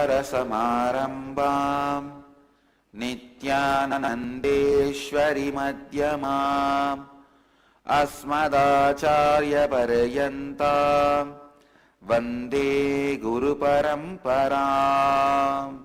Samparasamaarambam Nithyanandeshwari Madhyamam Asmadacharya Paryantam Vande Guru Paramparam.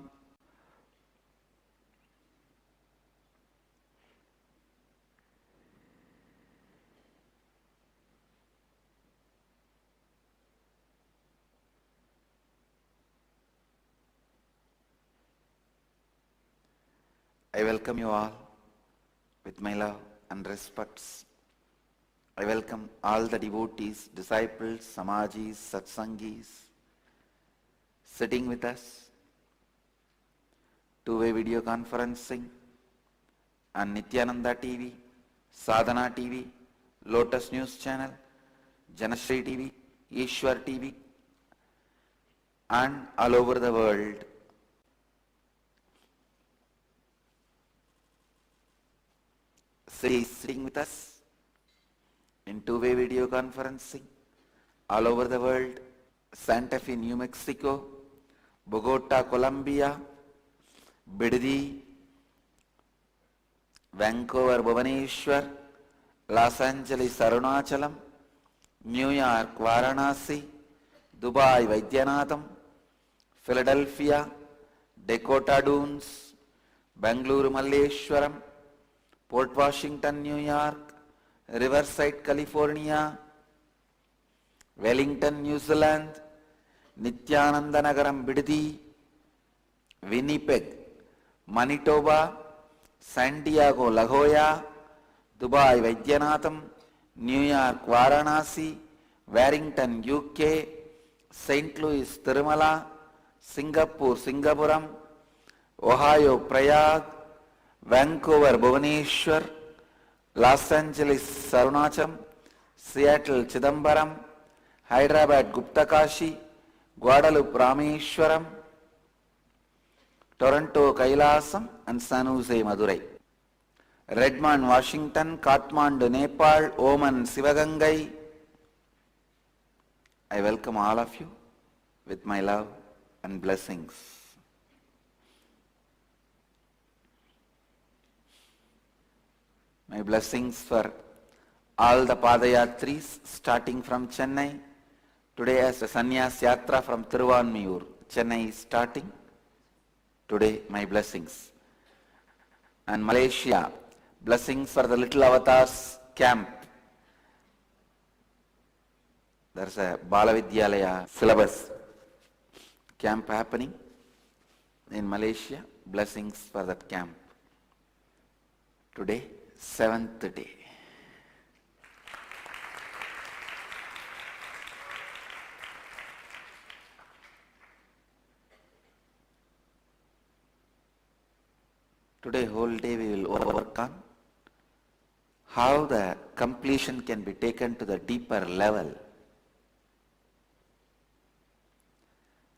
I welcome you all with my love and respects. I welcome all the devotees, disciples, samajis, satsangis sitting with us, two-way video conferencing on Nithyananda TV, Sadhana TV, Lotus News Channel, Janashri TV, Ishwar TV, and all over the world. Sitting with us in two-way video conferencing all over the world, Santa Fe, New Mexico, Bogota, Colombia, Biddi, Vancouver, Bhubaneswar, Los Angeles, Arunachalam, New York, Varanasi, Dubai, Vaidyanatham, Philadelphia, Dakota Dunes, Bangalore, Malleshwaram, Port Washington, New York, Riverside, California, Wellington, New Zealand, Nithyananda Nagaram, Biddi, Winnipeg, Manitoba, Santiago, La Jolla, Dubai, Vaidyanatham, New York, Varanasi, Warrington, UK, St. Louis, Tirumala, Singapore, Singapuram, Ohio, Prayag, Vancouver, Bhubaneswar, Los Angeles, Arunacham, Seattle, Chidambaram, Hyderabad, Guptakashi, Guadalupe, Rameshwaram, Toronto, Kailasam, and San Jose, Madurai. Redmond, Washington, Kathmandu, Nepal, Oman, Sivagangai. I welcome all of you with my love and blessings. My blessings for all the Padayatris starting from Chennai. Today as a Sannyas Yatra from Thiruvanmiyur, Chennai is starting. Today my blessings. And Malaysia, blessings for the Little Avatars camp. There's a Balavidyalaya syllabus camp happening in Malaysia. Blessings for that camp. Today, 7th day. Today whole day we will work on how the completion can be taken to the deeper level.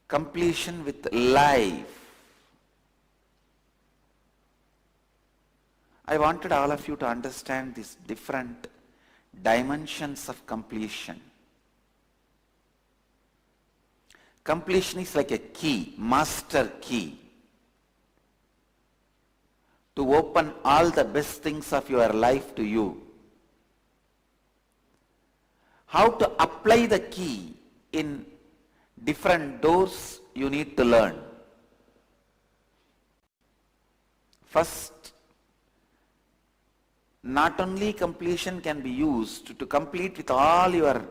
Completion with life. I wanted all of you to understand these different dimensions of completion. Completion is like a key, master key, to open all the best things of your life to you. How to apply the key in different doors you need to learn. First, not only completion can be used to complete with all your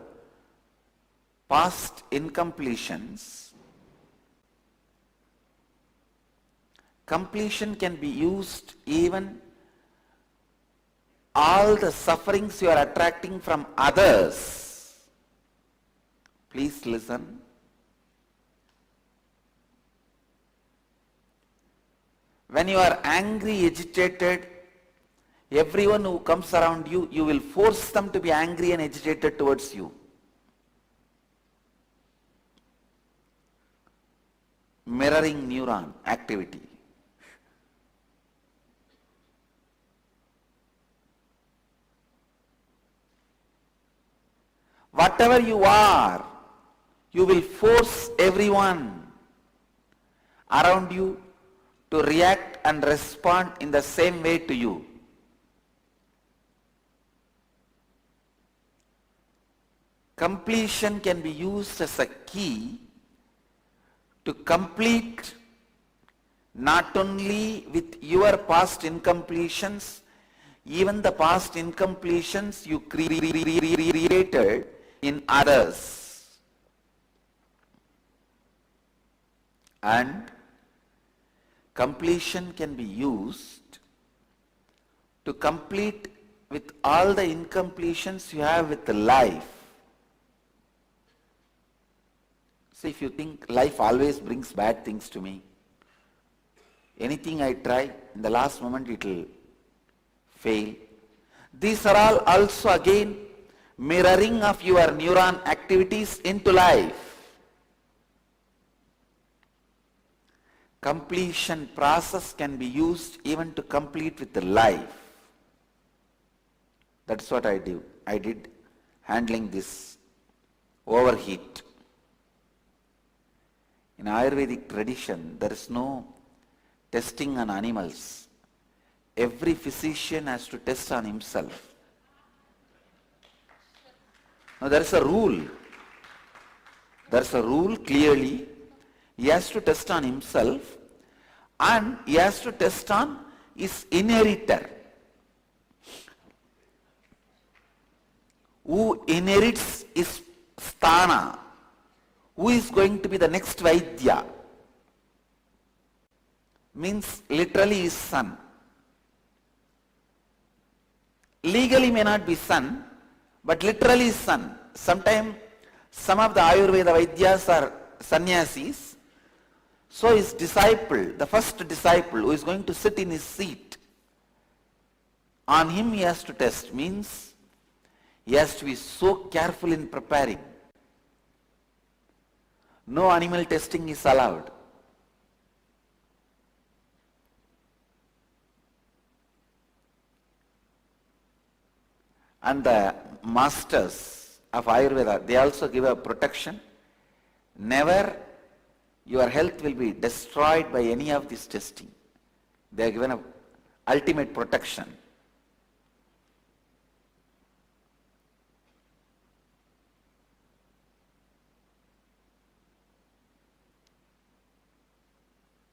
past incompletions, completion can be used even all the sufferings you are attracting from others. Please listen. When you are angry, agitated, everyone who comes around you, you will force them to be angry and agitated towards you. Mirroring neuron activity. Whatever you are, you will force everyone. around you to react and respond in the same way to you. Completion can be used as a key to complete not only with your past incompletions, even the past incompletions you created in others. And completion can be used to complete with all the incompletions you have with life. So if you think life always brings bad things to me, anything I try, in the last moment it will fail. These are all also again mirroring of your neuron activities into life. Completion process can be used even to complete with the life. That's what I did handling this overheat. In Ayurvedic tradition, there is no testing on animals. Every physician has to test on himself. Now there is a rule. There is a rule clearly. He has to test on himself and he has to test on his inheritor. Who inherits his sthana? Who is going to be the next Vaidya? Means literally his son. Legally may not be son, but literally his son. Sometimes some of the Ayurveda Vaidyas are sannyasis. So his disciple, the first disciple who is going to sit in his seat, on him he has to test. Means he has to be so careful in preparing. No animal testing is allowed. And the masters of Ayurveda, they also give a protection. Never your health will be destroyed by any of this testing. They are given a ultimate protection.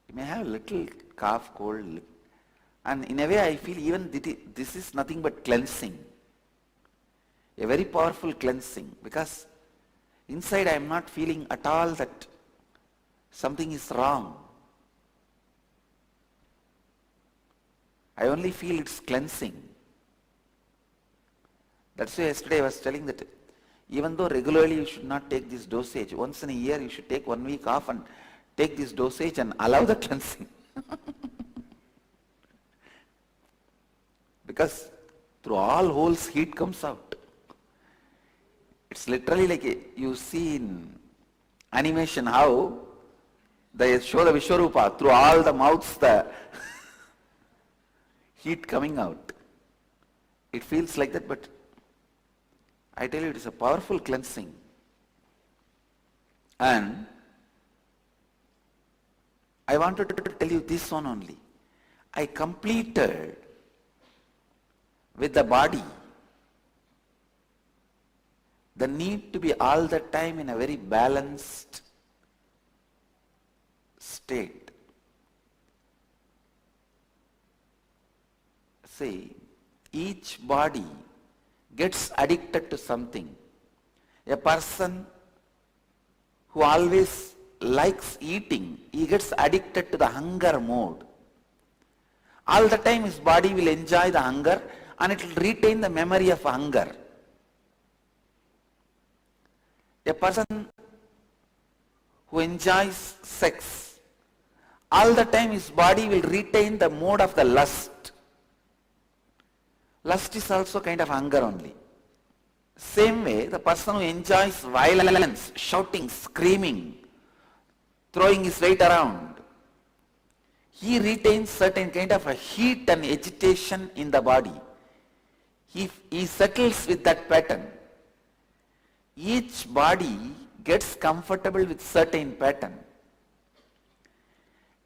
You may have a little cough, cold, and in a way I feel even this is nothing but cleansing. A very powerful cleansing, because inside I am not feeling at all that something is wrong. I only feel it's cleansing. That's why yesterday I was telling that even though regularly you should not take this dosage, once in a year you should take 1 week off and take this dosage and allow the cleansing. Because through all holes heat comes out. It's literally like you see in animation how they show the Vishwarupa, through all the mouths the heat coming out. It feels like that, but I tell you it is a powerful cleansing. And I wanted to tell you this one only. I completed with the body the need to be all the time in a very balanced state. See, each body gets addicted to something. A person who always likes eating, he gets addicted to the hunger mode. All the time his body will enjoy the hunger and it will retain the memory of hunger. A person who enjoys sex, all the time his body will retain the mode of the lust. Lust is also kind of hunger only. Same way, the person who enjoys violence, shouting, screaming, throwing his weight around, he retains certain kind of a heat and agitation in the body. He settles with that pattern. Each body gets comfortable with certain pattern.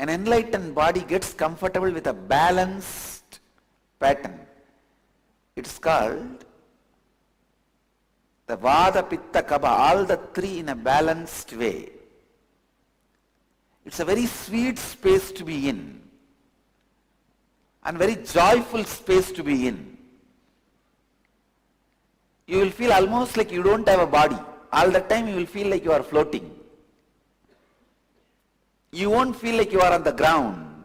An enlightened body gets comfortable with a balanced pattern. It's called the Vada, Pitta, Kapha, all the three in a balanced way. It's a very sweet space to be in and very joyful space to be in. You will feel almost like you don't have a body. All the time you will feel like you are floating. You won't feel like you are on the ground.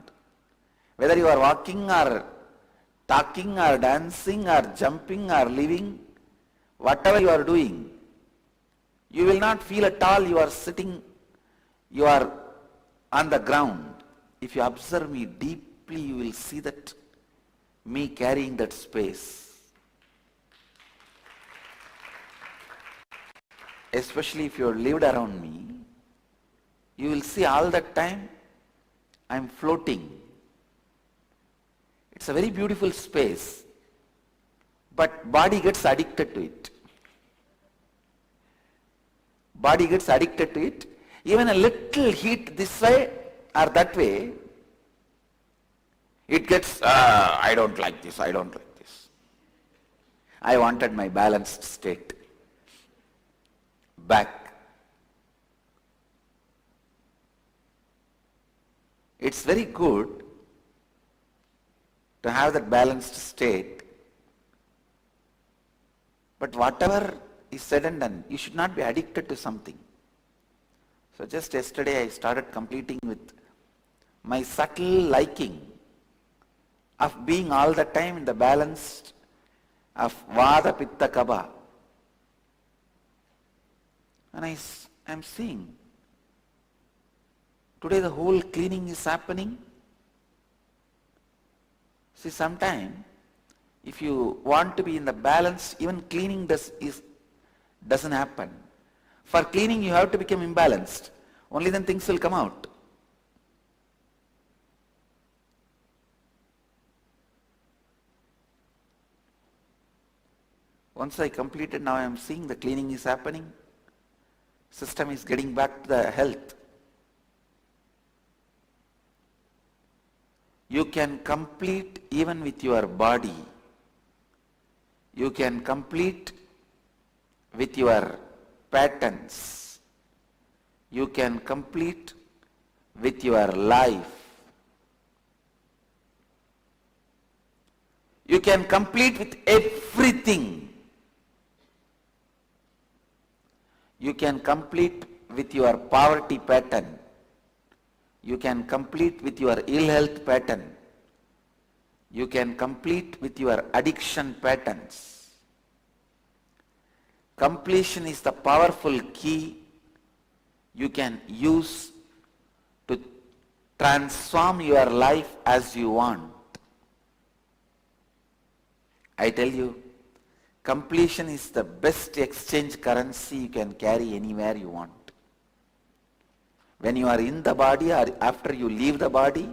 Whether you are walking or talking or dancing or jumping or living, whatever you are doing, you will not feel at all you are sitting, you are on the ground. If you observe me deeply, you will see that me carrying that space. Especially if you have lived around me, you will see all that time I am floating. It's a very beautiful space, but body gets addicted to it. Body gets addicted to it. Even a little heat this way or that way, it gets, I don't like this, I don't like this. I wanted my balanced state back. It's very good to have that balanced state, but whatever is said and done, you should not be addicted to something. So just yesterday I started completing with my subtle liking of being all the time in the balance of Vada, Pitta, Kapha. And I am seeing today the whole cleaning is happening. See, sometime if you want to be in the balance, even cleaning doesn't happen. For cleaning you have to become imbalanced. Only then things will come out. Once I completed, now I am seeing the cleaning is happening. System is getting back to the health. You can complete even with your body. You can complete with your patterns. You can complete with your life. You can complete with everything. You can complete with your poverty pattern. You can complete with your ill health pattern. You can complete with your addiction patterns. Completion is the powerful key you can use to transform your life as you want. I tell you, completion is the best exchange currency you can carry anywhere you want. When you are in the body or after you leave the body,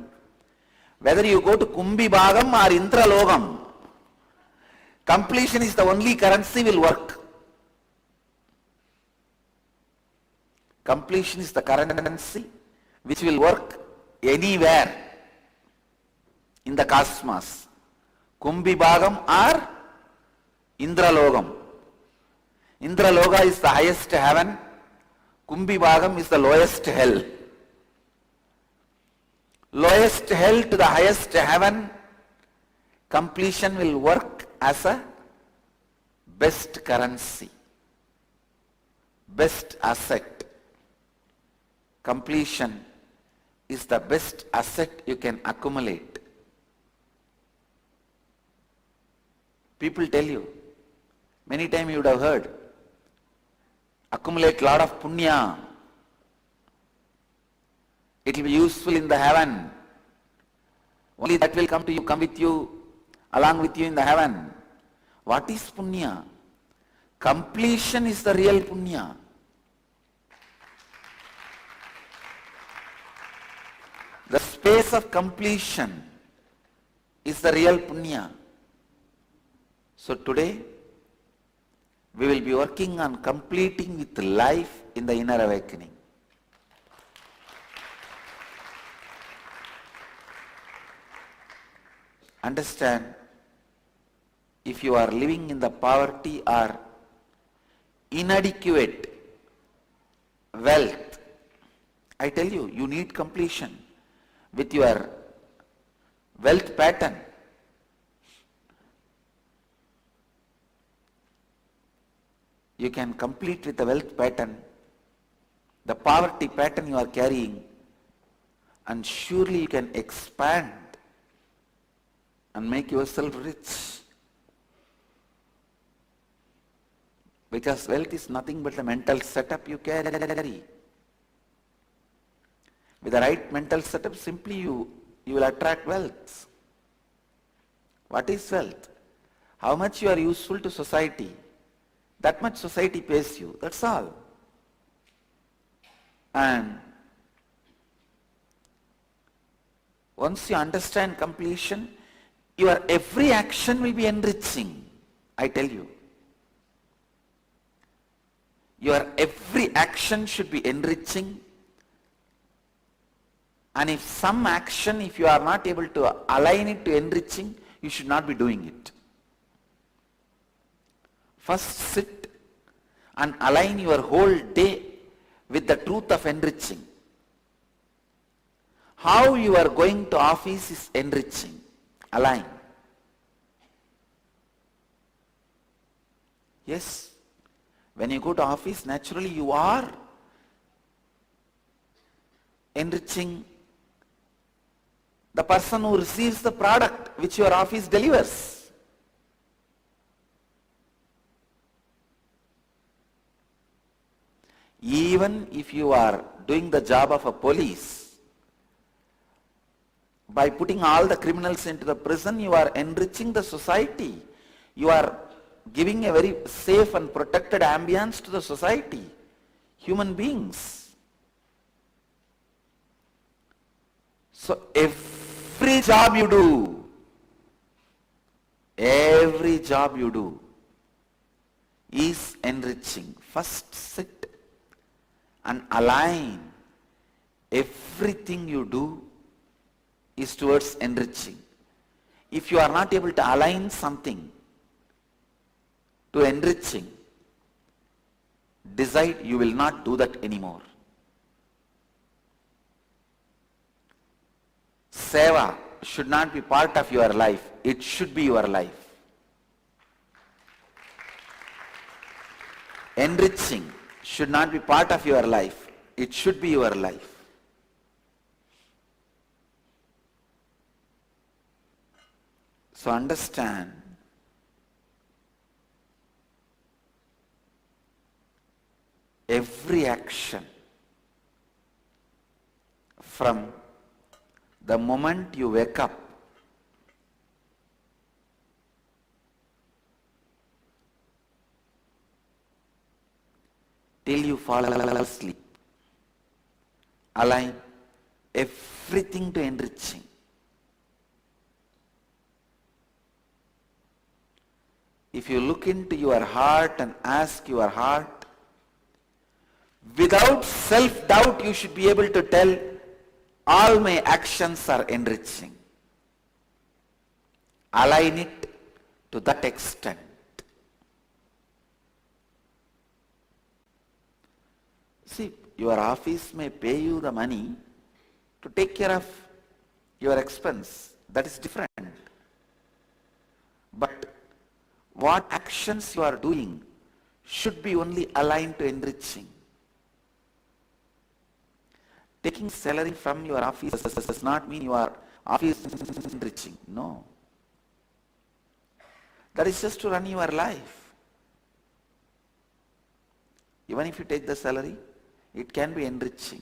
whether you go to Kumbhi Bhagam or Indra Logam, completion is the only currency will work. Completion is the currency which will work anywhere in the cosmos. Kumbhi Bhagam or Indra Logam. Indra Loga is the highest heaven. Kumbhi Bhagam is the lowest hell. Lowest hell to the highest heaven, completion will work as a best currency, best asset. Completion is the best asset you can accumulate. People tell you, many times you would have heard, accumulate lot of punya. It will be useful in the heaven. Only that will come with you, along with you in the heaven. What is punya? Completion is the real punya. The space of completion is the real punya. So today, we will be working on completing with life in the inner awakening. understand, if you are living in the poverty or inadequate wealth, I tell you, you need completion with your wealth pattern. You can complete with the wealth pattern, the poverty pattern you are carrying, and surely you can expand and make yourself rich. Because wealth is nothing but the mental setup you carry. With the right mental setup, simply you will attract wealth. What is wealth? How much you are useful to society, that much society pays you. That's all. And once you understand completion, your every action will be enriching. I tell you. Your every action should be enriching. And if some action, if you are not able to align it to enriching, you should not be doing it. First sit and align your whole day with the truth of enriching. How you are going to office is enriching. Align. Yes. When you go to office, naturally you are enriching the person who receives the product which your office delivers. Even if you are doing the job of a police, by putting all the criminals into the prison, you are enriching the society. You are giving a very safe and protected ambience to the society, human beings. So every job you do is enriching. First sit and align. Everything you do is towards enriching. If you are not able to align something to enriching, decide you will not do that anymore. Seva should not be part of your life. It should be your life. Enriching should not be part of your life. It should be your life. So understand, every action from the moment you wake up till you fall asleep, align everything to enriching. If you look into your heart and ask your heart, without self-doubt you should be able to tell, all my actions are enriching. Align it to that extent. See, your office may pay you the money to take care of your expense. That is different. But what actions you are doing should be only aligned to enriching. Taking salary from your office does not mean your office is enriching. No. That is just to run your life. Even if you take the salary, it can be enriching.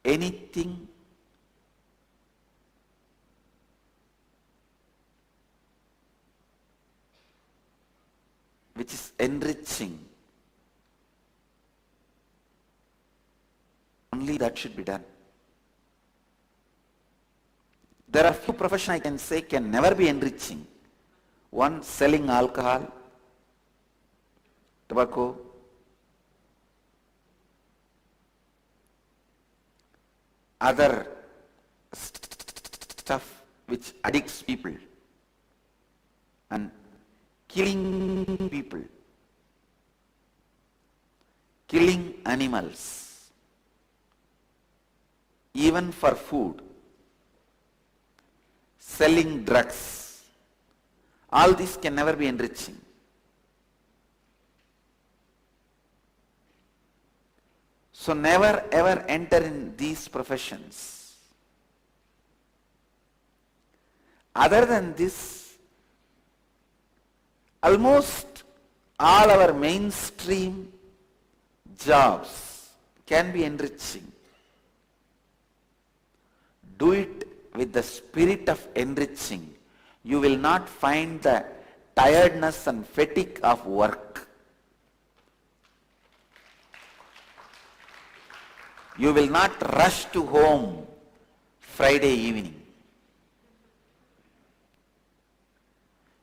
Anything which is enriching, only that should be done. There are few professions I can say can never be enriching. One, selling alcohol, tobacco, other stuff which addicts people and killing people, killing animals, even for food, selling drugs, all this can never be enriching. So never ever enter in these professions. Other than this, almost all our mainstream jobs can be enriching. Do it with the spirit of enriching. You will not find the tiredness and fatigue of work. You will not rush to home Friday evening.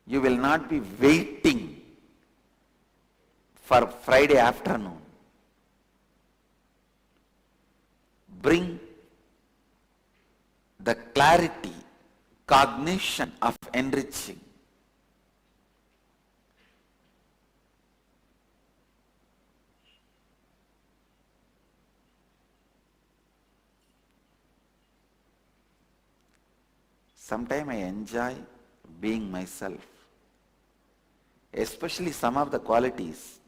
You will not be waiting for Friday afternoon. Bring the clarity, cognition of enriching. Sometimes I enjoy being myself, especially some of the qualities.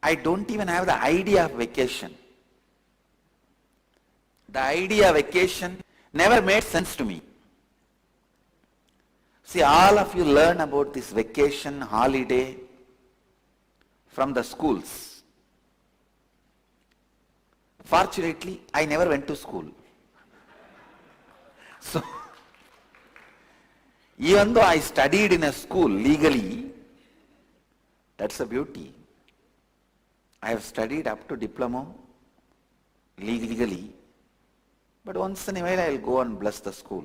I don't even have the idea of vacation. The idea of vacation never made sense to me. See, all of you learn about this vacation, holiday from the schools. Fortunately, I never went to school. So, even though I studied in a school legally, that's a beauty. I have studied up to diploma legally, but once in a while I will go and bless the school.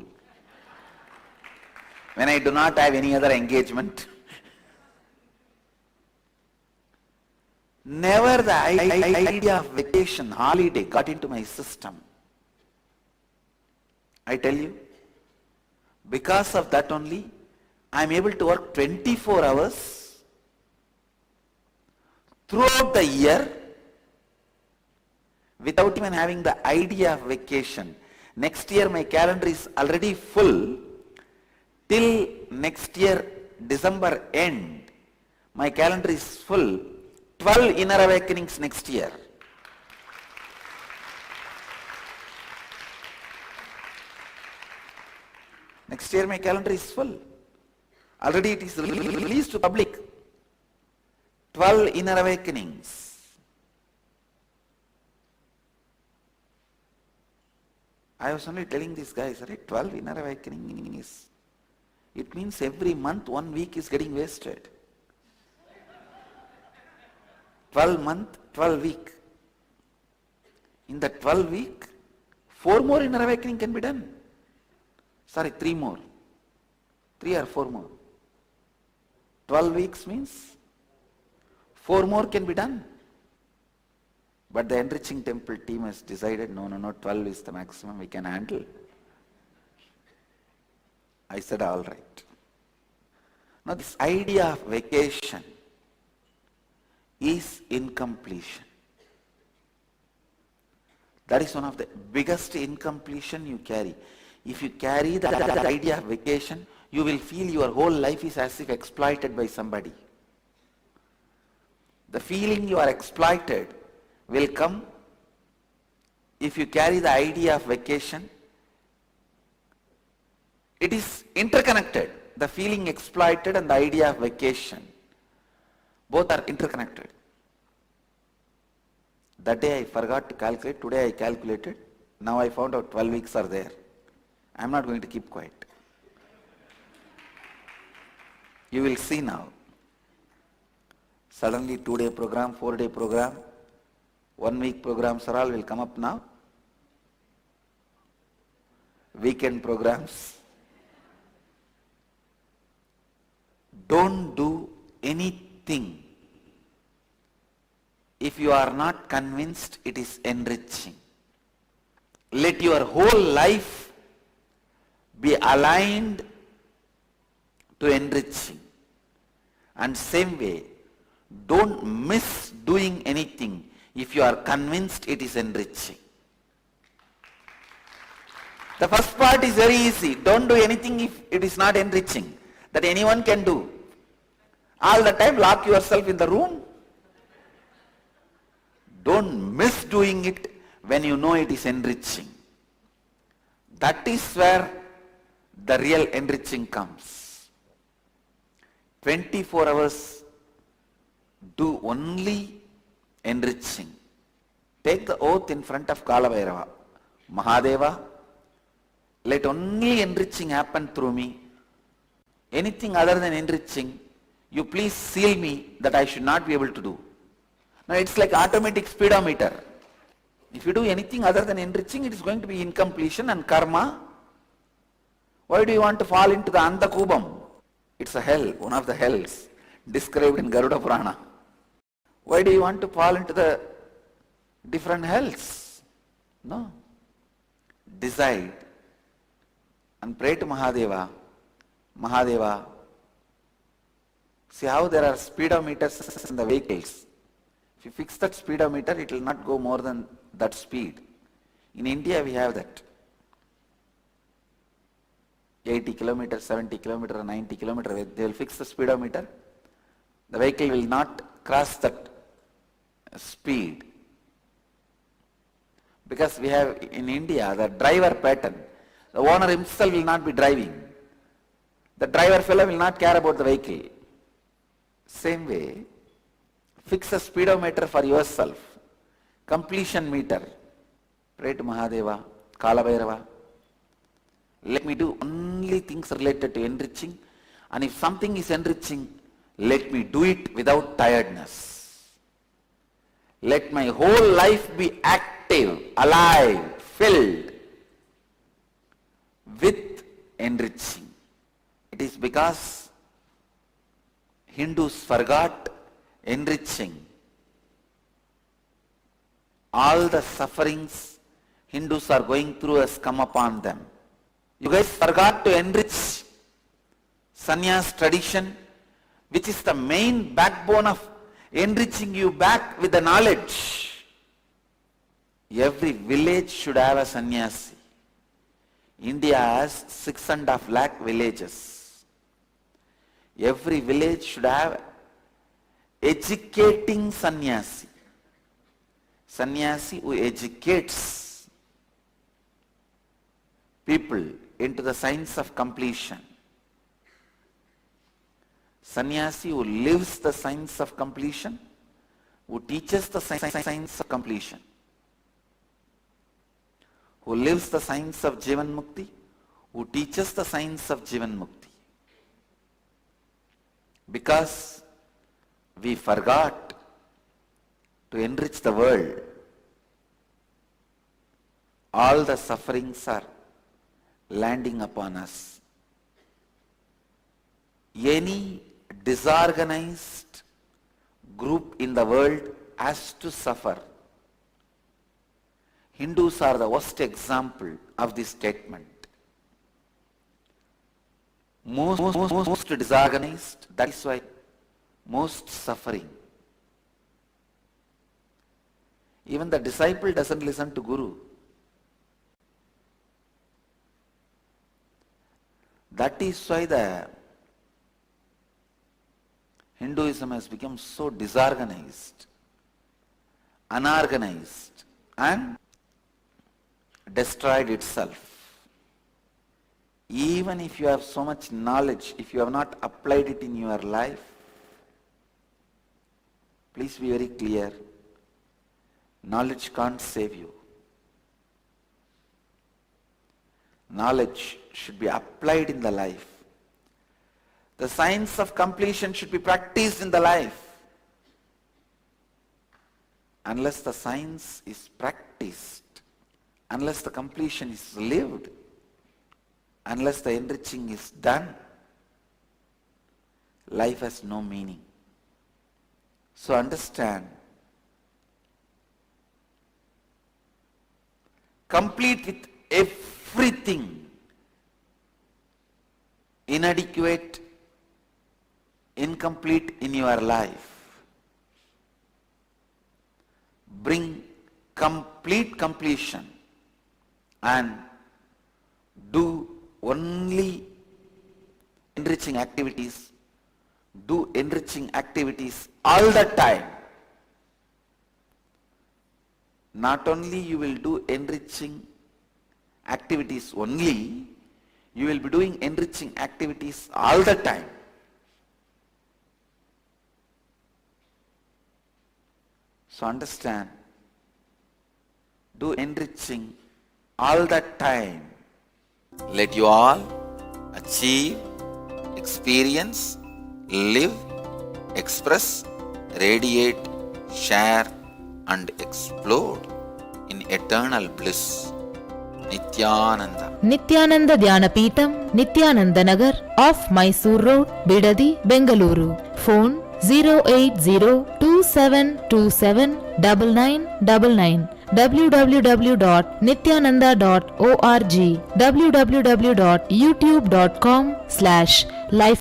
When I do not have any other engagement. Never the idea of vacation, holiday got into my system. I tell you, because of that only, I am able to work 24 hours throughout the year without even having the idea of vacation. Next year my calendar is already full. Till next year December end, my calendar is full. 12 inner awakenings next year. Next year my calendar is full. Already it is released to public. 12 inner awakenings. I was only telling these guys, right, 12 inner awakenings. It means every month 1 week is getting wasted. 12 month, 12 week. In the 12 week, 4 more inner awakening can be done. Sorry, 3 more. 3 or 4 more. 12 weeks means 4 more can be done. But the enriching temple team has decided, no, 12 is the maximum we can handle. I said, all right. Now this idea of vacation is incompletion. That is one of the biggest incompletion you carry. If you carry the idea of vacation, you will feel your whole life is as if exploited by somebody. The feeling you are exploited will come if you carry the idea of vacation. It is interconnected. The feeling exploited and the idea of vacation. Both are interconnected. That day I forgot to calculate. Today I calculated. Now I found out 12 weeks are there. I am not going to keep quiet. You will see now. Suddenly 2-day program, 4-day program, 1 week programs are all will come up now. Weekend programs. Don't do anything if you are not convinced it is enriching. Let your whole life be aligned to enriching. And same way, don't miss doing anything if you are convinced it is enriching. The first part is very easy. Don't do anything if it is not enriching. That anyone can do. All the time lock yourself in the room. Don't miss doing it when you know it is enriching. That is where the real enriching comes. 24 hours do only enriching. Take the oath in front of Kalabhairava. Mahadeva, let only enriching happen through me. Anything other than enriching, you please seal me that I should not be able to do. Now it's like automatic speedometer. If you do anything other than enriching, it is going to be incompletion and karma. Why do you want to fall into the Andakubam? It's a hell, one of the hells described in Garuda Purana. Why do you want to fall into the different hells? No. Decide and pray to Mahadeva. Mahadeva, see how there are speedometers in the vehicles. If you fix that speedometer, it will not go more than that speed. In India, we have that. 80 kilometers, 70 kilometers, 90 kilometers, they will fix the speedometer. The vehicle will not cross that speed. Because we have in India the driver pattern. The owner himself will not be driving. The driver fellow will not care about the vehicle. Same way, fix a speedometer for yourself. Completion meter. Pray to Mahadeva, Kalabhairava. Let me do only things related to enriching. And if something is enriching, let me do it without tiredness. Let my whole life be active, alive, filled with enriching. It is because Hindus forgot enriching. All the sufferings Hindus are going through has come upon them. You guys forgot to enrich sannyas tradition, which is the main backbone of enriching you back with the knowledge. Every village should have a sannyasi. India has 6.5 lakh villages. Every village should have educating sannyasi. Sannyasi who educates people into the science of completion. Sannyasi who lives the science of completion, who teaches the science of completion, who lives the science of Jivan Mukti, who teaches the science of Jivan Mukti. Because we forgot to enrich the world, all the sufferings are landing upon us. Any disorganized group in the world has to suffer. Hindus are the worst example of this statement. Most disorganized, that is why most suffering. Even the disciple doesn't listen to Guru. That is why the Hinduism has become so disorganized, unorganized, and destroyed itself. Even if you have so much knowledge, if you have not applied it in your life, please be very clear, knowledge can't save you. Knowledge should be applied in the life. The science of completion should be practiced in the life. Unless the science is practiced, unless the completion is lived, unless the enriching is done, life has no meaning. So understand, complete with everything, inadequate, incomplete in your life. Bring complete completion and do only enriching activities. Do enriching activities all the time. Not only you will do enriching activities only, you will be doing enriching activities all the time. So understand, do enriching all the time. Let you all achieve, experience, live, express, radiate, share and explode in eternal bliss. Nithyananda. Nithyananda Dhyanapeetham, Nithyananda Nagar, off Mysore Road, Bidadi, Bengaluru. Phone 08027279999. www.nithyananda.org. www.youtube.com/life.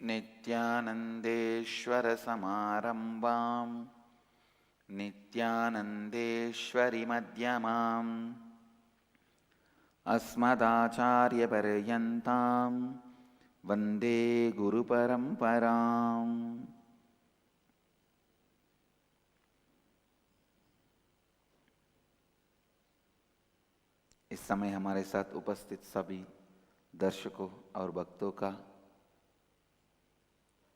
Nithyanandeshwara samarambam Nithyanandeshwari madhyamam Asmadacharya paryantam Vande Guru Paramparam. इस समय हमारे साथ उपस्थित सभी दर्शकों और भक्तों का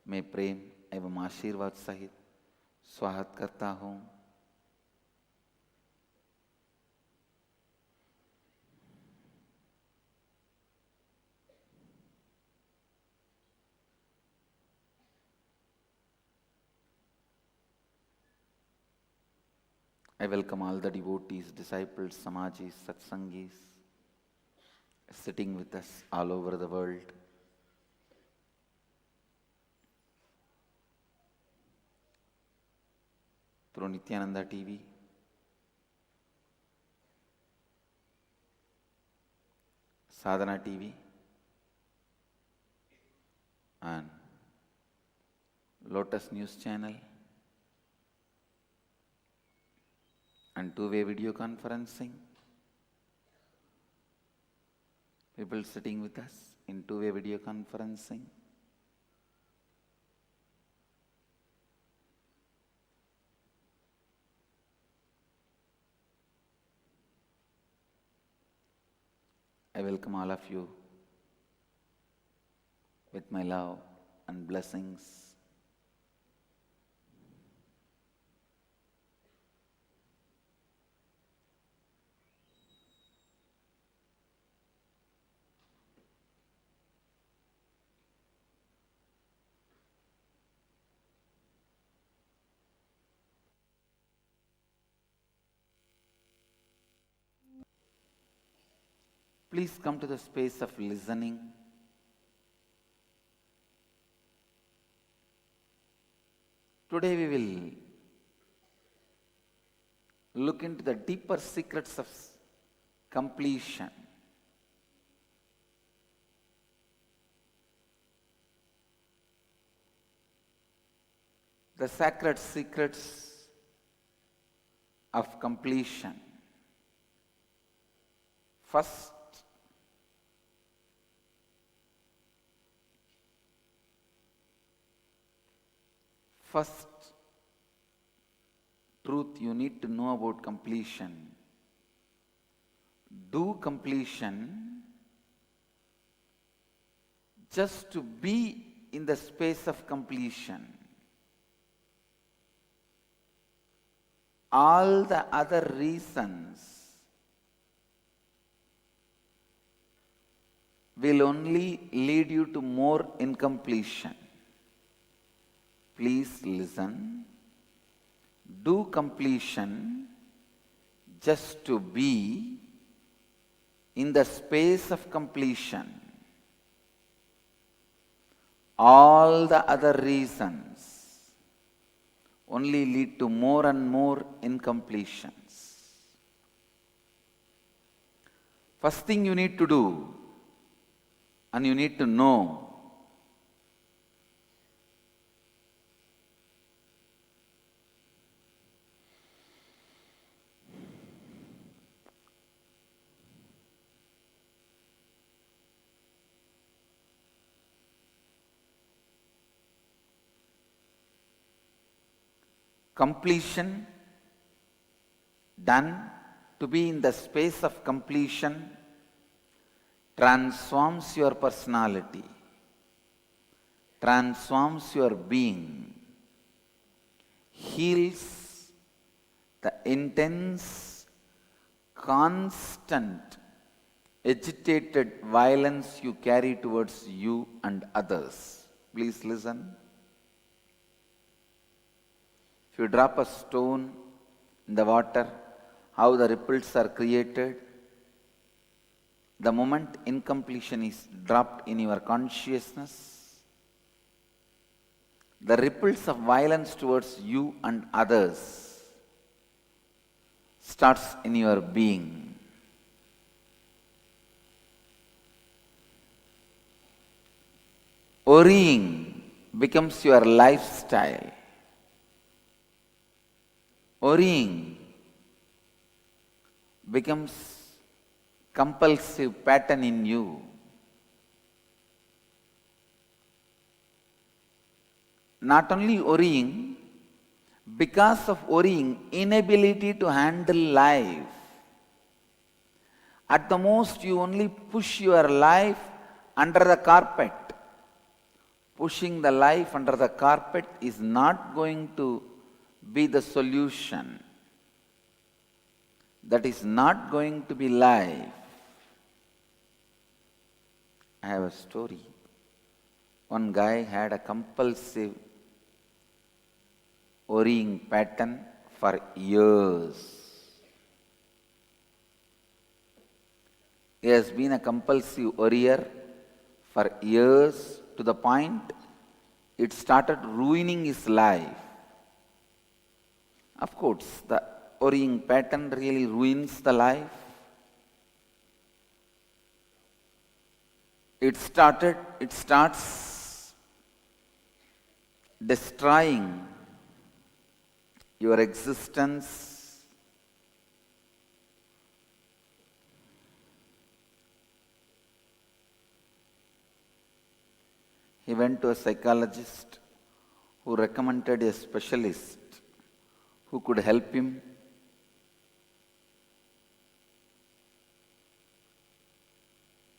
मैं प्रेम एवं आशीर्वाद सहित स्वागत करता हूं। I welcome all the devotees, disciples, samajis, satsangis sitting with us all over the world. Through Nithyananda TV, Sadhana TV and Lotus News Channel and two-way video conferencing. People sitting with us in two-way video conferencing. I welcome all of you with my love and blessings. Please come to the space of listening. Today we will look into the deeper secrets of completion. The sacred secrets of completion. First, truth you need to know about completion. Do completion just to be in the space of completion. All the other reasons will only lead you to more incompletion. Please listen. do completion just to be in the space of completion. All the other reasons only lead to more and more incompletions. First thing you need to do, and you need to know, completion done to be in the space of completion transforms your personality, transforms your being, heals the intense, constant, agitated violence you carry towards you and others. Please listen. If you drop a stone in the water, how the ripples are created? The moment incompletion is dropped in your consciousness, the ripples of violence towards you and others starts in your being. Worrying becomes your lifestyle. Worrying becomes compulsive pattern in you. Not only worrying, because of worrying, inability to handle life. At the most, you only push your life under the carpet. Pushing the life under the carpet is not going to be the solution. That is not going to be life. I have a story. One guy had a compulsive worrying pattern for years. He has been a compulsive worrier for years, to the point it started ruining his life. Of course, the worrying pattern really ruins the life. It starts destroying your existence. He went to a psychologist who recommended a specialist who could help him.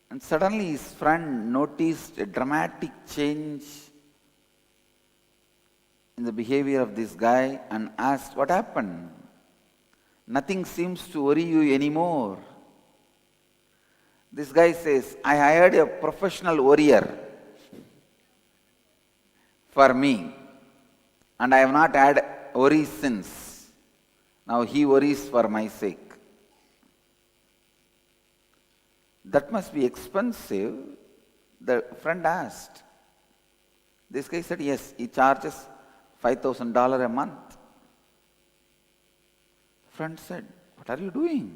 And suddenly his friend noticed a dramatic change in the behavior of this guy and asked, "What happened? Nothing seems to worry you anymore." This guy says, "I hired a professional worrier for me, and I have not had worries since. Now he worries for my sake." "That must be expensive," the friend asked. This guy said, "Yes, he charges $5,000 a month." The friend said, "What are you doing?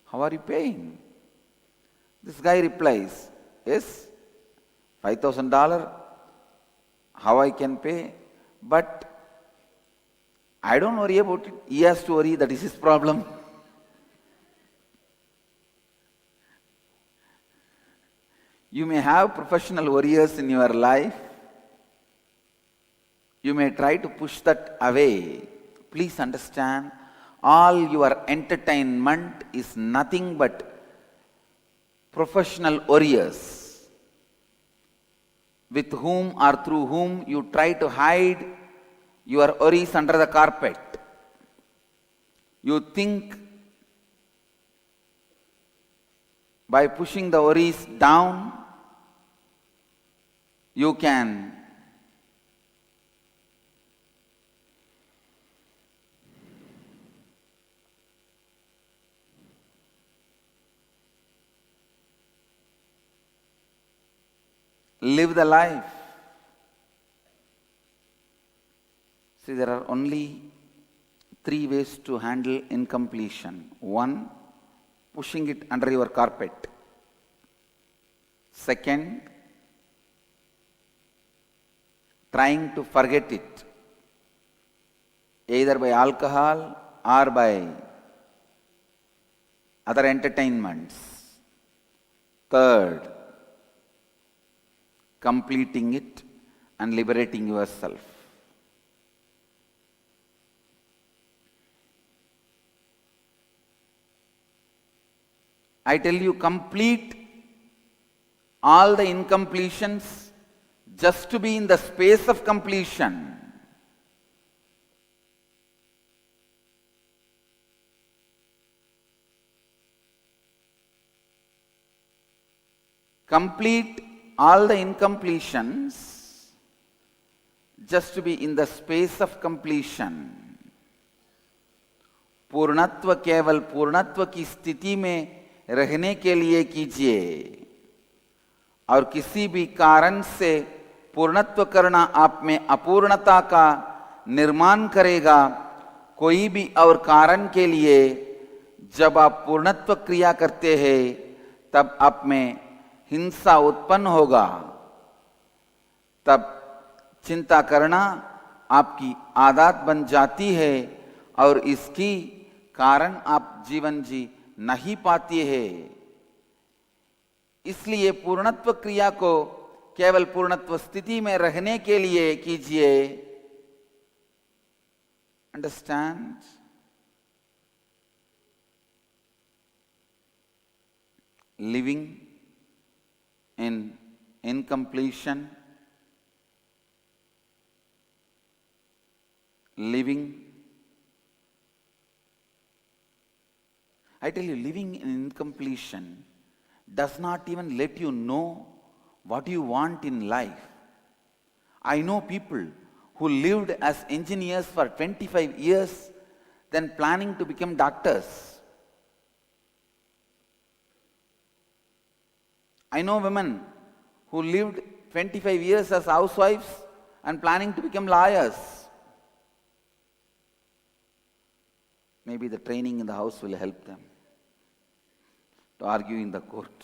How are you paying?" This guy replies, "Yes, $5,000, how I can pay, but I don't worry about it. He has to worry, that is his problem." You may have professional worriers in your life. You may try to push that away. Please understand, all your entertainment is nothing but professional worriers with whom or through whom you try to hide your worries under the carpet. You think by pushing the worries down, you can live the life. See, there are only three ways to handle incompletion. One, pushing it under your carpet. Second, trying to forget it, either by alcohol or by other entertainments. Third, completing it and liberating yourself. I tell you, complete all the incompletions just to be in the space of completion. Complete all the incompletions just to be in the space of completion. पूर्णत्व केवल पूर्णत्व की स्थिति में रहने के लिए कीजिए, और किसी भी कारण से पूर्णत्व करना आप में अपूर्णता का निर्माण करेगा। कोई भी और कारण के लिए जब आप पूर्णत्व क्रिया करते हैं तब आप में हिंसा उत्पन्न होगा, तब चिंता करना आपकी आदत बन जाती है और इसकी कारण आप जीवन जी नहीं पाती है। इसलिए पूर्णत्व क्रिया को केवल पूर्णत्व स्थिति में रहने के लिए कीजिए। Understand? Living in incompletion, living, I tell you, living in incompletion does not even let you know what you want in life. I know people who lived as engineers for 25 years, then planning to become doctors. I know women who lived 25 years as housewives and planning to become lawyers. Maybe the training in the house will help them to argue in the court.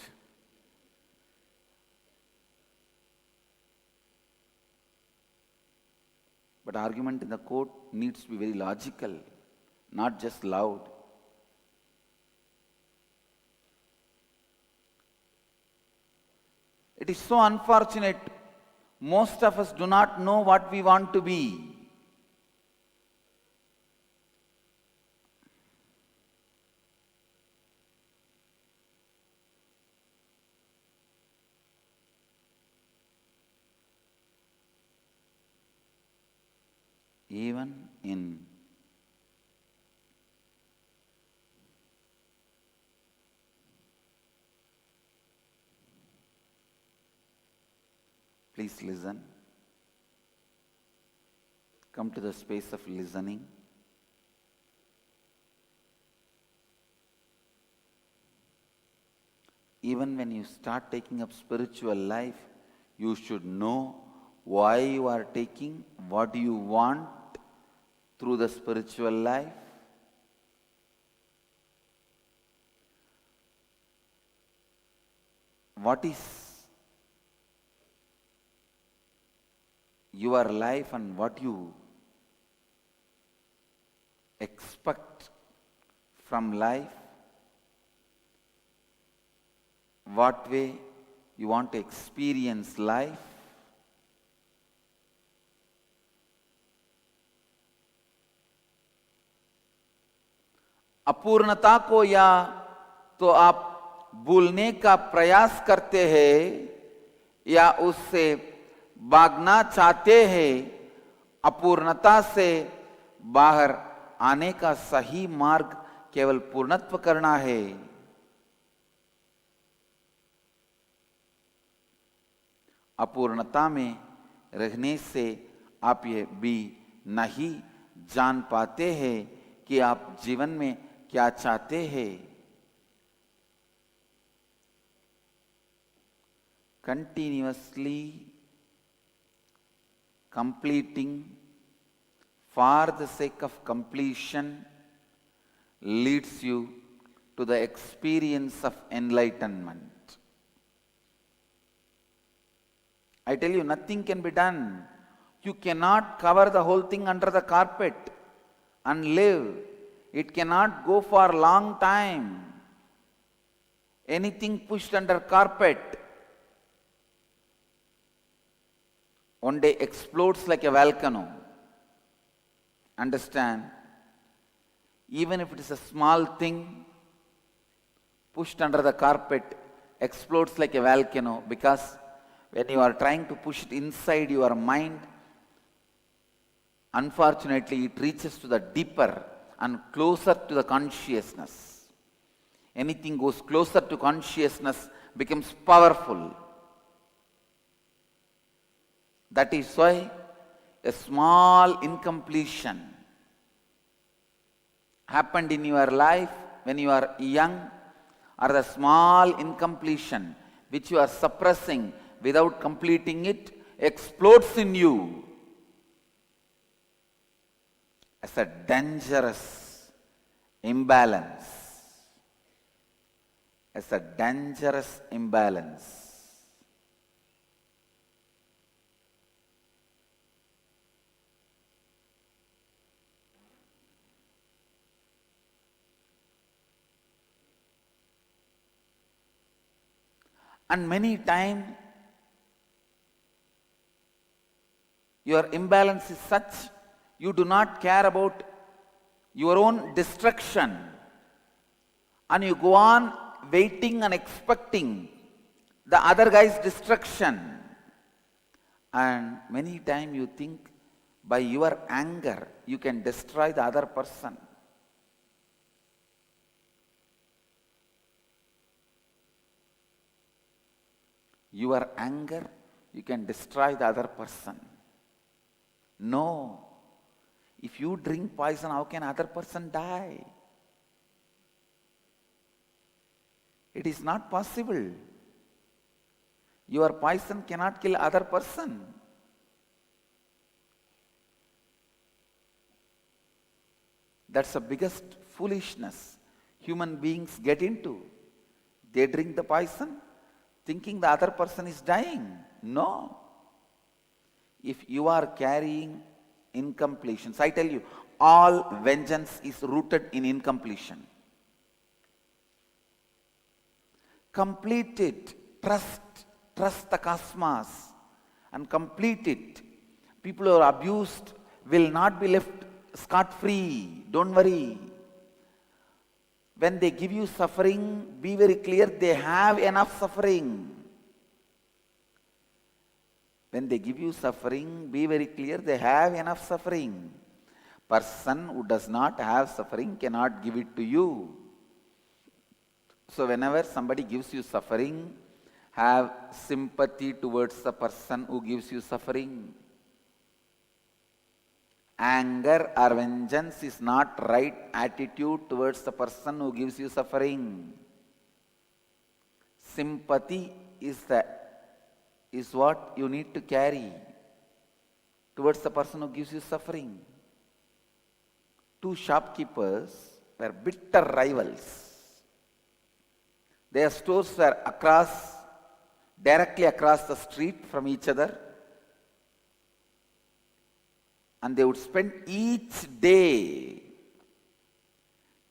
But argument in the court needs to be very logical, not just loud. It is so unfortunate, most of us do not know what we want to be. Even in please listen. Come to the space of listening. Even when you start taking up spiritual life, you should know why you are taking, what you want through the spiritual life. What is your life and what you expect from life, what way you want to experience life. अपूर्णता को या तो आप भूलने का प्रयास करते हैं या उससे भागना चाहते हैं। अपूर्णता से बाहर आने का सही मार्ग केवल पूर्णत्व करना है। अपूर्णता में रहने से आप ये भी नहीं जान पाते हैं कि आप जीवन में क्या चाहते हैं। continuously completing for the sake of completion leads you to the experience of enlightenment. I tell you, nothing can be done. You cannot cover the whole thing under the carpet and live. It cannot go for a long time. Anything pushed under carpet one day explodes like a volcano. Understand? Even if it is a small thing pushed under the carpet, explodes like a volcano, because when you are trying to push it inside your mind, unfortunately it reaches to the deeper and closer to the consciousness. Anything goes closer to consciousness becomes powerful. That is why a small incompletion happened in your life when you are young, or the small incompletion which you are suppressing without completing it explodes in you as a dangerous imbalance. As a dangerous imbalance. And many times your imbalance is such you do not care about your own destruction, and you go on waiting and expecting the other guy's destruction. And many times you think by your anger you can destroy the other person. Your anger, you can destroy the other person. No. If you drink poison, how can other person die? It is not possible. Your poison cannot kill other person. That's the biggest foolishness human beings get into. They drink the poison thinking the other person is dying. No. If you are carrying incompletions, I tell you, all vengeance is rooted in incompletion. Complete it. Trust the cosmos and complete it. People who are abused will not be left scot-free. Don't worry. When they give you suffering, be very clear, they have enough suffering. When they give you suffering, be very clear, they have enough suffering. Person who does not have suffering cannot give it to you. So whenever somebody gives you suffering, have sympathy towards the person who gives you suffering. Anger or vengeance is not right attitude towards the person who gives you suffering. Sympathy is what you need to carry towards the person who gives you suffering. Two shopkeepers were bitter rivals. Their stores were directly across the street from each other. And they would spend each day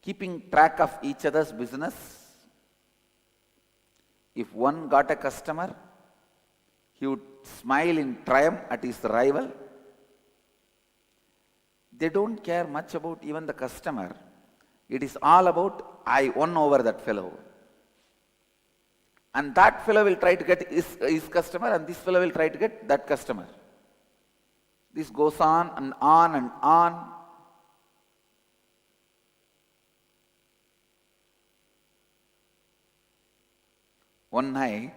keeping track of each other's business. If one got a customer, he would smile in triumph at his rival. They don't care much about even the customer. It is all about, I won over that fellow. And that fellow will try to get his customer, and this fellow will try to get that customer. This goes on and on and on. One night,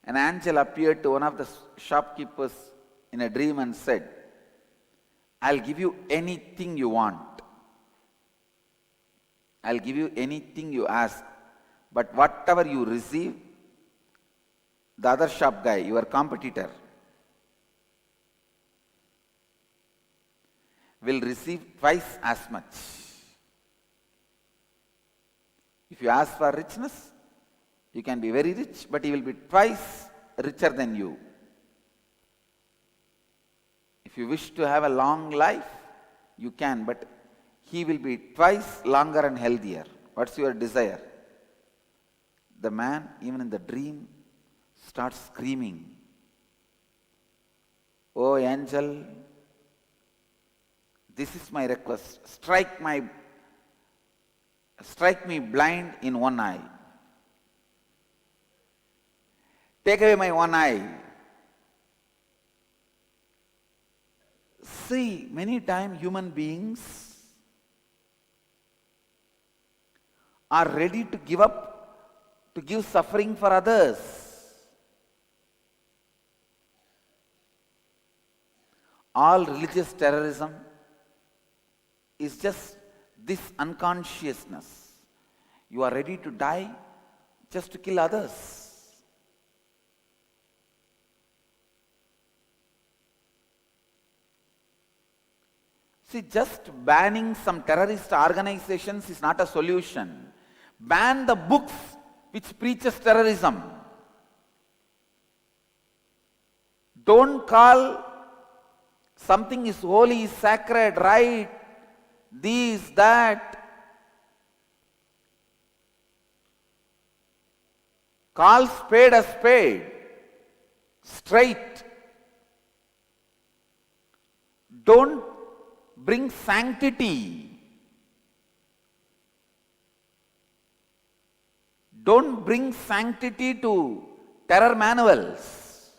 an angel appeared to one of the shopkeepers in a dream and said, I'll give you anything you want. I'll give you anything you ask, but whatever you receive, the other shop guy, your competitor, will receive twice as much. If you ask for richness, you can be very rich, but he will be twice richer than you. If you wish to have a long life, you can, but he will be twice longer and healthier. What's your desire? The man, even in the dream, starts screaming, "Oh angel, this is my request. Strike me blind in one eye. Take away my one eye." See, many times human beings are ready to give up, to give suffering for others. All religious terrorism is just this unconsciousness. You are ready to die just to kill others. See, just banning some terrorist organizations is not a solution. Ban the books which preaches terrorism. Don't call something is holy, sacred, right, this, that. Call spade a spade, straight. Don't bring sanctity. Don't bring sanctity to terror manuals.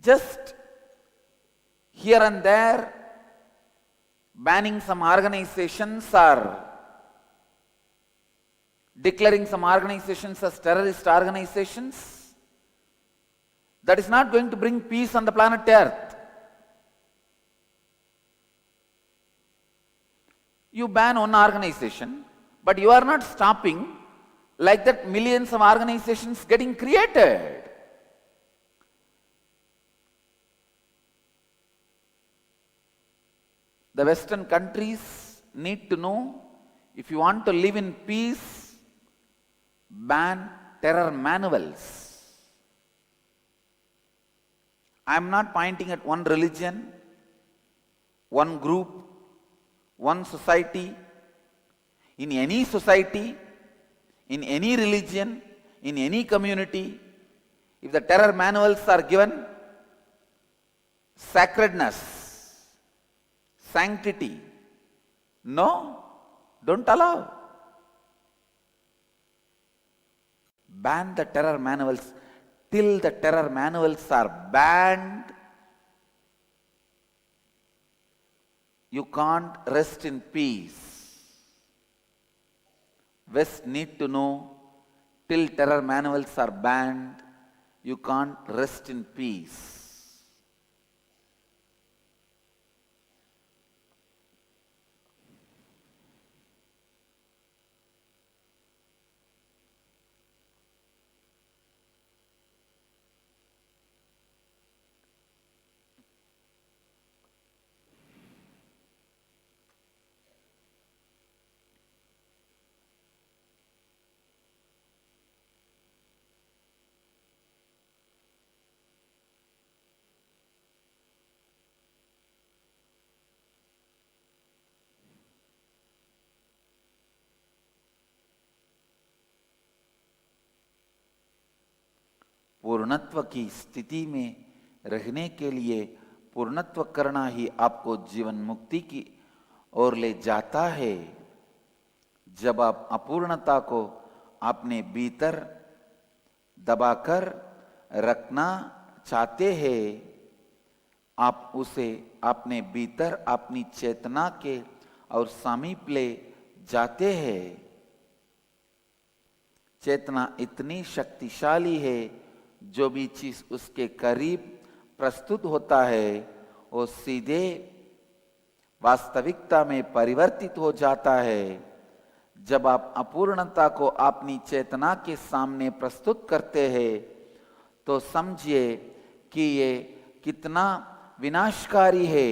Just here and there, banning some organizations or declaring some organizations as terrorist organizations, that is not going to bring peace on the planet Earth. You ban one organization, but you are not stopping like that millions of organizations getting created. The Western countries need to know, if you want to live in peace, ban terror manuals. I am not pointing at one religion, one group, one society. In any society, in any religion, in any community, if the terror manuals are given, sacredness, sanctity, no, don't allow. Ban the terror manuals. Till the terror manuals are banned, you can't rest in peace. West need to know, till terror manuals are banned, you can't rest in peace. पूर्णत्व की स्थिति में रहने के लिए पूर्णत्व करना ही आपको जीवन मुक्ति की ओर ले जाता है। जब आप अपूर्णता को अपने भीतर दबाकर रखना चाहते हैं, आप उसे अपने भीतर अपनी चेतना के और समीप ले जाते हैं। चेतना इतनी शक्तिशाली है, जो भी चीज उसके करीब प्रस्तुत होता है वो सीधे वास्तविकता में परिवर्तित हो जाता है। जब आप अपूर्णता को अपनी चेतना के सामने प्रस्तुत करते हैं तो समझिए कि ये कितना विनाशकारी है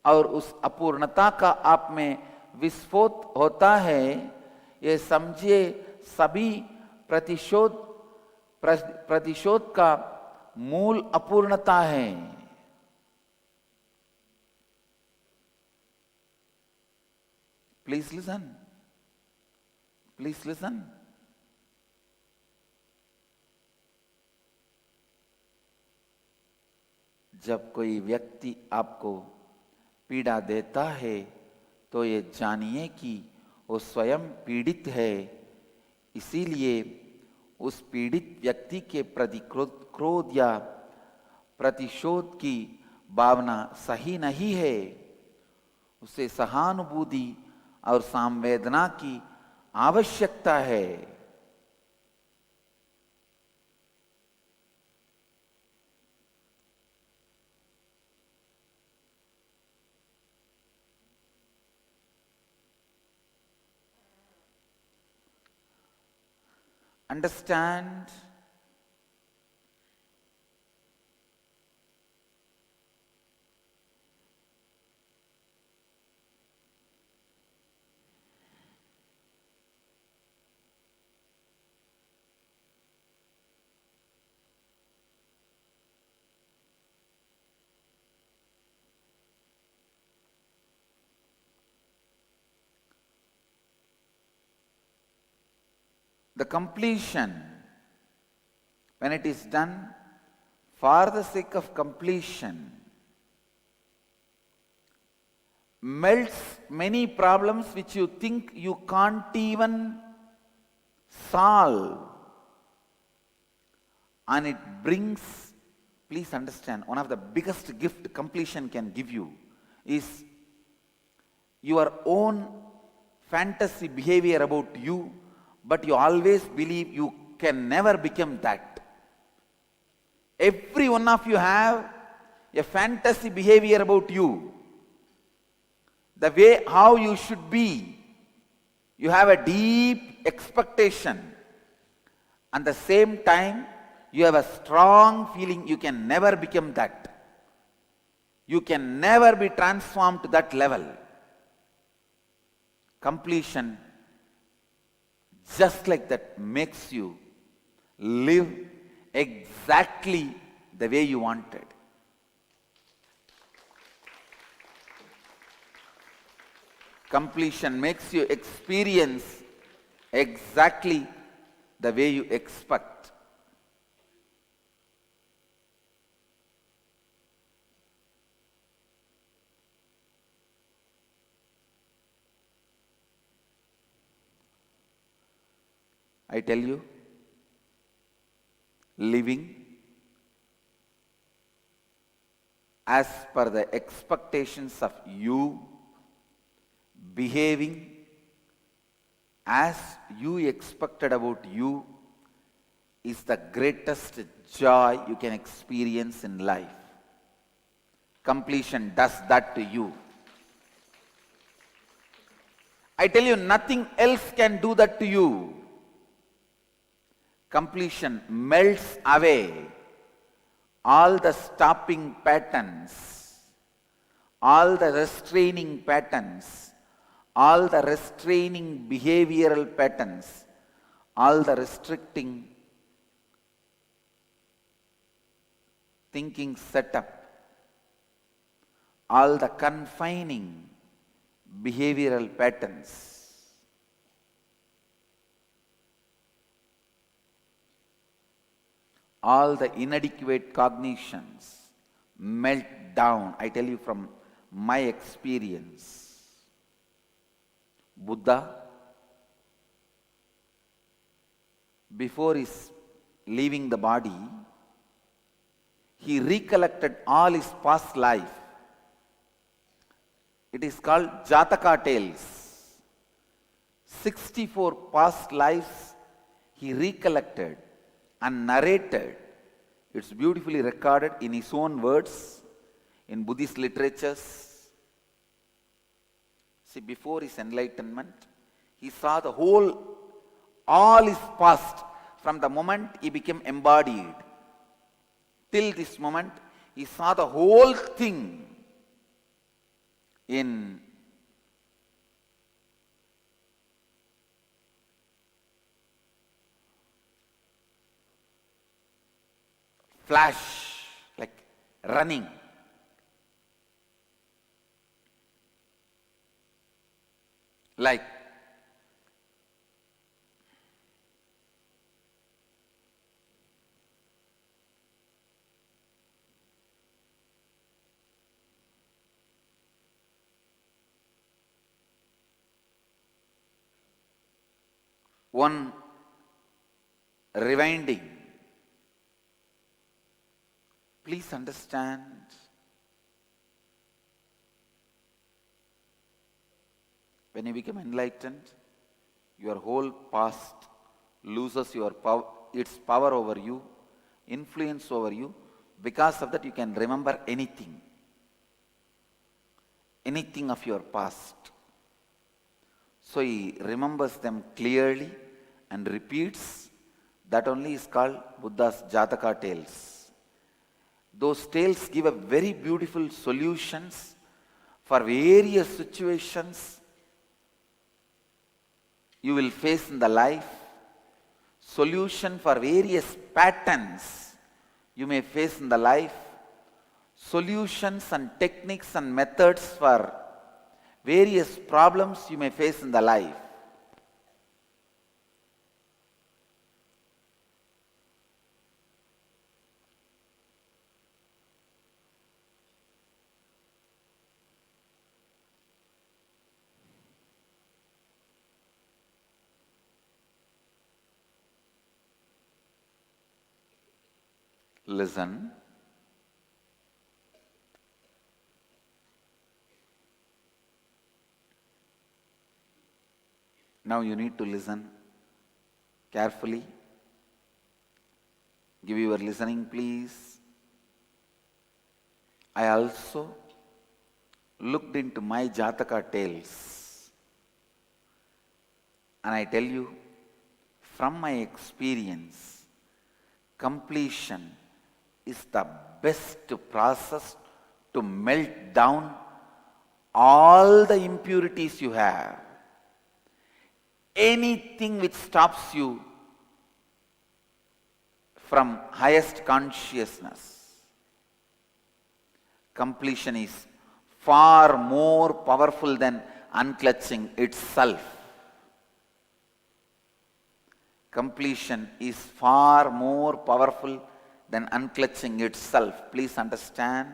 और उस अपूर्णता का आप में विस्फोट होता है। ये समझिए सभी प्रतिशोध का मूल अपूर्णता है। Please listen, please listen. जब कोई व्यक्ति आपको पीड़ा देता है तो ये जानिए कि वो स्वयं पीड़ित है, इसीलिए उस पीड़ित व्यक्ति के प्रति क्रोध या प्रतिशोध की भावना सही नहीं है। उसे सहानुभूति और संवेदना की आवश्यकता है। Understand the completion, when it is done for the sake of completion, melts many problems which you think you can't even solve, and it brings, please understand, one of the biggest gift completion can give you is your own fantasy behavior about you, but you always believe you can never become that. Every one of you have a fantasy behavior about you, the way how you should be. You have a deep expectation. At the same time, you have a strong feeling you can never become that. You can never be transformed to that level. Completion just like that makes you live exactly the way you wanted. Completion makes you experience exactly the way you expect. I tell you, living as per the expectations of you, behaving as you expected about you, is the greatest joy you can experience in life. Completion does that to you. I tell you, nothing else can do that to you. Completion melts away all the stopping patterns, all the restraining patterns, all the restraining behavioral patterns, all the restricting thinking setup, all the confining behavioral patterns. All the inadequate cognitions melt down. I tell you from my experience. Buddha, before his leaving the body, he recollected all his past life. It is called Jataka tales. 64 past lives he recollected and narrated. It's beautifully recorded in his own words in Buddhist literatures. See, before his enlightenment, he saw the all is past from the moment he became embodied. Till this moment, he saw the whole thing in flash, like running. Like one rewinding. Please understand, when you become enlightened, your whole past loses its power over you, influence over you. Because of that, you can remember anything of your past. So he remembers them clearly and repeats. That only is called Buddha's Jataka tales. Those tales give a very beautiful solutions for various situations you will face in the life, solution for various patterns you may face in the life, solutions and techniques and methods for various problems you may face in the life. Listen. Now you need to listen carefully. Give your listening, please. I also looked into my Jataka tales, and I tell you, from my experience, completion is the best process to melt down all the impurities you have. Anything which stops you from highest consciousness. Completion is far more powerful than unclutching itself. Completion is far more powerful than unclutching itself. Please understand.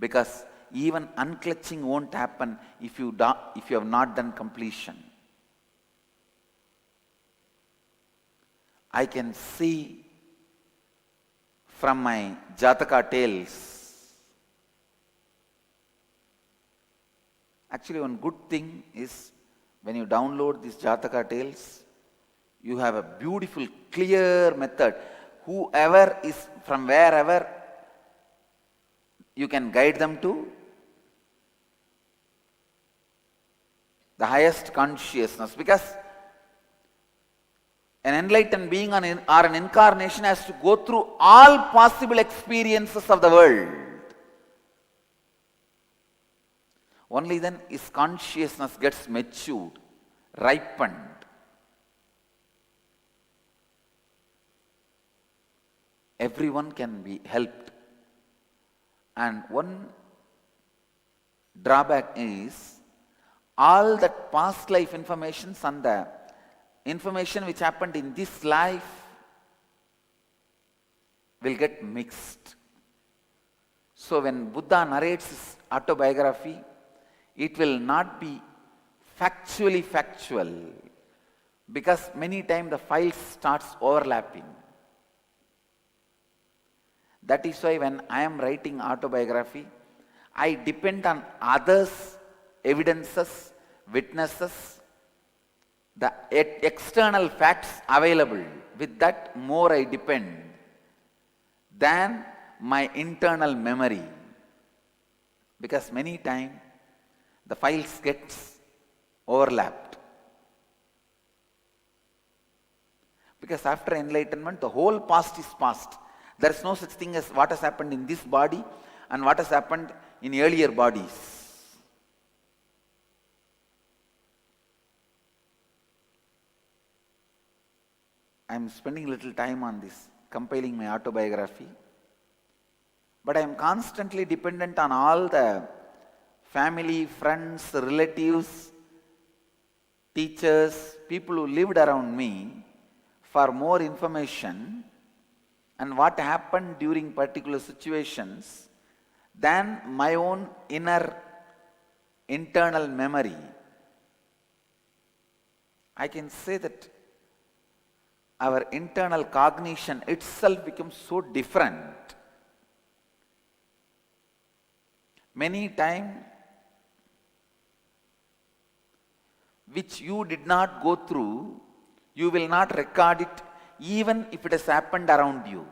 Because even unclutching won't happen if you have not done completion. I can see from my Jataka tales. Actually, one good thing is when you download these Jataka tales, you have a beautiful, clear method. Whoever is from wherever, you can guide them to the highest consciousness. Because an enlightened being or an incarnation has to go through all possible experiences of the world. Only then his consciousness gets matured, ripened. Everyone can be helped. And one drawback is all that past life information and the information which happened in this life will get mixed. So when Buddha narrates his autobiography, it will not be factually factual, because many times the files starts overlapping. That is why when I am writing autobiography, I depend on others' evidences, witnesses, the external facts available. With that, more I depend than my internal memory. Because many times the files gets overlapped. Because after enlightenment, the whole past is past. There is no such thing as what has happened in this body and what has happened in earlier bodies. I am spending little time on this, compiling my autobiography. But I am constantly dependent on all the family, friends, relatives, teachers, people who lived around me for more information and what happened during particular situations than my own inner internal memory. I can say that our internal cognition itself becomes so different. Many times, which you did not go through, you will not record it even if it has happened around you.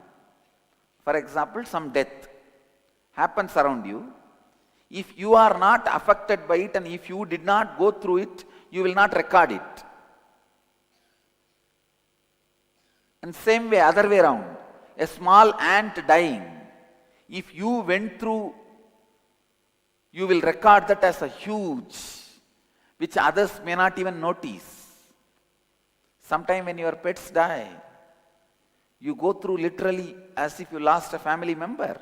For example, some death happens around you. If you are not affected by it and if you did not go through it, you will not record it. And same way, other way around, a small ant dying, if you went through, you will record that as a huge, which others may not even notice. Sometime when your pets die, you go through literally as if you lost a family member.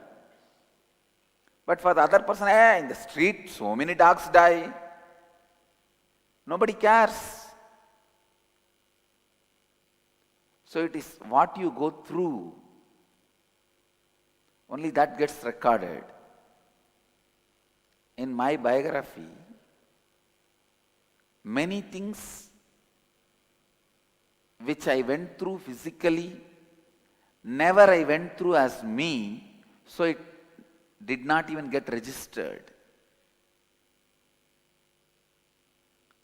But for the other person, in the street, so many dogs die. Nobody cares. So it is what you go through, only that gets recorded. In my biography, many things which I went through physically, never I went through as me, so it did not even get registered.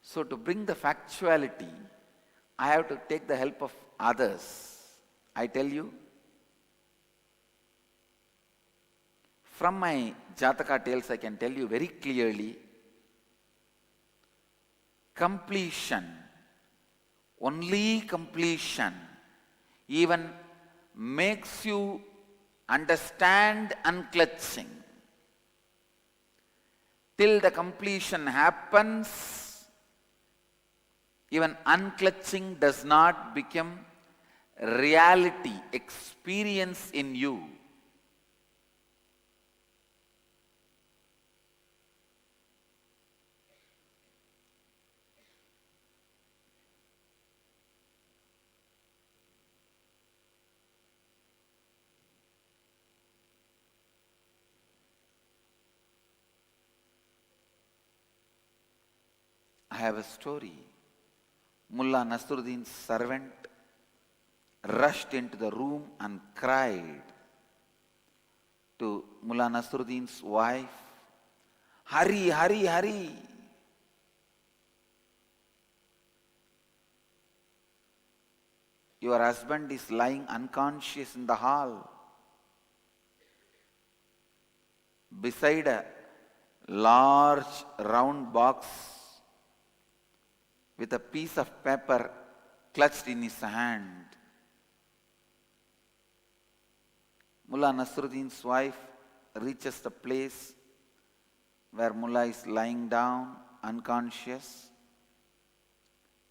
So to bring the factuality, I have to take the help of others. I tell you, from my Jataka tales, I can tell you very clearly, completion, only completion, even makes you understand unclutching. Till the completion happens, even unclutching does not become reality, experience in you. I have a story. Mullah Nasruddin's servant rushed into the room and cried to Mullah Nasruddin's wife, "Hurry, hurry, hurry. Your husband is lying unconscious in the hall beside a large round box with a piece of paper clutched in his hand." Mullah Nasruddin's wife reaches the place where Mullah is lying down unconscious.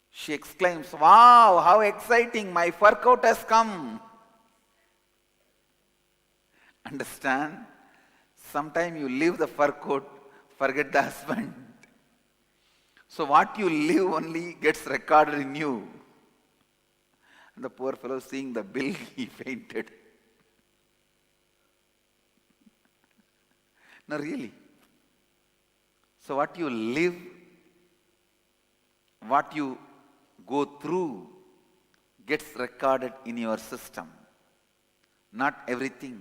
She exclaims, "Wow, how exciting, my fur coat has come." Understand? Sometimes you leave the fur coat, forget the husband. So what you live only gets recorded in you. And the poor fellow, seeing the bill, he fainted. No, really. So what you live, what you go through gets recorded in your system. Not everything.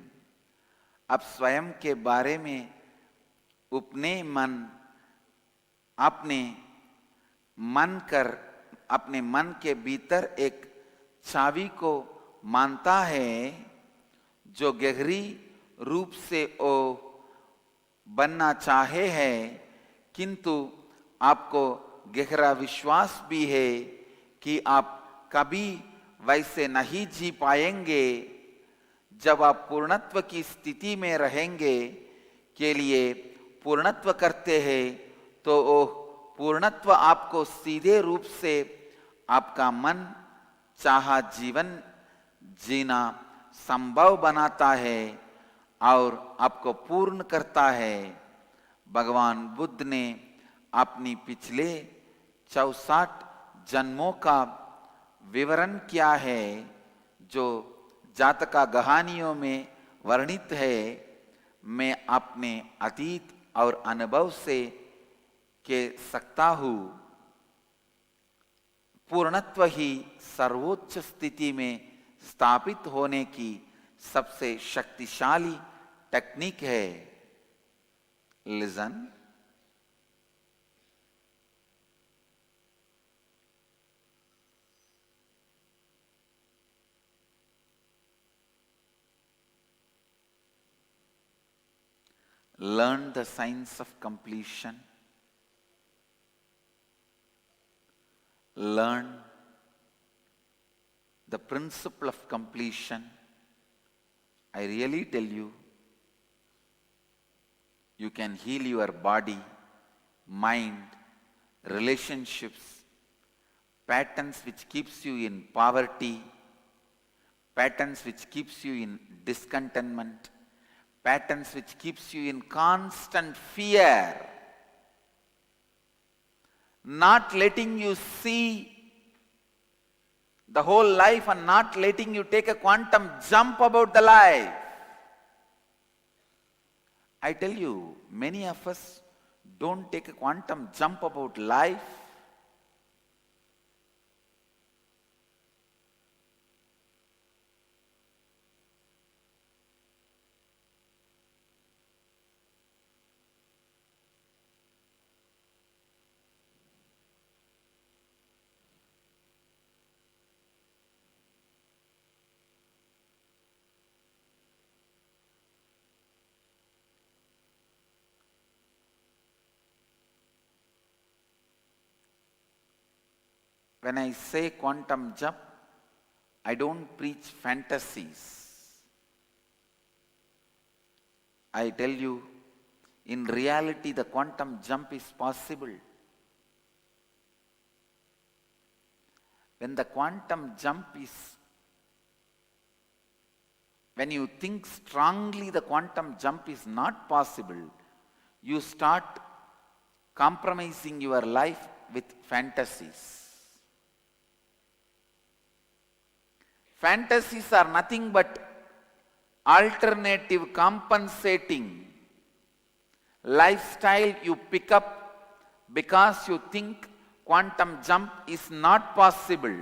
अब स्वयं के बारे में अपने मन के भीतर एक चाबी को मानता है जो गहरी रूप से वो बनना चाहे है, किंतु आपको गहरा विश्वास भी है कि आप कभी वैसे नहीं जी पाएंगे। जब आप पूर्णत्व की स्थिति में रहेंगे के लिए पूर्णत्व करते हैं तो वो पूर्णत्व आपको सीधे रूप से आपका मन चाहा जीवन जीना संभव बनाता है और आपको पूर्ण करता है। भगवान बुद्ध ने अपनी पिछले 64 जन्मों का विवरण किया है जो जातका कहानियों में वर्णित है। मैं अपने अतीत और अनुभव से कह सकता हूँ पूर्णत्व ही सर्वोच्च स्थिति में स्थापित होने की सबसे शक्तिशाली टेक्निक है। Listen, learn the science of completion, learn the principle of completion. I really tell you, you can heal your body, mind, relationships, patterns which keeps you in poverty, patterns which keeps you in discontentment, patterns which keeps you in constant fear, not letting you see the whole life and not letting you take a quantum jump about the life. I tell you, many of us don't take a quantum jump about life. When I say quantum jump, I don't preach fantasies. I tell you, in reality, the quantum jump is possible. When the quantum jump is, when you think strongly the quantum jump is not possible, you start compromising your life with fantasies. Fantasies are nothing but alternative compensating lifestyle you pick up because you think quantum jump is not possible.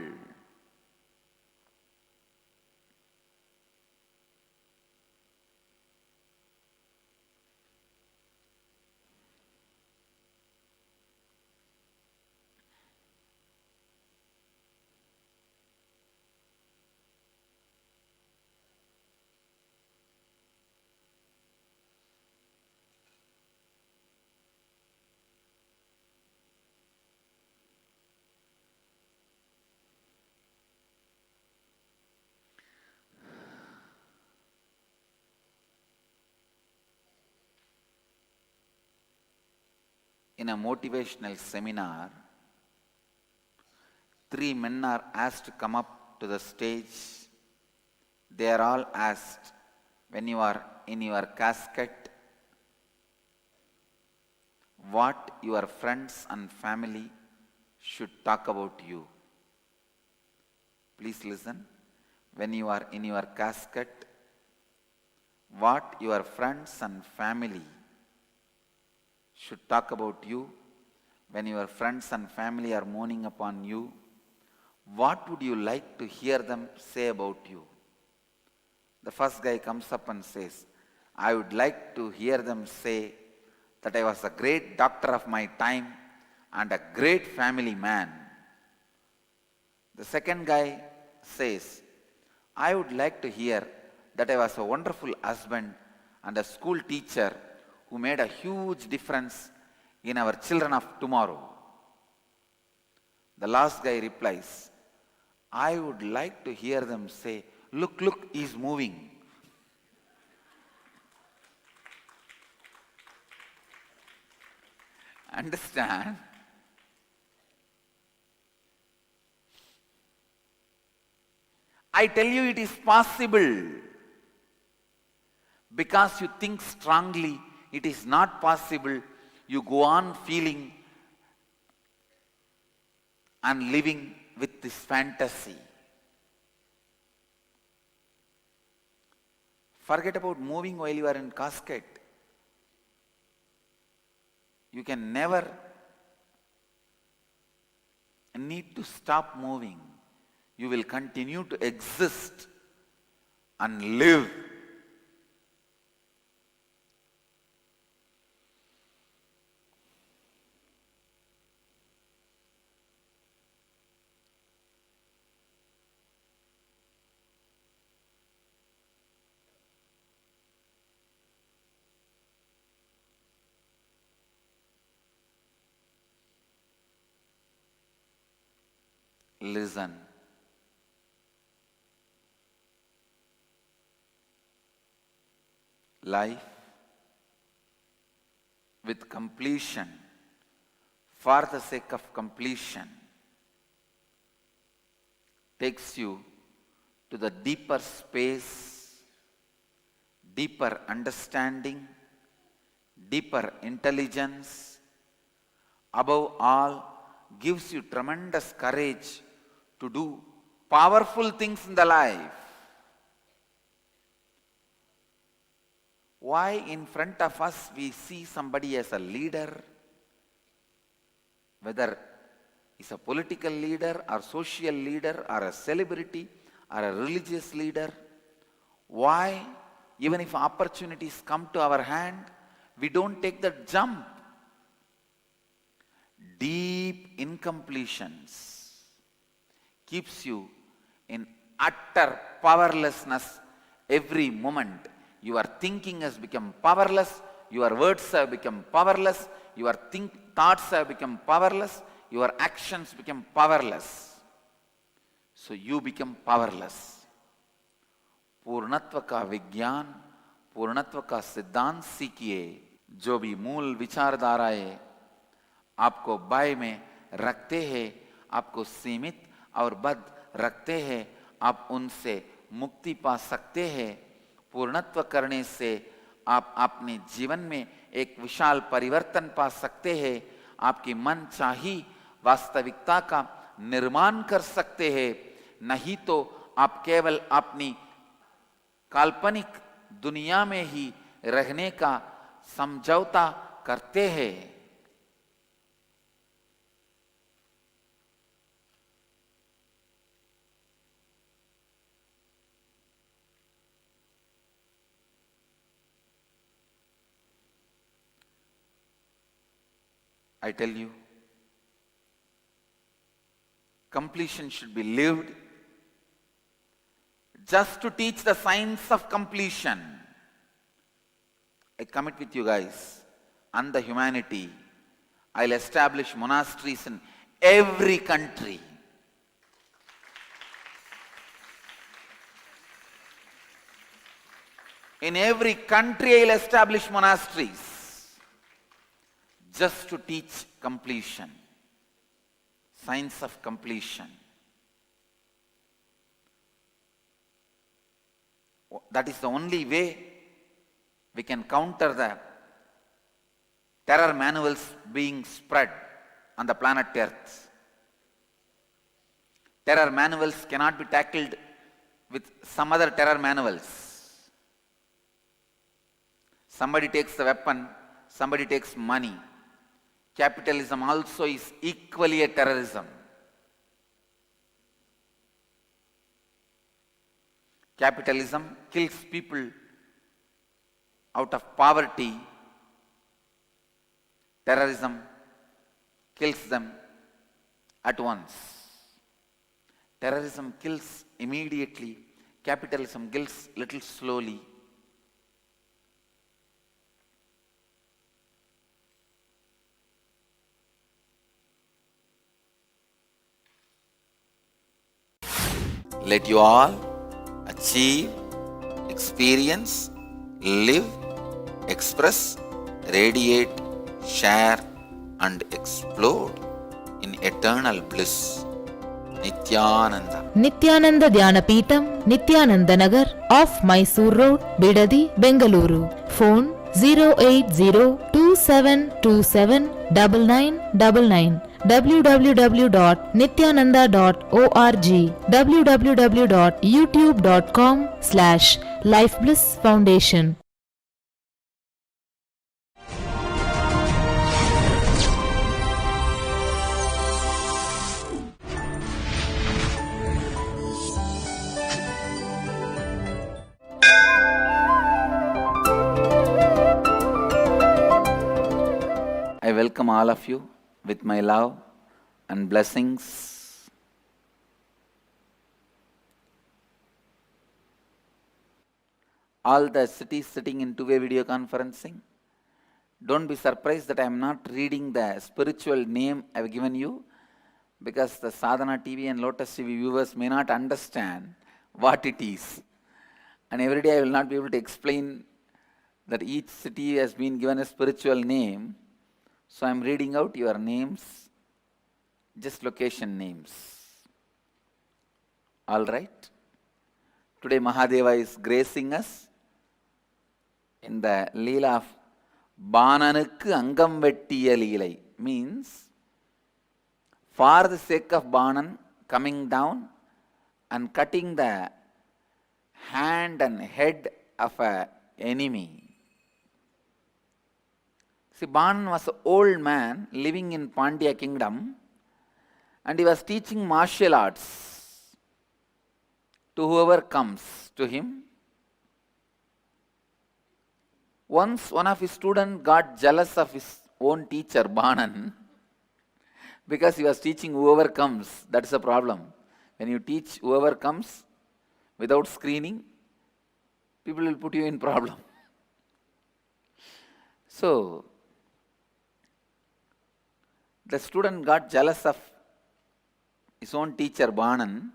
In a motivational seminar, 3 men are asked to come up to the stage. They are all asked, when you are in your casket, what your friends and family should talk about you. Please listen. When you are in your casket, what your friends and family should talk about you. When your friends and family are mourning upon you, what would you like to hear them say about you? The first guy comes up and says, I would like to hear them say that I was a great doctor of my time and a great family man. The second guy says, I would like to hear that I was a wonderful husband and a school teacher who made a huge difference in our children of tomorrow. The last guy replies, I would like to hear them say, look, look, he's moving. Understand? I tell you it is possible. Because you think strongly, it is not possible. You go on feeling and living with this fantasy. Forget about moving while you are in casket. You can never need to stop moving. You will continue to exist and live. Listen. Life with completion, for the sake of completion, takes you to the deeper space, deeper understanding, deeper intelligence. Above all, gives you tremendous courage to do powerful things in the life. Why in front of us we see somebody as a leader, whether he's a political leader or social leader or a celebrity or a religious leader? Why, even if opportunities come to our hand, we don't take that jump? Deep incompletions keeps you in utter powerlessness every moment. Your thinking has become powerless, your words have become powerless, your thoughts have become powerless, your actions become powerless. So you become powerless. पूर्णत्व का विज्ञान, पूर्णत्व का सिद्धांत सीखिए. जो भी मूल विचारधाराएं आपको bye में रखते हैं, आपको सीमित और बद्ध रखते हैं, आप उनसे मुक्ति पा सकते हैं. पूर्णत्व करने से आप अपने जीवन में एक विशाल परिवर्तन पा सकते हैं. आपकी मन चाही वास्तविकता का निर्माण कर सकते हैं. नहीं तो आप केवल अपनी काल्पनिक दुनिया में ही रहने का समझौता करते हैं. I tell you, completion should be lived just to teach the science of completion. I commit with you guys and the humanity, I'll establish monasteries in every country. In every country I'll establish monasteries. Just to teach completion, science of completion. That is the only way we can counter the terror manuals being spread on the planet Earth. Terror manuals cannot be tackled with some other terror manuals. Somebody takes the weapon, somebody takes money. Capitalism also is equally a terrorism. Capitalism kills people out of poverty. Terrorism kills them at once. Terrorism kills immediately. Capitalism kills little slowly. Let you all achieve, experience, live, express, radiate, share and explode in eternal bliss. Nithyananda. Nithyananda Dhyanapītam, Nithyananda Nagar, off Mysore Road, Bidadi, Bengaluru. Phone 08027279999. www.nithyananda.org. www.youtube.com/lifeblissfoundation. I welcome all of you with my love and blessings. All the cities sitting in two-way video conferencing, don't be surprised that I am not reading the spiritual name I have given you, because the Sadhana TV and Lotus TV viewers may not understand what it is. And every day I will not be able to explain that each city has been given a spiritual name. So I am reading out your names, just location names. All right? Today Mahadeva is gracing us in the Leela of Bananukku Angam Vettiya Leelai. Means, for the sake of Banan coming down and cutting the hand and head of an enemy. See, Banan was an old man living in Pandya kingdom, and he was teaching martial arts to whoever comes to him. Once one of his students got jealous of his own teacher, Banan, because he was teaching whoever comes. That's the problem. When you teach whoever comes without screening, people will put you in problem. So, the student got jealous of his own teacher, Banan.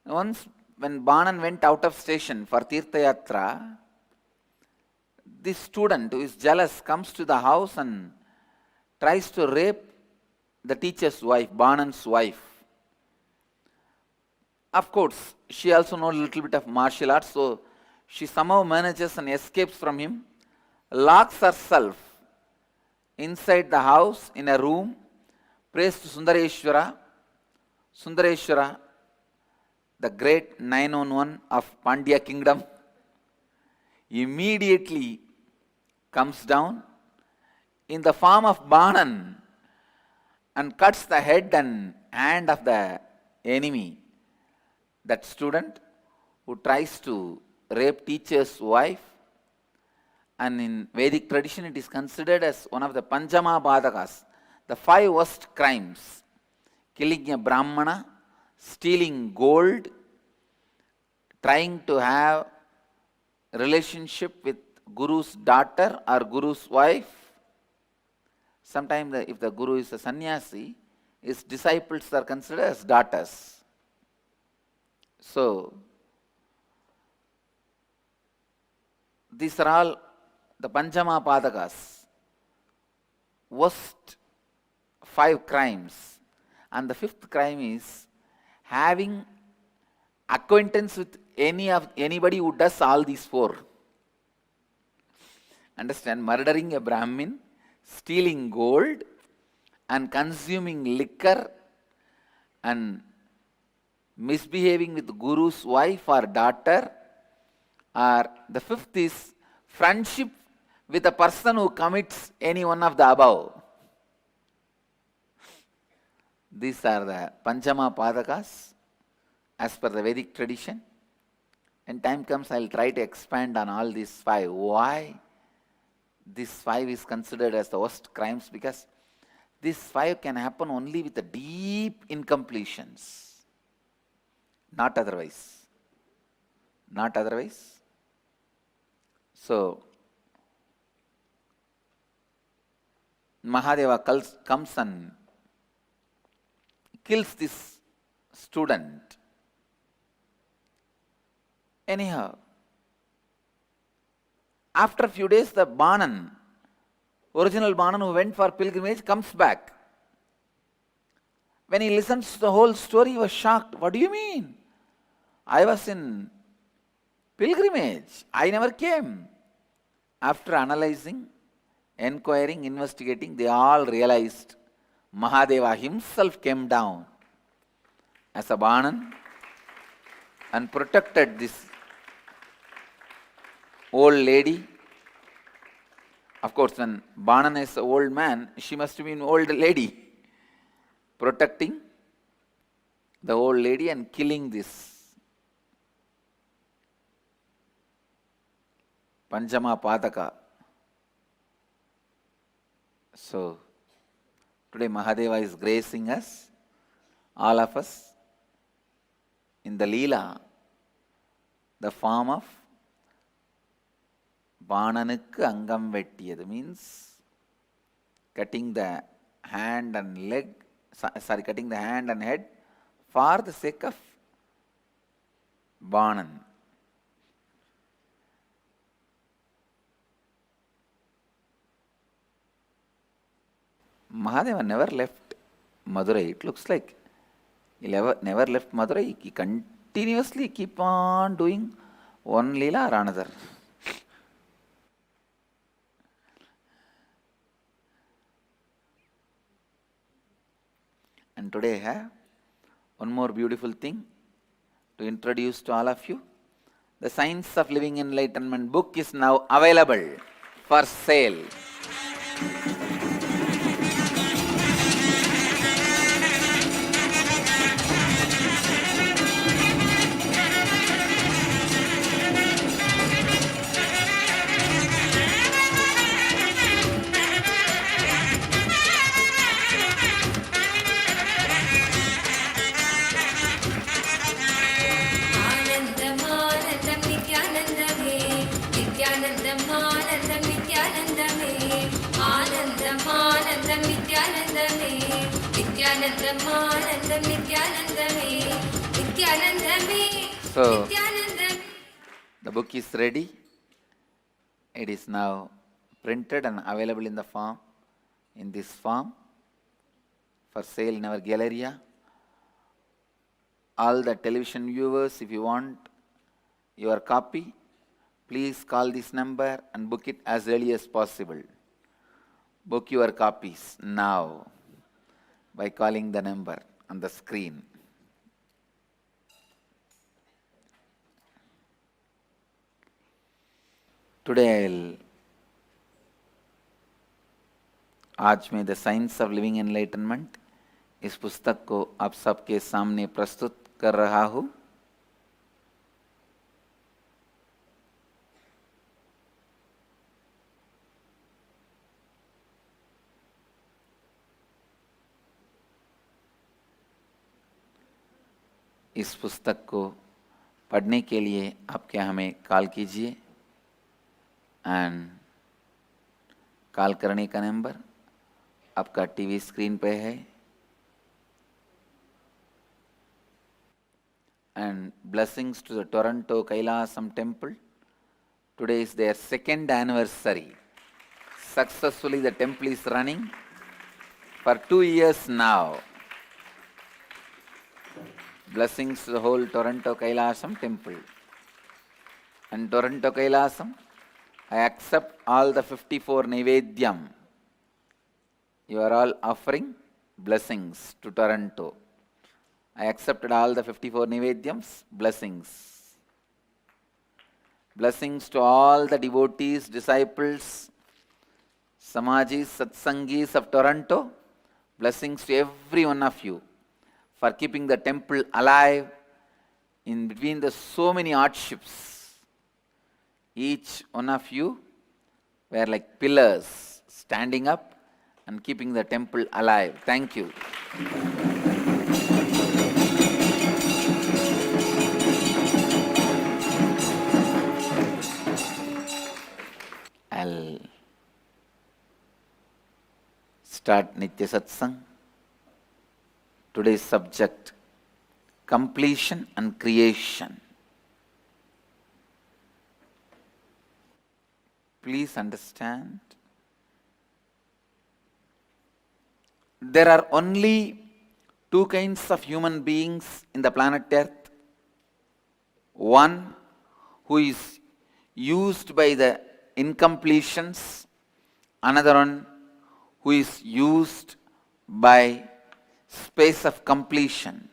Once, when Banan went out of station for Tirtha Yatra, this student who is jealous comes to the house and tries to rape the teacher's wife, Banan's wife. Of course, she also knows a little bit of martial arts, so she somehow manages and escapes from him, locks herself inside the house in a room, prays to Sundareshwara. Sundareshwara, the great 911 of Pandya kingdom, immediately comes down in the form of Banan and cuts the head and hand of the enemy. That student who tries to rape teacher's wife, and in Vedic tradition it is considered as one of the Panchama Badakas, the 5 worst crimes: killing a Brahmana, stealing gold, trying to have a relationship with Guru's daughter or Guru's wife. Sometimes if the Guru is a sannyasi, his disciples are considered as daughters. So, these are all the Panchama Padakas, worst 5 crimes. And the 5th crime is having acquaintance with anybody who does all these 4. Understand? Murdering a Brahmin, stealing gold, and consuming liquor, and misbehaving with Guru's wife or daughter. Or the 5th is friendship with a person who commits any one of the above. These are the Panchama Padakas as per the Vedic tradition. When time comes, I will try to expand on all these 5. Why this 5 is considered as the worst crimes? Because these 5 can happen only with the deep incompletions, not otherwise. Not otherwise. So, Mahadeva comes and kills this student. Anyhow, after a few days, the Banan, original Banan who went for pilgrimage, comes back. When he listens to the whole story, he was shocked. What do you mean? I was in pilgrimage. I never came. After analyzing, inquiring, investigating, they all realized Mahadeva himself came down as a Banan and protected this old lady. Of course, when Banan is an old man, she must have been an old lady. Protecting the old lady and killing this Panchama Padaka. So, today Mahadeva is gracing us, all of us, in the Leela, the form of Bananukku Angam Vettiyadu, means cutting the hand and leg, cutting the hand and head for the sake of Banan. Mahadeva never left Madurai. It looks like he never left Madurai. He continuously keep on doing one Leela or another. And today I have one more beautiful thing to introduce to all of you. The Science of Living Enlightenment book is now available for sale. So, the book is ready. It is now printed and available in the form, in this form, for sale in our Galleria. All the television viewers, if you want your copy, please call this number and book it as early as possible. Book your copies now by calling the number on the screen. Today आज मैं the science of living enlightenment इस पुस्तक को आप सबके सामने प्रस्तुत कर रहा हूँ. इस पुस्तक को पढ़ने के लिए आप क्या हमें कॉल कीजिए एंड कॉल करने का नंबर आपका टीवी स्क्रीन पे है. And blessings to the Toronto KAILASA temple. Today is their 2nd anniversary. Successfully the temple is running for 2 years now. Blessings to the whole Toronto KAILASA temple. And Toronto KAILASA, I accept all the 54 Nivedyam. You are all offering blessings to Toronto. I accepted all the 54 Nivedyams, blessings. Blessings to all the devotees, disciples, Samajis, Satsangis of Toronto. Blessings to every one of you for keeping the temple alive in between the so many hardships. Each one of you were like pillars standing up and keeping the temple alive. Thank you. I'll start Nitya Satsang. Today's subject completion and creation. Please understand, there are only two kinds of human beings in the planet Earth. One who is used by the incompletions, another one who is used by space of completion.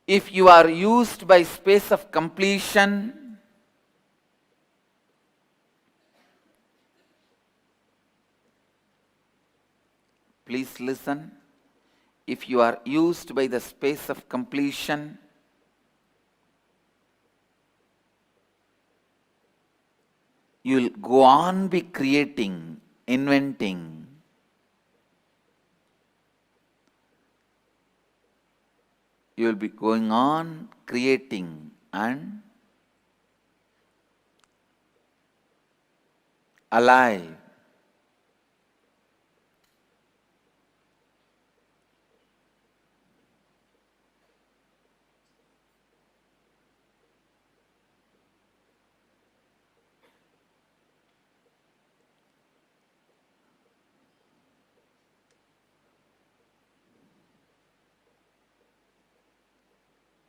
If you are used by space of completion, please listen. If you are used by the space of completion, you will go on be creating, inventing. You will be going on creating and alive.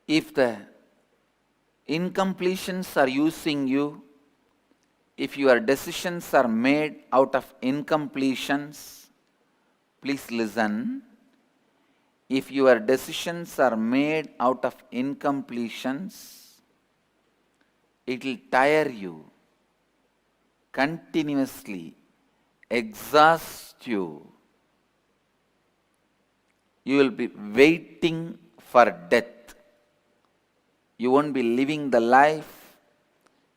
If the incompletions are using you, if your decisions are made out of incompletions, please listen. If your decisions are made out of incompletions, it will tire you, continuously exhaust you. You will be waiting for death. You won't be living the life,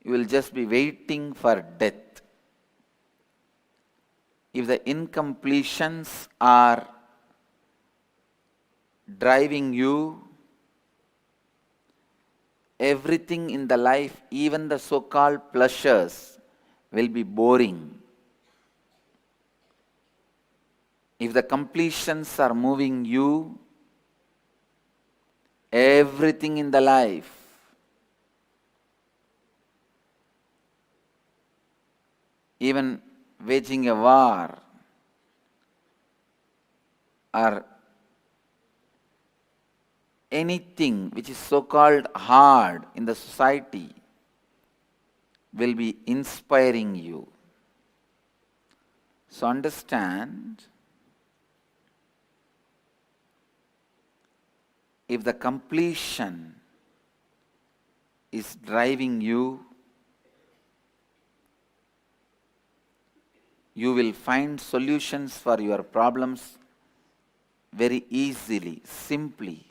you will just be waiting for death. If the incompletions are driving you, everything in the life, even the so-called pleasures, will be boring. If the completions are moving you, everything in the life, even waging a war or anything which is so-called hard in the society, will be inspiring you. So understand, if the completion is driving you, you will find solutions for your problems very easily, simply.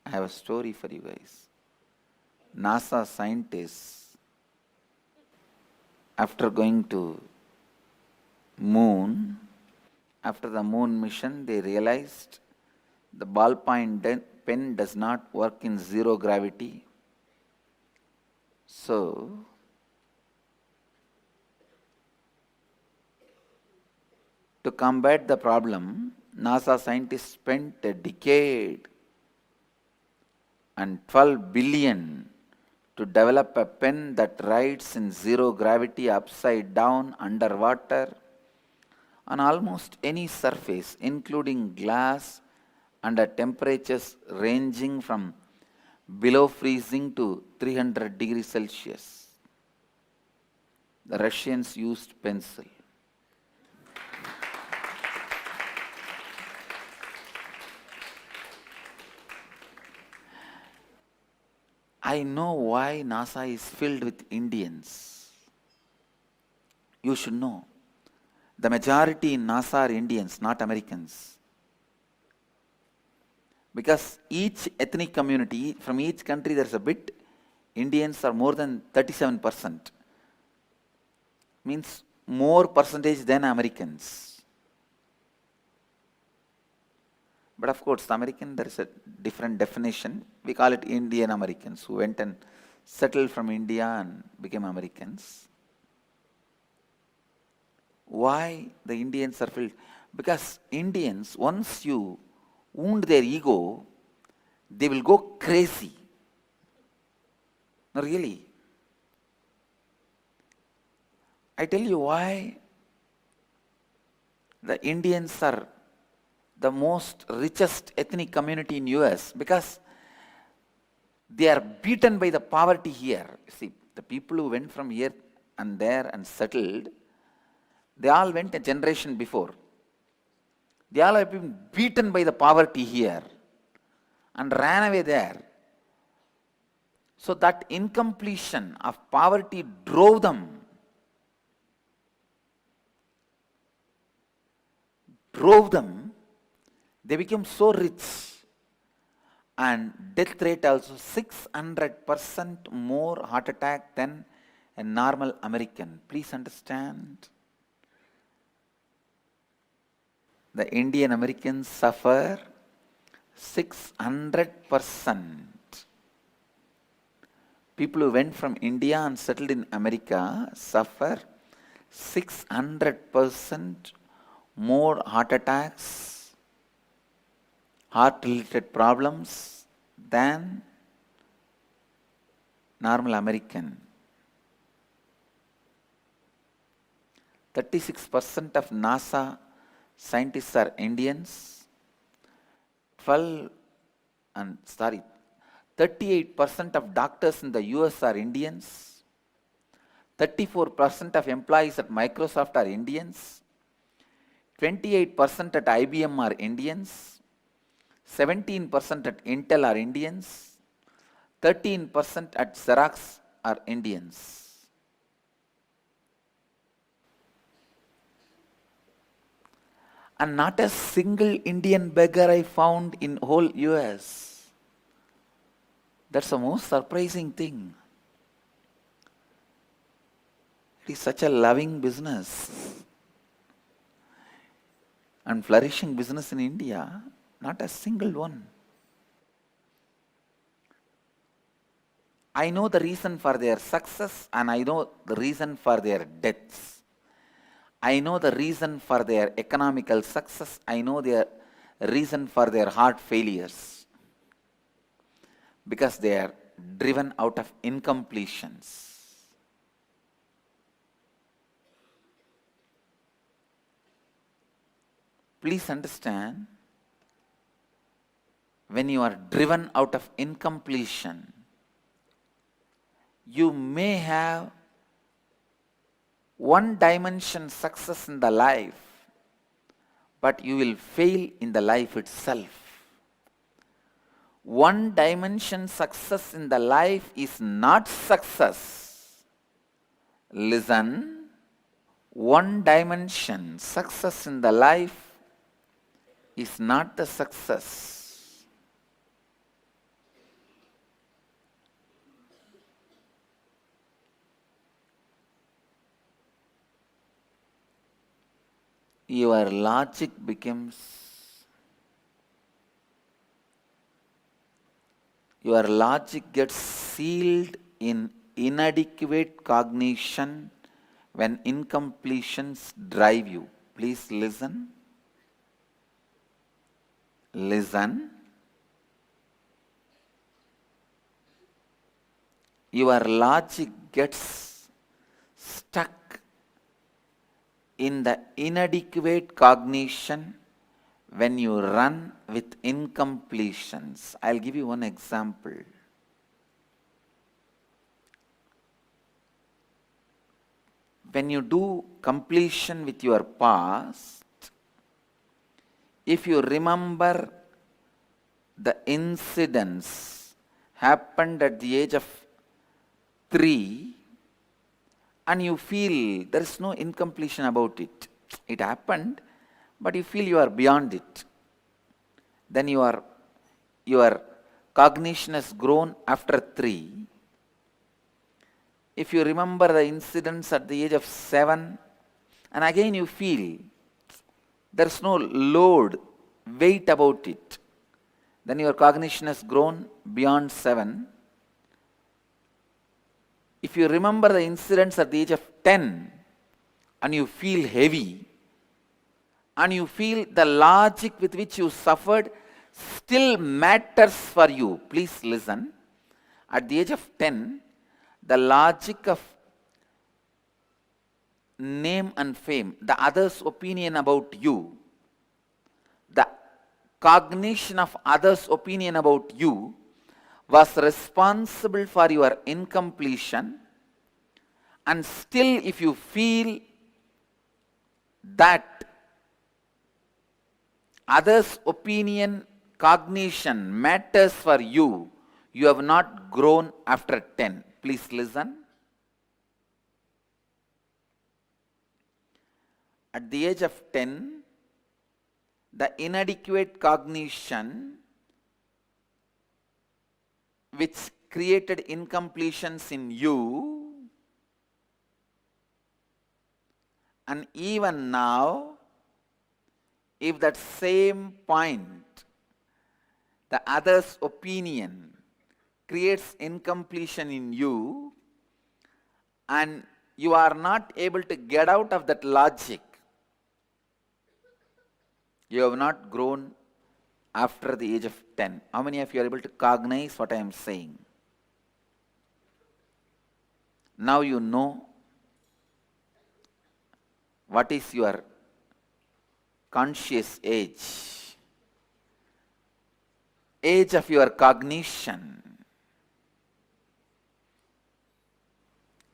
I have a story for you guys. NASA scientists, after going to moon, after the moon mission, they realized the ballpoint pen does not work in zero gravity. So, to combat the problem, NASA scientists spent a decade and 12 billion to develop a pen that writes in zero gravity, upside down, underwater, on almost any surface, including glass, and at temperatures ranging from below freezing to 300 degrees Celsius. The Russians used pencil. I know why NASA is filled with Indians. You should know. The majority in NASA are Indians, not Americans. Because each ethnic community, from each country there is a bit, Indians are more than 37%. Means more percentage than Americans. But of course, the American, there is a different definition. We call it Indian Americans, who went and settled from India and became Americans. Why the Indians are filled? Because Indians, once you wound their ego, they will go crazy. No, really. I tell you why the Indians are the most richest ethnic community in US, because they are beaten by the poverty here. See, the people who went from here and there and settled, they all went a generation before. They all have been beaten by the poverty here and ran away there. So that incompletion of poverty drove them. They became so rich. And death rate also 600% more heart attack than a normal American. Please understand. The Indian Americans suffer 600%. People who went from India and settled in America suffer 600% more heart attacks, heart-related problems than normal American. 36% of NASA scientists are Indians. 38% of doctors in the US are Indians. 34% of employees at Microsoft are Indians. 28% at IBM are Indians. 17% at Intel are Indians. 13% at Xerox are Indians. And not a single Indian beggar I found in whole US. That's the most surprising thing. It is such a loving business and flourishing business in India, not a single one. I know the reason for their success and I know the reason for their deaths. I know the reason for their economical success. I know the reason for their heart failures. Because they are driven out of incompletions. Please understand, when you are driven out of incompletion, you may have one dimension success in the life, but you will fail in the life itself. One dimension success in the life is not success. Listen, one dimension success in the life is not the success. Your logic gets sealed in inadequate cognition when incompletions drive you. Please listen. Listen. Your logic gets stuck in the inadequate cognition when you run with incompletions. I'll give you one example. When you do completion with your past, if you remember the incidents happened at the age of 3, and you feel there is no incompletion about it. It happened, but you feel you are beyond it. Then your cognition has grown after 3. If you remember the incidents at the age of 7, and again you feel there is no load, weight about it, then your cognition has grown beyond 7. If you remember the incidents at the age of 10 and you feel heavy, and you feel the logic with which you suffered still matters for you. Please listen. At the age of 10, the logic of name and fame, the other's opinion about you, the cognition of others' opinion about you was responsible for your incompletion, and still if you feel that others' opinion, cognition matters for you, you have not grown after 10. Please listen. At the age of 10, the inadequate cognition which created incompletions in you, and even now, if that same point, the other's opinion, creates incompletion in you, and you are not able to get out of that logic, you have not grown after the age of 10. How many of you are able to cognize what I am saying? Now you know what is your conscious age, age of your cognition.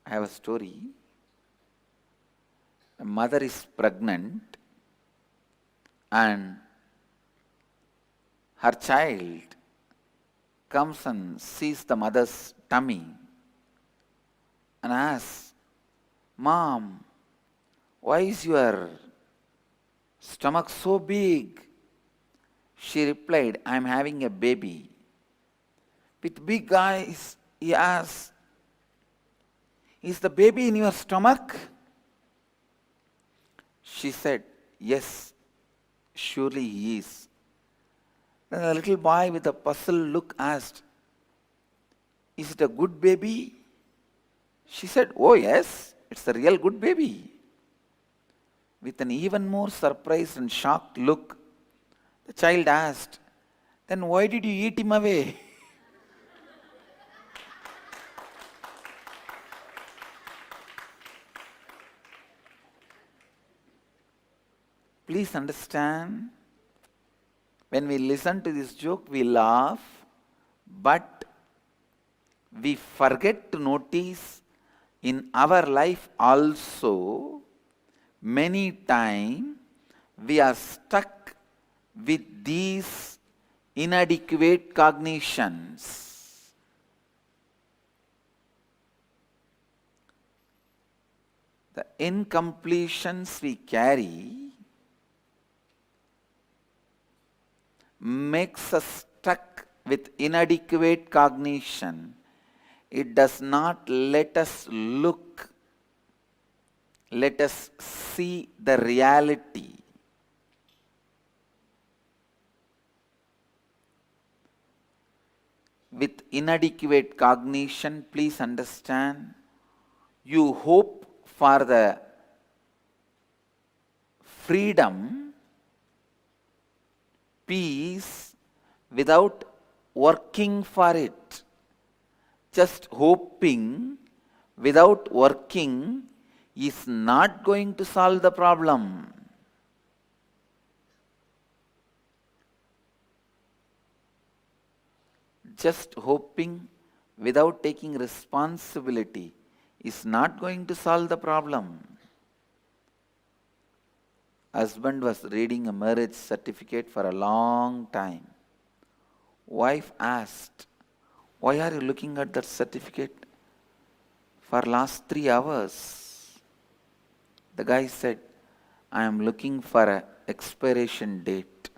I have a story. A mother is pregnant and her child comes and sees the mother's tummy and asks, "Mom, why is your stomach so big?" She replied, "I am having a baby." With big eyes, he asked, "Is the baby in your stomach?" She said, "Yes, surely he is." Then the little boy with a puzzled look asked, "Is it a good baby?" She said, "Oh yes, it's a real good baby." With an even more surprised and shocked look, the child asked, "Then why did you eat him away?" Please understand, when we listen to this joke, we laugh, but we forget to notice in our life also, many times we are stuck with these inadequate cognitions. The incompletions we carry makes us stuck with inadequate cognition. It does not let us look, let us see the reality. With inadequate cognition, please understand, you hope for the freedom, peace, without working for it. Just hoping without working is not going to solve the problem. Just hoping without taking responsibility is not going to solve the problem. Husband was reading a marriage certificate for a long time. Wife asked, "Why are you looking at that certificate for last 3 hours?" The guy said, "I am looking for an expiration date."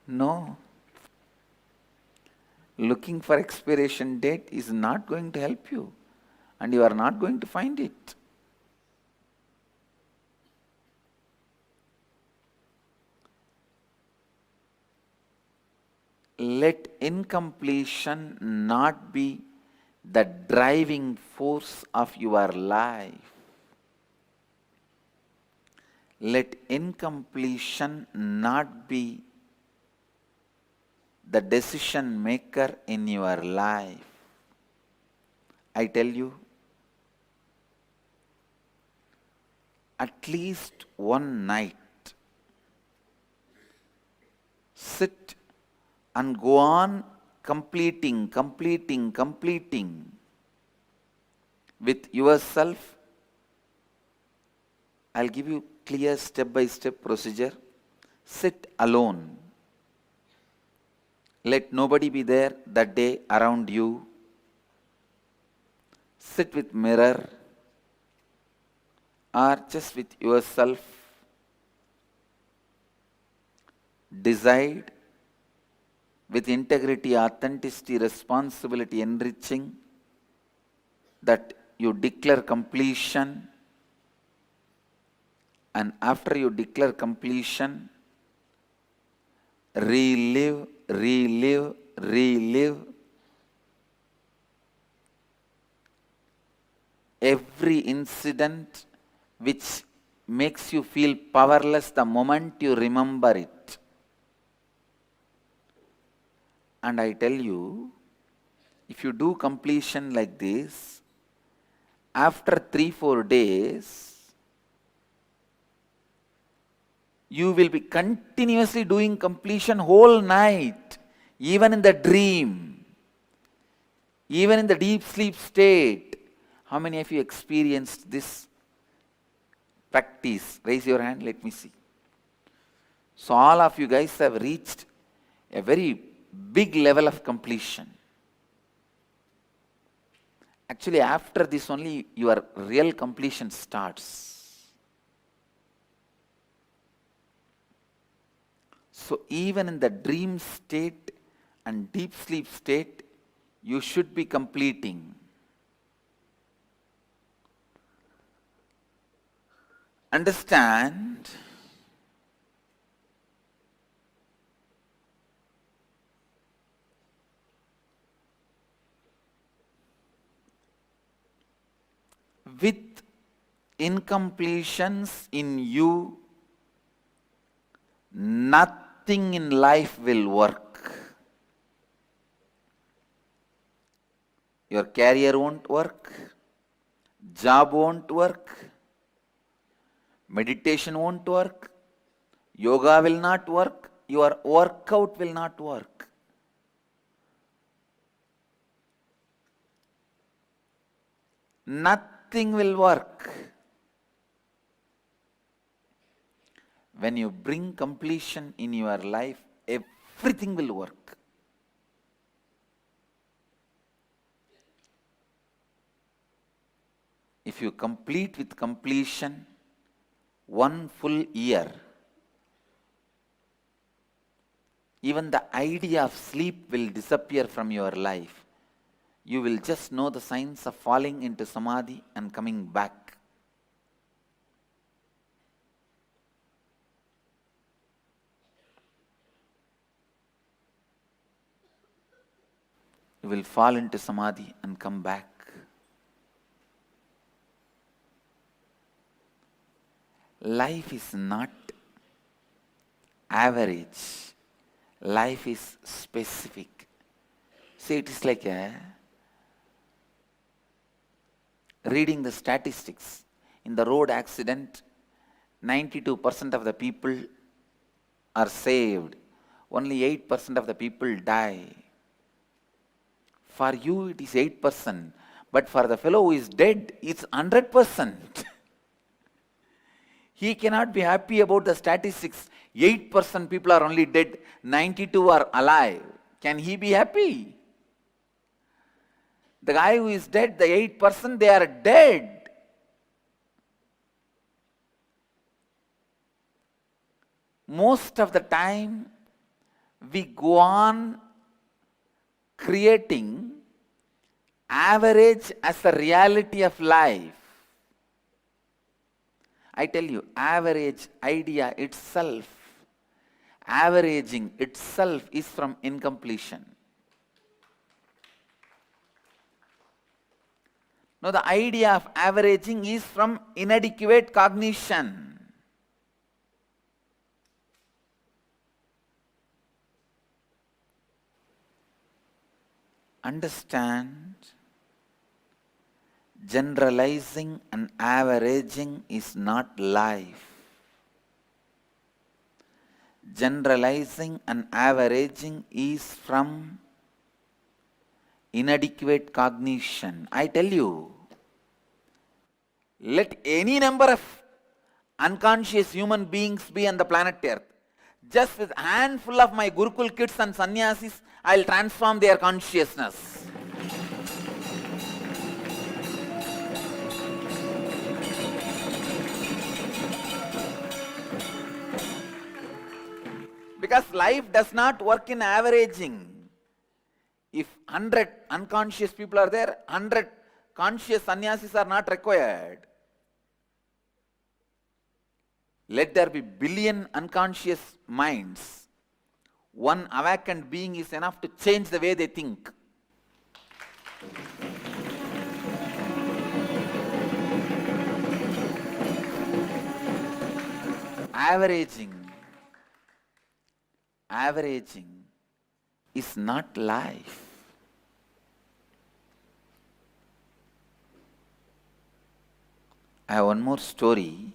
No. Looking for expiration date is not going to help you, and you are not going to find it. Let incompletion not be the driving force of your life. Let incompletion not be the decision maker in your life. I tell you, at least one night, sit and go on completing with yourself. I'll give you clear step-by-step procedure. Sit alone. Let nobody be there that day around you. Sit with mirror or just with yourself. Decide with integrity, authenticity, responsibility, enriching, that you declare completion. And after you declare completion, relive every incident which makes you feel powerless the moment you remember it. And I tell you, if you do completion like this, after 3-4 days, you will be continuously doing completion whole night, even in the dream, even in the deep sleep state. How many of you experienced this practice? Raise your hand, let me see. So all of you guys have reached a very big level of completion. Actually, after this only your real completion starts. So even in the dream state and deep sleep state, you should be completing. Understand, with incompletions in you, nothing in life will work. Your career won't work, job won't work, meditation won't work, yoga will not work, your workout will not work. Nothing will work. When you bring completion in your life, everything will work. If you complete with completion 1 full year, even the idea of sleep will disappear from your life. You will just know the signs of falling into samadhi and coming back. You will fall into samadhi and come back. Life is not average. Life is specific. See, it is like reading the statistics. In the road accident, 92% of the people are saved. Only 8% of the people die. For you it is 8%, but for the fellow who is dead, it's 100%. He cannot be happy about the statistics. 8% people are only dead, 92 are alive. Can he be happy? The guy who is dead, the 8%, they are dead. Most of the time, we go on creating average as a reality of life. I tell you, average idea itself, averaging itself is from incompletion. No, the idea of averaging is from inadequate cognition. understand generalizing and averaging is not life. Generalizing and averaging is from inadequate cognition. I tell you, let any number of unconscious human beings be on the planet Earth. Just with a handful of my Gurukul kids and sannyasis, I'll transform their consciousness. Because life does not work in averaging. If 100 unconscious people are there, 100 conscious sannyasis are not required. Let there be billion unconscious minds. One awakened being is enough to change the way they think. Averaging is not life. I have one more story.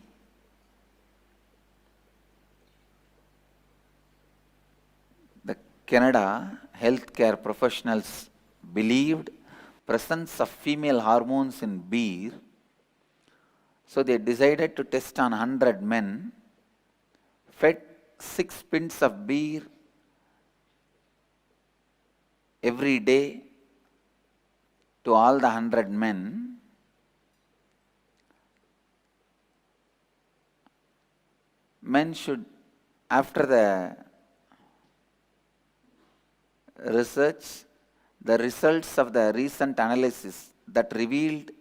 The Canada healthcare professionals believed presence of female hormones in beer, so they decided to test on 100 men, fed 6 pints of beer every day to all the 100 men. Men should, after the research, the results of the recent analysis that revealed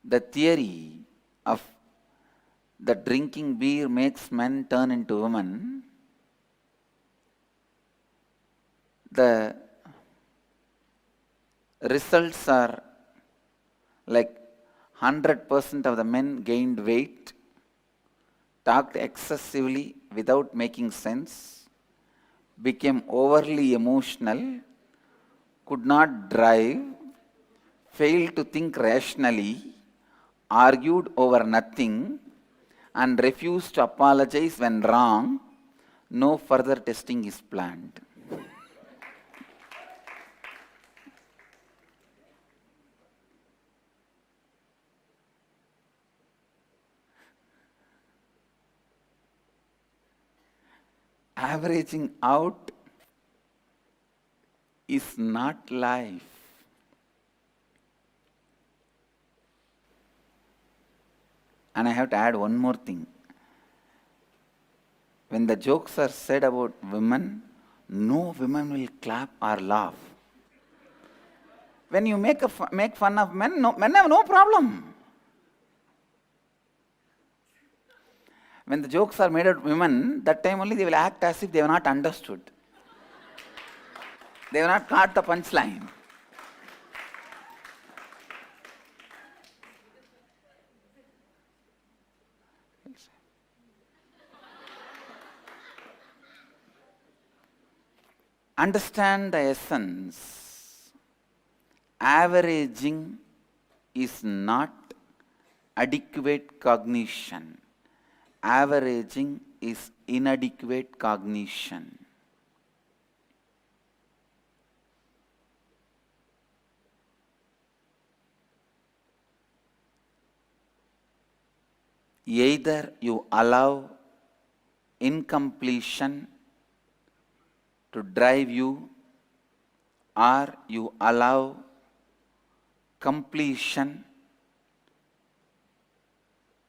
the theory of that drinking beer makes men turn into women, the results are like 100% of the men gained weight, talked excessively without making sense, became overly emotional, could not drive, failed to think rationally, argued over nothing, and refused to apologize when wrong. No further testing is planned. Averaging out is not life. And I have to add one more thing. When the jokes are said about women, no women will clap or laugh. When you make fun of men, men have no problem. When the jokes are made at women, that time only they will act as if they have not understood. They have not caught the punchline. Understand the essence. Averaging is not adequate cognition. Averaging is inadequate cognition. Either you allow incompletion to drive you, or you allow completion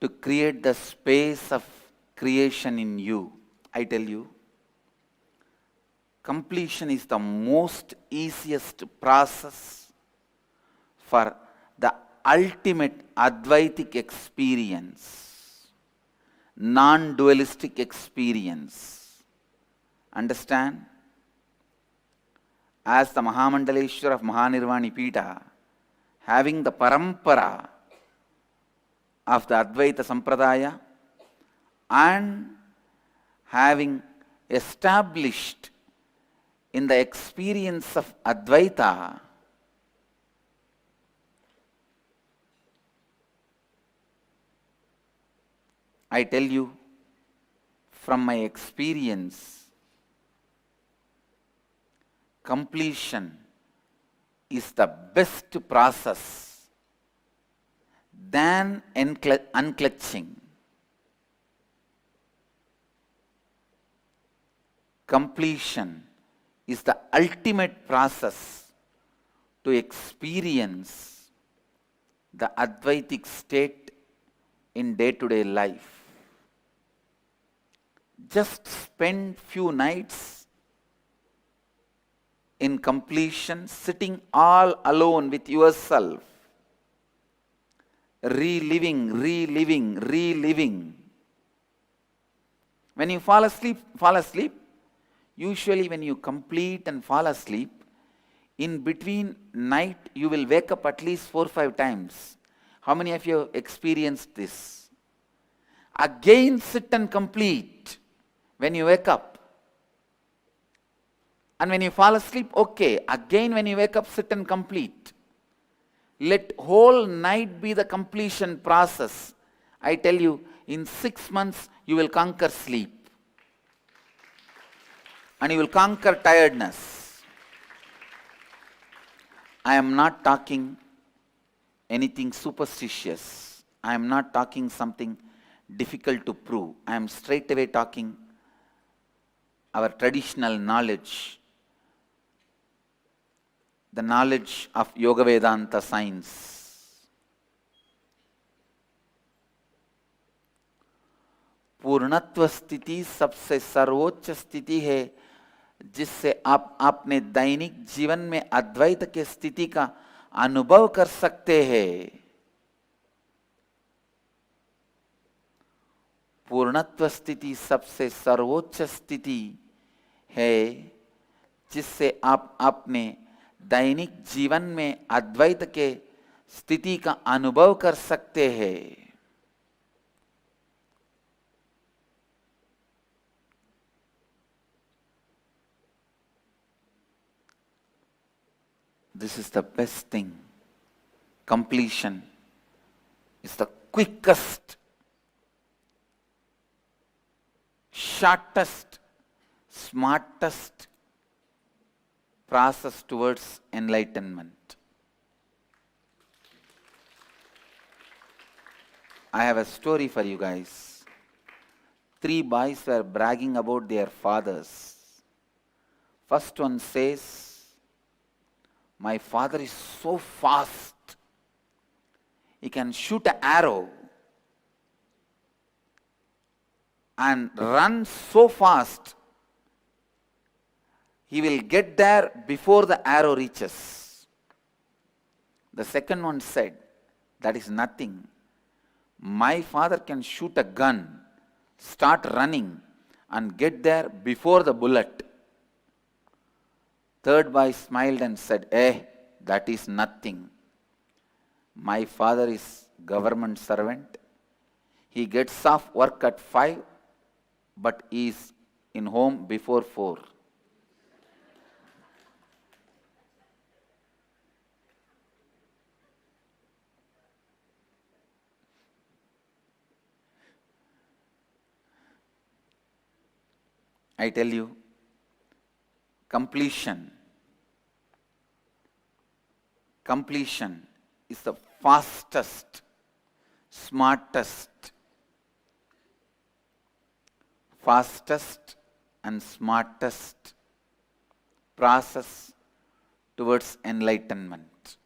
to create the space of creation in you. I tell you, completion is the most easiest process for the ultimate Advaitic experience, non-dualistic experience. Understand? As the Mahamandaleshwar of Mahanirvani Pita, having the parampara of the Advaita Sampradaya and having established in the experience of Advaita, I tell you from my experience, completion is the best process than unclutching. Completion is the ultimate process to experience the Advaitic state in day-to-day life. Just spend few nights in completion, sitting all alone with yourself, reliving. When you fall asleep, usually when you complete and fall asleep, in between night you will wake up at least 4 or 5 times. How many of you have experienced this? Again sit and complete when you wake up. And when you fall asleep, okay. Again when you wake up, sit and complete. Let whole night be the completion process. I tell you, in 6 months you will conquer sleep. And you will conquer tiredness. I am not talking anything superstitious. I am not talking something difficult to prove. I am straight away talking our traditional knowledge, the knowledge of Yoga Vedanta science. पूर्णत्व स्थिति सबसे सर्वोच्च स्थिति है जिससे आप अपने दैनिक जीवन में अद्वैत के स्थिति का अनुभव कर सकते हैं। पूर्णत्व स्थिति सबसे सर्वोच्च स्थिति है जिससे आप अपने दैनिक जीवन में अद्वैत के स्थिति का अनुभव कर सकते हैं। This is the best thing. Completion is the quickest, shortest, smartest process towards enlightenment. I have a story for you guys. 3 boys were bragging about their fathers. First one says, "My father is so fast. He can shoot an arrow and run so fast. He will get there before the arrow reaches." The second one said, "That is nothing. My father can shoot a gun, start running, and get there before the bullet." Third boy smiled and said, "That is nothing. My father is government servant. He gets off work at 5, but he is in home before 4. I tell you, completion is the fastest, and smartest process towards enlightenment.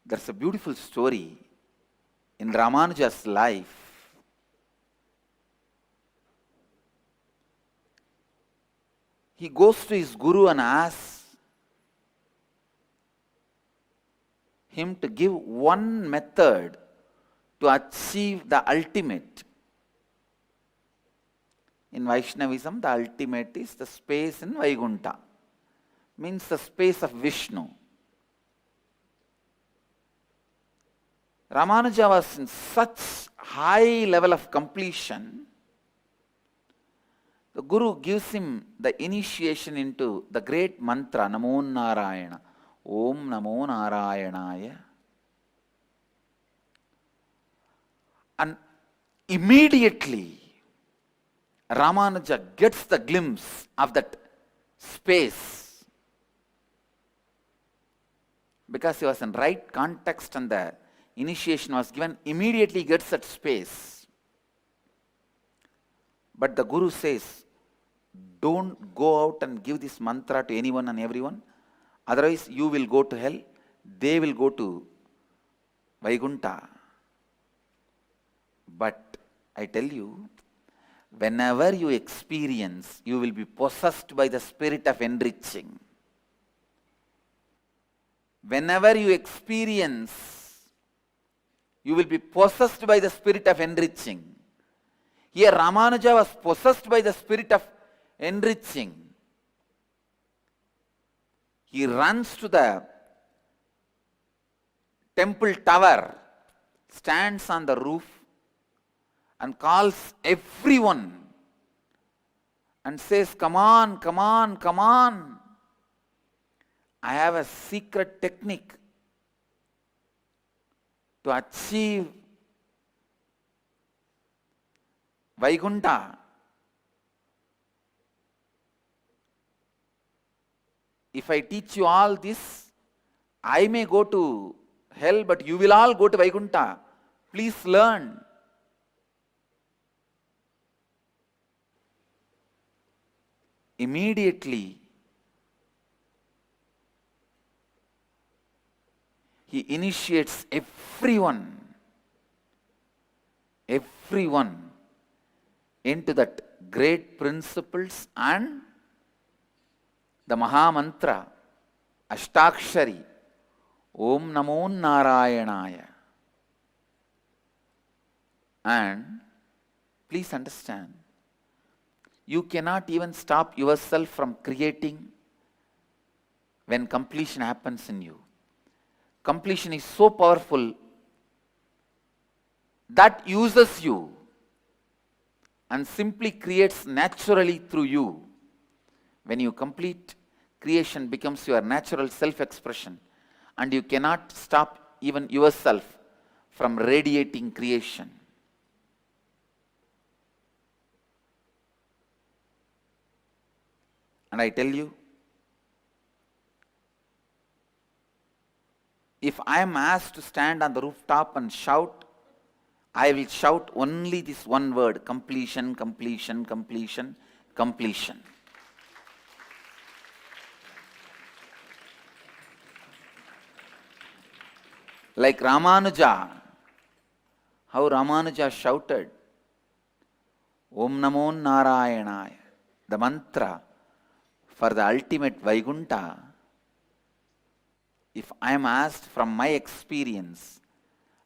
There's a beautiful story in Ramanuja's life. He goes to his guru and asks him to give one method to achieve the ultimate. In Vaishnavism, the ultimate is the space in Vaikuntha, means the space of Vishnu. Ramanuja was in such high level of completion. The Guru gives him the initiation into the great mantra, Namo Narayana, Om Namo Narayanaya. And immediately, Ramanuja gets the glimpse of that space. Because he was in right context and the initiation was given, immediately gets that space. But the Guru says, don't go out and give this mantra to anyone and everyone. Otherwise, you will go to hell. They will go to Vaikuntha. But I tell you, whenever you experience, you will be possessed by the spirit of enriching. Whenever you experience, you will be possessed by the spirit of enriching. Here Ramanuja was possessed by the spirit of enriching. He runs to the temple tower, stands on the roof and calls everyone and says, come on, come on, come on. I have a secret technique to achieve Vaikuntha. If I teach you all this, I may go to hell, but you will all go to Vaikuntha. Please learn. Immediately, he initiates everyone into that great principles and the Mahamantra, Ashtakshari, Om Namo Narayanaya. And please understand, you cannot even stop yourself from creating when completion happens in you. Completion is so powerful that uses you and simply creates naturally through you. When you complete, creation becomes your natural self-expression, and you cannot stop even yourself from radiating creation. And I tell you, if I am asked to stand on the rooftop and shout, I will shout only this one word: completion, completion, completion, completion. Like Ramanuja, how Ramanuja shouted, Om Namo Narayanaya, the mantra for the ultimate Vaikuntha. If I am asked from my experience,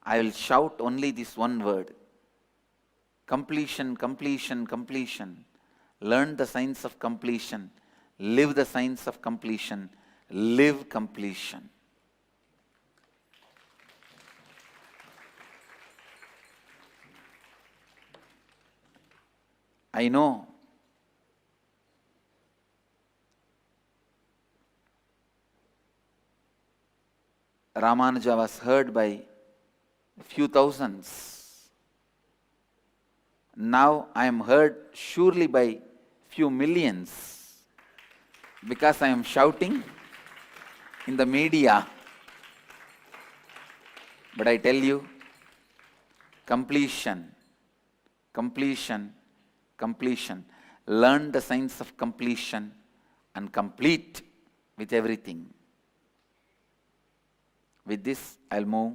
I will shout only this one word: completion, completion, completion. Learn the science of completion. Live the science of completion. Live completion. I know Ramanuja was heard by a few thousands. Now I am heard surely by few millions, because I am shouting in the media. But I tell you, completion, completion, completion. Learn the science of completion and complete with everything. With this, I'll move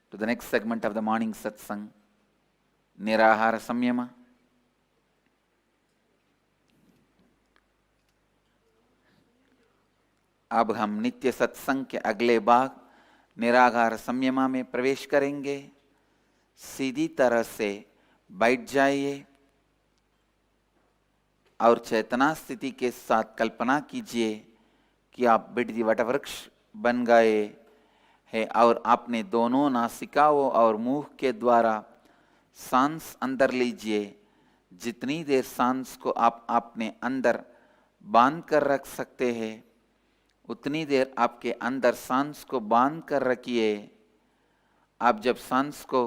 to the next segment of the morning satsang, Nirahara Samyama. अब हम नित्य सत्संग के अगले भाग निराहार संयमा में प्रवेश करेंगे। सीधी तरह से बैठ जाइए और चेतना स्थिति के साथ कल्पना कीजिए कि आप बिडदी वटवृक्ष बन गए है और अपने दोनों नासिकाओं और मुंह के द्वारा सांस अंदर लीजिए। जितनी देर सांस को आप अपने अंदर बांध कर रख सकते हैं उतनी देर आपके अंदर सांस को बांध कर रखिए। आप जब सांस को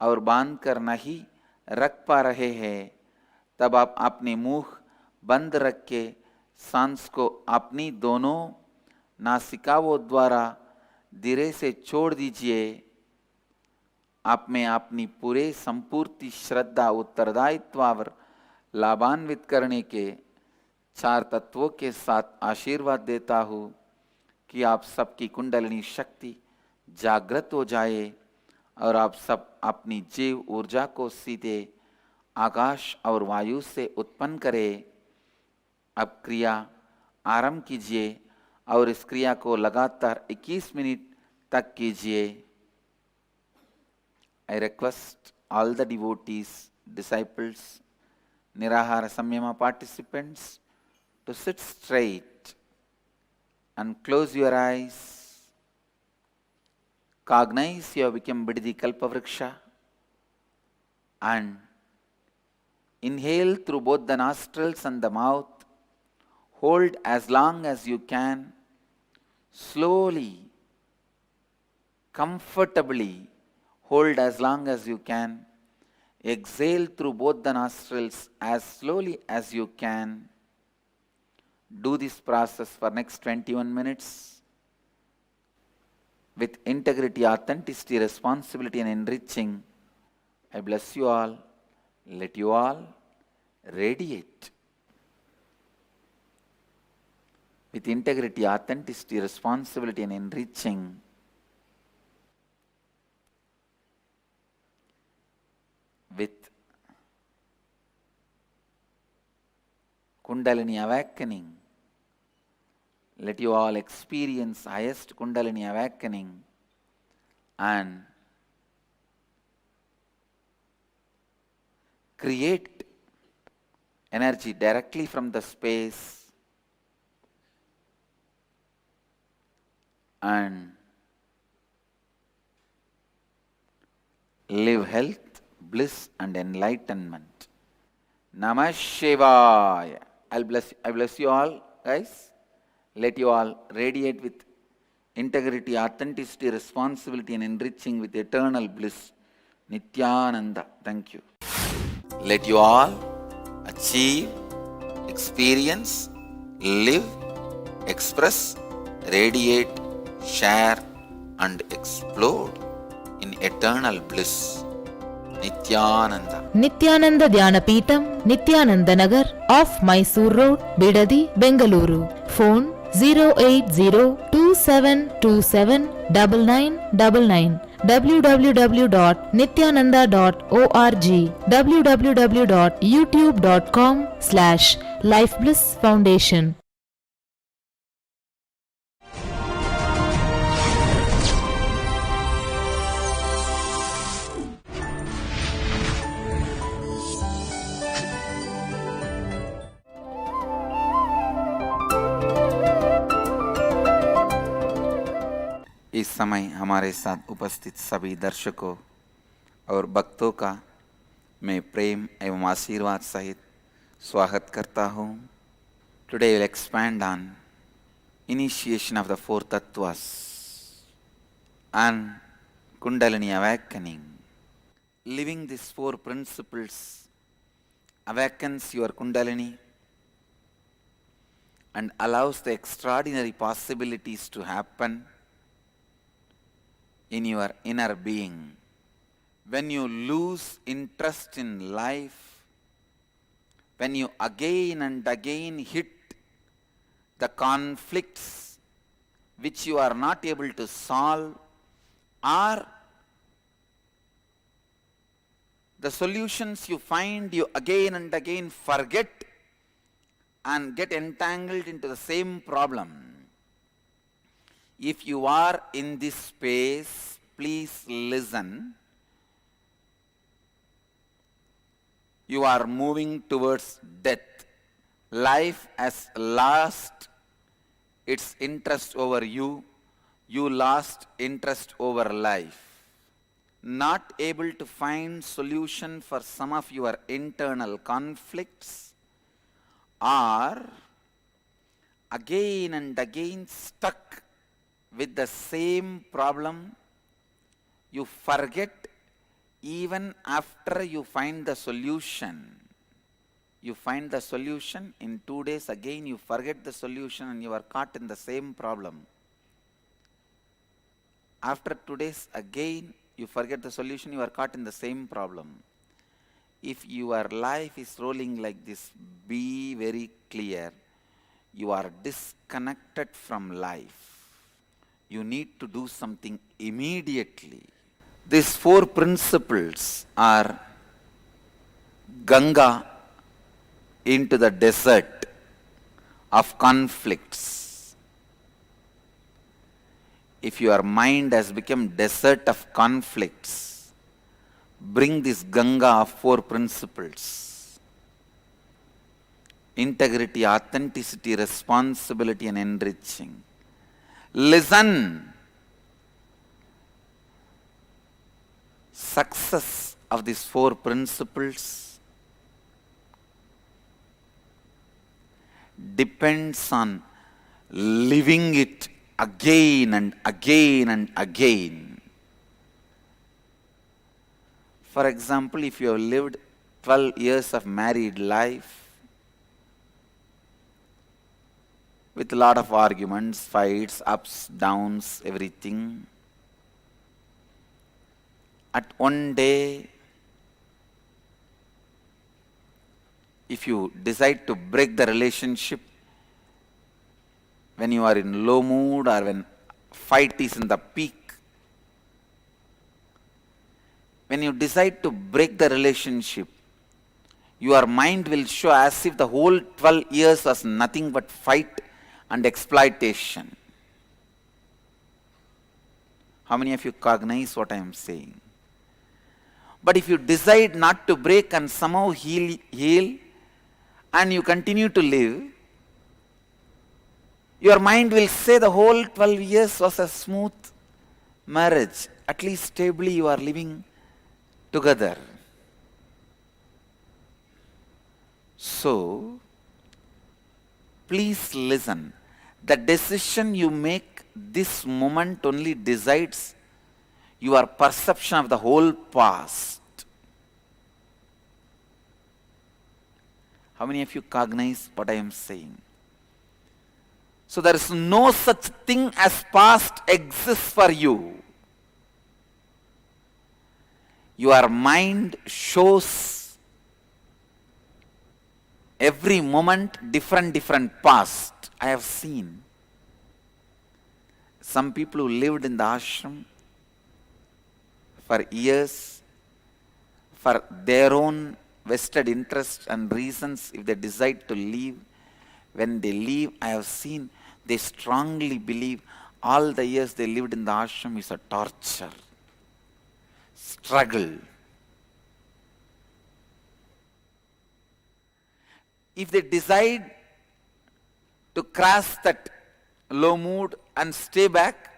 और बांध कर नहीं रख पा रहे हैं तब आप अपने मुंह बंद रख के सांस को अपनी दोनों नासिकाओं द्वारा धीरे से छोड़ दीजिए। आप में अपनी पूरे संपूर्ति श्रद्धा उत्तरदायित्वावर लाभान्वित करने के 4 तत्वों के साथ आशीर्वाद देता हूँ कि आप सबकी कुंडलिनी शक्ति जागृत हो जाए और आप सब अपनी जीव ऊर्जा को सीधे आकाश और वायु से उत्पन्न करें। अब क्रिया आरंभ कीजिए और इस क्रिया को लगातार 21 मिनट तक कीजिए। I request all the devotees, disciples, Nirahara Samyama participants to sit straight and close your eyes. Cognize you have become Bididi Kalpavriksha and inhale through both the nostrils and the mouth. Hold as long as you can. Slowly, comfortably hold as long as you can. Exhale through both the nostrils as slowly as you can. Do this process for next 21 minutes with integrity, authenticity, responsibility and enriching. I bless you all. Let you all radiate with integrity, authenticity, responsibility and enriching. With Kundalini awakening, let you all experience highest Kundalini awakening and create energy directly from the space and live health, bliss and enlightenment. Namah Shivaya. I bless you all, guys. Let you all radiate with integrity, authenticity, responsibility and enriching with eternal bliss. Nithyananda. Thank you. Let you all achieve, experience, live, express, radiate, share and explode in eternal bliss. Nithyananda. Nithyananda Dhyanapītam, Nithyananda Nagar off Mysore Road, Bidadi, Bengaluru. Phone 08027279999. www.nithyananda.org. www.youtube.com/Life Bliss Foundation. इस समय हमारे साथ उपस्थित सभी दर्शकों और भक्तों का मैं प्रेम एवं आशीर्वाद सहित स्वागत करता हूँ। Today will expand on initiation of the 4 तत्वास and Kundalini awakening. Living these 4 principles awakens your Kundalini and allows the extraordinary possibilities to happen in your inner being. When you lose interest in life, when you again and again hit the conflicts which you are not able to solve, or the solutions you find you again and again forget and get entangled into the same problem. If you are in this space, please listen. You are moving towards death. Life has lost its interest over you. You lost interest over life. Not able to find solution for some of your internal conflicts, or again and again stuck with the same problem. You forget even after you find the solution. You find the solution, in 2 days again you forget the solution and you are caught in the same problem. After 2 days again you forget the solution, you are caught in the same problem. If your life is rolling like this, be very clear. You are disconnected from life. You need to do something immediately. These 4 principles are Ganga into the desert of conflicts. If your mind has become desert of conflicts, bring this Ganga of 4 principles: integrity, authenticity, responsibility, and enriching. Listen. Success of these 4 principles depends on living it again and again and again. For example, if you have lived 12 years of married life with a lot of arguments, fights, ups, downs, everything, at one day, if you decide to break the relationship when you are in low mood or when fight is in the peak, when you decide to break the relationship, your mind will show as if the whole 12 years was nothing but fight and exploitation. How many of you cognize what I am saying? But if you decide not to break and somehow heal and you continue to live, your mind will say the whole 12 years was a smooth marriage. At least stably you are living together. So, please listen. The decision you make this moment only decides your perception of the whole past. How many of you cognize what I am saying? So there is no such thing as past exists for you. Your mind shows every moment different past. I have seen some people who lived in the ashram for years, for their own vested interests and reasons, if they decide to leave, when they leave, I have seen they strongly believe all the years they lived in the ashram is a torture, struggle. If they decide to cross that low mood and stay back,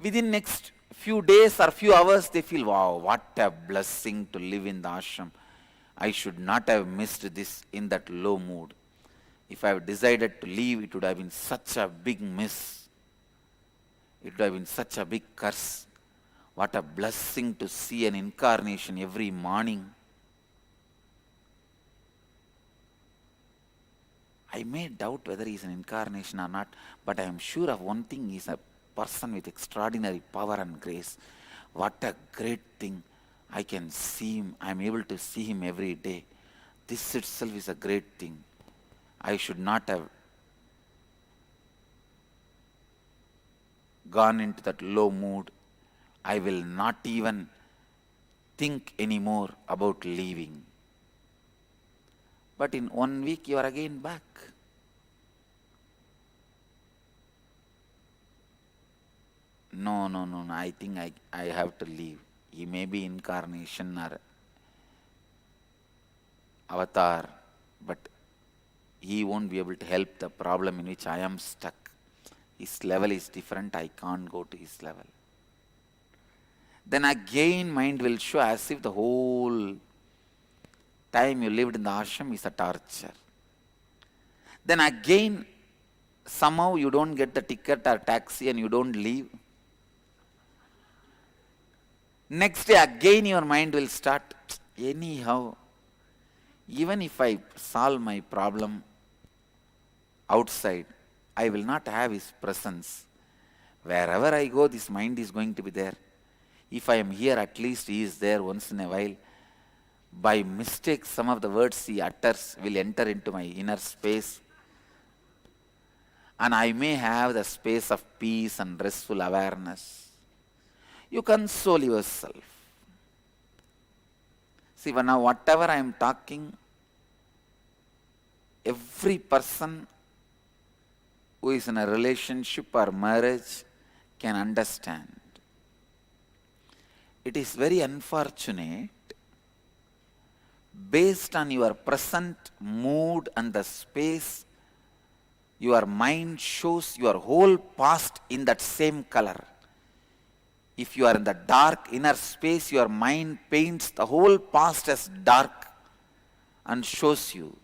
within next few days or few hours they feel, wow, what a blessing to live in the ashram. I should not have missed this in that low mood. If I have decided to leave, it would have been such a big miss. It would have been such a big curse. What a blessing to see an incarnation every morning. I may doubt whether he is an incarnation or not, but I am sure of one thing: he is a person with extraordinary power and grace. What a great thing. I can see him. I am able to see him every day. This itself is a great thing. I should not have gone into that low mood. I will not even think anymore about leaving. But in 1 week you are again back. No, I think I have to leave. He may be incarnation or avatar, but he won't be able to help the problem in which I am stuck. his level is different, I can't go to his level. Then again mind will show as if the whole time you lived in the ashram is a torture. Then again somehow you don't get the ticket or taxi and you don't leave. Next day again your mind will start, anyhow, even if I solve my problem outside, I will not have his presence. Wherever I go, this mind is going to be there. If I am here, at least he is there once in a while. By mistake, some of the words he utters will enter into my inner space. And I may have the space of peace and restful awareness. You console yourself. See, now whatever I am talking, every person who is in a relationship or marriage can understand. It is very unfortunate, based on your present mood and the space, your mind shows your whole past in that same color. If you are in the dark inner space, your mind paints the whole past as dark and shows you.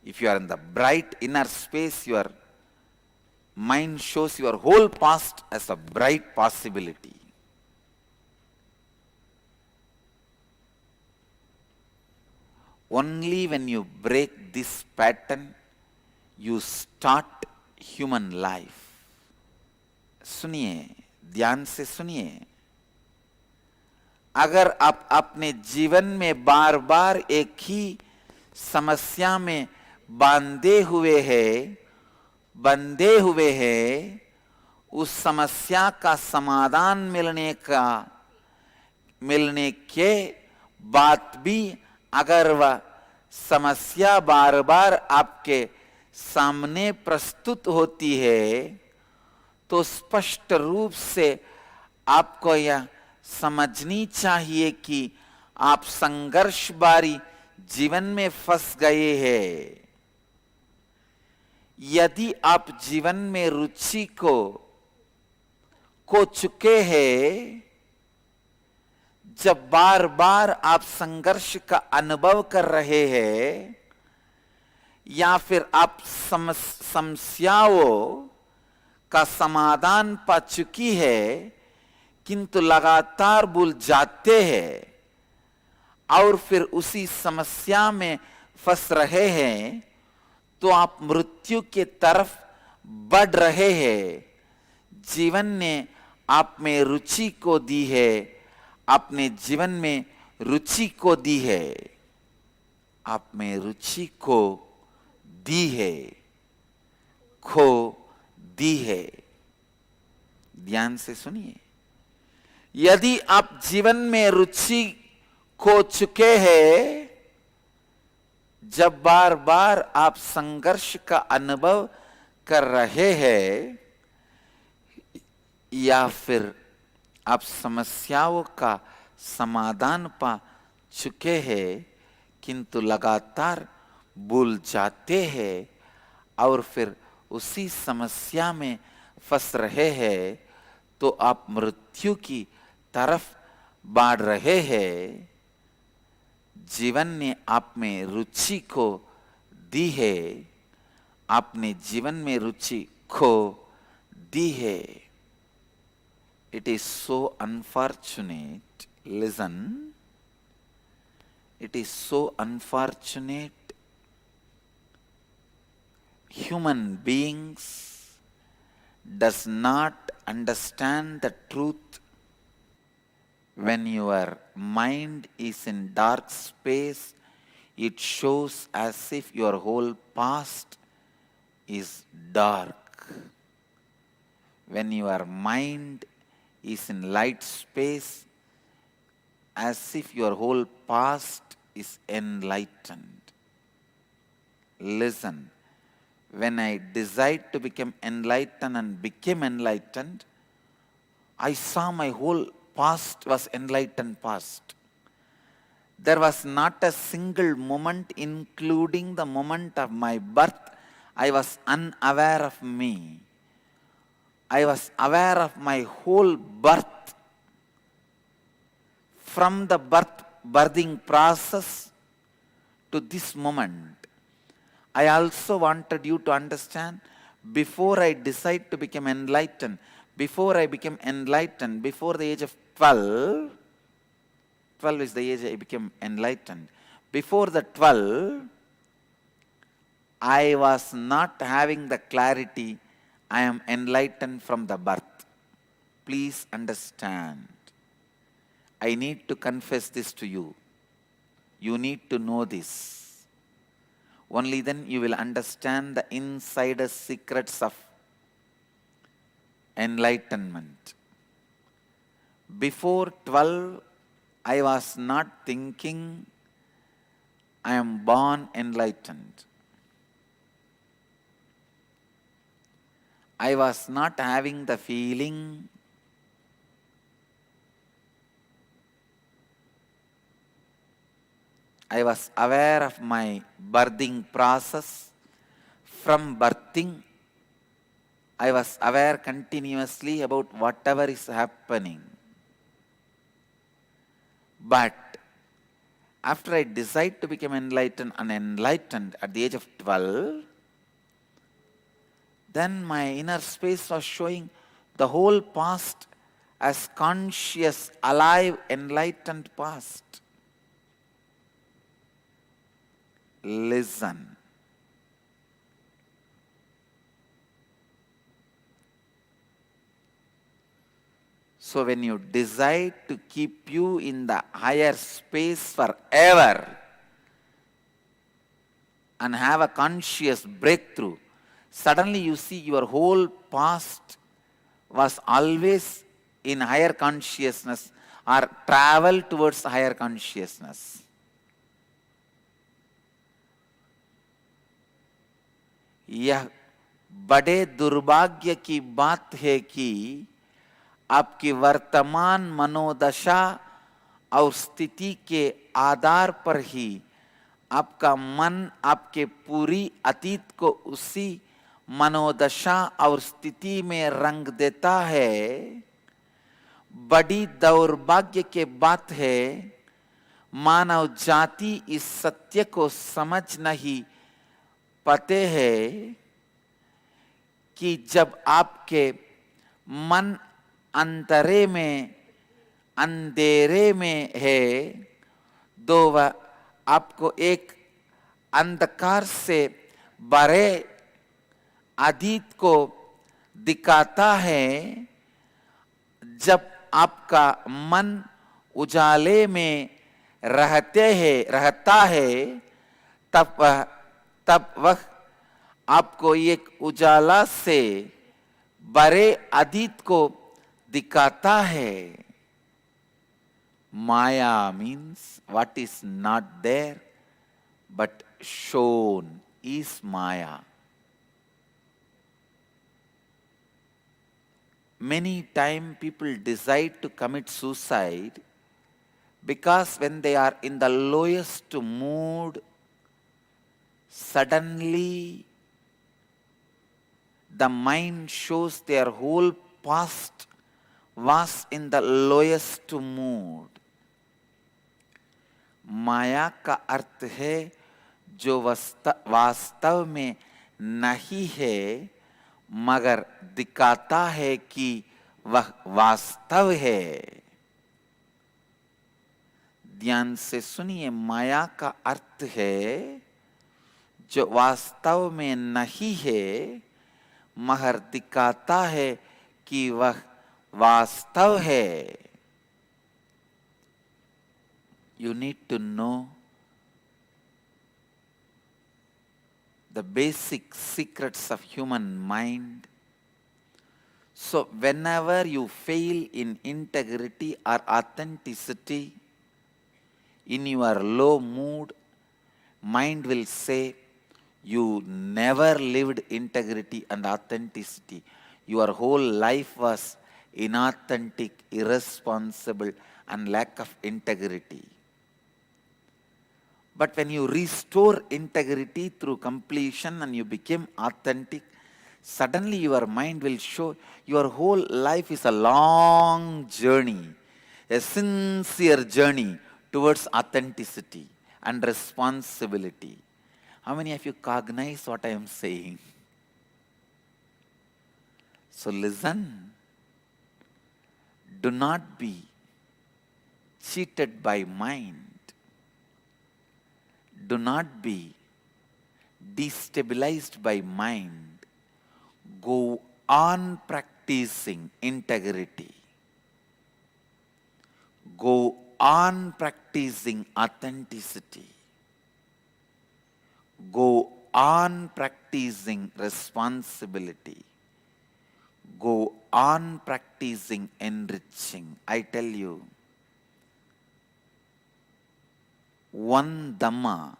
If you are in the bright inner space, your mind shows your whole past as a bright possibility. Only when you break this pattern, you start human life. सुनिए, ध्यान से सुनिए. अगर आप अपने जीवन में बार बार एक ही समस्या में बंधे हुए हैं, उस समस्या का समाधान मिलने के बाद भी अगर वह समस्या बार बार आपके सामने प्रस्तुत होती है, तो स्पष्ट रूप से आपको यह समझनी चाहिए कि आप संघर्ष बारी जीवन में फंस गए हैं. यदि आप जीवन में रुचि को चुके हैं, जब बार बार आप संघर्ष का अनुभव कर रहे हैं, या फिर आप समस्याओं का समाधान पा चुकी है किंतु लगातार भूल जाते हैं और फिर उसी समस्या में फंस रहे हैं, तो आप मृत्यु के तरफ बढ़ रहे हैं. जीवन ने आप में रुचि को दी है, अपने जीवन में रुचि को दी है, आप में रुचि को दी है, दी है. ध्यान से सुनिए. यदि आप जीवन में रुचि खो चुके हैं, जब बार बार आप संघर्ष का अनुभव कर रहे हैं, या फिर आप समस्याओं का समाधान पा चुके हैं किंतु लगातार भूल जाते हैं और फिर उसी समस्या में फंस रहे हैं, तो आप मृत्यु की तरफ बढ़ रहे हैं. जीवन ने आप में रुचि को दी है, आपने जीवन में रुचि खो दी है. It is so unfortunate. Listen. It is so unfortunate. Human beings does not understand the truth. When your mind is in dark space, it shows as if your whole past is dark. When your mind is in light space, as if your whole past is enlightened. Listen, when I desired to become enlightened and became enlightened, I saw my whole past was enlightened past. There was not a single moment, including the moment of my birth, I was unaware of me. I was aware of my whole birth, from the birthing process to this moment. I also wanted you to understand, before I decide to become enlightened, before I became enlightened, before the age of 12, 12 is the age I became enlightened. Before the 12, I was not having the clarity I am enlightened from the birth. Please understand. I need to confess this to you. You need to know this. Only then you will understand the insider secrets of enlightenment. Before 12, I was not thinking I am born enlightened. I was not having the feeling I was aware of my birthing process. From birthing, I was aware continuously about whatever is happening. But after I decide to become enlightened and enlightened at the age of 12, then my inner space was showing the whole past as conscious, alive, enlightened past. Listen. So when you decide to keep you in the higher space forever and have a conscious breakthrough, suddenly you see your whole past was always in higher consciousness or travel towards higher consciousness. यह बड़े दुर्भाग्य की बात है कि आपकी वर्तमान मनोदशा और स्थिति के आधार पर ही आपका मन आपके पूरी अतीत को उसी मनोदशा और स्थिति में रंग देता है। बड़ी दौर्भाग्य की बात है, मानव जाति इस सत्य को समझ नहीं पाते हैं कि जब आपके मन अंतरे में अंधेरे में है, तो वह आपको एक अंधकार से भरे अतीत को दिखाता है। जब आपका मन उजाले में रहता है, तब वह आपको एक उजाला से भरे अतीत को दिखाता है। माया means what is not there but shown is Maya. Many times people decide to commit suicide because when they are in the lowest mood, suddenly the mind shows their whole past was in the lowest mood. माया का अर्थ है जो वास्तव में नहीं है, मगर दिखाता है कि वह वास्तव है। ध्यान से सुनिए, माया का अर्थ है जो वास्तव में नहीं है, मगर दिखाता है कि वह वास्तव है। You need to know the basic secrets of human mind. So whenever you fail in integrity or authenticity, in your low mood, mind will say, you never lived integrity and authenticity. Your whole life was inauthentic, irresponsible, and lack of integrity. But when you restore integrity through completion and you became authentic, Suddenly your mind will show your whole life is a long journey, a sincere journey towards authenticity and responsibility. How many of you cognize what I am saying? So listen. Do not be cheated by mind. Do not be destabilized by mind. Go on practicing integrity. Go on practicing authenticity. Go on practicing responsibility. Go on practicing enriching. I tell you, one Dhamma,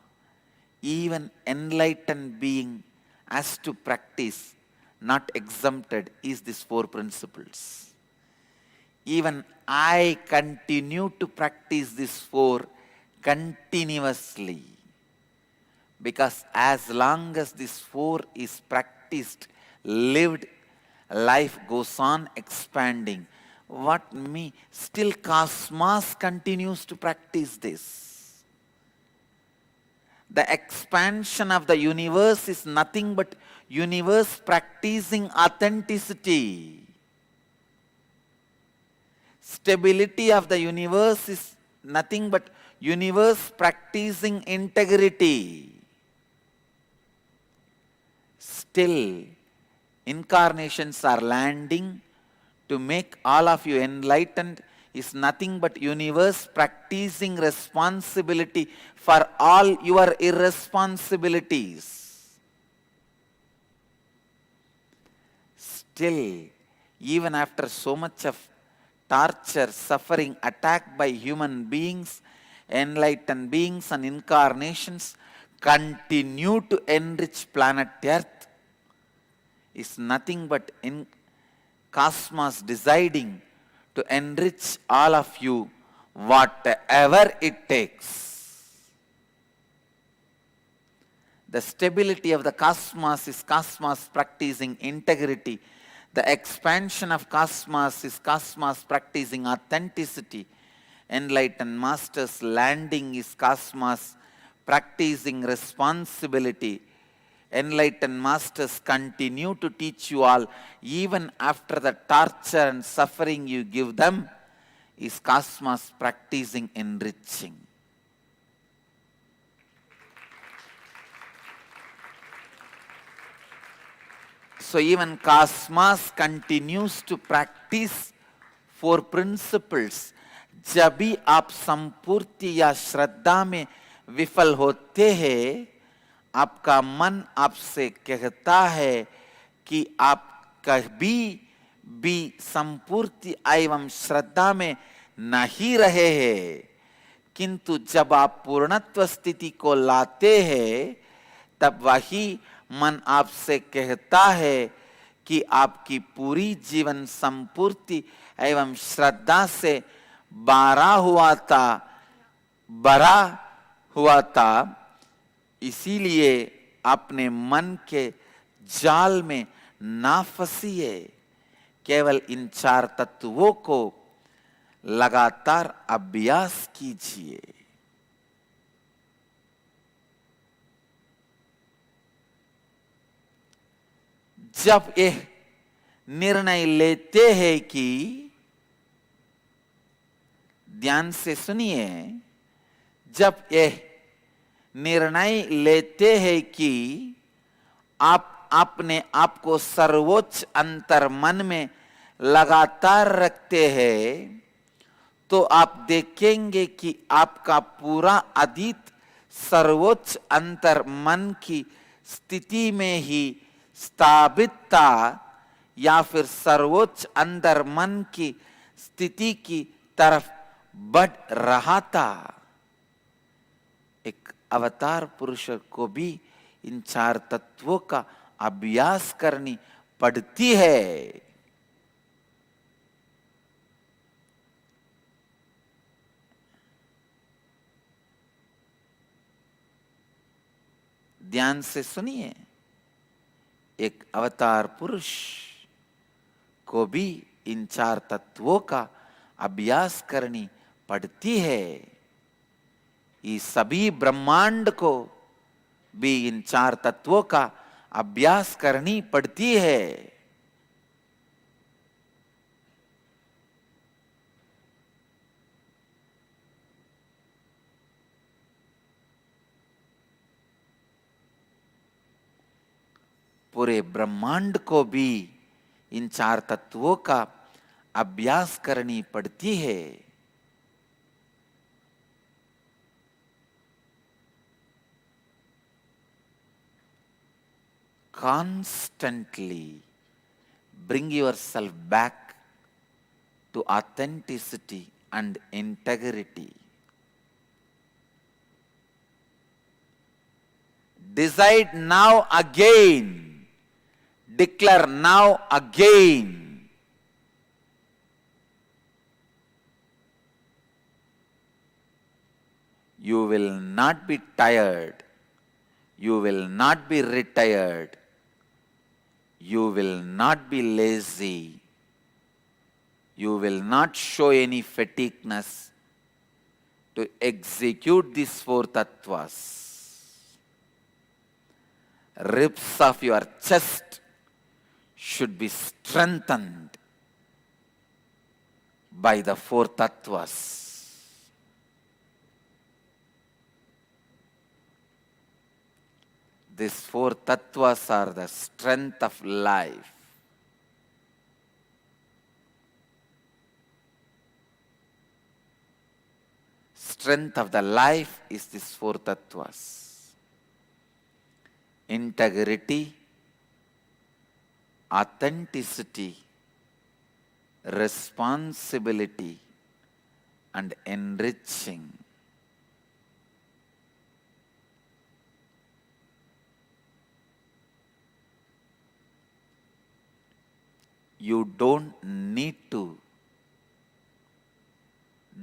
even enlightened being has to practice, not exempted, is these four principles. Even I continue to practice these four continuously. Because as long as this four is practiced, lived, life goes on expanding. What me? Still cosmos continues to practice this. The expansion of the universe is nothing but universe practicing authenticity. Stability of the universe is nothing but universe practicing integrity. Still, incarnations are landing to make all of you enlightened is nothing but universe practicing responsibility for all your irresponsibilities. Still, even after so much of torture, suffering, attack by human beings, enlightened beings and incarnations continue to enrich planet Earth, is nothing but in cosmos deciding to enrich all of you whatever it takes. The stability of the cosmos is cosmos practicing integrity. The expansion of cosmos is cosmos practicing authenticity. Enlightened masters landing is cosmos practicing responsibility. Enlightened masters continue to teach you all even after the torture and suffering you give them is cosmos practicing enriching. So even cosmos continues to practice four principles. जब भी आप संपूर्ति या श्रद्धा में विफल होते हैं, आपका मन आपसे कहता है कि आप कभी भी संपूर्ति एवं श्रद्धा में नहीं रहे हैं, किंतु जब आप पूर्णत्व स्थिति को लाते हैं, तब वही मन आपसे कहता है कि आपकी पूरी जीवन संपूर्ति एवं श्रद्धा से भरा हुआ था। इसीलिए अपने मन के जाल में ना फंसिए, केवल इन चार तत्वों को लगातार अभ्यास कीजिए। जब यह निर्णय लेते हैं कि, ध्यान से सुनिए, जब यह निर्णय लेते हैं कि आप अपने आप को सर्वोच्च अंतर मन में लगातार रखते हैं, तो आप देखेंगे कि आपका पूरा अतीत सर्वोच्च अंतर मन की स्थिति में ही स्थापित था या फिर सर्वोच्च अंतर मन की स्थिति की तरफ बढ़ रहा था। एक अवतार पुरुष को भी इन चार तत्वों का अभ्यास करनी पड़ती है। ध्यान से सुनिए, एक अवतार पुरुष को भी इन 4 तत्वों का अभ्यास करनी पड़ती है। इस सभी ब्रह्मांड को भी इन 4 तत्वों का अभ्यास करनी पड़ती है। पूरे ब्रह्मांड को भी इन 4 तत्वों का अभ्यास करनी पड़ती है। Constantly bring yourself back to authenticity and integrity. Decide now again. Declare now again. You will not be tired. You will not be retired. You will not be lazy. You will not show any fatigueness to execute these 4 tattvas. Ribs of your chest should be strengthened by the 4 tattvas. These 4 tattvas are the strength of life. Strength of the life is these 4 tattvas. Integrity, authenticity, responsibility, and enriching. You don't need to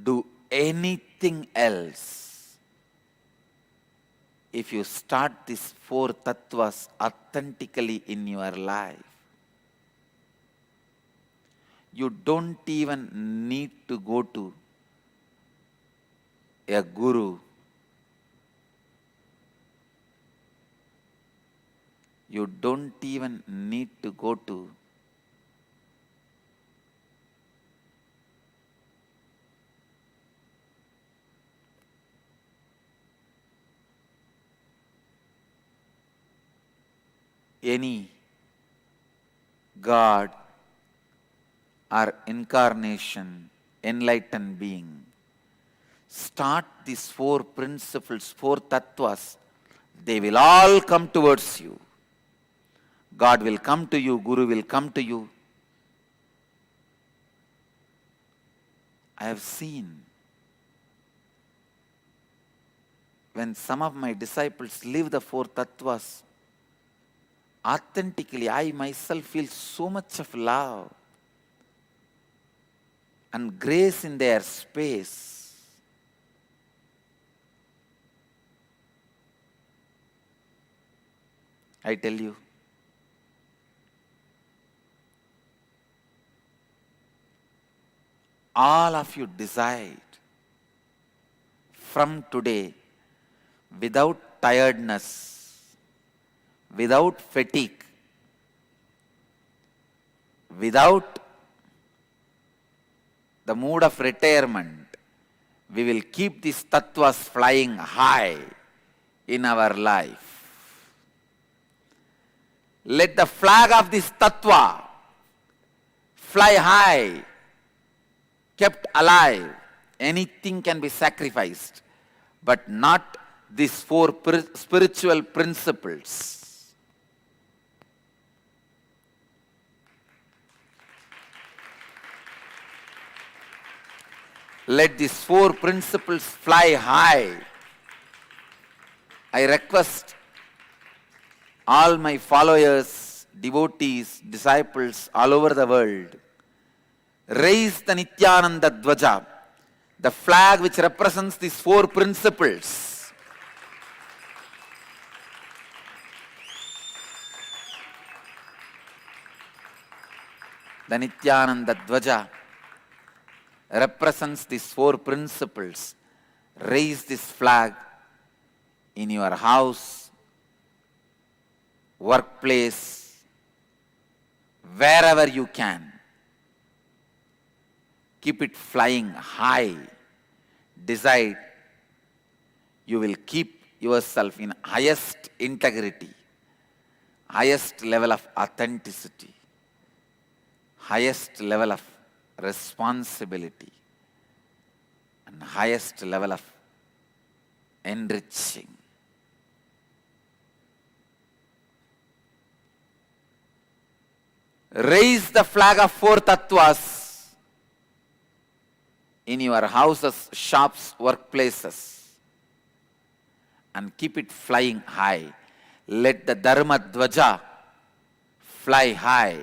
do anything else if you start these 4 tattvas authentically in your life. You don't even need to go to a guru. You don't even need to go to any God or incarnation, enlightened being. Start these 4 principles, 4 tattvas. They will all come towards you. God will come to you, Guru will come to you. I have seen when some of my disciples live the 4 tattvas, authentically, I myself feel so much of love and grace in their space. I tell you, all of you decide from today without tiredness, without fatigue, without the mood of retirement, we will keep these tattvas flying high in our life. Let the flag of this tattva fly high, kept alive. Anything can be sacrificed, but not these 4 spiritual principles. Let these 4 principles fly high. I request all my followers, devotees, disciples all over the world, raise the Nithyananda Dvaja, the flag which represents these 4 principles. The Nithyananda Dvaja represents these four principles. Raise this flag in your house, workplace, wherever you can. Keep it flying high. Decide you will keep yourself in highest integrity, highest level of authenticity, highest level of responsibility, and highest level of enriching. Raise the flag of four tattvas in your houses, shops, workplaces, and keep it flying high. Let the Dharma Dvaja fly high.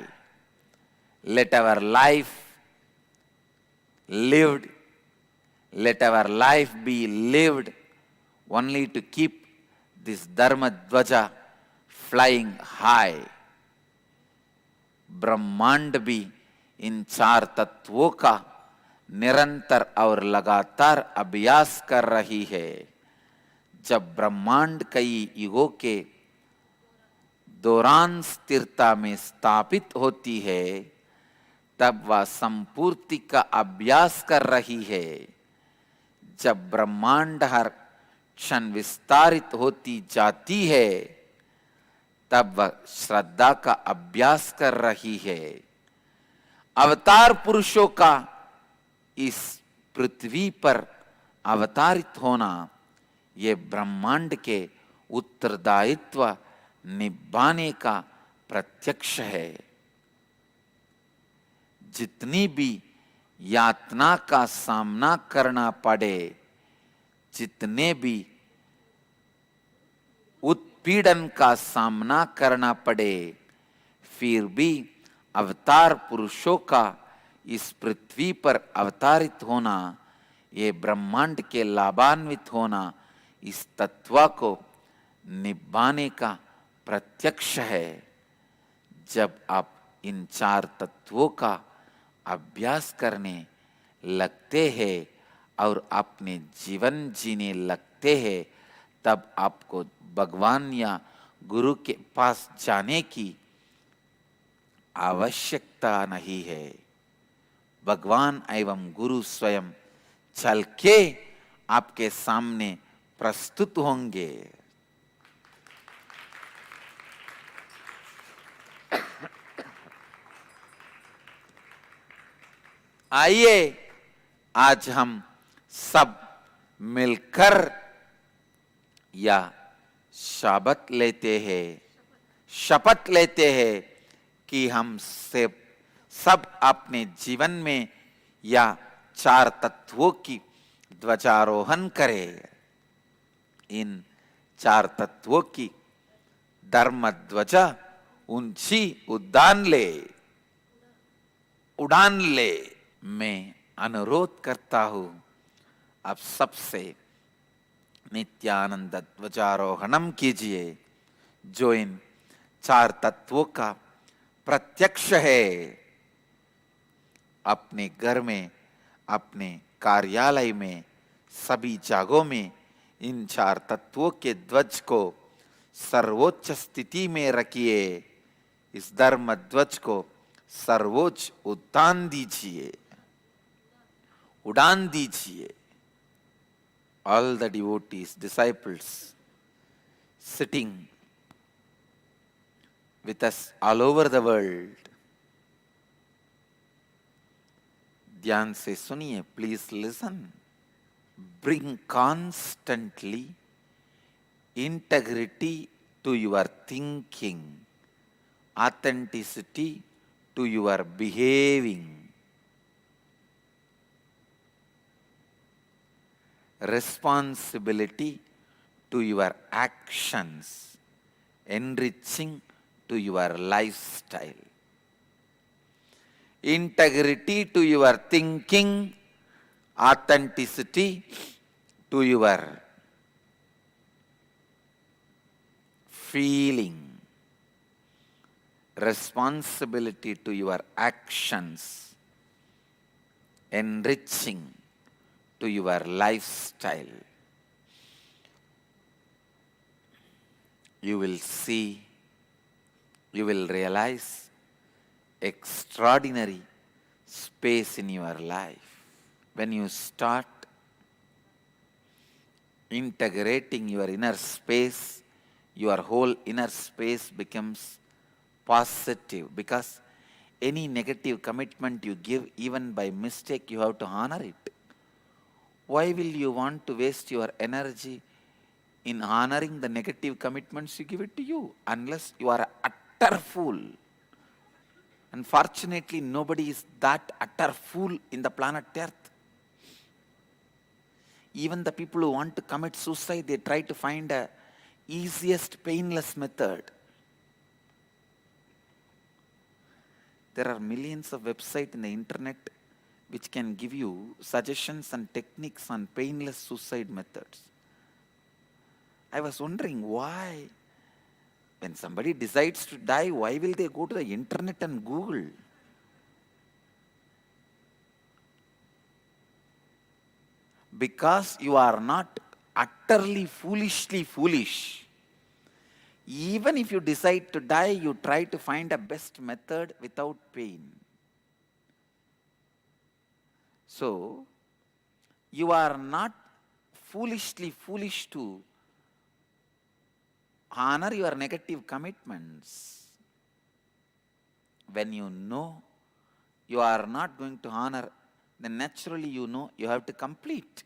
Let our life lived, let our life be lived only to keep this Dharma Dvaja flying high. ब्रह्मांड भी इन चार तत्वों का निरंतर और लगातार अभ्यास कर रही है। जब ब्रह्मांड कई युगों के दौरान स्थिरता में स्थापित होती है, तब वह संपूर्ति का अभ्यास कर रही है। जब ब्रह्मांड हर क्षण विस्तारित होती जाती है, तब वह श्रद्धा का अभ्यास कर रही है। अवतार पुरुषों का इस पृथ्वी पर अवतारित होना ये ब्रह्मांड के उत्तरदायित्व निभाने का प्रत्यक्ष है। जितनी भी यातना का सामना करना पड़े, जितने भी उत्पीड़न का सामना करना पड़े, फिर भी अवतार पुरुषों का इस पृथ्वी पर अवतारित होना, ये ब्रह्मांड के लाभान्वित होना, इस तत्व को निभाने का प्रत्यक्ष है। जब आप इन चार तत्वों का अभ्यास करने लगते हैं और अपने जीवन जीने लगते हैं, तब आपको भगवान या गुरु के पास जाने की आवश्यकता नहीं है। भगवान एवं गुरु स्वयं चल के आपके सामने प्रस्तुत होंगे। आइए आज हम सब मिलकर या शपथ लेते हैं कि हम से सब अपने जीवन में या चार तत्वों की ध्वजारोहण करें। इन चार तत्वों की धर्म ध्वजा ऊंची उड़ान ले। मैं अनुरोध करता हूं आप सबसे नित्यानंद ध्वजारोहणम कीजिए, जो इन चार तत्वों का प्रत्यक्ष है। अपने घर में, अपने कार्यालय में, सभी जगहों में इन चार तत्वों के ध्वज को सर्वोच्च स्थिति में रखिए। इस धर्म ध्वज को सर्वोच्च उड़ान दीजिए। All the devotees, disciples sitting with us all over the world, ध्यान से सुनिए, please listen. Bring constantly integrity to your thinking, authenticity to your behaving, responsibility to your actions, enriching to your lifestyle. Integrity to your thinking, authenticity to your feeling, responsibility to your actions, enriching to your lifestyle, you will see, you will realize extraordinary space in your life. When you start integrating your inner space, your whole inner space becomes positive, because any negative commitment you give, even by mistake, you have to honor it. Why will you want to waste your energy in honoring the negative commitments you give it to you, unless you are an utter fool? Unfortunately, nobody is that utter fool in the planet Earth. Even the people who want to commit suicide, they try to find a easiest, painless method. There are millions of websites in the internet which can give you suggestions and techniques on painless suicide methods. I was wondering why, when somebody decides to die, why will they go to the internet and Google? Because you are not utterly foolishly foolish. Even if you decide to die, you try to find a best method without pain. So, you are not foolishly foolish to honor your negative commitments. When you know you are not going to honor, then naturally you know you have to complete.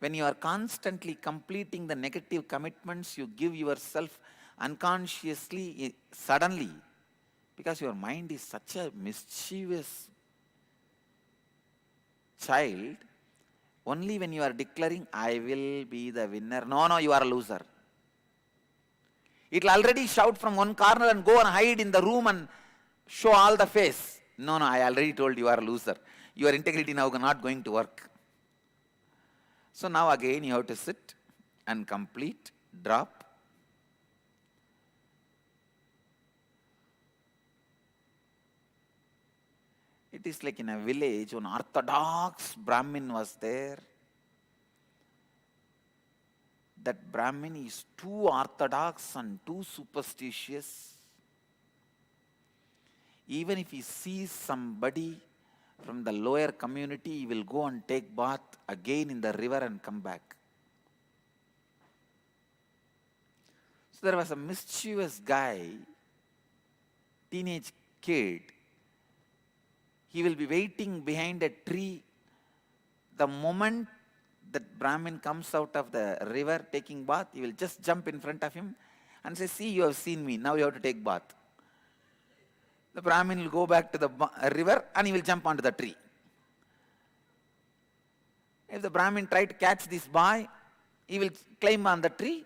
When you are constantly completing the negative commitments you give yourself unconsciously, suddenly, because your mind is such a mischievous child, only when you are declaring, I will be the winner, no, you are a loser. It will already shout from one corner and go and hide in the room and show all the face. No, I already told you are a loser. Your integrity now not going to work. So now again you have to sit and complete, drop. It is like in a village, one orthodox Brahmin was there. That Brahmin is too orthodox and too superstitious. Even if he sees somebody from the lower community, he will go and take bath again in the river and come back. So there was a mischievous guy, teenage kid. He will be waiting behind a tree. The moment that Brahmin comes out of the river taking bath, he will just jump in front of him and say, see, you have seen me, now you have to take bath. The Brahmin will go back to the river and he will jump onto the tree. If the Brahmin try to catch this boy, he will climb on the tree.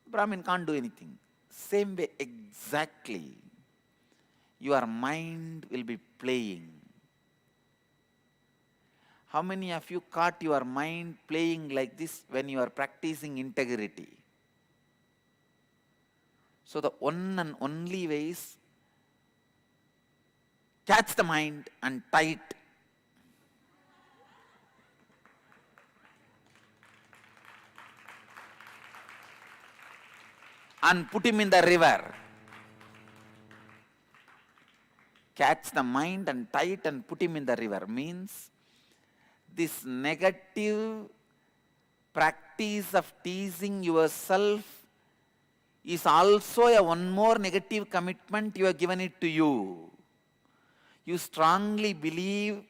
The Brahmin can't do anything. Same way exactly, your mind will be playing. How many of you caught your mind playing like this when you are practicing integrity? So the one and only way is catch the mind and tie it. And put him in the river. Catch the mind and tie it and put him in the river means this negative practice of teasing yourself is also a one more negative commitment you have given it to you. You strongly believe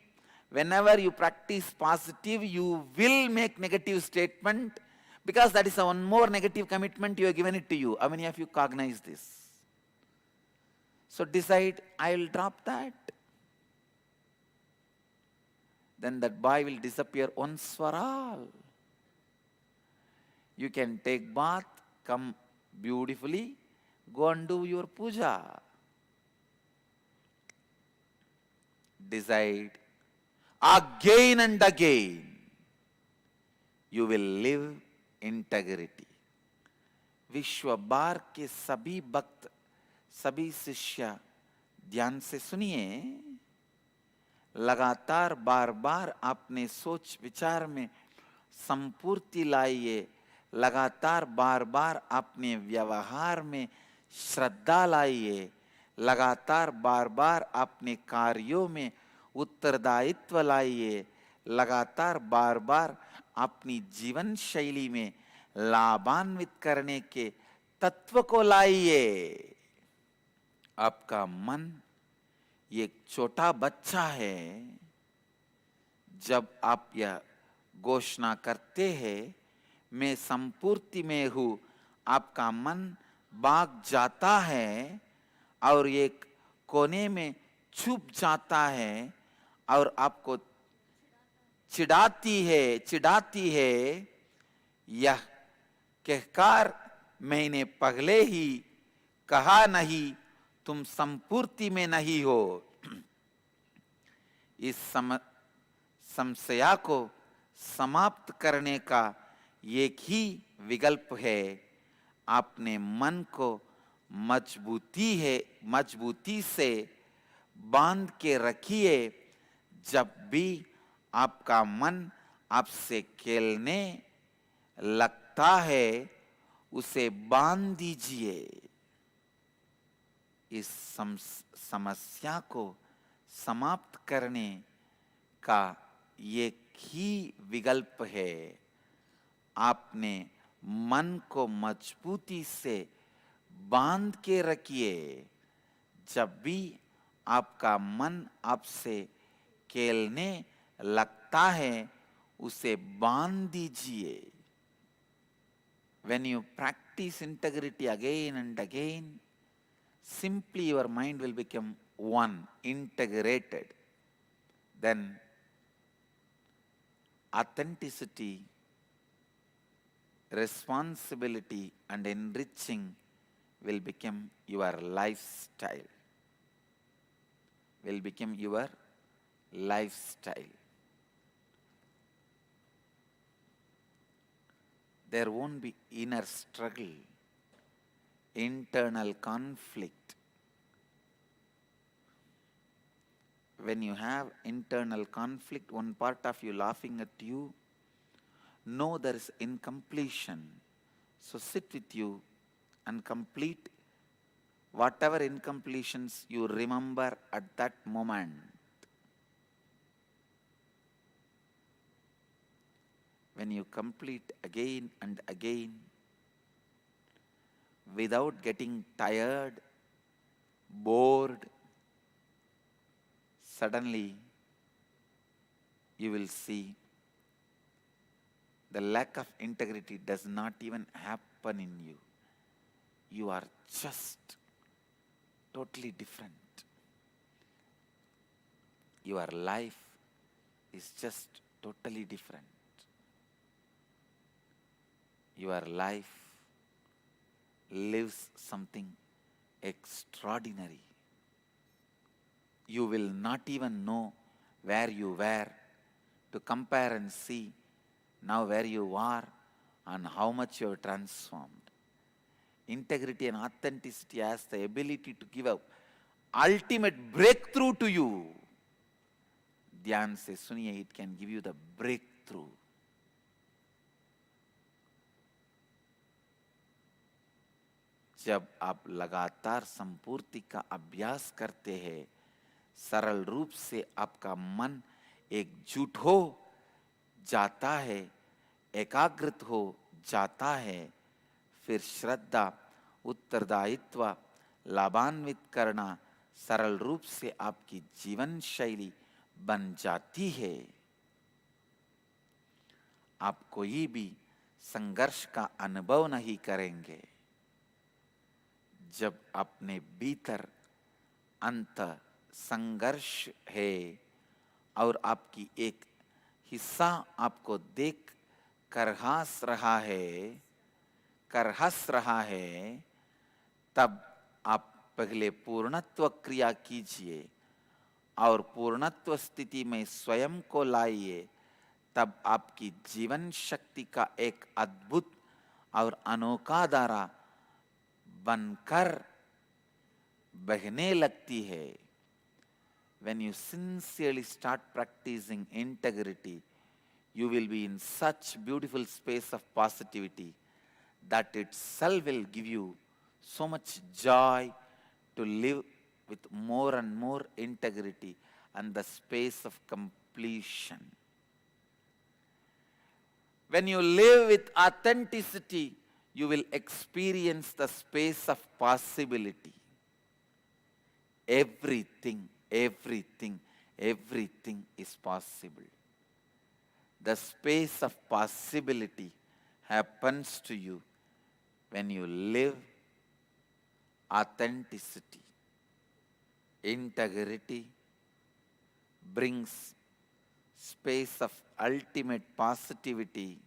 whenever you practice positive, you will make negative statement, because that is a one more negative commitment you have given it to you. How many of you cognize this? So decide, I will drop that. Then that boy will disappear once for all. You can take bath, come beautifully, go and do your puja. Decide again and again, you will live integrity. विश्व बार के सभी भक्त, सभी शिष्य ध्यान से सुनिए। लगातार बार बार अपने सोच विचार में संपूर्ति लाइए। लगातार बार बार अपने व्यवहार में श्रद्धा लाइए। लगातार बार बार अपने कार्यों में उत्तरदायित्व लाइए। लगातार बार बार अपनी जीवन शैली में लाभान्वित करने के तत्व को लाइए। आपका मन एक छोटा बच्चा है। जब आप यह घोषणा करते हैं, मैं संपूर्ति में हूं, आपका मन भाग जाता है और एक कोने में छुप जाता है और आपको चिढ़ाती है। यह कहकर मैंने पहले ही कहा नहीं, तुम संपूर्ति में नहीं हो। इस समस्या को समाप्त करने का एक ही विकल्प है। अपने मन को मजबूती से बांध के रखिए। जब भी आपका मन आपसे खेलने लगता है, उसे बांध दीजिए। इस समस्या को समाप्त करने का एक ही विकल्प है। आपने मन को मजबूती से बांध के रखिए। जब भी आपका मन आपसे खेलने लगता है, उसे बांध दीजिए। When you practice integrity again and again, simply your mind will become one, integrated. Then authenticity, responsibility and enriching will become your lifestyle. There won't be inner struggle, internal conflict. When you have internal conflict, one part of you laughing at you, know there is incompletion. So sit with you and complete whatever incompletions you remember at that moment. When you complete again and again, without getting tired, bored, suddenly you will see the lack of integrity does not even happen in you. You are just totally different. Your life is just totally different. Your life lives something extraordinary. You will not even know where you were to compare and see now where you are and how much you have transformed. Integrity and authenticity has the ability to give a ultimate breakthrough to you. ध्यान से सुनिए, it can give you the breakthrough. जब आप लगातार संपूर्ति का अभ्यास करते हैं, सरल रूप से आपका मन एकजुट हो जाता है, एकाग्रत हो जाता है। फिर श्रद्धा, उत्तरदायित्व, लाभान्वित करना सरल रूप से आपकी जीवन शैली बन जाती है। आप कोई भी संघर्ष का अनुभव नहीं करेंगे। जब अपने भीतर अंत संघर्ष है और आपकी एक हिस्सा आपको देख कर हंस रहा है, तब आप पहले पूर्णत्व क्रिया कीजिए और पूर्णत्व स्थिति में स्वयं को लाइए। तब आपकी जीवन शक्ति का एक अद्भुत और अनोखा धारा बनकर बहने लगती है. When you sincerely start practicing integrity, you will be in such beautiful space of positivity that itself will give you so much joy to live with more and more integrity and the space of completion. When you live with authenticity, you will experience the space of possibility. Everything is possible. The space of possibility happens to you when you live authenticity. Integrity brings space of ultimate positivity.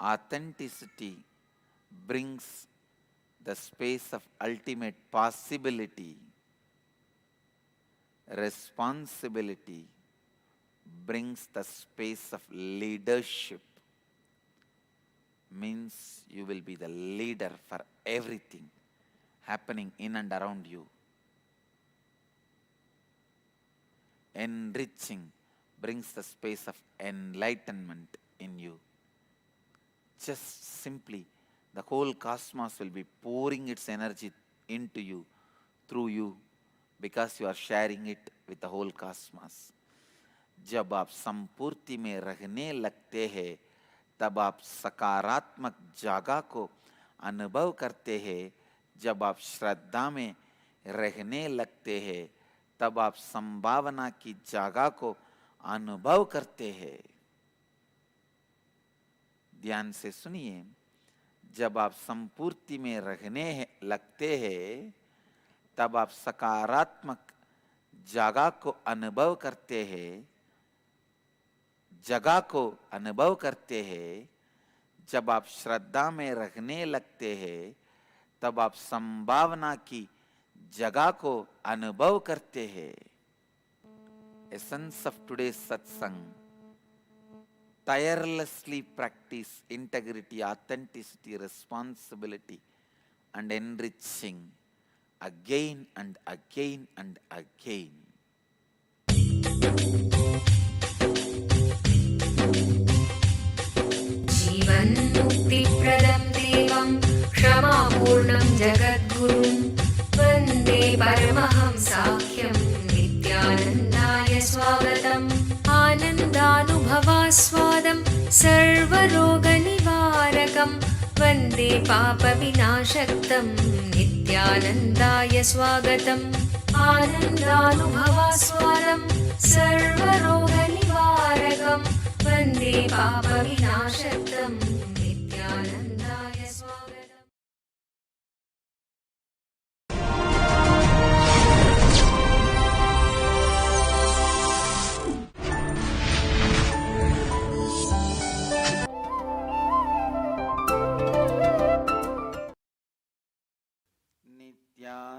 Authenticity brings the space of ultimate possibility. Responsibility brings the space of leadership. Means you will be the leader for everything happening in and around you. Enriching brings the space of enlightenment in you. Just simply, the whole cosmos will be pouring its energy into you, through you, because you are sharing it with the whole cosmos. जब आप संपूर्ति में रहने लगते हैं, तब आप सकारात्मक जागा को अनुभव करते हैं. जब आप श्रद्धा में रहने लगते हैं, तब आप संभावना की जागा को अनुभव करते हैं. ध्यान से सुनिए. जब आप संपूर्ति में रहने लगते हैं, तब आप सकारात्मक जगह को अनुभव करते हैं. जगह को अनुभव करते हैं. जब आप श्रद्धा में रहने लगते हैं, तब आप संभावना की जगह को अनुभव करते हैं. Essence of today's satsang: tirelessly practice integrity, authenticity, responsibility, and enriching again and again and again. जीवन्मुक्तिप्रदं देवं क्षमापूर्णं जगद्गुरुं वन्दे परमहंसाख्यं नित्यानन्दाय स्वागतम्. आनन्दानुभवास्वादं सर्वरोगनिवारकं वन्दे पापविनाशक्तं नित्यानन्दाय स्वागतम्. आनन्दानुभवास्वादं सर्वरोगनिवारकं वन्दे पापविनाशक्तं नित्यानन्दाय स्वागतम्.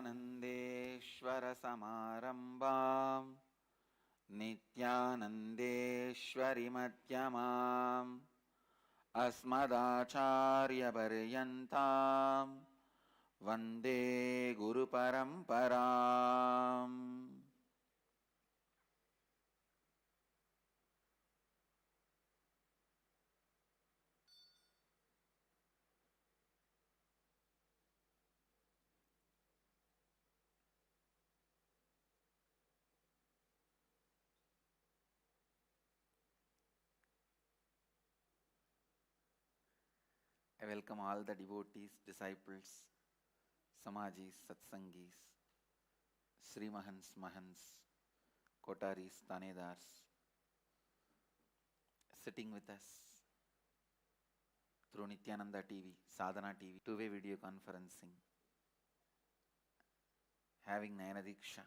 नित्यानन्देश्वर समारम्भाम् नित्यानन्देश्वरि मध्यमाम् अस्मदाचार्यपर्यन्ताम् वन्दे गुरुपरम्पराम्. I welcome all the devotees, disciples, Samajis, Satsangis, Sri Mahans, Mahans, Kotaris, Tanedars, sitting with us through Nithyananda TV, Sadhana TV, two-way video conferencing, having Nayana Diksha.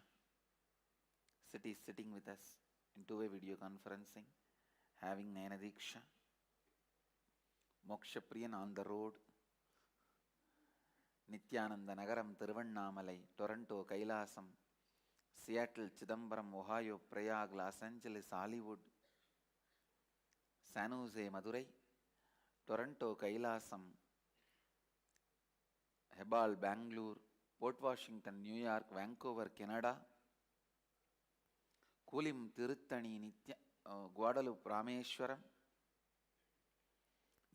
Sitting with us in two-way video conferencing, having Nayana Diksha. Moksha Priyan on the road, Nithyananda Nagaram, Tiruvannamalai, Toronto, Kailasam, Seattle, Chidambaram, Ohio, Prayag, Los Angeles, Hollywood, San Jose, Madurai, Toronto, Kailasam, Hebal, Bangalore, Port Washington, New York, Vancouver, Canada, Kulim, Tiruttani, Guadalupe, Rameshwaram,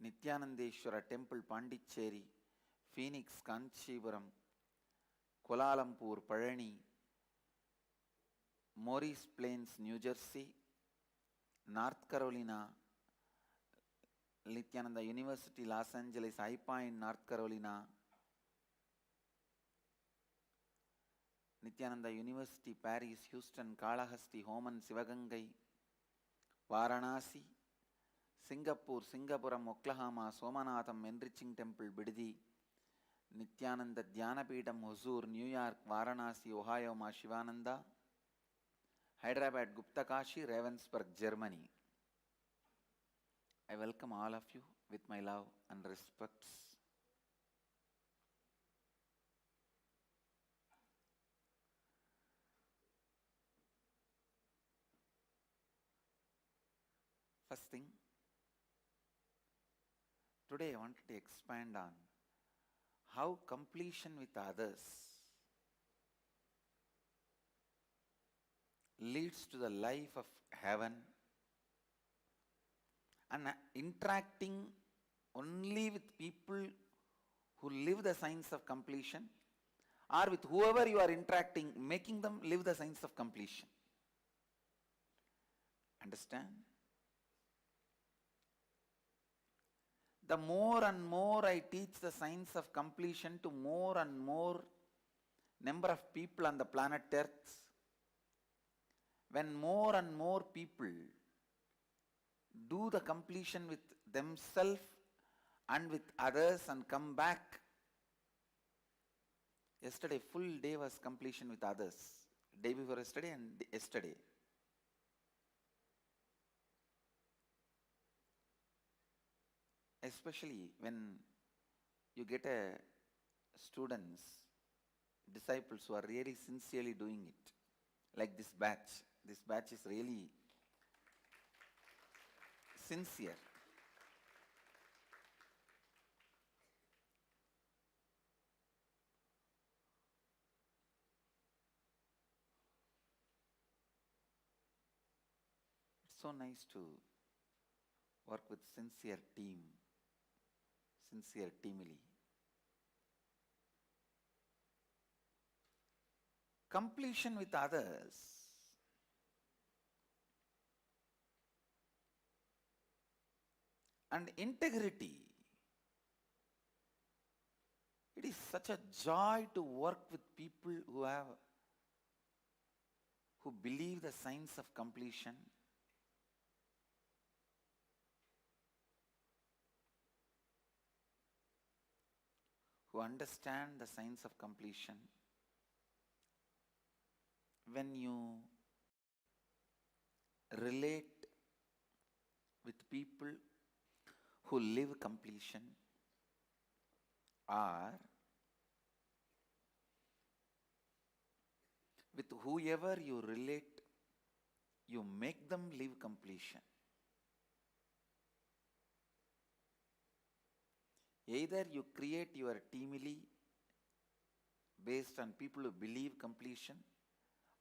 Nithyanandeshwara Temple, Pondicherry, Phoenix, Kanchipuram, Kuala Lumpur, Palani, Morris Plains, New Jersey, North Carolina, Nithyananda University, Los Angeles, High Point, North Carolina, Nithyananda University, Paris, Houston, Kalahasti, Homan, Sivagangai, Varanasi, Singapore, Singapuram, Oklahoma, Somanatham, Enriching Temple, Bidadi, Nithyananda Dhyanapidam, Hosur, New York, Varanasi, Ohio, Ma Shivananda, Hyderabad, Gupta Kashi, Ravensburg, Germany. I welcome all of you with my love and respects. First thing, today I wanted to expand on how completion with others leads to the life of heaven, and interacting only with people who live the science of completion, or with whoever you are interacting, making them live the science of completion. Understand? The more and more I teach the science of completion to more and more number of people on the planet Earth, when more and more people do the completion with themselves and with others and come back. Yesterday, full day was completion with others. Day before yesterday and yesterday. Especially when you get students, disciples who are really sincerely doing it, like this batch. This batch is really sincere. It's so nice to work with sincere teamily. Completion with others and integrity. It is such a joy to work with people who believe the science of completion, who understand the science of completion. When you relate with people who live completion, or with whoever you relate, you make them live completion. Either you create your teamily based on people who believe completion,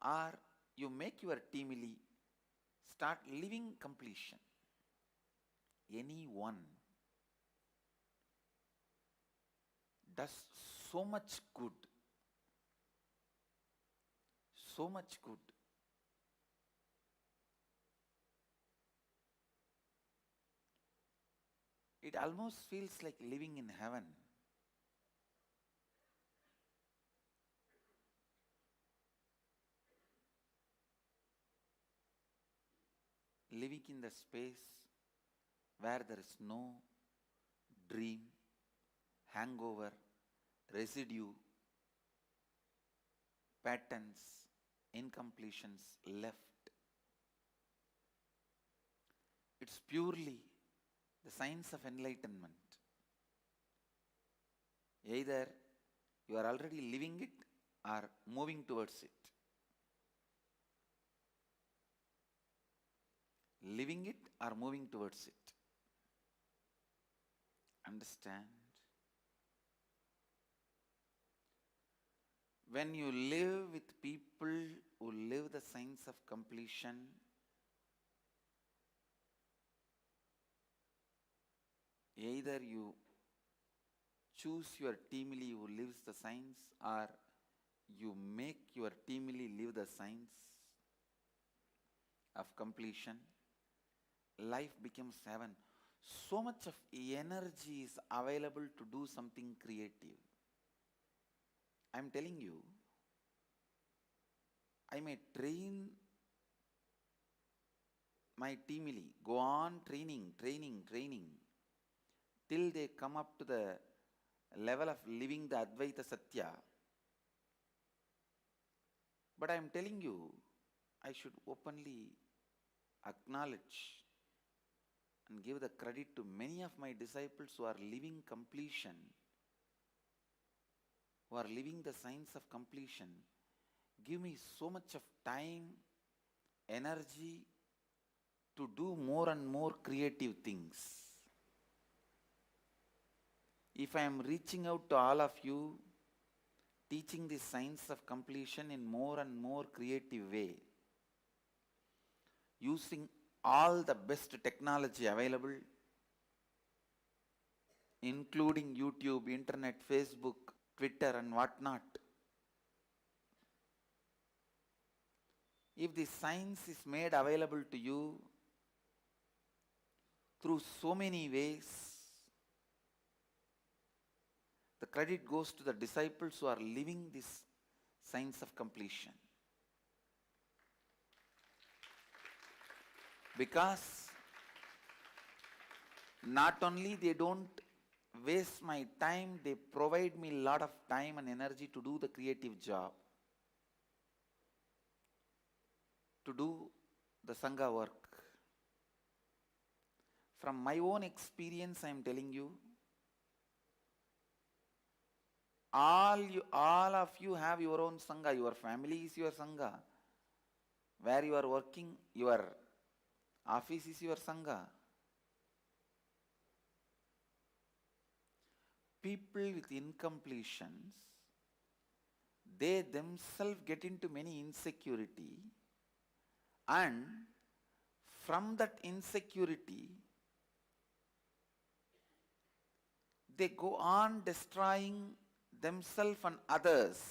or you make your teamily start living completion. Any one does so much good. So much good. It almost feels like living in heaven. Living in the space where there is no dream, hangover, residue, patterns, incompletions left. It's purely the science of enlightenment. Either you are already living it or moving towards it. Living it or moving towards it. Understand? When you live with people who live the science of completion, either you choose your teamily who lives the science, or you make your teamily live the science of completion, life becomes heaven. So much of energy is available to do something creative. I am telling you, I may train my teamily, go on training, till they come up to the level of living the Advaita Satya. But I am telling you, I should openly acknowledge and give the credit to many of my disciples who are living completion, who are living the science of completion. Give me so much of time, energy to do more and more creative things. If I am reaching out to all of you, teaching the science of completion in more and more creative way, using all the best technology available, including YouTube, internet, Facebook, Twitter and whatnot. If the science is made available to you through so many ways, the credit goes to the disciples who are living this science of completion. Because not only they don't waste my time, they provide me a lot of time and energy to do the creative job, to do the Sangha work. From my own experience, I am telling you, all of you have your own Sangha, your family is your Sangha. Where you are working, your office is your Sangha. People with incompletions, they themselves get into many insecurity, and from that insecurity, they go on destroying themselves and others.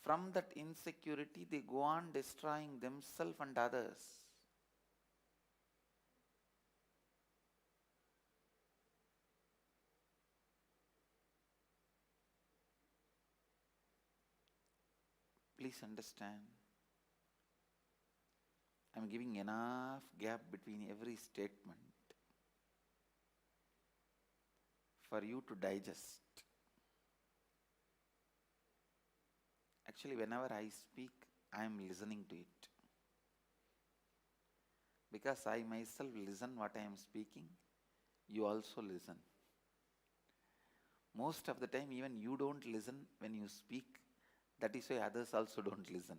From that insecurity, they go on destroying themselves and others. Please understand, I am giving enough gap between every statement for you to digest. Actually, whenever I speak, I am listening to it. Because I myself listen what I am speaking, you also listen. Most of the time, even you don't listen when you speak. That is why others also don't listen.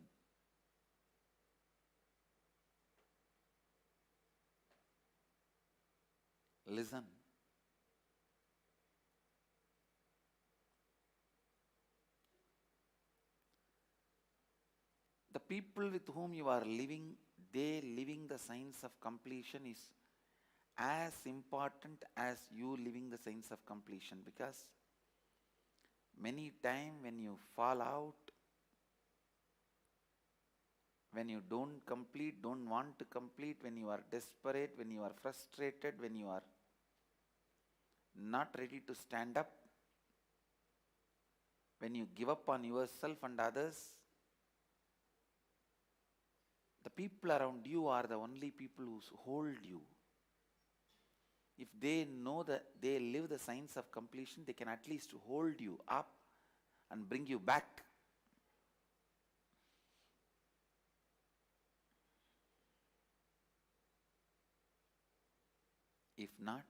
Listen. The people with whom you are living, they living the science of completion is as important as you living the science of completion. Because many times when you fall out, when you don't complete, don't want to complete, when you are desperate, when you are frustrated, when you are not ready to stand up, when you give up on yourself and others, the people around you are the only people who hold you. If they know that they live the science of completion, they can at least hold you up and bring you back. If not,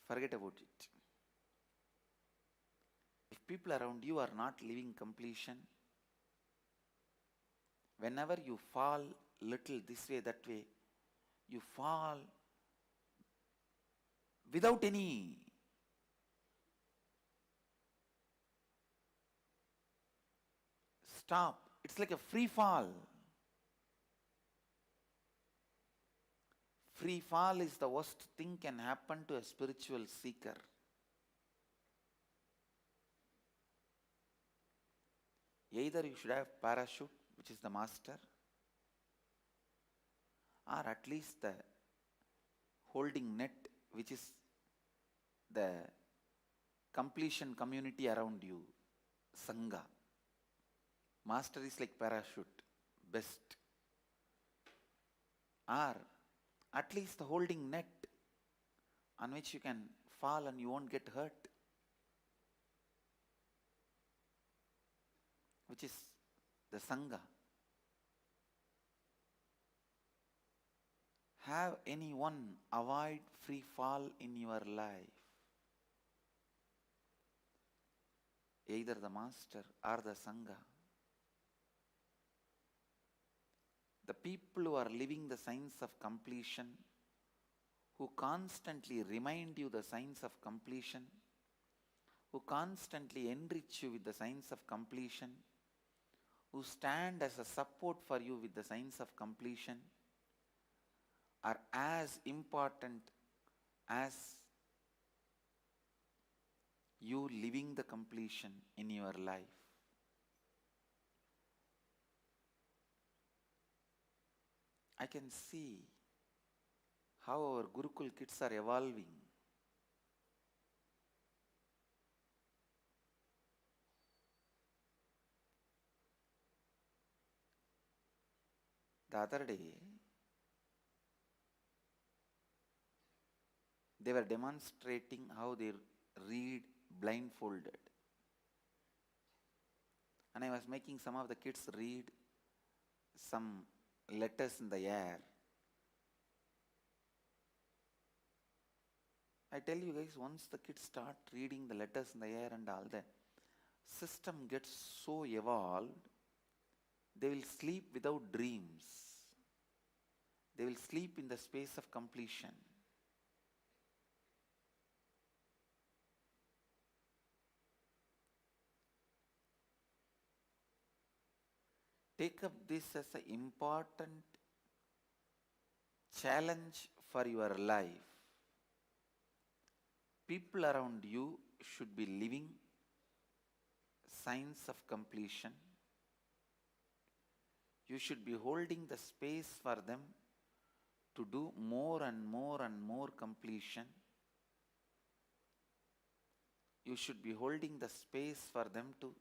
forget about it. If people around you are not living completion, whenever you fall little this way, that way, you fall without any stop. It's like a free fall. Free fall is the worst thing can happen to a spiritual seeker. Either you should have parachute, which is the master, or at least the holding net, which is the completion community around you, Sangha. Master is like parachute, best. Or at least the holding net on which you can fall and you won't get hurt, which is the Sangha. Have anyone avoid free fall in your life? Either the master or the Sangha. The people who are living the signs of completion, who constantly remind you the signs of completion, who constantly enrich you with the signs of completion, who stand as a support for you with the signs of completion, are as important as you living the completion in your life. I can see how our Gurukul kids are evolving. The other day, they were demonstrating how they read blindfolded. And I was making some of the kids read some letters in the air. I tell you guys, once the kids start reading the letters in the air and all, the system gets so evolved, they will sleep without dreams. They will sleep in the space of completion. Take up this as an important challenge for your life. People around you should be living signs of completion. You should be holding the space for them to do more and more and more completion. You should be holding the space for them to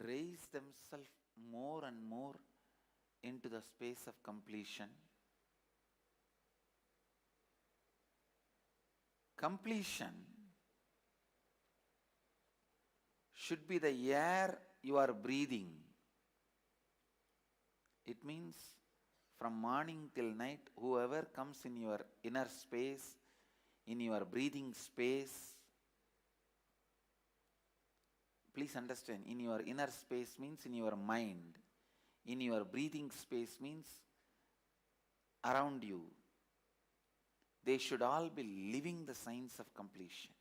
raise themselves more and more into the space of completion. Completion should be the air you are breathing. It means from morning till night, whoever comes in your inner space, in your breathing space, please understand, in your inner space means in your mind. In your breathing space means around you. They should all be living the signs of completion.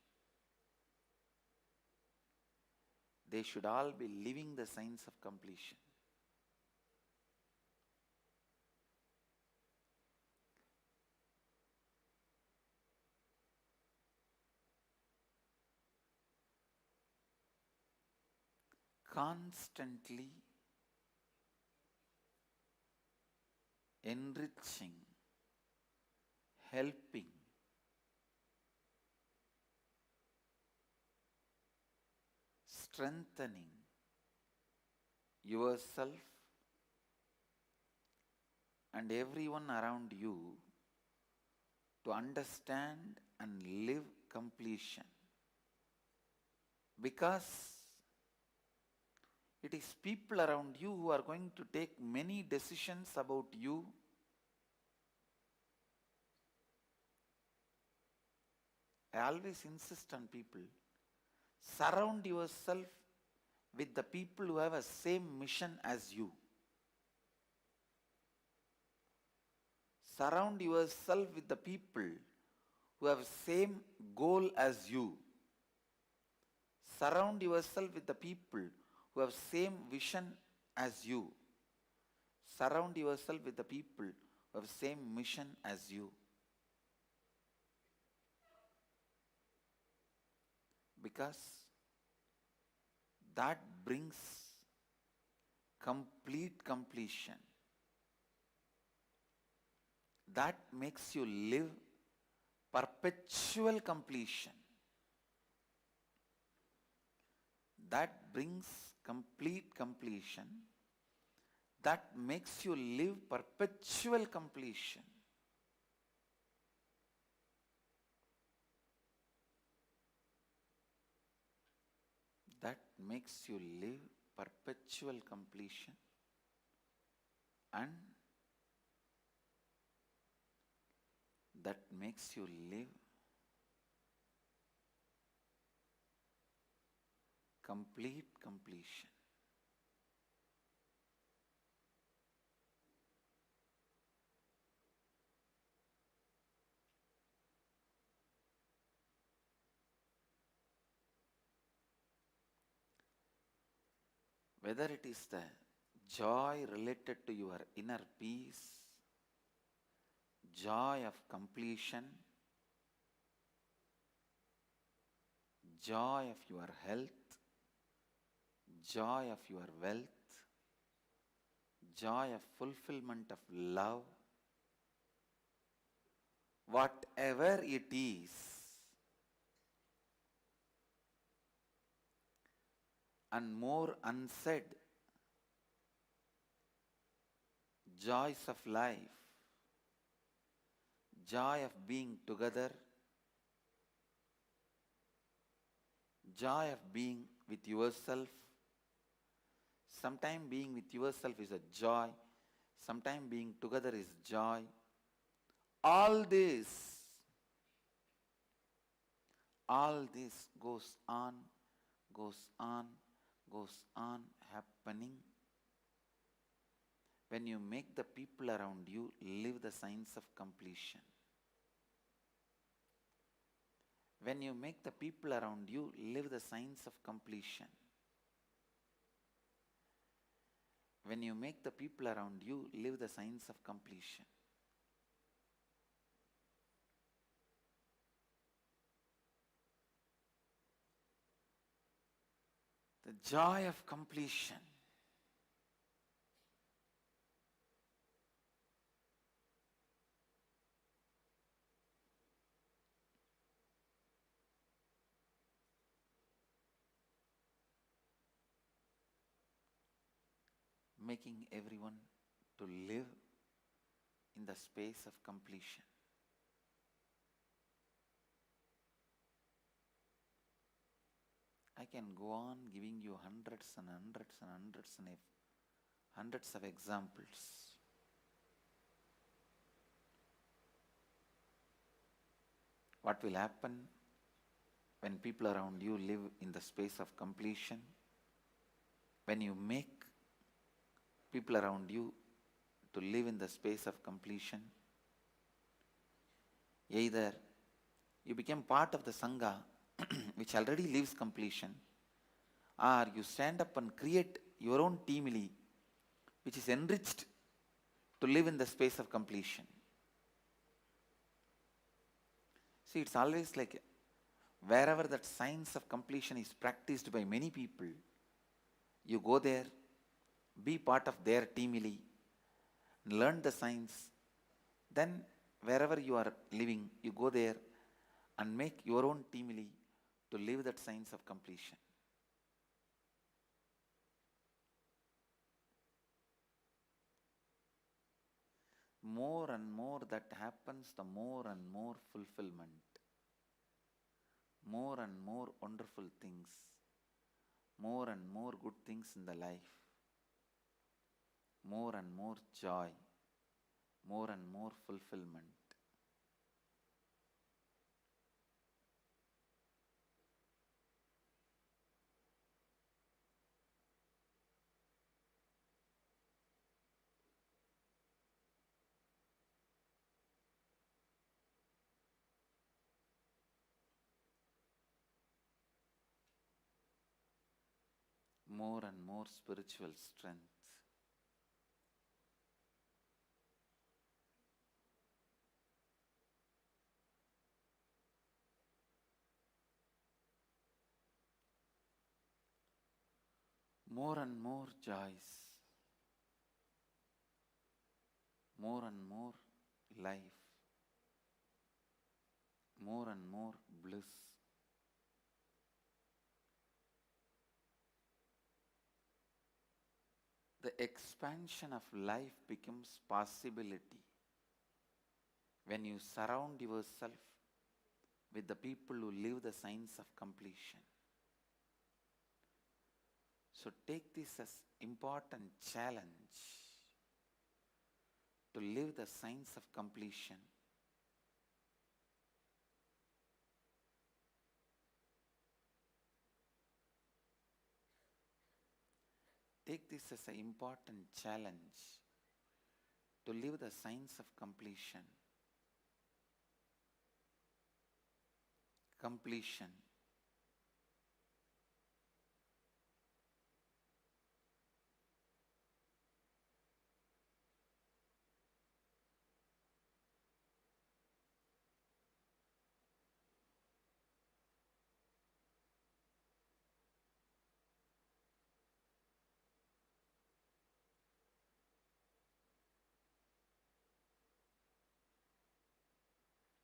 They should all be living the signs of completion. Constantly enriching, helping, strengthening yourself and everyone around you to understand and live completion. Because it is people around you who are going to take many decisions about you. I always insist on people, surround yourself with the people who have a same mission as you. Surround yourself with the people who have same goal as you. Surround yourself with the people who have same vision as you. Surround yourself with the people who have same mission as you. Because that brings complete completion. That makes you live perpetual completion. That brings complete completion. That makes you live perpetual completion. That makes you live perpetual completion, and that makes you live complete completion. Whether it is the joy related to your inner peace, joy of completion, joy of your health, joy of your wealth, joy of fulfillment of love, whatever it is, and more unsaid joys of life, joy of being together, joy of being with yourself. Sometimes being with yourself is a joy, sometimes being together is joy. All this goes on happening when you make the people around you live the signs of completion. When you make the people around you live the signs of completion. When you make the people around you live the signs of completion. The joy of completion. Making everyone to live in the space of completion. I can go on giving you hundreds of examples. What will happen when people around you live in the space of completion? When you make people around you to live in the space of completion, either you become part of the Sangha which already lives completion, or you stand up and create your own teamily which is enriched to live in the space of completion. See, it's always like wherever that science of completion is practiced by many people, you go there, be part of their teamily, learn the science, then wherever you are living, you go there and make your own teamily to live that science of completion. More and more that happens, the more and more fulfillment, more and more wonderful things, more and more good things in the life, more and more joy, more and more fulfillment. more and more spiritual strength. More and more joys, more and more life, more and more bliss. The expansion of life becomes possibility when you surround yourself with the people who live the signs of completion. So take this as important challenge to live the signs of completion. Take this as an important challenge to live the signs of completion. Completion.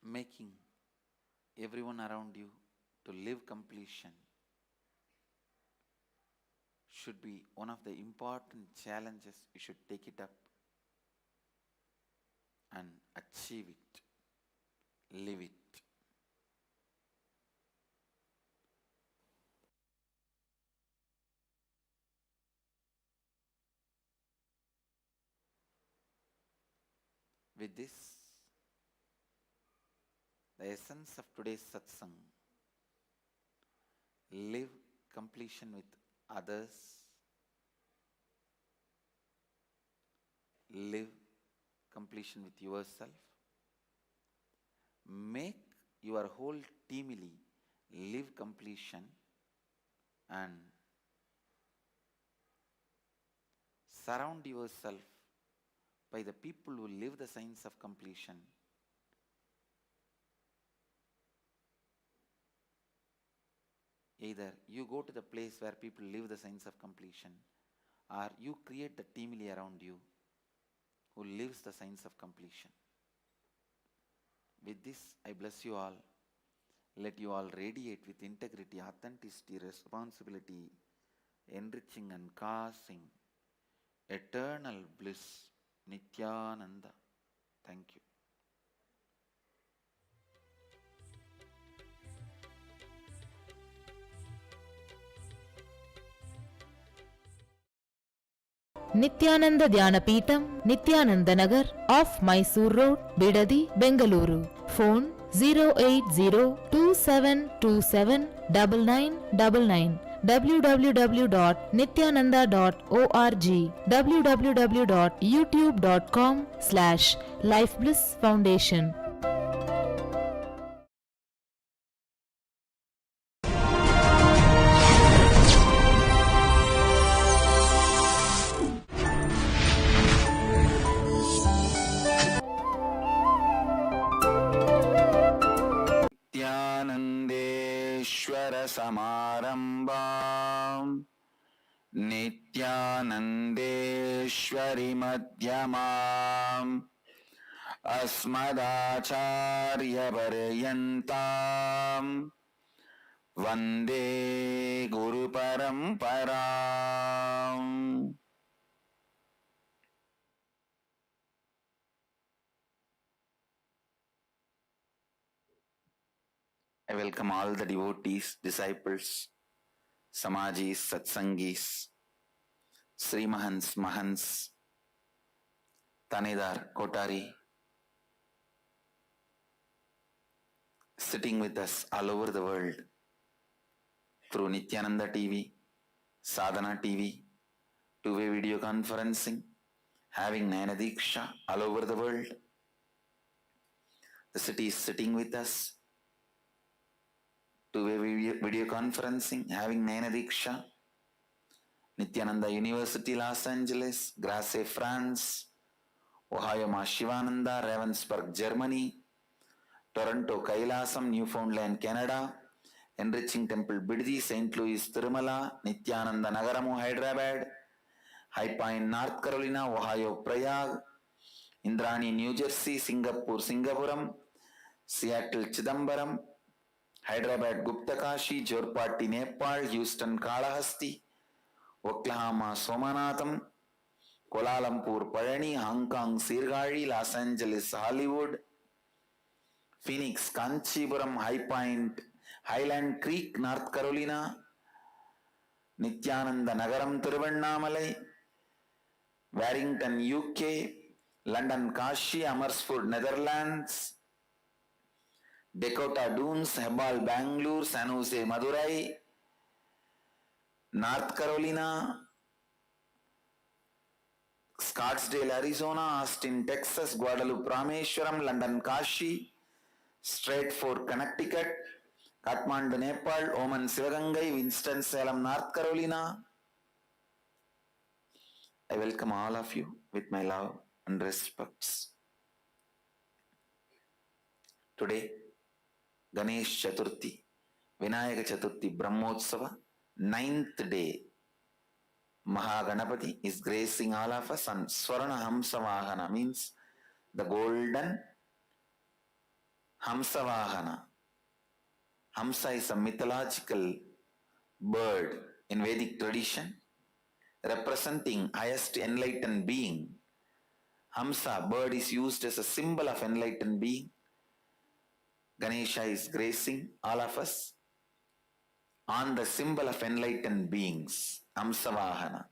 Making everyone around you to live completion should be one of the important challenges. You should take it up and achieve it, live it. With this, the essence of today's satsang: live completion with others, live completion with yourself, make your whole teamily live completion, and surround yourself by the people who live the signs of completion. Either you go to the place where people live the signs of completion, or you create the teamily around you who lives the signs of completion. With this, I bless you all. Let you all radiate with integrity, authenticity, responsibility, enriching and causing eternal bliss. Nithyananda. Thank you. Nithyananda Dhyanapītam, Nithyananda Nagar off Mysore Road, Bidadi, Bengaluru. Phone 08027279999. www.nithyananda.org. www.youtube.com/Life Bliss Foundation. समारंभां नित्यानन्देश्वरि मध्यमाम् अस्मदाचार्यपर्यन्तां वन्दे गुरुपरम्पराम्. I welcome all the devotees, disciples, Samajis, Satsangis, Sri Mahants, Mahants, Tanidar, Kotari, sitting with us all over the world through Nithyananda TV, Sadhana TV, two-way video conferencing, having Nayana Diksha all over the world. The city is sitting with us, two-way video conferencing, having Nayana Diksha, Nithyananda University, Los Angeles, Grasse, France, Ohio Ma Shivananda, Ravensburg, Germany, Toronto Kailasam, Newfoundland, Canada, Enriching Temple, Biddi, St. Louis, Tirumala, Nithyananda Nagaramu, Hyderabad, High Pine, North Carolina, Ohio, Prayag, Indrani, New Jersey, Singapore, Singapuram, Seattle, Chidambaram, Hyderabad, Guptakashi, Jorpati, Nepal, Houston, Kalahasti, Oklahoma, Somanatham, Kuala Lumpur, Palani, Hong Kong, Sirgari, Los Angeles, Hollywood, Phoenix, Kanchipuram, High Point, Highland Creek, North Carolina, Nithyananda Nagaram, Tiruvannamalai, Warrington, UK, London, Kashi, Amersfoort, Netherlands, Dakota Dunes, Hebal, Bangalore, San Jose, Madurai, North Carolina, Scottsdale, Arizona, Austin, Texas, Guadalupe, Rameshwaram, London, Kashi, Stratford, Connecticut, Kathmandu, Nepal, Oman, Sivagangai, Winston-Salem, North Carolina. I welcome all of you with my love and respects. Today, Ganesh Chaturthi, Vinayaka Chaturthi, Brahmotsava, 9th day. Mahaganapati is gracing all of us on Swarna Hamsa Vahana, means the golden Hamsa Vahana. Hamsa is a mythological bird in Vedic tradition representing highest enlightened being. Hamsa, bird, is used as a symbol of enlightened being. Ganesha is gracing all of us on the symbol of enlightened beings, Hamsa Vahana.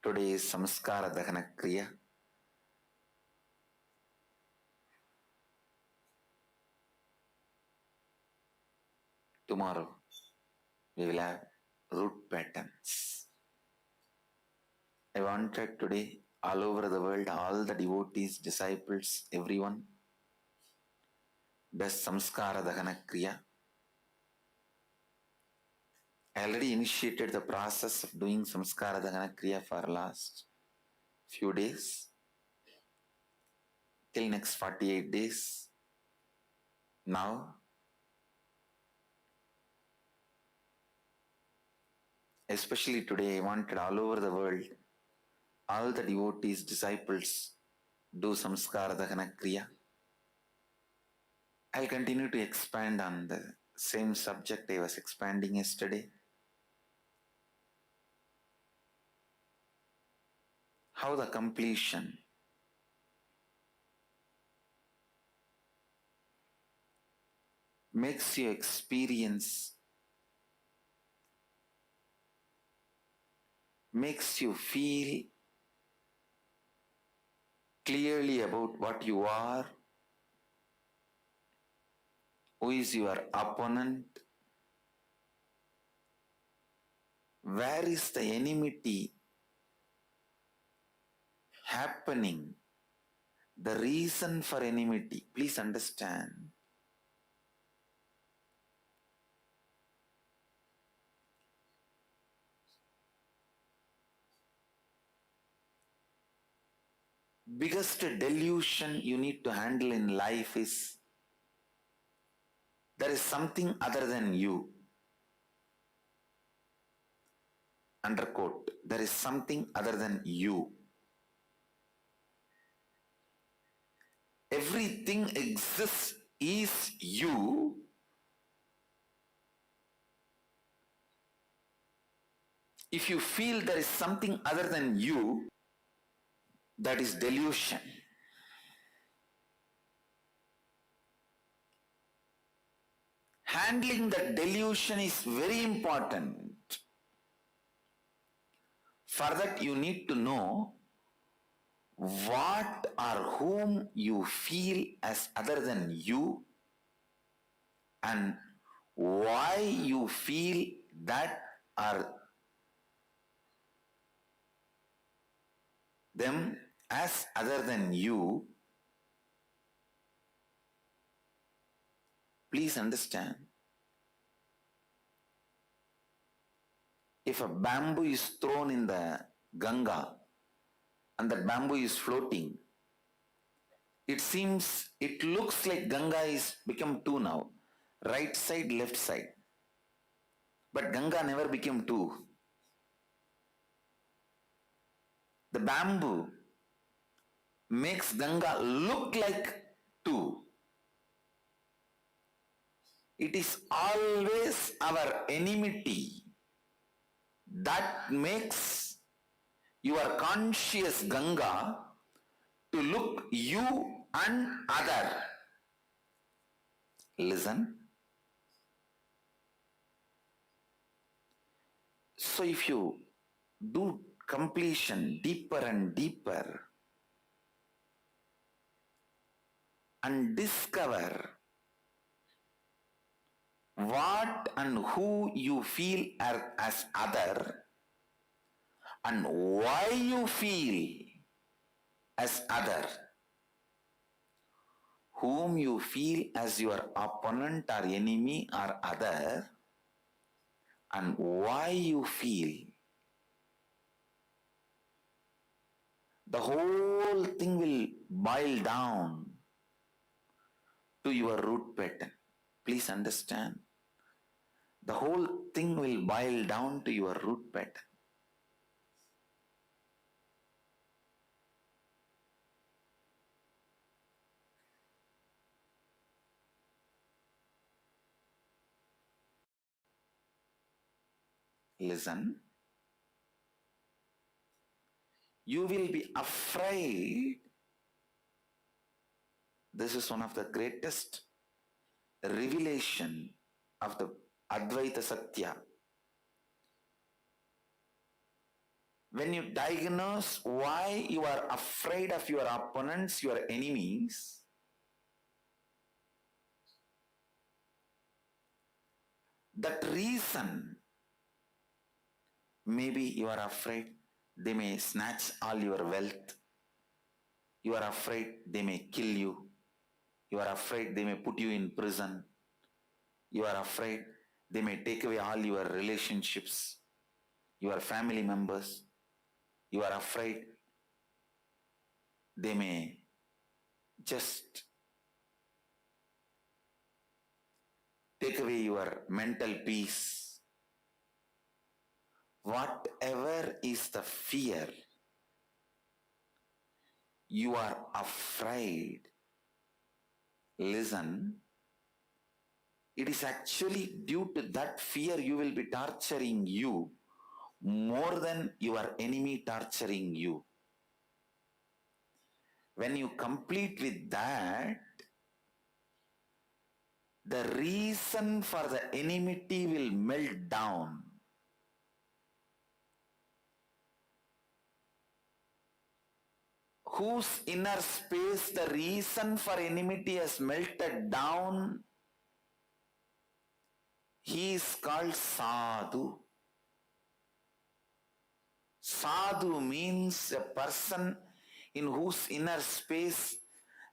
Today is Samskara Dahana Kriya. Tomorrow we will have root patterns. I wanted today all over the world, all the devotees, disciples, everyone does Samskara Dahana Kriya. I already initiated the process of doing Samskara Dahana Kriya for last few days, till next 48 days. Now, especially today, I wanted all over the world, all the devotees, disciples do Samskara Dahana Kriya. I'll continue to expand on the same subject I was expanding yesterday. How the completion makes you experience, makes you feel clearly about what you are, who is your opponent, where is the enmity happening, the reason for enmity. Please understand. Biggest delusion you need to handle in life is there is something other than you. underquote, there is something other than you. Everything exists is you. If you feel there is something other than you, that is delusion. Handling the delusion is very important. For that, you need to know what or whom you feel as other than you and why you feel that or them as other than you. Please understand, if a bamboo is thrown in the Ganga and that bamboo is floating, it looks like Ganga is become two now, right side, left side. But Ganga never became two. The bamboo makes Ganga look like two. It is always our enmity that makes your conscious Ganga to look you and other. Listen. So if you do completion deeper and deeper and discover what and who you feel as other and why you feel as other, whom you feel as your opponent or enemy or other, and why you feel, the whole thing will boil down to your root pattern. Please understand. The whole thing will boil down to your root pattern. Listen. You will be afraid. This is one of the greatest revelation of the Advaita Satya. When you diagnose why you are afraid of your opponents, your enemies, that reason, maybe you are afraid they may snatch all your wealth. You are afraid they may kill you. You are afraid they may put you in prison. You are afraid they may take away all your relationships, your family members. You are afraid they may just take away your mental peace. Whatever is the fear, you are afraid. Listen, it is actually due to that fear you will be torturing you more than your enemy torturing you. When you complete with that, the reason for the enmity will melt down. Whose inner space the reason for enmity has melted down, he is called Sadhu. Sadhu means a person in whose inner space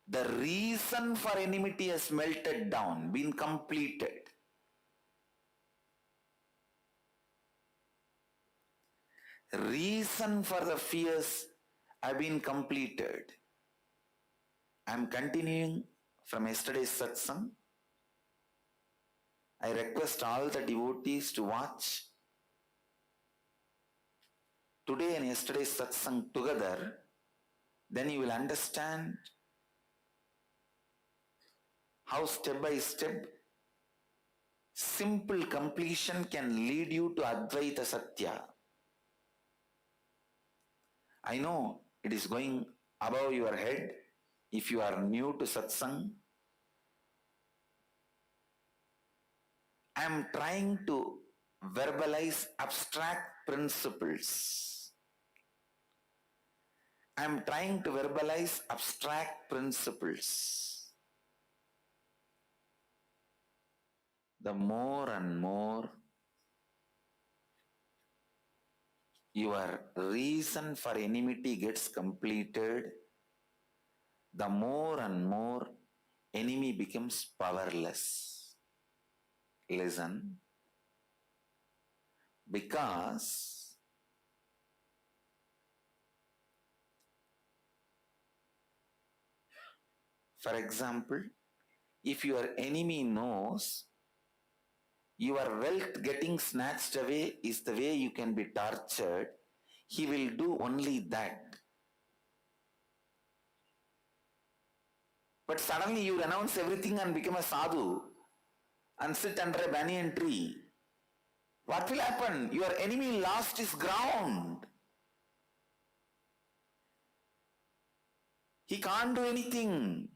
the reason for enmity has melted down, been completed. Reason for the fears have been completed. I am continuing from yesterday's satsang. I request all the devotees to watch today and yesterday's satsang together, then you will understand how step by step simple completion can lead you to Advaita Satya. I know it is going above your head if you are new to satsang. I am trying to verbalize abstract principles. I am trying to verbalize abstract principles. The more and more your reason for enmity gets completed, the more and more enemy becomes powerless. Listen, because for example, if your enemy knows your wealth getting snatched away is the way you can be tortured, he will do only that. But suddenly you renounce everything and become a sadhu and sit under a banyan tree. What will happen? Your enemy lost his ground. He can't do anything.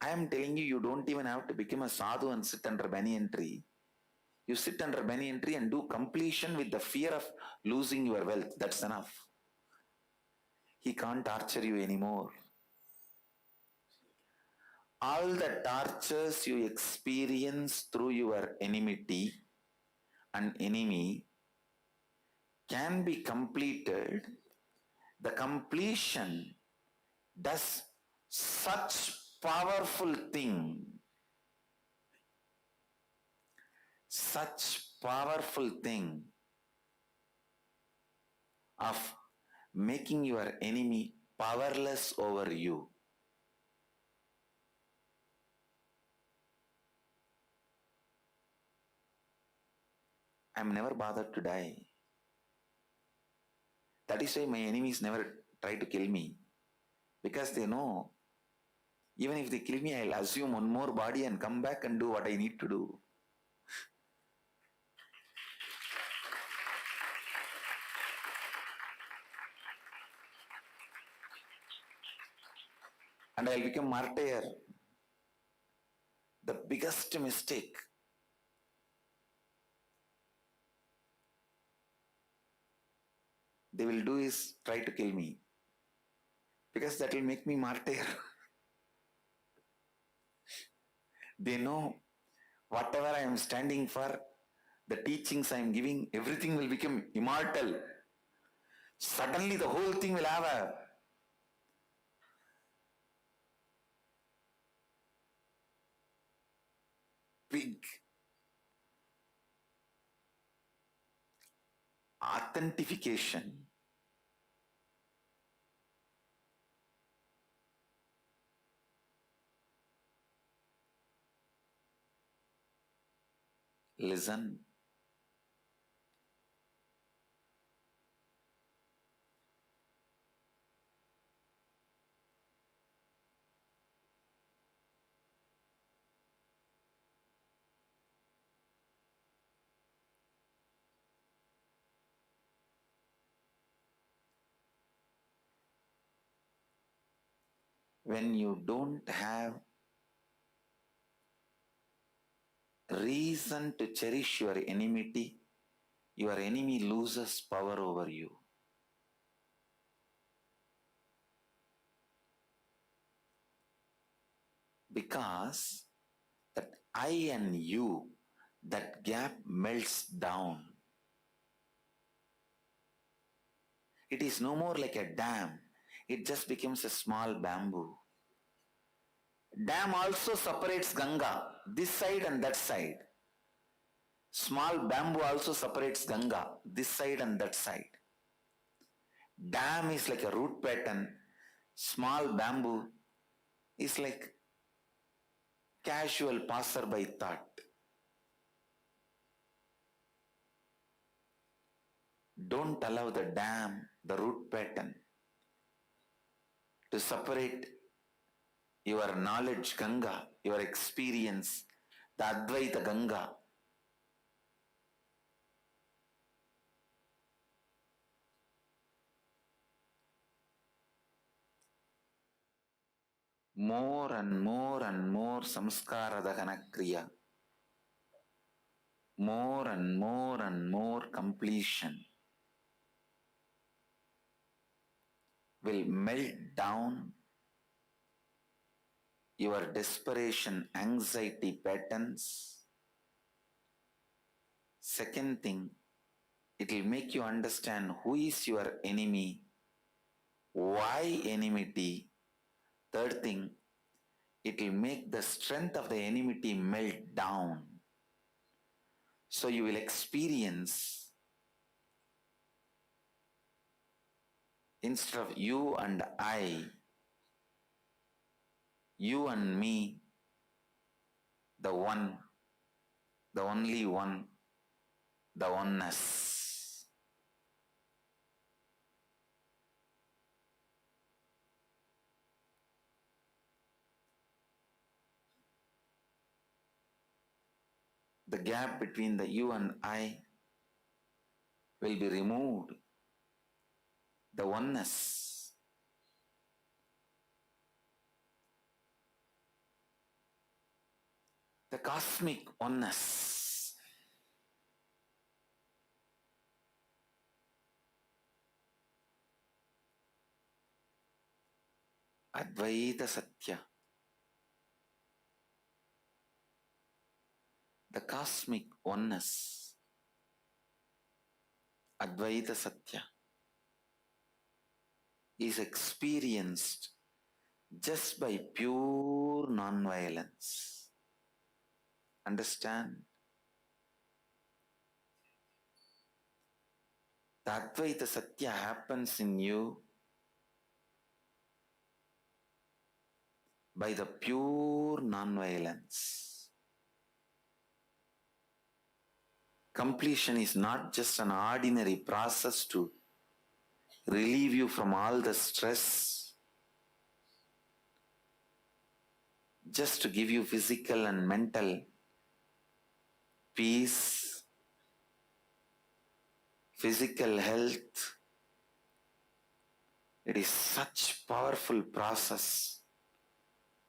I am telling you, you don't even have to become a sadhu and sit under banyan tree. You sit under banyan tree and do completion with the fear of losing your wealth. That's enough. He can't torture you anymore. All the tortures you experience through your enmity and enemy can be completed. The completion does such powerful thing of making your enemy powerless over you. I am never bothered to die. That is why my enemies never try to kill me. Because they know, even if they kill me, I'll assume one more body and come back and do what I need to do. And I'll become martyr. The biggest mistake they will do is try to kill me, because that will make me martyr. They know whatever I am standing for, the teachings I am giving, everything will become immortal. Suddenly the whole thing will have a big authentication. Listen. When you don't have reason to cherish your enmity, your enemy loses power over you. Because that I and you, that gap melts down. It is no more like a dam. It just becomes a small bamboo. Dam also separates Ganga, this side and that side. Small bamboo also separates Ganga, this side and that side. Dam is like a root pattern. Small bamboo is like casual passerby thought. Don't allow the dam, the root pattern, to separate your knowledge Ganga, your experience, the Advaita Ganga. More and more and more samskara dahana kriya. More and more completion will melt down your desperation, anxiety patterns. Second thing, it will make you understand who is your enemy, why enmity. Third thing, it will make the strength of the enmity melt down. So you will experience, instead of you and I, you and me, the one, the only one, the oneness. The gap between the you and I will be removed. The oneness. The cosmic oneness. Advaita Satya. The cosmic oneness. Advaita Satya is experienced just by pure non-violence. Understand? The Advaita Satya happens in you by the pure non-violence. Completion is not just an ordinary process to relieve you from all the stress, just to give you physical and mental peace, physical health. It is such powerful process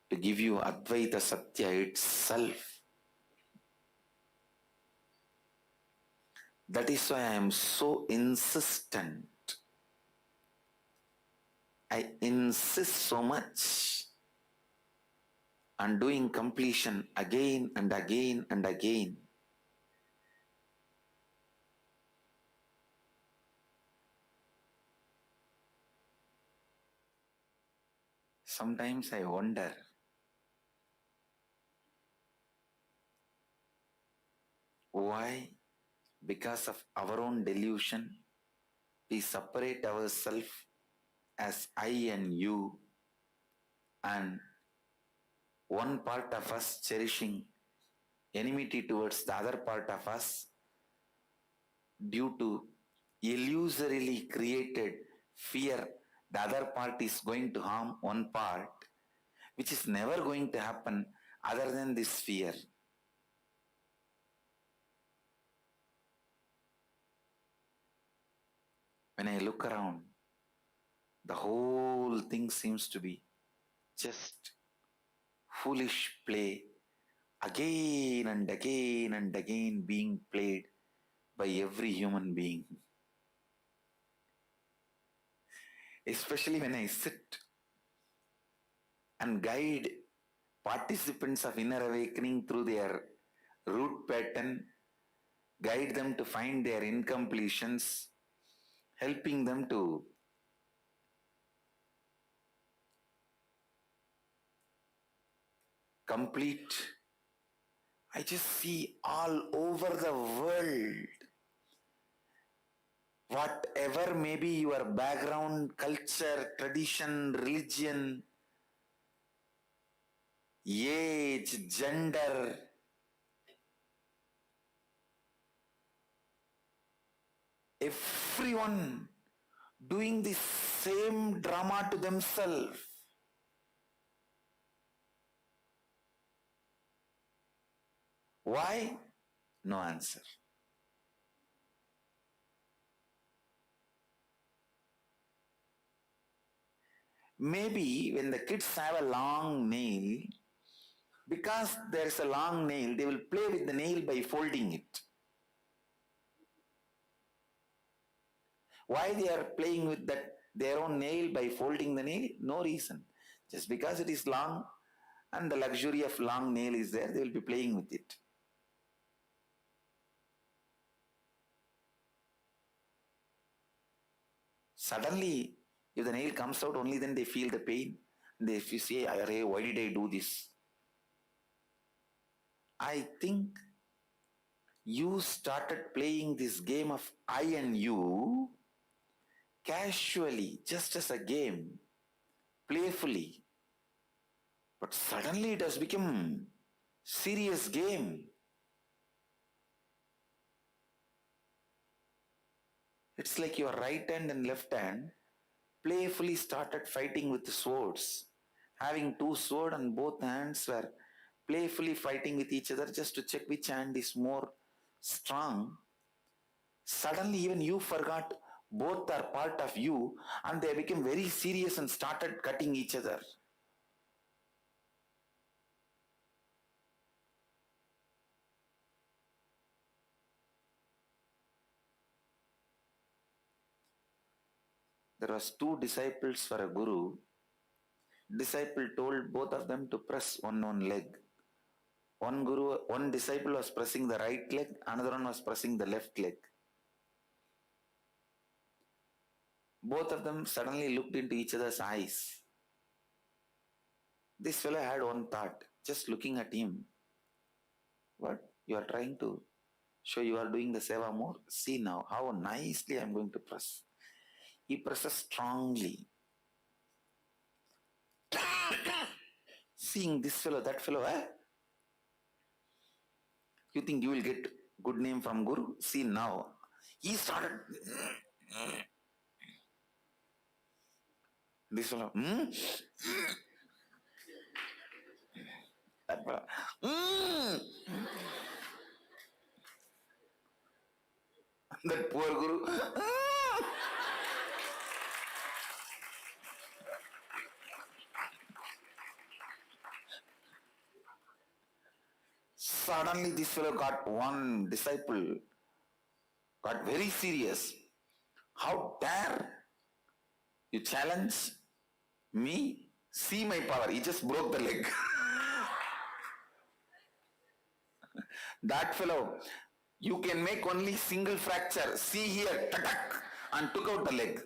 to give you Advaita Satya itself. That is why I am so insistent. I insist so much on doing completion again and again and again. Sometimes I wonder, why, because of our own delusion, we separate ourselves as I and you, and one part of us cherishing enmity towards the other part of us due to illusorily created fear the other part is going to harm one part, which is never going to happen other than this fear. When I look around, the whole thing seems to be just foolish play, again and again and again being played by every human being. Especially when I sit and guide participants of inner awakening through their root pattern, guide them to find their incompletions, helping them to complete. I just see all over the world, whatever may be your background, culture, tradition, religion, age, gender, every everyone doing the same drama to themselves. Why? No answer. Maybe when the kids have a long nail, because there is a long nail, they will play with the nail by folding it. Why they are playing with their own nail by folding the nail? No reason. Just because it is long and the luxury of long nail is there, they will be playing with it. Suddenly, if the nail comes out, only then they feel the pain. They say, "Arey, why did I do this?" I think you started playing this game of I and you casually, just as a game, playfully. But suddenly it has become serious game. It's like your right hand and left hand playfully started fighting with the swords. Having two swords and both hands were playfully fighting with each other just to check which hand is more strong. Suddenly even you forgot both are part of you and they became very serious and started cutting each other. There was two disciples for a guru. Disciple told both of them to press one leg. One disciple was pressing the right leg, another one was pressing the left leg. Both of them suddenly looked into each other's eyes. This fellow had one thought, just looking at him. What? You are trying to show you are doing the seva more? See now how nicely I am going to press. He presses strongly. Seeing this fellow, that fellow, you think you will get good name from Guru? See now. He started. This fellow. That fellow. That poor Guru. Suddenly this fellow got one disciple, got very serious. How dare you challenge me? See my power. He just broke the leg. That fellow, you can make only single fracture. See here, tatak, and took out the leg.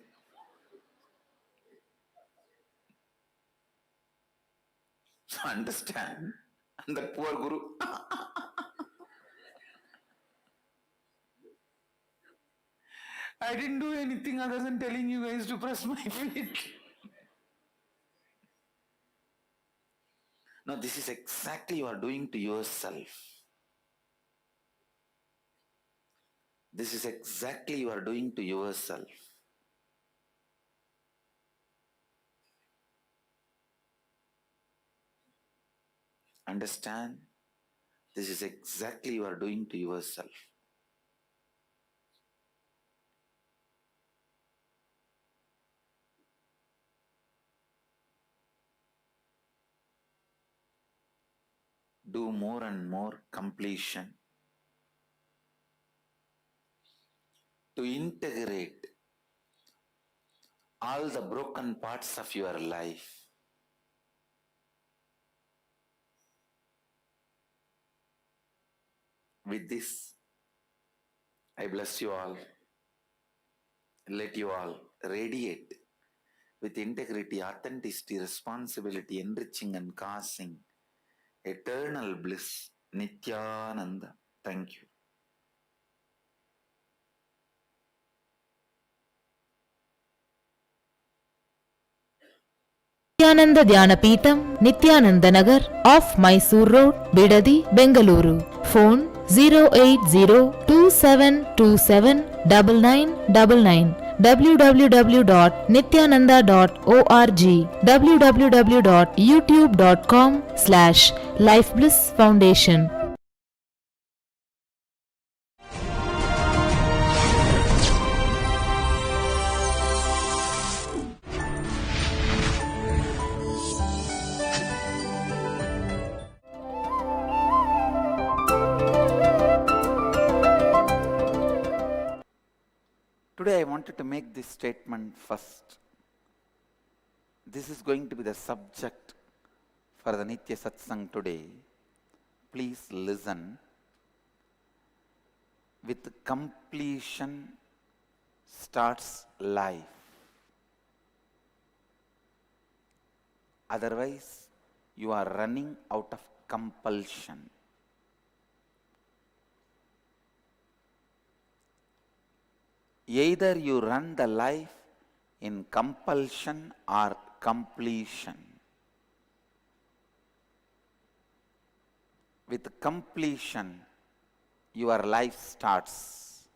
So understand, and that poor Guru. I didn't do anything other than telling you guys to press my feet. No, this is exactly you are doing to yourself. This is exactly you are doing to yourself. Understand? This is exactly you are doing to yourself. Do more and more completion. To integrate all the broken parts of your life. With this, I bless you all. Let you all radiate with integrity, authenticity, responsibility, enriching and causing eternal bliss. Nithyananda. Thank you. Nithyananda Dhyanapītam, Nithyananda Nagar, off Mysore Road, Bidadi, Bengaluru. Phone 08027279999, www.nithyananda.org, www.youtube.com/lifeblissfoundation. Today I wanted to make this statement first. This is going to be the subject for the Nitya Satsang today. Please listen. With completion starts life. Otherwise, you are running out of compulsion. Either you run the life in compulsion or completion. With completion, your life starts.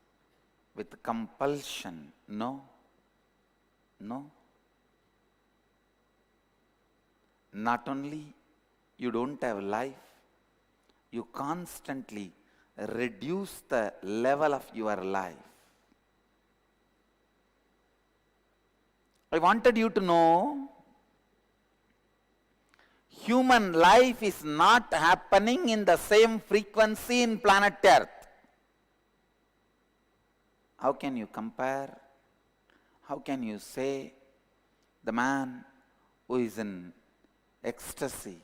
With compulsion, no. Not only you don't have life, you constantly reduce the level of your life. I wanted you to know, human life is not happening in the same frequency in planet Earth. How can you compare? How can you say the man who is in ecstasy,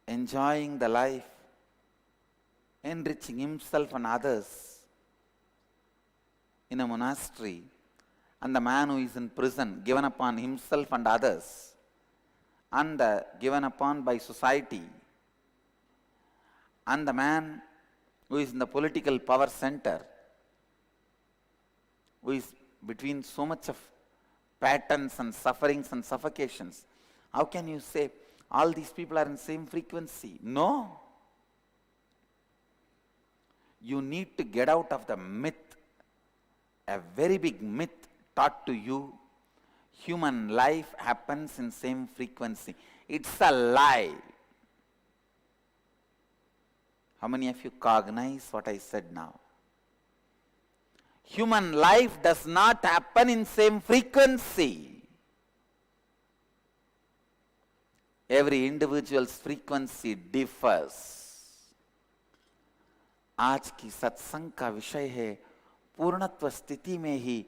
enjoying the life, enriching himself and others in a monastery, and the man who is in prison, given upon himself and others, and given upon by society, and the man who is in the political power center, who is between so much of patterns and sufferings and suffocations. How can you say all these people are in same frequency? No. You need to get out of the myth, a very big myth taught to you. Human life happens in same frequency. It's a lie. How many of you cognize what I said now? Human life does not happen in same frequency. Every individual's frequency differs. आज की सत्संग का विषय है पूर्णत्व स्थिति में ही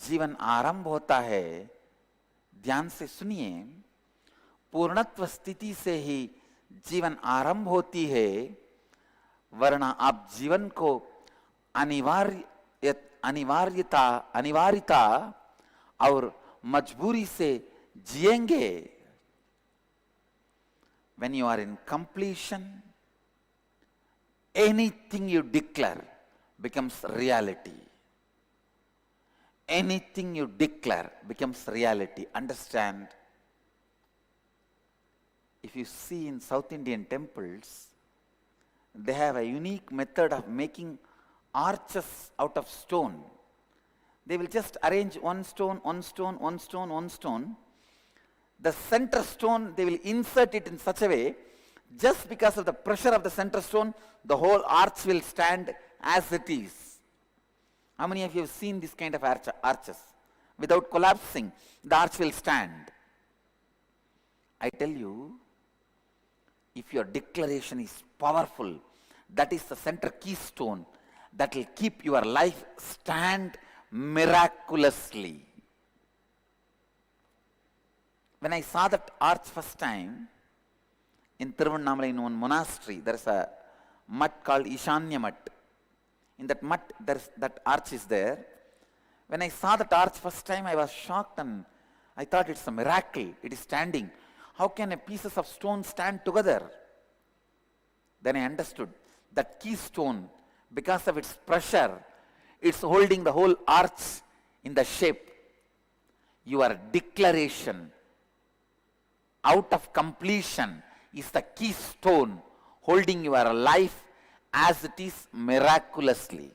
जीवन आरंभ होता है. ध्यान से सुनिए, पूर्णत्व स्थिति से ही जीवन आरंभ होती है, वरना आप जीवन को अनिवार्यता और मजबूरी से जिएंगे. When you are in completion, anything you declare becomes reality. Anything you declare becomes reality. Understand? If you see in South Indian temples, they have a unique method of making arches out of stone. They will just arrange one stone, one stone, one stone, one stone. The center stone, they will insert it in such a way, just because of the pressure of the center stone, the whole arch will stand as it is. How many of you have seen this kind of arches? Without collapsing, the arch will stand. I tell you, if your declaration is powerful, that is the center keystone that will keep your life stand miraculously. When I saw that arch first time in Tiruvannamalai, in one monastery, there is a mutt called Ishanya Mutt. In that mutt, that arch is there. When I saw that arch first time, I was shocked and I thought it's a miracle. It is standing. How can a pieces of stone stand together? Then I understood that keystone, because of its pressure, it's holding the whole arch in the shape. Your declaration out of completion is the keystone holding your life as it is miraculously.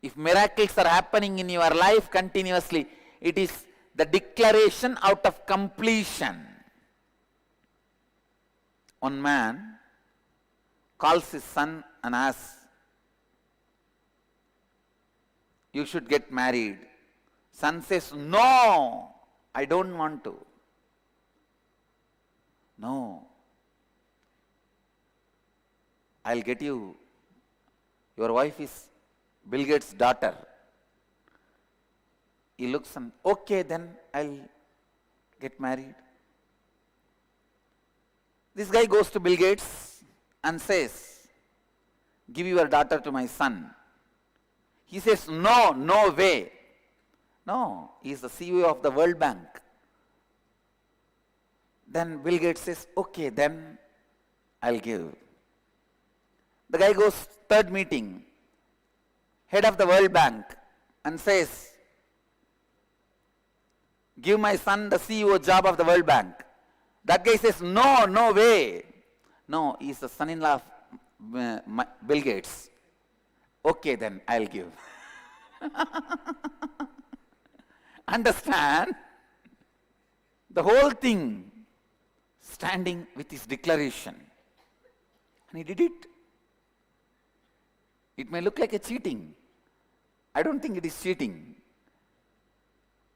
If miracles are happening in your life continuously, it is the declaration out of completion. One man calls his son and asks, "You should get married." Son says, "No, I don't want to." "No, I'll get you. Your wife is Bill Gates' daughter." He looks and, "Okay, then I'll get married." This guy goes to Bill Gates and says, "Give your daughter to my son." He says, "No, no way." No, he is the CEO of the World Bank. Then Bill Gates says, "Okay, then I'll give." The guy goes third meeting, head of the World Bank, and says, "Give my son the CEO job of the World Bank." That guy says, "No, no way." No, he is the son-in-law of Bill Gates. "Okay, then I'll give." Understand? The whole thing standing with his declaration. And he did it. It may look like a cheating. I don't think it is cheating.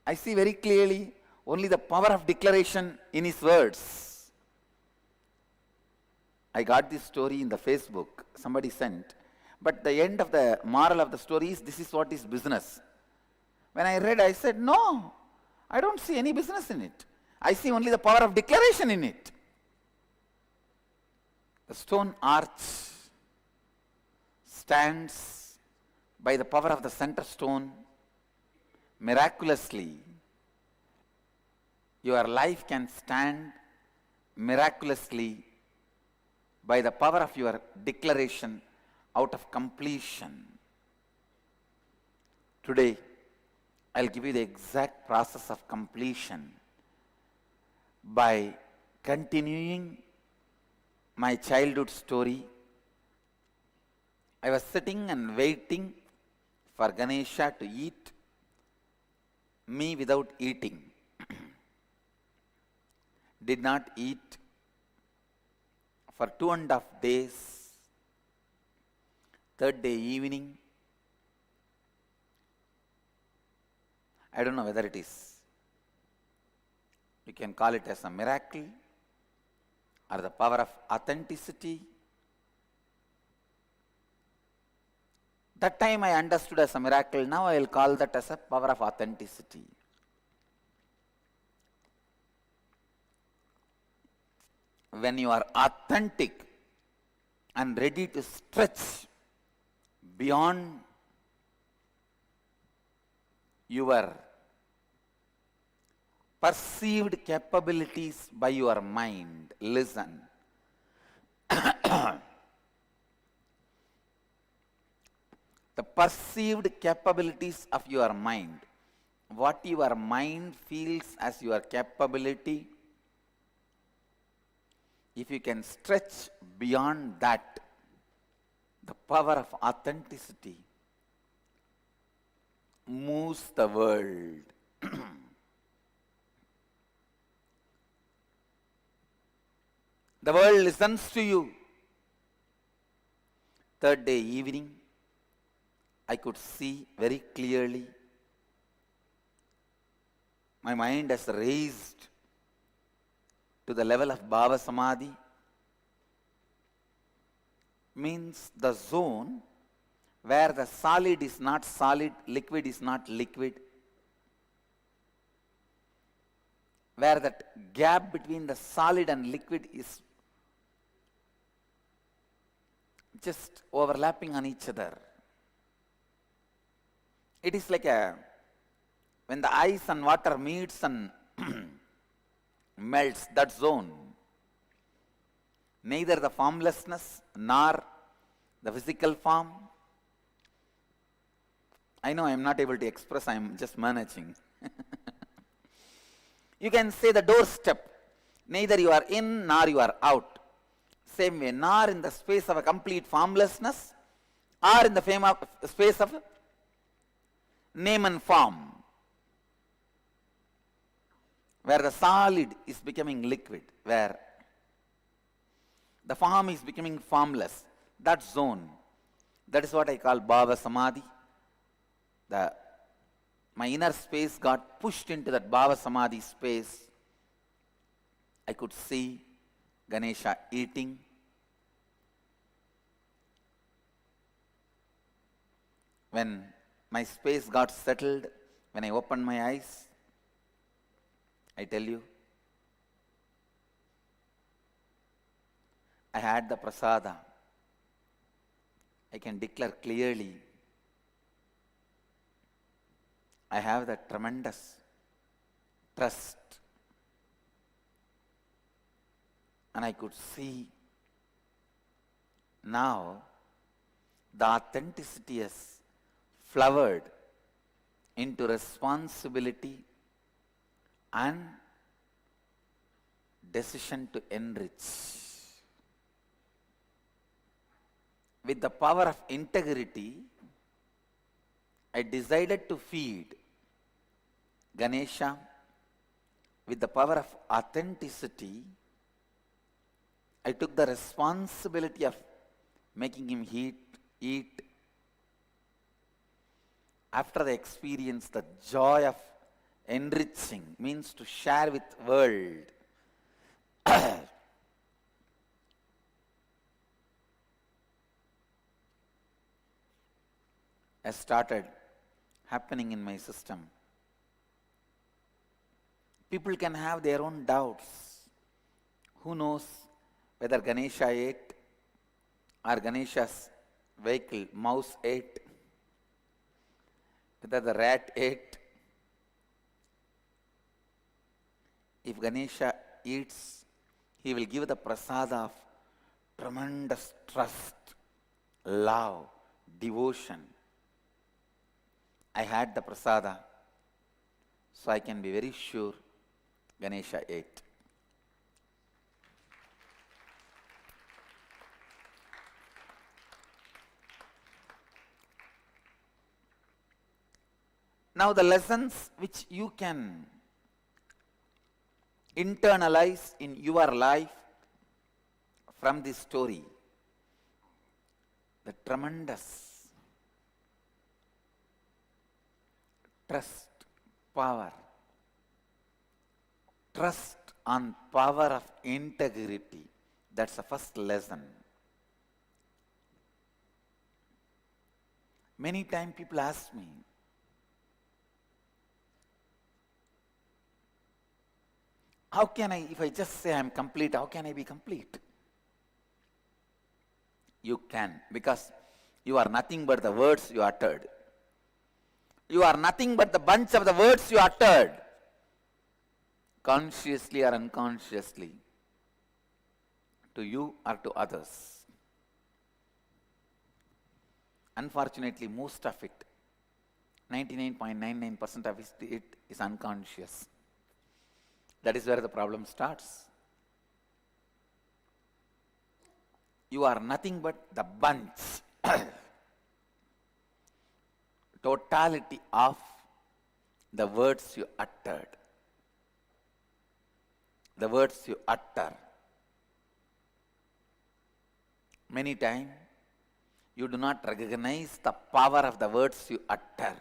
I see very clearly only the power of declaration in his words. I got this story in the Facebook, somebody sent. But the end of the moral of the story is, this is what is business. When I read, I said, no, I don't see any business in it. I see only the power of declaration in it. The stone arch stands by the power of the center stone miraculously. Your life can stand miraculously by the power of your declaration out of completion. Today, I'll give you the exact process of completion by continuing my childhood story. I was sitting and waiting for Ganesha to eat me without eating. Did not eat for 2.5 days. Third day evening, I don't know whether it is, you can call it as a miracle or the power of authenticity. That time I understood as a miracle. Now I will call that as a power of authenticity. When you are authentic and ready to stretch beyond your perceived capabilities by your mind. Listen. The perceived capabilities of your mind. What your mind feels as your capability, if you can stretch beyond that, the power of authenticity moves the world. The world listens to you. Third day evening, I could see very clearly. My mind has raised to the level of Bhava Samadhi. Means the zone where the solid is not solid, liquid is not liquid, where that gap between the solid and liquid is just overlapping on each other. It is like when the ice and water meets and melts, that zone. Neither the formlessness nor the physical form. I know I am not able to express, I am just managing. You can say the doorstep. Neither you are in nor you are out. same way, nor in the space of a complete formlessness, or in the space of name and form, where the solid is becoming liquid, where the form is becoming formless. That zone, that is what I call Bhava Samadhi. My inner space got pushed into that Bhava Samadhi space. I could see Ganesha eating. When my space got settled, when I opened my eyes, I tell you, I had the prasada. I can declare clearly, I have that tremendous trust. And I could see now the authenticity has flowered into responsibility and decision to enrich. With the power of integrity, I decided to feed Ganesha. With the power of authenticity, I took the responsibility of making him eat. After the experience, the joy of enriching means to share with world. Has started happening in my system. People can have their own doubts. Who knows whether Ganesha ate or Ganesha's vehicle, mouse ate, whether the rat ate. If Ganesha eats, he will give the prasada of tremendous trust, love, devotion. I had the prasada, so I can be very sure Ganesha ate. Now the lessons which you can internalize in your life from this story, the tremendous trust, power, trust on power of integrity. That's the first lesson. Many times people ask me, how can I, if I just say I'm complete, how can I be complete? You can, because you are nothing but the words you uttered. You are nothing but the bunch of the words you uttered, consciously or unconsciously, to you or to others. Unfortunately, most of it, 99.99% of it is unconscious. That is where the problem starts. You are nothing but the bunch, totality of the words you uttered. The words you utter. Many times, you do not recognize the power of the words you utter.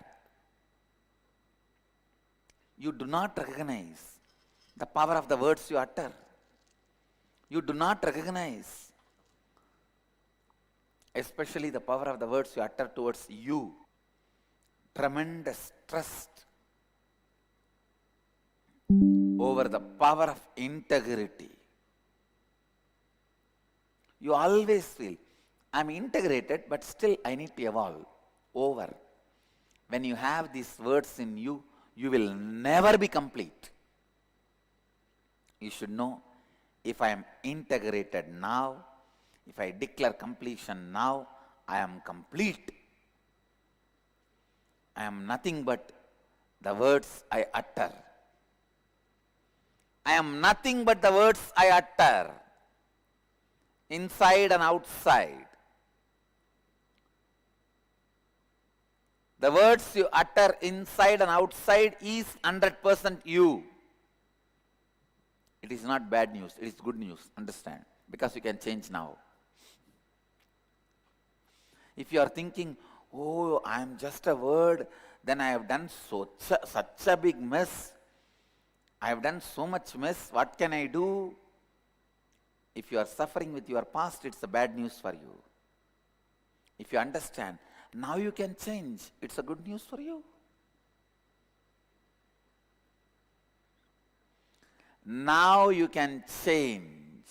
You do not recognize the power of the words you utter. You do not recognize, especially the power of the words you utter towards you. Tremendous trust over the power of integrity. You always feel, I'm integrated, but still I need to evolve. Over. When you have these words in you, you will never be complete. You should know, if I am integrated now, if I declare completion now, I am complete. I am nothing but the words I utter. I am nothing but the words I utter. inside and outside. The words you utter inside and outside is 100% you. It is not bad news, it is good news, understand, because you can change now. If you are thinking, oh, I am just a word, then I have done such a big mess, I have done so much mess, what can I do? If you are suffering with your past, it's a bad news for you. If you understand, now you can change, it's a good news for you. Now you can change.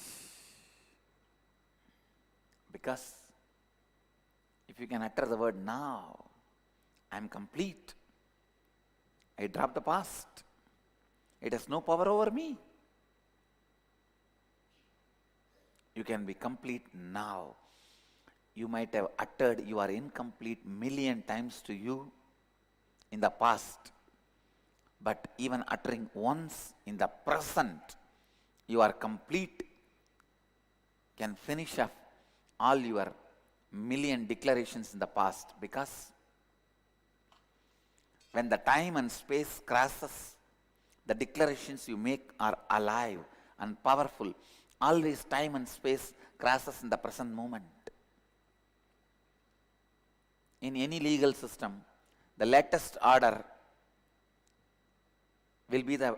Because if you can utter the word now, I am complete, I drop the past, it has no power over me. You can be complete now. You might have uttered you are incomplete million times to you in the past, but even uttering once in the present, you are complete, can finish off all your million declarations in the past. Because when the time and space crosses, the declarations you make are alive and powerful. Always time and space crosses in the present moment. In any legal system, the latest order will be the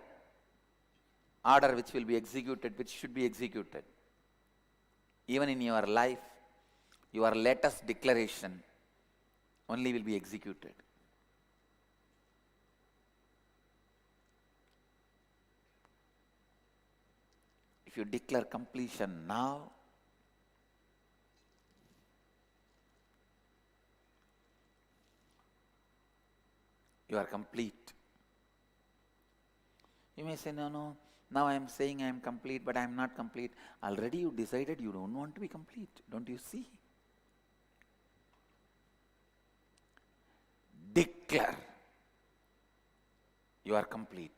order which will be executed, which should be executed. Even in your life, your latest declaration only will be executed. If you declare completion now, you are complete. You may say, no, now I am saying I am complete, but I am not complete. Already you decided you don't want to be complete. Don't you see? Declare you are complete.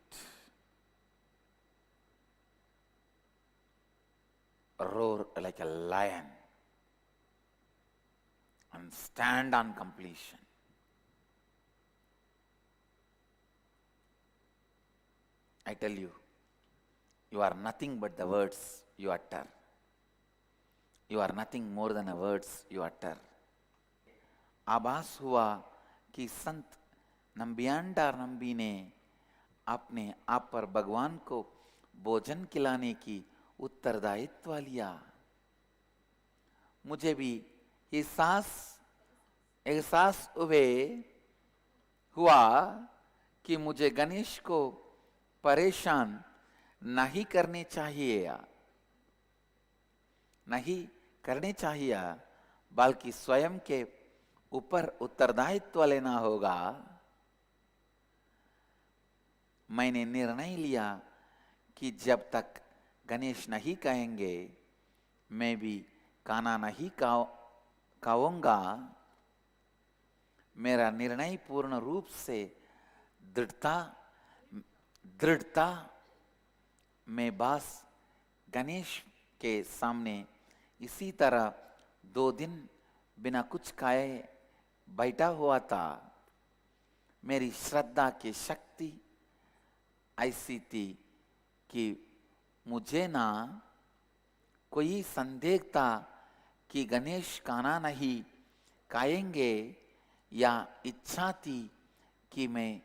Roar like a lion and stand on completion. I tell you, you are nothing but the words you utter. You are nothing more than the words you utter. आभास हुआ कि संत नम्बियांडा नम्बी ने अपने आप पर भगवान को भोजन खिलाने की उत्तरदायित्व लिया. मुझे भी एहसास हुआ कि मुझे गणेश को परेशान नहीं करने चाहिए, बल्कि स्वयं के ऊपर उत्तरदायित्व लेना होगा. मैंने निर्णय लिया कि जब तक गणेश नहीं कहेंगे, मैं भी खाना नहीं खाऊंगा. मेरा निर्णय पूर्ण रूप से दृढ़ता में बस गणेश के सामने इसी तरह 2 दिन बिना कुछ खाए बैठा हुआ था. मेरी श्रद्धा की शक्ति ऐसी थी कि मुझे ना कोई संदेह था कि गणेश खाना नहीं खाएंगे, या इच्छा थी कि मैं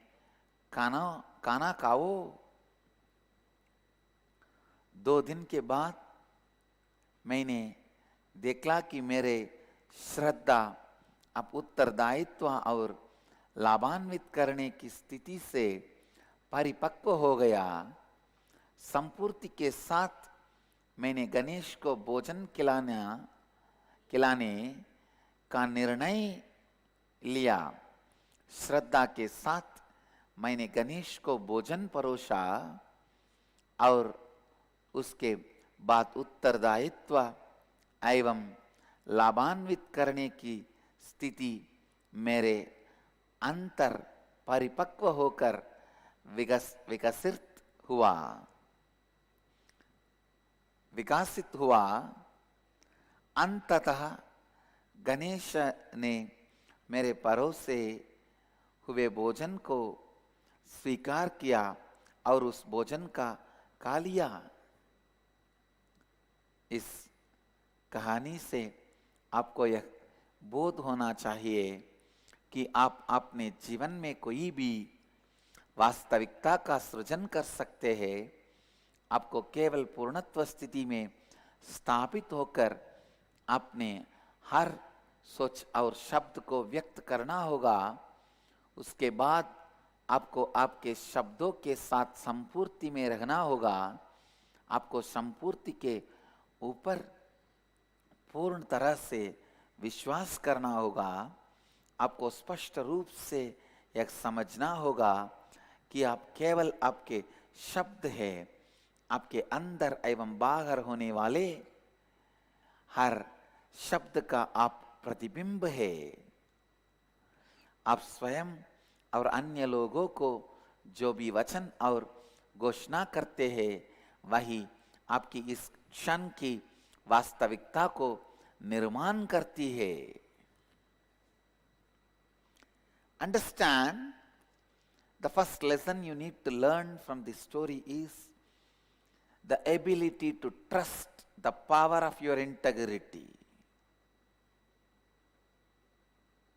खाना खाओ. 2 दिन के बाद मैंने देखा कि मेरे श्रद्धा अब उत्तरदायित्व और लाभान्वित करने की स्थिति से परिपक्व हो गया. संपूर्ति के साथ मैंने गणेश को भोजन खिलाने का निर्णय लिया. श्रद्धा के साथ मैंने गणेश को भोजन परोसा और उसके बाद उत्तरदायित्व एवं लाभान्वित करने की स्थिति मेरे अंतर परिपक्व होकर विकसित हुआ. अंततः गणेश ने मेरे परोसे हुए भोजन को स्वीकार किया और उस भोजन का खा लिया। इस कहानी से आपको यह बोध होना चाहिए कि आप अपने जीवन में कोई भी वास्तविकता का सृजन कर सकते हैं। आपको केवल पूर्णत्व स्थिति में स्थापित होकर अपने हर सोच और शब्द को व्यक्त करना होगा। उसके बाद आपको आपके शब्दों के साथ संपूर्ति में रहना होगा। आपको संपूर्ति के ऊपर पूर्ण तरह से विश्वास करना होगा। आपको स्पष्ट रूप से यह समझना होगा कि आप केवल आपके शब्द हैं, आपके अंदर एवं बाहर होने वाले हर शब्द का आप प्रतिबिंब है। आप स्वयं और अन्य लोगों को जो भी वचन और घोषणा करते हैं वही आपकी इस क्षण की वास्तविकता को निर्माण करती है। Understand, the first lesson you need to learn from this story is the ability to trust the power of your integrity.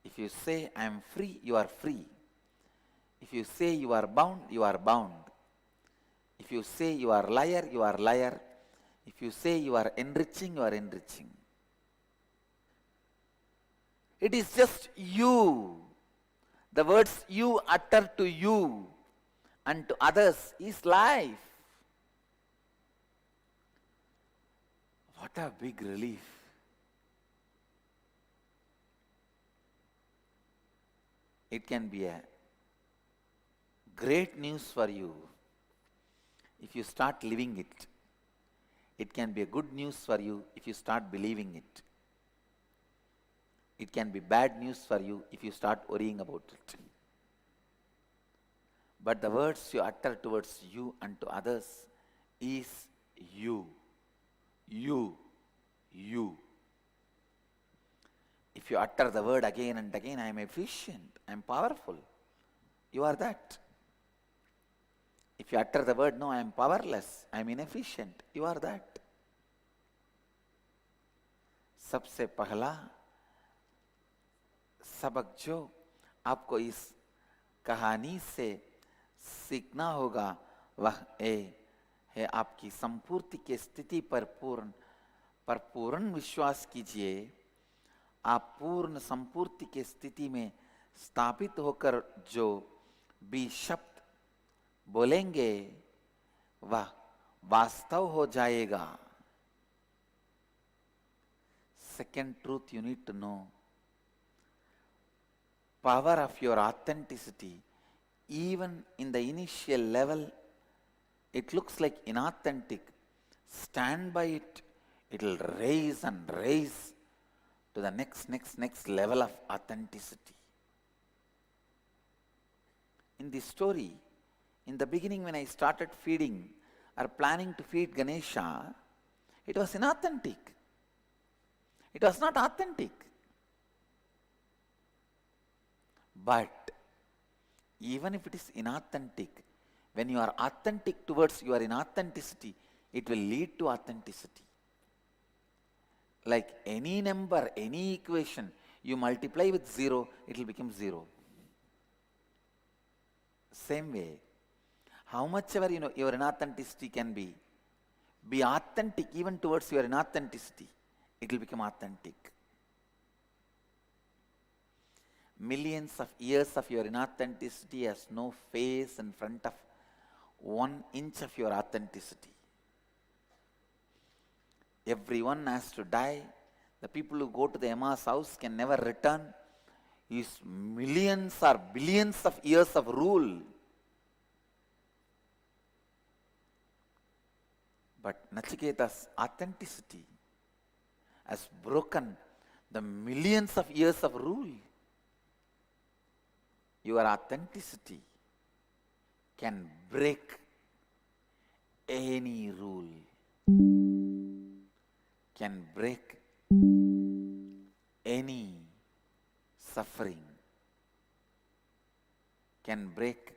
If you say I am free, you are free. If you say you are bound, you are bound. If you say you are liar, you are liar. If you say you are enriching, you are enriching. It is just you. The words you utter to you and to others is life. What a big relief. It can be a great news for you if you start living it. It can be a good news for you if you start believing it. It can be bad news for you if you start worrying about it. But the words you utter towards you and to others is you. You. You. If you utter the word again and again, I am efficient, I am powerful, you are that. If you utter the word, no, I am powerless, I am inefficient, you are that. सबसे पहला सबक जो आपको इस कहानी से सीखना होगा वह है आपकी संपूर्ति की स्थिति पर पूर्ण विश्वास कीजिए। आप पूर्ण संपूर्ति की स्थिति में स्थापित होकर जो भी शब्द बोलेंगे वह वास्तव हो जाएगा। Second truth you need to know, power of your authenticity, even in the initial level, it looks like inauthentic. Stand by it. It will raise and raise to the next level of authenticity. In this story, in the beginning when I started feeding or planning to feed Ganesha, it was inauthentic. It was not authentic. But even if it is inauthentic, when you are authentic towards your inauthenticity, it will lead to authenticity. Like any number, any equation, you multiply with 0, it will become 0. Same way, how much ever your inauthenticity can be authentic even towards your inauthenticity, it will become authentic. Millions of years of your inauthenticity has no face in front of 1 inch of your authenticity. Everyone has to die. The people who go to the Emma's house can never return. Is millions or billions of years of rule. But Nachiketa's authenticity has broken the millions of years of rule. Your authenticity can break any rule, can break Any suffering can break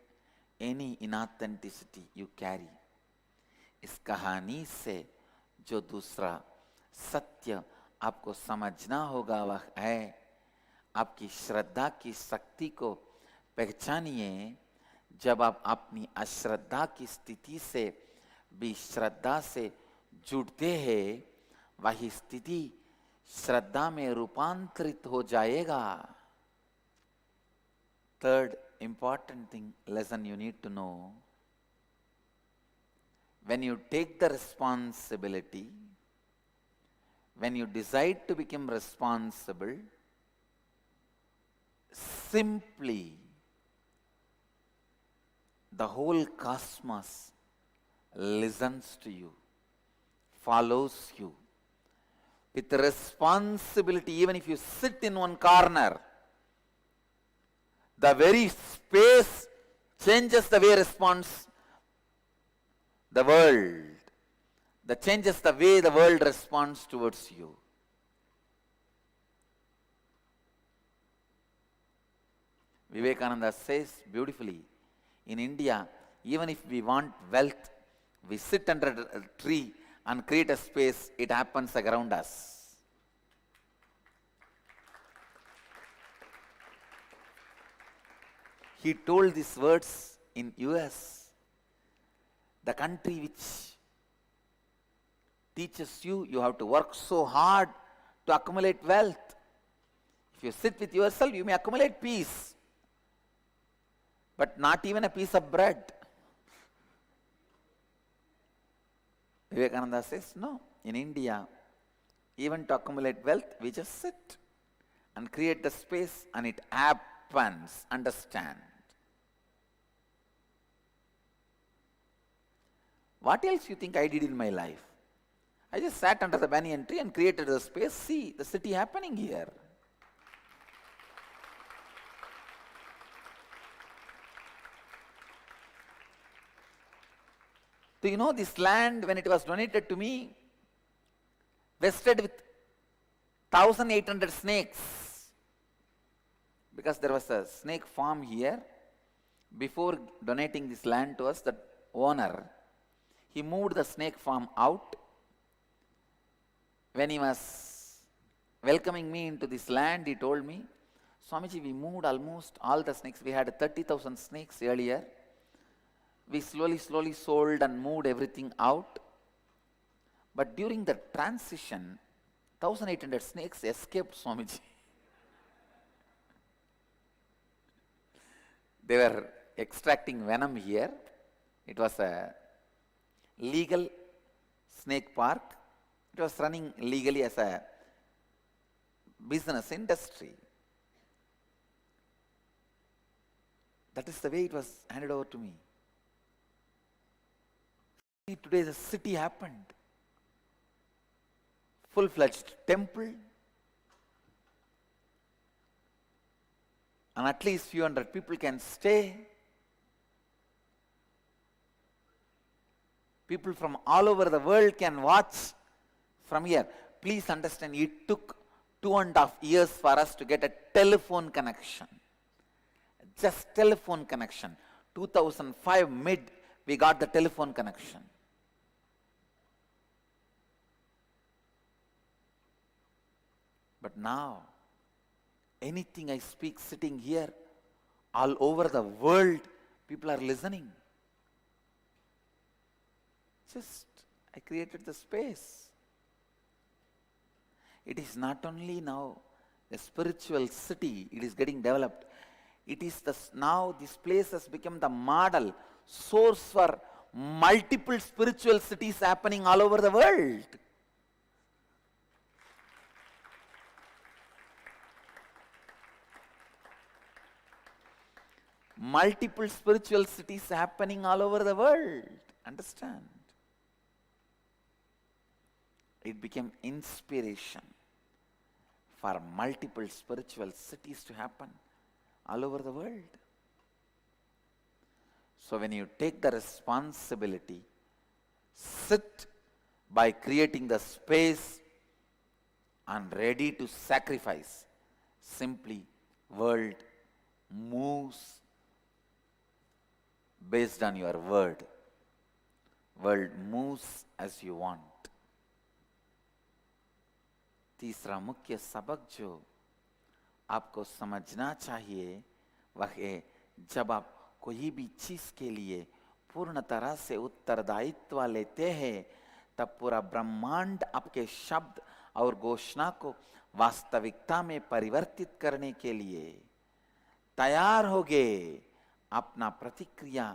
any inauthenticity you carry. इस कहानी से जो दूसरा सत्य आपको समझना होगा वह है, आपकी श्रद्धा की शक्ति को पहचानिए। जब आप अपनी अश्रद्धा की स्थिति से भी श्रद्धा से जुड़ते हैं, वही स्थिति श्रद्धा में रूपांतरित हो जाएगा। Third important thing, lesson you need to know, when you take the responsibility, when you decide to become responsible, simply the whole cosmos listens to you, follows you. With responsibility, even if you sit in one corner, the very space changes the way responds the world. That changes the way the world responds towards you. Vivekananda says beautifully, in India, even if we want wealth, we sit under a tree and create a space, it happens around us. He told these words in US, the country which teaches you, you have to work so hard to accumulate wealth. If you sit with yourself, you may accumulate peace, but not even a piece of bread. Vivekananda says, no, in India, even to accumulate wealth, we just sit and create the space and it happens, understand. What else you think I did in my life? I just sat under the banyan tree and created the space. See, the city happening here. Do you know this land, when it was donated to me, vested with 1,800 snakes? Because there was a snake farm here. Before donating this land to us, the owner, he moved the snake farm out. When he was welcoming me into this land, he told me, Swamiji, we moved almost all the snakes. We had 30,000 snakes earlier. We slowly sold and moved everything out. But during the transition, 1,800 snakes escaped, Swamiji. They were extracting venom here. It was a legal snake park. It was running legally as a business industry. That is the way it was handed over to me. Today the city happened. Full-fledged temple. And at least few hundred people can stay. People from all over the world can watch from here. Please understand, it took 2.5 years for us to get a telephone connection. Just telephone connection. 2005 mid, we got the telephone connection. But now, anything I speak sitting here, all over the world, people are listening. Just, I created the space. It is not only now a spiritual city, it is getting developed. It is now this place has become the model, source for multiple spiritual cities happening all over the world. Multiple spiritual cities happening all over the world. Understand? It became inspiration for multiple spiritual cities to happen all over the world. So when you take the responsibility, sit by creating the space and ready to sacrifice. Simply, world moves based on your word. World moves as you want. तीसरा मुख्य सबक जो आपको समझना चाहिए वह है, जब आप कोई भी चीज के लिए पूर्ण तरह से उत्तरदायित्व लेते हैं, तब पूरा ब्रह्मांड आपके शब्द और घोषणा को वास्तविकता में परिवर्तित करने के लिए तैयार हो गए, अपना प्रतिक्रिया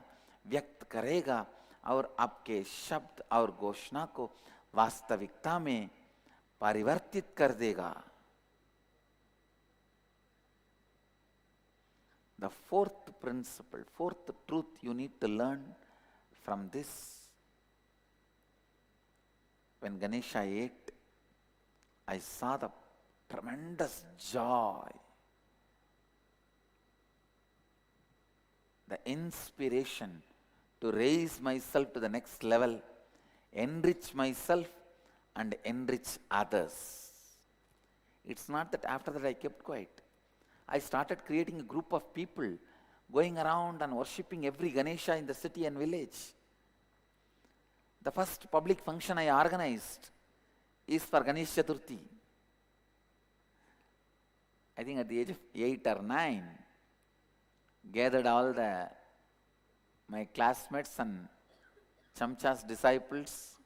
व्यक्त करेगा और आपके शब्द और घोषणा को वास्तविकता में परिवर्तित कर देगा. The fourth principle, fourth truth you need to learn from this: when Ganesha ate, I saw the tremendous joy, the inspiration to raise myself to the next level, enrich myself and enrich others. It's not that after that I kept quiet. I started creating a group of people going around and worshipping every Ganesha in the city and village. The first public function I organized is for Ganesh Chaturthi. I think at the age of 8 or 9, gathered all my classmates and Chamcha's disciples,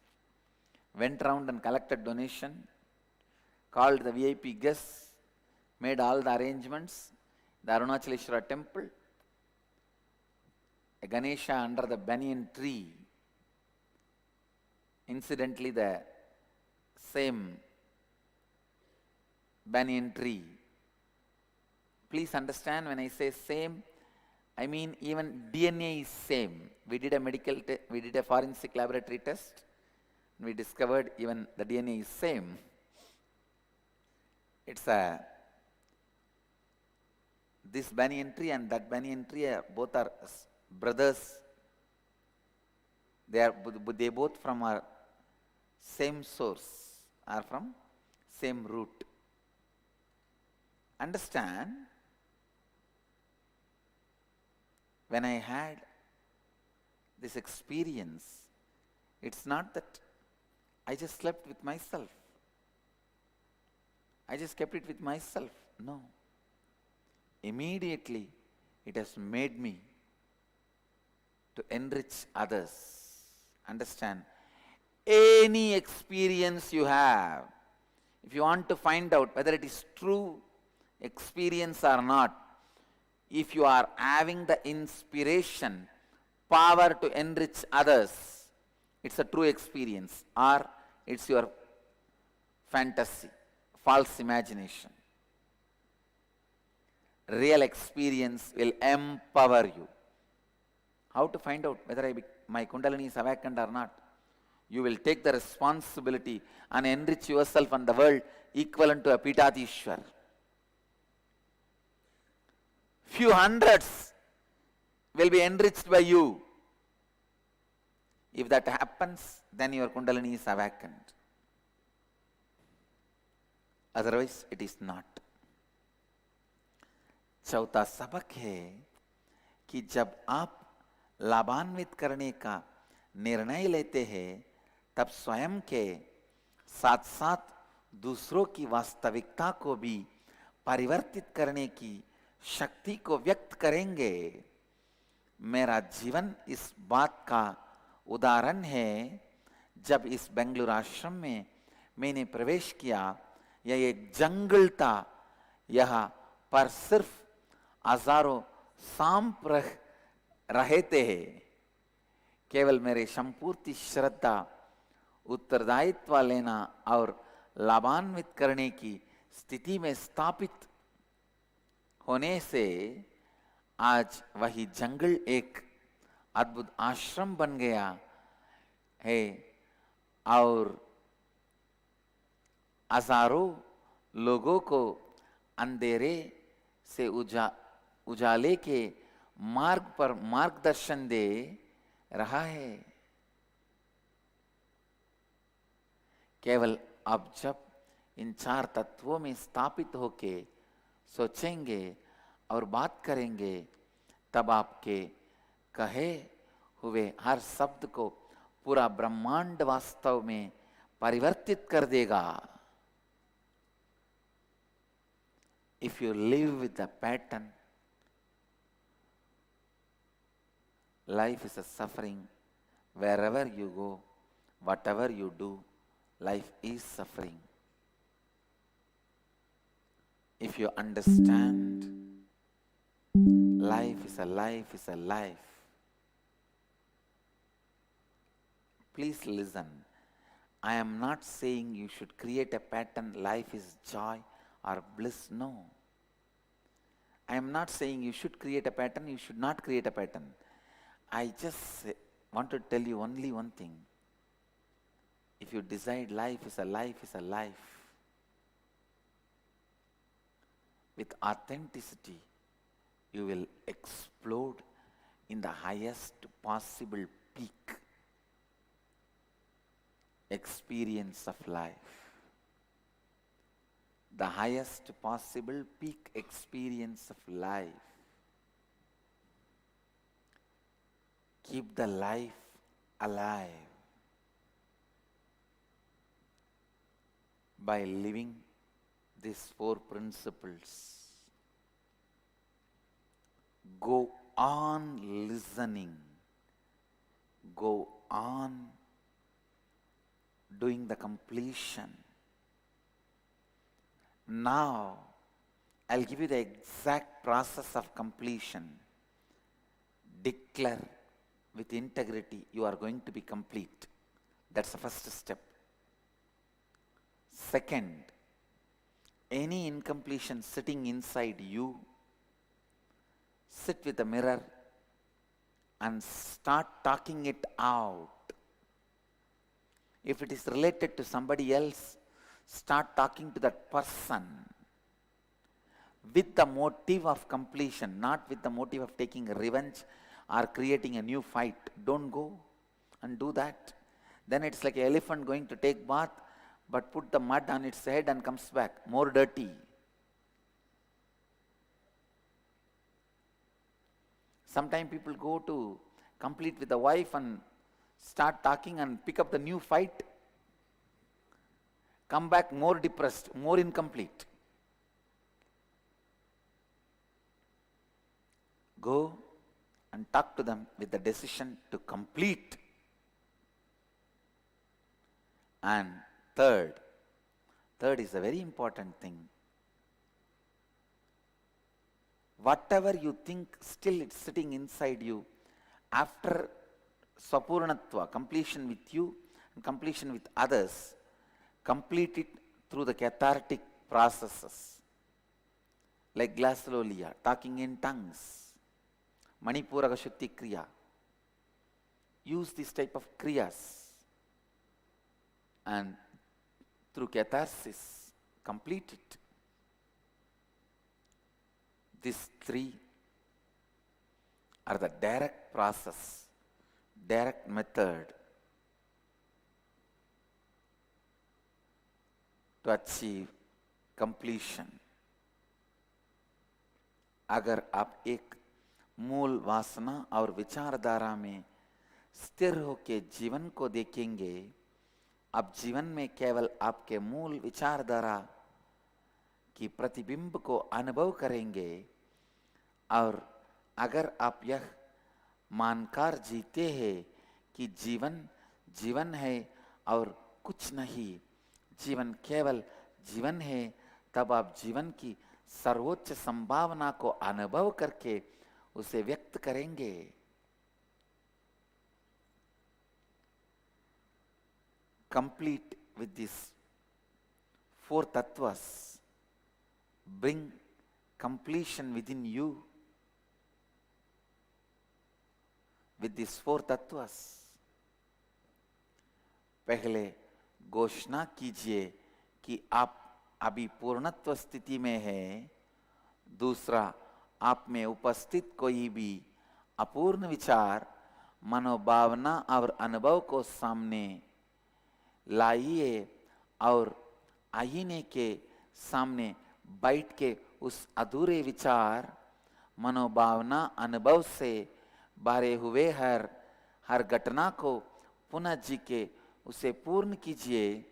went around and collected donation, called the VIP guests, made all the arrangements, the Arunachaleshwara temple, a Ganesha under the banyan tree. Incidentally, the same banyan tree. Please understand, when I say same, I mean even DNA is same. We did a forensic laboratory test, and we discovered even the DNA is same. It's this banyan tree and that banyan tree, both are brothers. They both from our same source, are from same root. Understand? When I had this experience, it's not that I just slept with myself. I just kept it with myself. No. Immediately, it has made me to enrich others. Understand? Any experience you have, if you want to find out whether it is true experience or not, if you are having the inspiration, power to enrich others, it's a true experience, or it's your fantasy, false imagination. Real experience will empower you. How to find out whether my Kundalini is awakened or not? You will take the responsibility and enrich yourself and the world equivalent to a Pitadishwar. Few hundreds will be enriched by you. If that happens, then your Kundalini is awakened. Otherwise, it is not. चौथा सबक है कि जब आप लाभान्वित करने का निर्णय लेते हैं, तब स्वयं के साथ साथ दूसरों की वास्तविकता को भी परिवर्तित करने की शक्ति को व्यक्त करेंगे. मेरा जीवन इस बात का उदाहरण है. जब इस बेंगलुरु आश्रम में मैंने प्रवेश किया, यह एक जंगल था. यहाँ पर सिर्फ हजारों सांप रहते हैं. केवल मेरे संपूर्ण श्रद्धा, उत्तरदायित्व लेना और लाभान्वित करने की स्थिति में स्थापित होने से आज वही जंगल एक अद्भुत आश्रम बन गया है और हजारों लोगों को अंधेरे से उजाले के मार्ग पर मार्गदर्शन दे रहा है. केवल अब जब इन 4 तत्वों में स्थापित होके सोचेंगे और बात करेंगे, तब आपके कहे हुए हर शब्द को पूरा ब्रह्मांड वास्तव में परिवर्तित कर देगा. If you live with the pattern, life is a suffering. Wherever you go, whatever you do, life is suffering. If you understand, life is a life is a life. Please listen. I am not saying you should create a pattern, life is joy or bliss. No. I am not saying you should create a pattern, you should not create a pattern. I just want to tell you only one thing. If you decide life is a life is a life, with authenticity, you will explode in the highest possible peak experience of life. The highest possible peak experience of life. Keep the life alive by living these 4 principles. Go on listening. Go on doing the completion. Now, I'll give you the exact process of completion. Declare with integrity you are going to be complete. That's the first step. Second, any incompletion sitting inside you, sit with a mirror and start talking it out. If it is related to somebody else, start talking to that person with the motive of completion, not with the motive of taking revenge or creating a new fight. Don't go and do that. Then it's like an elephant going to take bath, but put the mud on its head and comes back more dirty. Sometimes people go to complete with the wife and start talking and pick up the new fight, come back more depressed, more incomplete. Go and talk to them with the decision to complete. And third is a very important thing. Whatever you think still it's sitting inside you, after Sapurnatva, completion with you and completion with others, complete it through the cathartic processes like glossolalia, talking in tongues, Manipuraka Shuddhi Kriya. Use this type of kriyas and through catharsis complete it. These 3 are the direct process, direct method to achieve completion. अगर आप एक मूल वासना और विचारधारा में स्थिर होकर जीवन को देखेंगे, अब जीवन में केवल आपके मूल विचारधारा की प्रतिबिंब को अनुभव करेंगे, और अगर आप यह मानकर जीते हैं कि जीवन जीवन है और कुछ नहीं, जीवन केवल जीवन है, तब आप जीवन की सर्वोच्च संभावना को अनुभव करके उसे व्यक्त करेंगे. Complete with these 4 tattvas. Bring completion within you with these 4 tattvas. पहले घोषणा कीजिए कि आप अभी पूर्णत्व स्थिति में हैं. दूसरा, आप में उपस्थित कोई भी अपूर्ण विचार, मनोभावना और अनुभव को सामने लाइए और आईने के सामने बैठ के उस अधूरे विचार, मनोभावना, अनुभव से भरे हुए हर घटना को पुनः जी के उसे पूर्ण कीजिए।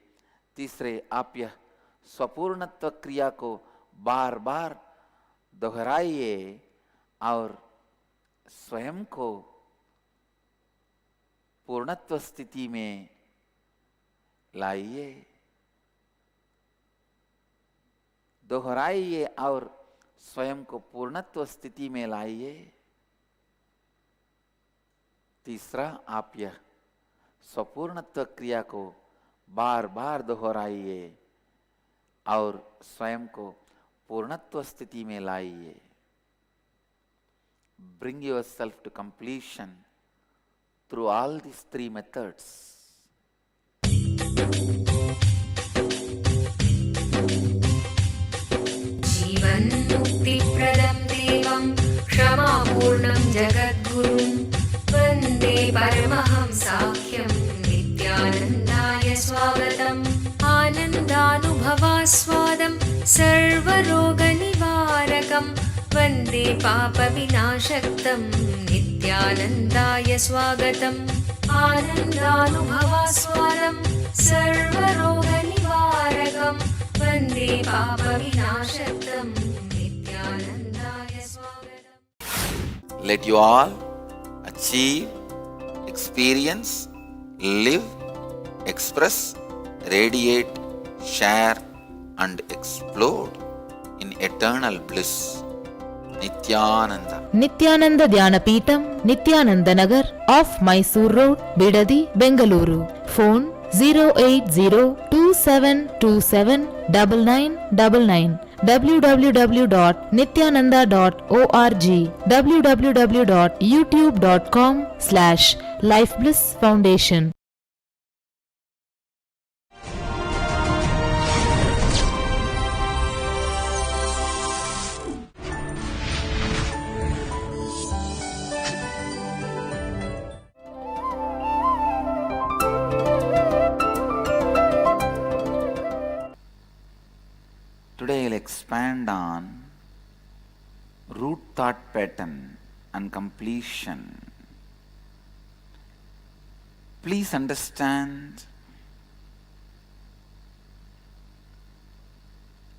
तीसरे, आप यह स्वपूर्णत्व क्रिया को बार बार दोहराइए और स्वयं को पूर्णत्व स्थिति में लाइए। दोहराइए और स्वयं को पूर्णत्व स्थिति में लाइए। तीसरा, आप यह स्वपूर्णत्व क्रिया को बार बार दोहराइए और स्वयं को पूर्णत्व स्थिति में लाइए। Bring yourself to completion through all these three methods. जीवन मुक्तिप्रदं देवं क्षमापूर्णं जगद्गुरुं वन्दे परमहंसाख्यं नित्यानन्दाय स्वागतम्। आनन्दानुभवास्वादं सर्वरोगनिवारकं वन्दे पापविनाशक्तं नित्यानन्दाय स्वागतम्। आनन्दानुभवास्वादं सर्वरोगनिवारकं वन्दे पापविनाशक्तं नित्यानन्दाय स्वागतम्। Let you all achieve, experience, live, express, radiate, share and explode in eternal bliss. Nithyananda. Nithyananda Dhyanapītam, Nithyananda Nagar, off Mysore Road, Bidadi, Bengaluru. Phone 08027279999. www.nithyananda.org. www.youtube.com/lifeblissfoundation. Today I'll expand on root thought pattern and completion. Please understand,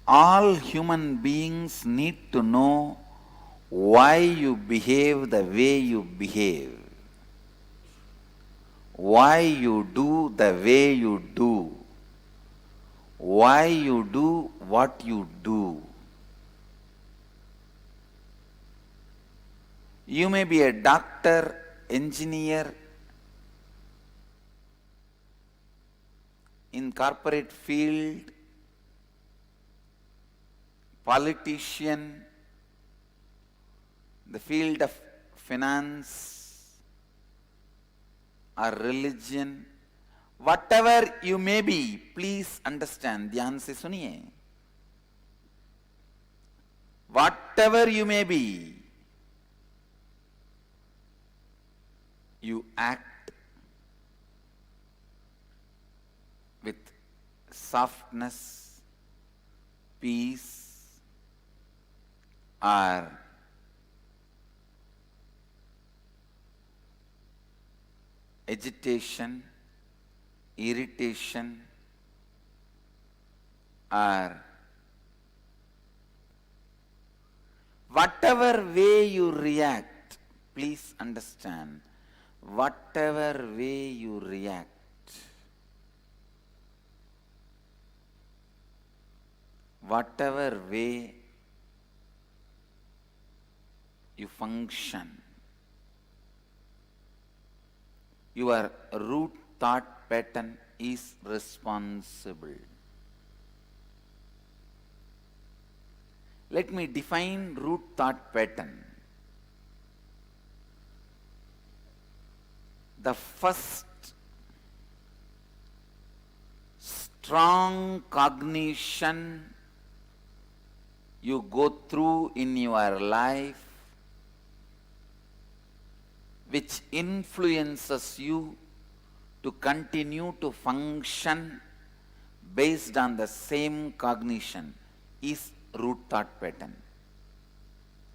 all human beings need to know why you behave the way you behave, why you do the way you do, why you do what you do. You may be a doctor, engineer, in corporate field, politician, the field of finance or religion. Whatever you may be, please understand, ध्यान से सुनिए. Whatever you may be, you act with softness, peace, or agitation, irritation, or whatever way you react, please understand, whatever way you react, whatever way you function, your root thought pattern is responsible. Let me define root thought pattern. The first strong cognition you go through in your life, which influences you to continue to function based on the same cognition is root thought pattern.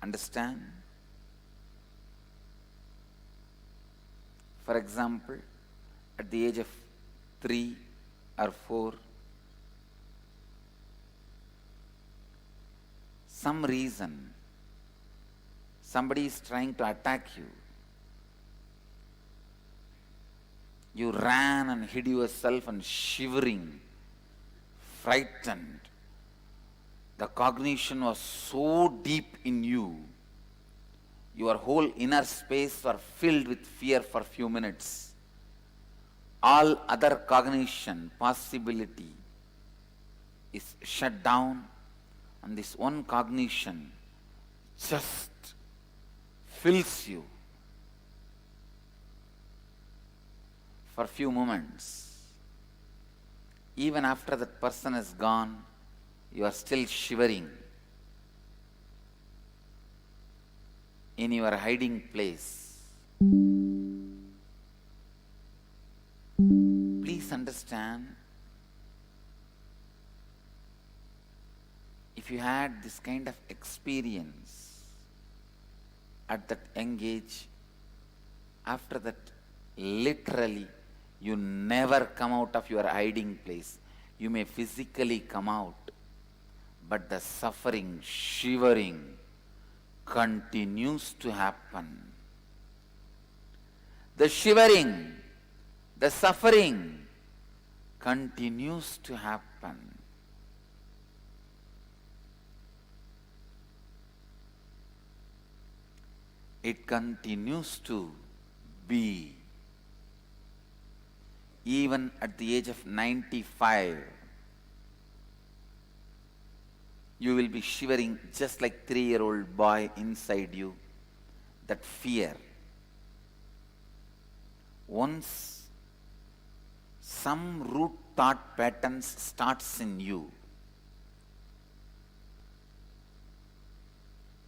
Understand? For example, at the age of 3 or 4, some reason somebody is trying to attack you. You ran and hid yourself and shivering, frightened. The cognition was so deep in you, your whole inner space was filled with fear for few minutes. All other cognition, possibility is shut down, and this one cognition just fills you for few moments. Even after that person is gone, you are still shivering in your hiding place. Please understand, if you had this kind of experience at that young age, after that, literally, you never come out of your hiding place. You may physically come out, but the suffering, shivering continues to happen. The shivering, the suffering continues to happen. It continues to be. Even at the age of 95, you will be shivering just like 3-year-old boy inside you. That fear. Once some root thought patterns starts in you,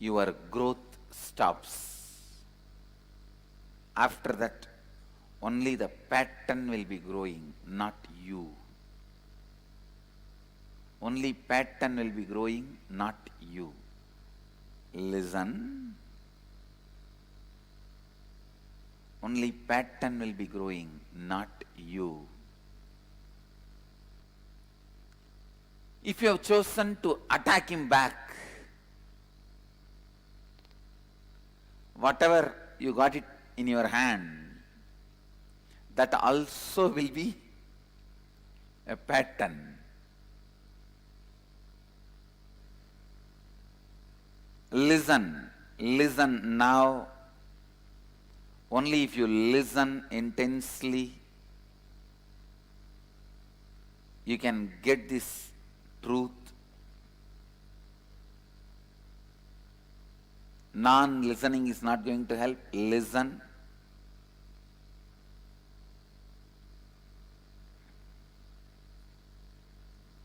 your growth stops. After that, only the pattern will be growing, not you. Only pattern will be growing, not you. Listen. Only pattern will be growing, not you. If you have chosen to attack him back, whatever you got it in your hand, that also will be a pattern. Listen, listen now. Only if you listen intensely, you can get this truth. Non-listening is not going to help. Listen.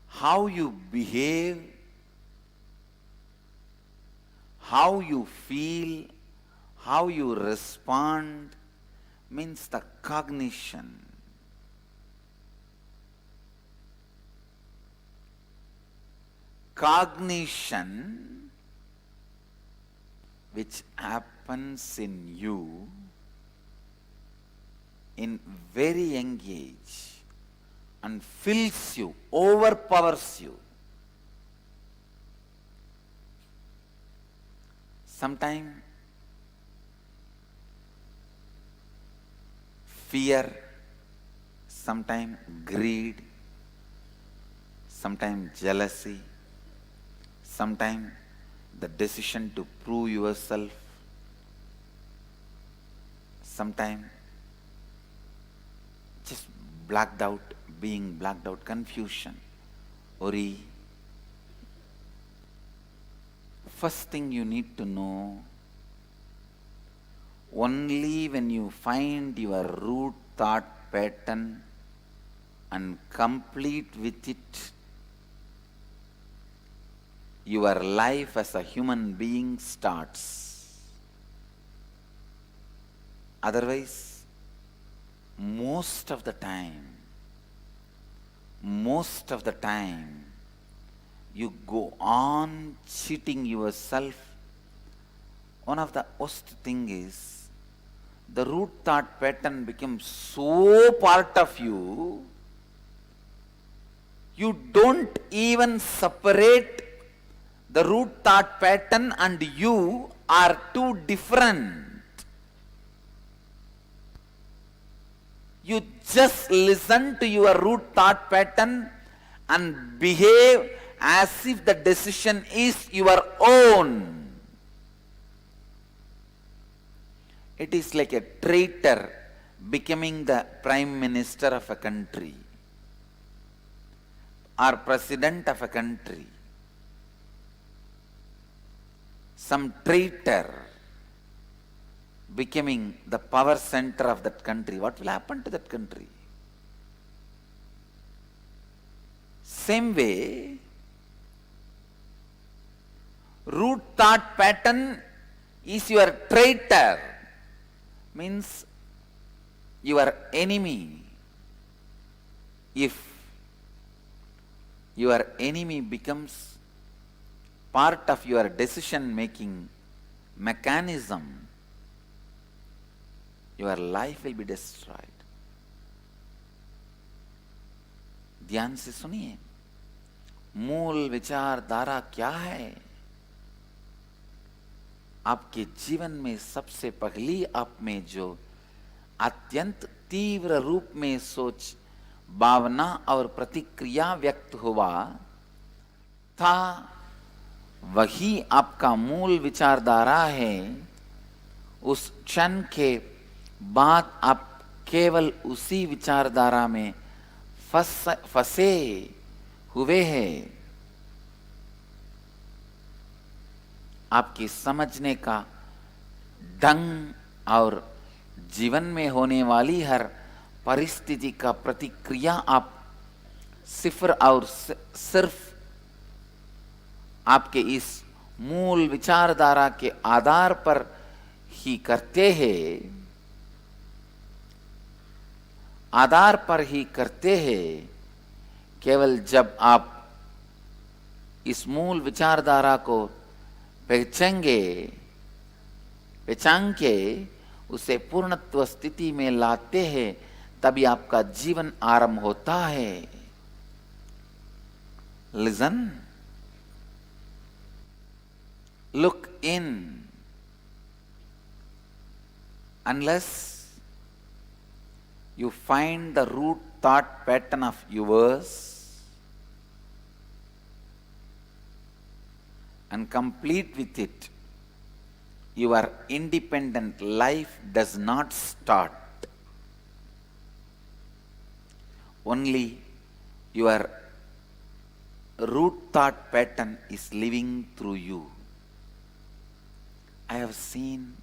How you behave, how you feel, how you respond means the cognition. Cognition which happens in you in very young age and fills you, overpowers you. Sometimes fear, sometimes greed, sometimes jealousy, sometimes the decision to prove yourself, sometimes just blacked out, being blacked out, confusion, worry. First thing you need to know, only when you find your root thought pattern and complete with it, your life as a human being starts. Otherwise, most of the time, most of the time you go on cheating yourself. One of the worst thing is the root thought pattern becomes so part of you, you don't even separate the root thought pattern and you are too different. You just listen to your root thought pattern and behave as if the decision is your own. It is like a traitor becoming the prime minister of a country or president of a country. Some traitor becoming the power center of that country. What will happen to that country? Same way, root thought pattern is your traitor, means your enemy. If your enemy becomes part of your decision making mechanism, your life will be destroyed. ध्यान से सुनिए, मूल विचारधारा क्या है? आपके जीवन में सबसे पहली आप में जो अत्यंत तीव्र रूप में सोच, भावना और प्रतिक्रिया व्यक्त हुआ था, वही आपका मूल विचारधारा है। उस क्षण के बाद आप केवल उसी विचारधारा में फंसे हुए हैं। आपकी समझने का ढंग और जीवन में होने वाली हर परिस्थिति का प्रतिक्रिया आप सिर्फ और सिर्फ आपके इस मूल विचारधारा के आधार पर ही करते हैं, आधार पर ही करते हैं। केवल जब आप इस मूल विचारधारा को पहचान के उसे पूर्णत्व स्थिति में लाते हैं, तभी आपका जीवन आरंभ होता है। Listen, look in. Unless you find the root thought pattern of yours and complete with it, your independent life does not start. Only your root thought pattern is living through you. I have seen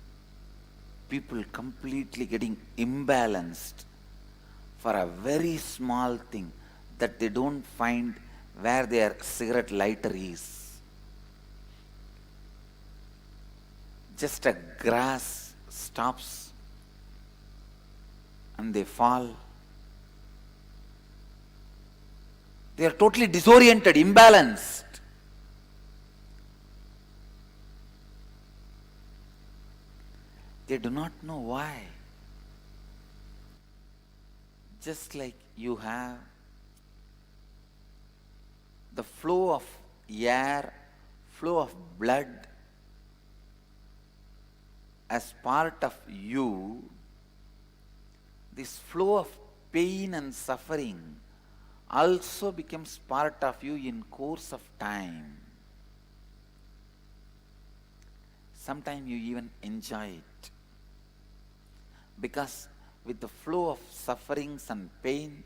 people completely getting imbalanced for a very small thing that they don't find where their cigarette lighter is. Just a grass stops and they fall. They are totally disoriented, imbalanced. They do not know why. Just like you have the flow of air, flow of blood as part of you, this flow of pain and suffering also becomes part of you in course of time. Sometimes you even enjoy it, because with the flow of sufferings and pain,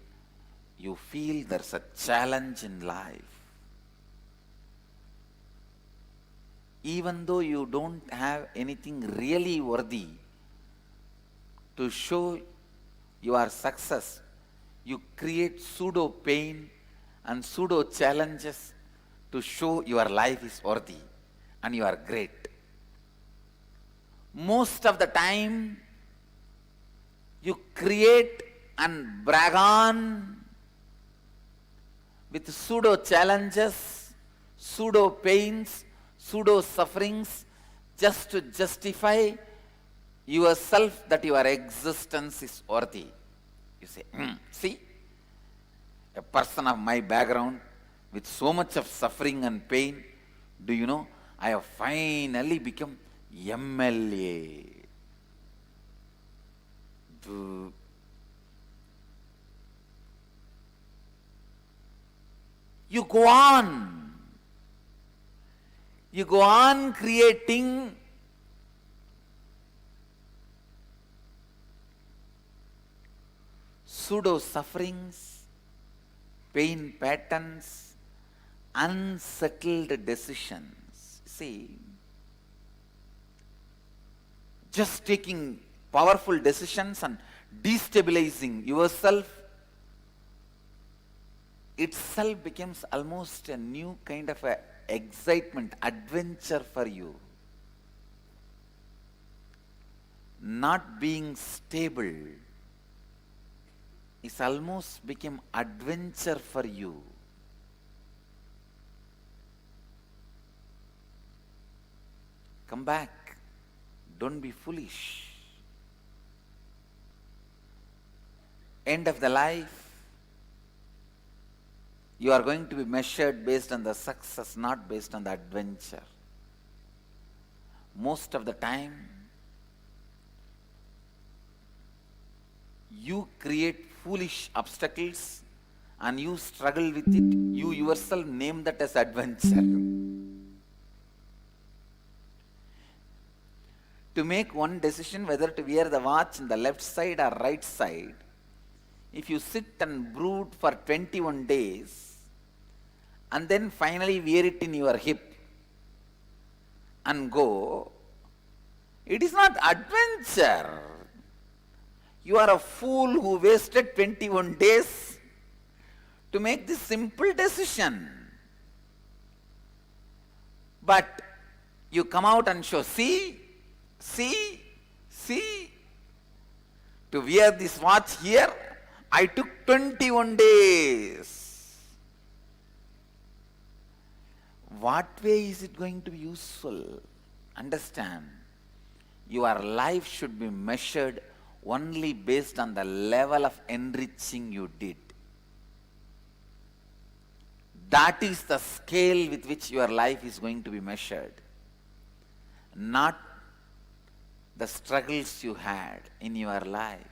you feel there's a challenge in life. Even though you don't have anything really worthy to show your success, you create pseudo pain and pseudo challenges to show your life is worthy and you are great. Most of the time, you create and brag on with pseudo challenges, pseudo pains, pseudo sufferings, just to justify yourself that your existence is worthy. You say, see, a person of my background with so much of suffering and pain, do you know, I have finally become MLA. You go on. You go on creating pseudo sufferings, pain patterns, unsettled decisions. See, just taking powerful decisions and destabilizing yourself itself becomes almost a new kind of a excitement, adventure for you. Not being stable is almost become adventure for you. Come back. Don't be foolish. End of the life, you are going to be measured based on the success, not based on the adventure. Most of the time, you create foolish obstacles and you struggle with it. You yourself name that as adventure. To make one decision whether to wear the watch in the left side or right side, if you sit and brood for 21 days and then finally wear it in your hip and go, it is not adventure. You are a fool who wasted 21 days to make this simple decision. But you come out and show, see, to wear this watch here, I took 21 days. What way is it going to be useful? Understand, your life should be measured only based on the level of enriching you did. That is the scale with which your life is going to be measured, not the struggles you had in your life.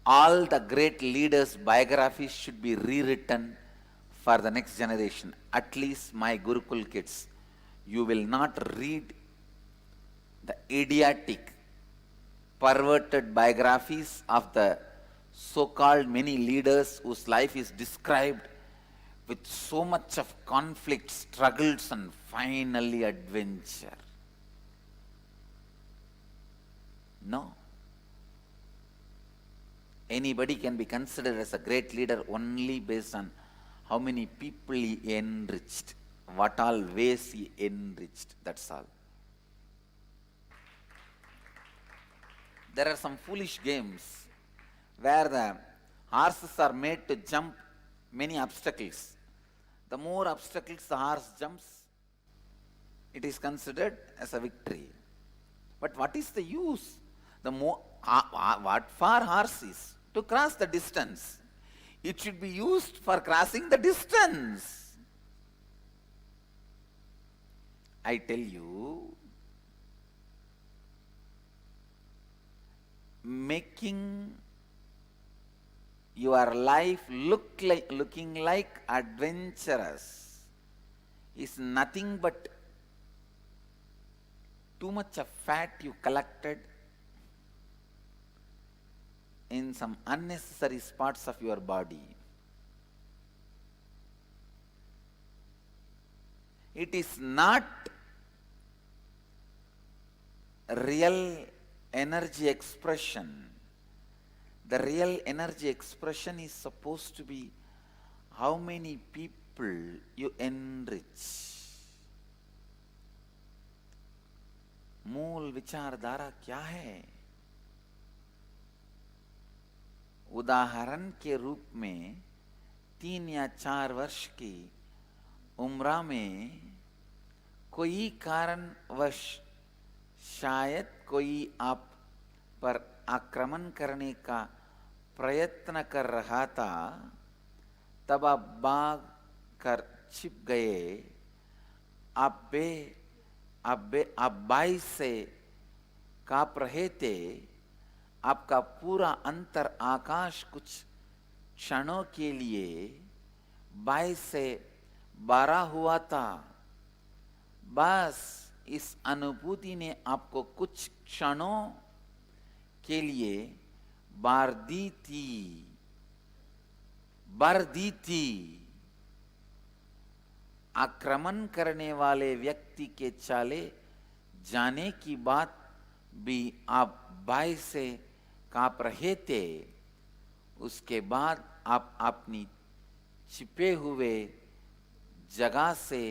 All the great leaders' biographies should be rewritten for the next generation. At least my Gurukul kids, you will not read the idiotic, perverted biographies of the so-called many leaders whose life is described with so much of conflict, struggles, and finally adventure. No. Anybody can be considered as a great leader only based on how many people he enriched, what all ways he enriched, that's all. There are some foolish games where the horses are made to jump many obstacles. The more obstacles the horse jumps, it is considered as a victory. But what is the use? The more, what for horses? To cross the distance. It should be used for crossing the distance. I tell you, making your life looking like adventurous is nothing but too much of fat you collected in some unnecessary parts of your body. It is not real energy expression. The real energy expression is supposed to be how many people you enrich. मूल विचारधारा क्या है? उदाहरण के रूप में 3 या 4 वर्ष की उम्र में कोई कारणवश शायद कोई आप पर आक्रमण करने का प्रयत्न कर रहा था, तब आप भाग कर छिप गए। आप बाई से कांप रहे थे। आपका पूरा अंतर आकाश कुछ क्षणों के लिए बाई से बारा हुआ था। बस इस अनुभूति ने आपको कुछ क्षणों के लिए भर दी थी। आक्रमण करने वाले व्यक्ति के चले जाने की बात भी आप भय से कांप रहे थे। उसके बाद आप अपनी छिपे हुए जगह से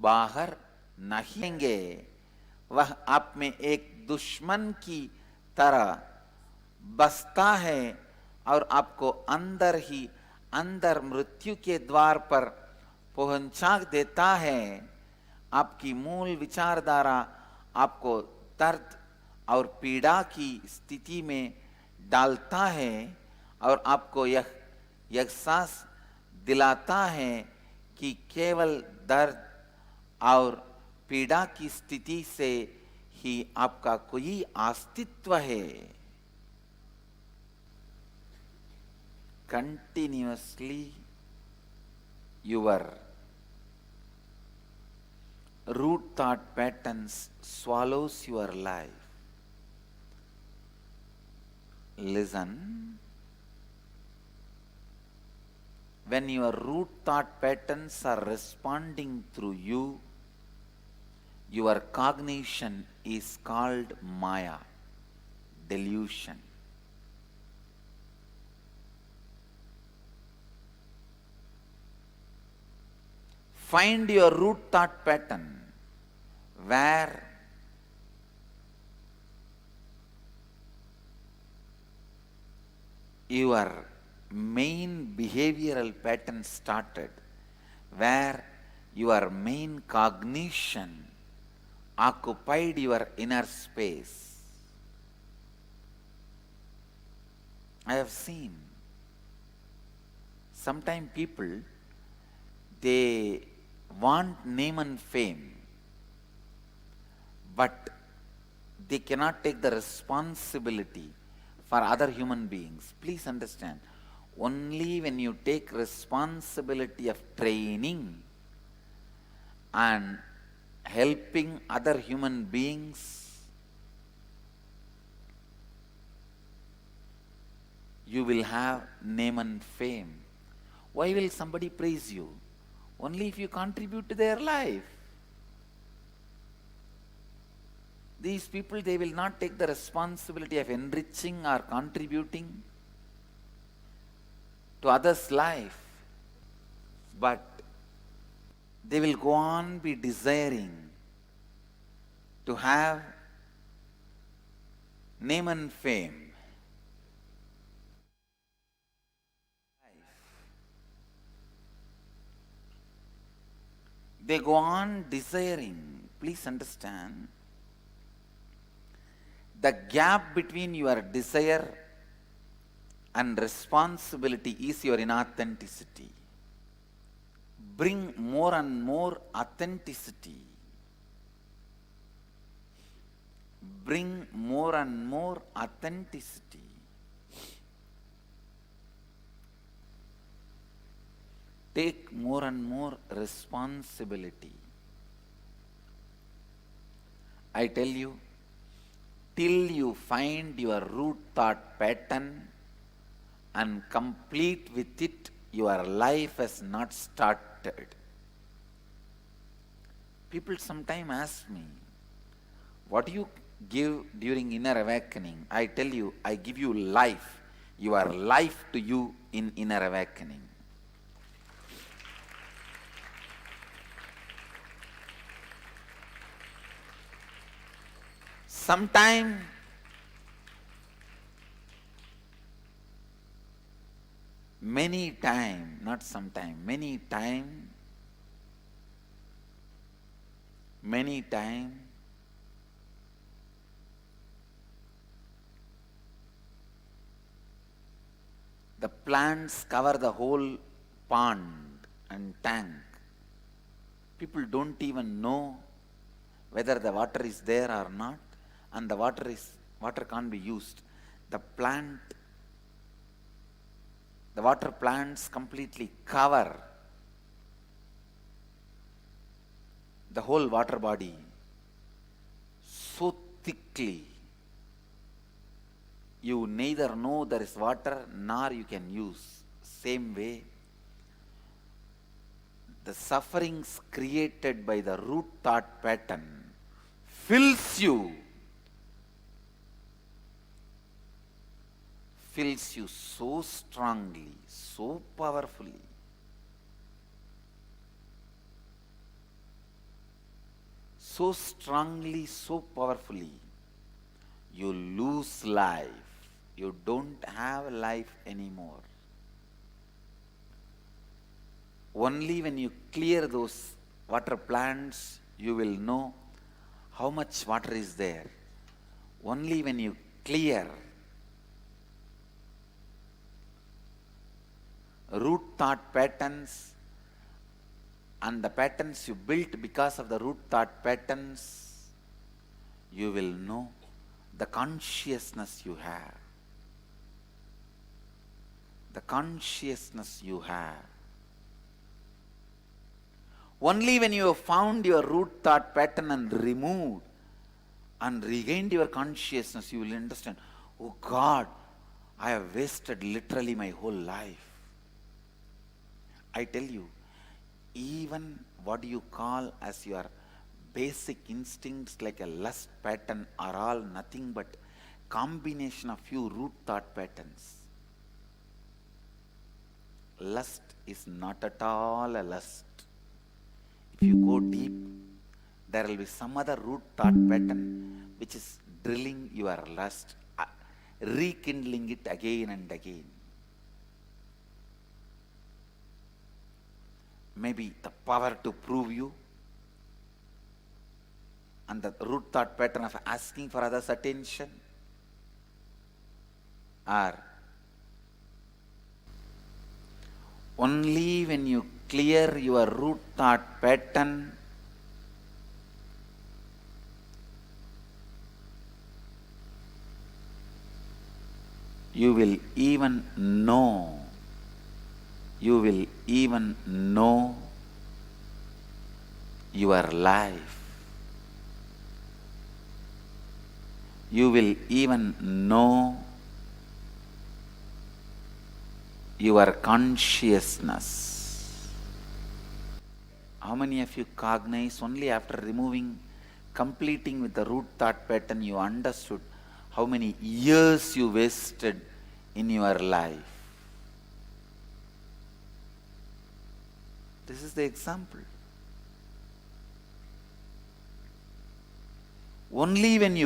बाहर नहीं आएंगे। वह आप में एक दुश्मन की तरह बसता है और आपको अंदर ही अंदर मृत्यु के द्वार पर पहुंचा देता है। आपकी मूल विचारधारा आपको दर्द और पीड़ा की स्थिति में डालता है और आपको यह एहसास दिलाता है कि केवल दर्द और पीड़ा की स्थिति से ही आपका कोई अस्तित्व है। Continuously your root thought patterns swallows your life. Listen. When your root thought patterns are responding through you, your cognition is called Maya, delusion. Find your root thought pattern where your main behavioral pattern started, where your main cognition occupied your inner space. I have seen sometimes people, they want name and fame, but they cannot take the responsibility for other human beings. Please understand, only when you take responsibility of training and helping other human beings, you will have name and fame. Why will somebody praise you? Only if you contribute to their life. These people, they will not take the responsibility of enriching or contributing to others' life, but they will go on be desiring to have name and fame. They go on desiring. Please understand, the gap between your desire and responsibility is your inauthenticity. Bring more and more authenticity. Bring more and more authenticity. Take more and more responsibility. I tell you, till you find your root thought pattern and complete with it, your life has not started. People sometimes ask me, what do you give during inner awakening? I tell you, I give you life. Your life to you in inner awakening. Sometime many time, not sometime, many time, the plants cover the whole pond and tank. People don't even know whether the water is there or not, and the water can't be used. The water plants completely cover the whole water body so thickly, you neither know there is water nor you can use. Same way, the sufferings created by the root thought pattern fills you so strongly, so powerfully. So strongly, so powerfully, you lose life. You don't have life anymore. Only when you clear those water plants, you will know how much water is there. Only when you clear root thought patterns and the patterns you built because of the root thought patterns, you will know the consciousness you have. The consciousness you have. Only when you have found your root thought pattern and removed and regained your consciousness, you will understand, oh God, I have wasted literally my whole life. I tell you, even what you call as your basic instincts like a lust pattern are all nothing but combination of few root thought patterns. Lust is not at all a lust. If you go deep, there will be some other root thought pattern which is drilling your lust, rekindling it again and again. Maybe the power to prove you, and the root thought pattern of asking for others' attention, or only when you clear your root thought pattern, you will even know your life. You will even know your consciousness. How many of you cognize only after completing with the root thought pattern, you understood how many years you wasted in your life? This is the example. Only when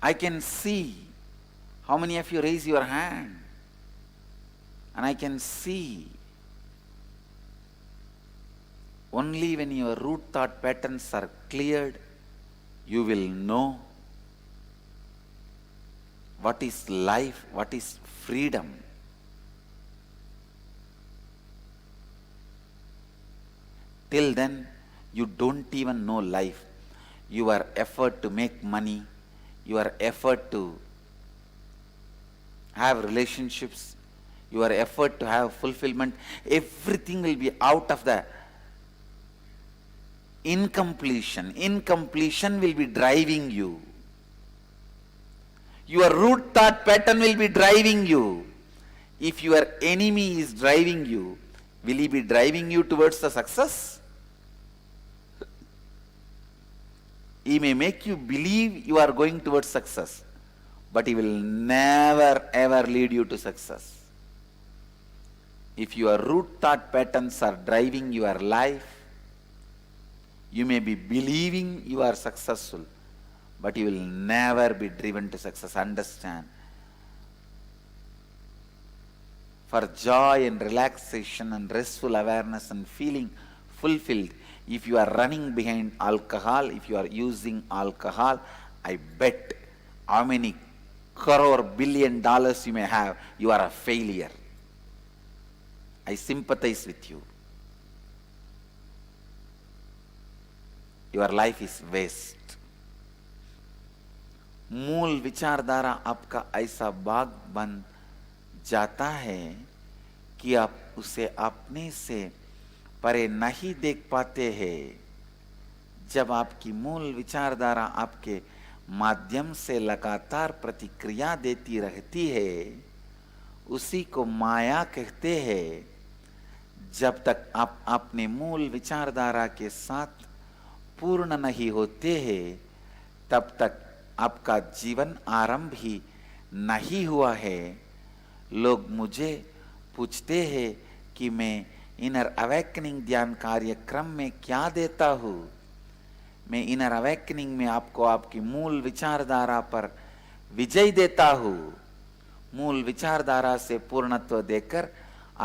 I can see how many of you raise your hand, and I can see only when your root thought patterns are cleared, you will know what is life, what is freedom. Till then, you don't even know life. Your effort to make money, your effort to have relationships, your effort to have fulfillment, everything will be out of the incompletion. Incompletion will be driving you. Your root thought pattern will be driving you. If your enemy is driving you, will he be driving you towards the success? He may make you believe you are going towards success, but he will never ever lead you to success. If your root thought patterns are driving your life, you may be believing you are successful, but you will never be driven to success. Understand? for joy and relaxation and restful awareness and feeling fulfilled. If you are running behind alcohol, if you are using alcohol, I bet how many crore $billion you may have, you are a failure. I sympathize with you. Your life is waste. मूल विचारधारा आपका ऐसा बाग बन जाता है कि आप उसे अपने से परे नहीं देख पाते हैं। जब आपकी मूल विचारधारा आपके माध्यम से लगातार प्रतिक्रिया देती रहती है, उसी को माया कहते हैं। जब तक आप अपने मूल विचारधारा के साथ पूर्ण नहीं होते हैं, तब तक आपका जीवन आरंभ ही नहीं हुआ है। लोग मुझे पूछते हैं कि मैं इनर अवेकनिंग ध्यान कार्यक्रम में क्या देता हूँ। मैं इनर अवेकनिंग में आपको आपकी मूल विचारधारा पर विजय देता हूँ। मूल विचारधारा से पूर्णत्व देकर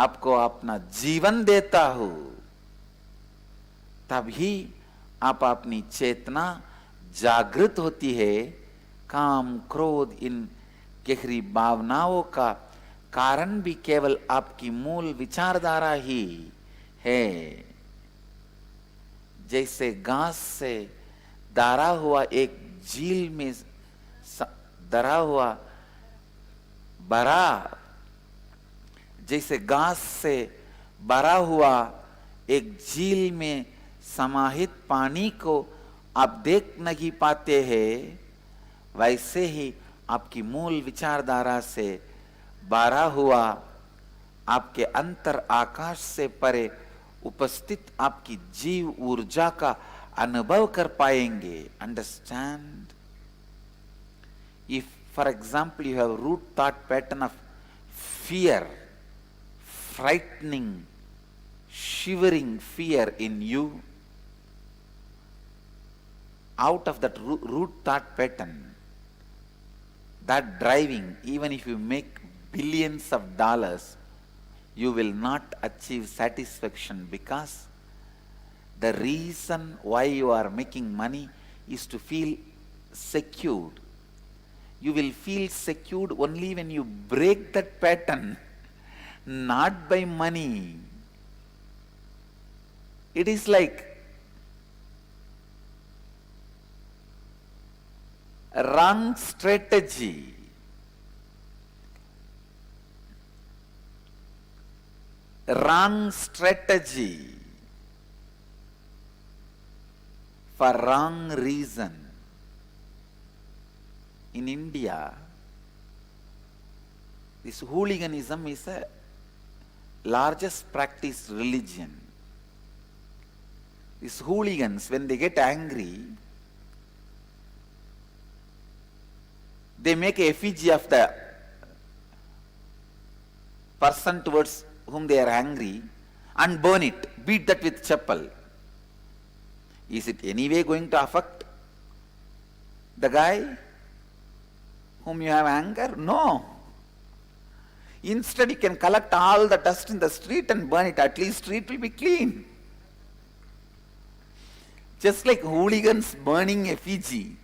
आपको अपना जीवन देता हूँ। तभी आप अपनी चेतना जागृत होती है। काम क्रोध इन गहरी भावनाओं का कारण भी केवल आपकी मूल विचारधारा ही है। जैसे घास से दरा हुआ एक झील में दरा हुआ बरा, जैसे घास से भरा हुआ एक झील में समाहित पानी को आप देख नहीं पाते हैं, वैसे ही आपकी मूल विचारधारा से भरा हुआ आपके अंतर आकाश से परे उपस्थित आपकी जीव ऊर्जा का अनुभव कर पाएंगे। Understand? If for example you have root thought pattern of fear, frightening, shivering fear in you, out of that root thought pattern, that driving, even if you make billions of dollars, you will not achieve satisfaction, because the reason why you are making money is to feel secured. You will feel secured only when you break that pattern, not by money. It is like a wrong strategy. Wrong strategy for wrong reason. In India, this hooliganism is a largest practiced religion. These hooligans, when they get angry, they make a effigy of the person towards whom they are angry and burn it, beat that with chappal. Is it anyway going to affect the guy whom you have anger? No. Instead, you can collect all the dust in the street and burn it. At least street will be clean. Just like hooligans burning effigy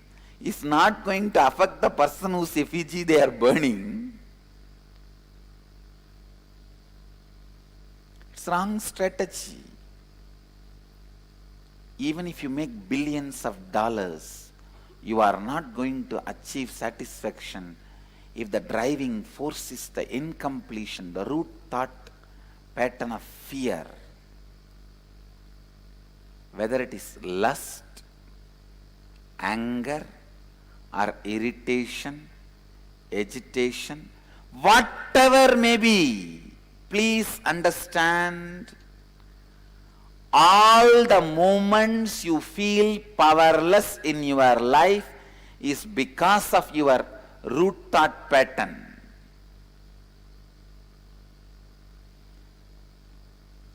is not going to affect the person whose effigy they are burning. It's wrong strategy. Even if you make billions of dollars, you are not going to achieve satisfaction if the driving force is the incompletion, the root thought pattern of fear. Whether it is lust, anger, or irritation, agitation, whatever may be, please understand, all the moments you feel powerless in your life is because of your root thought pattern.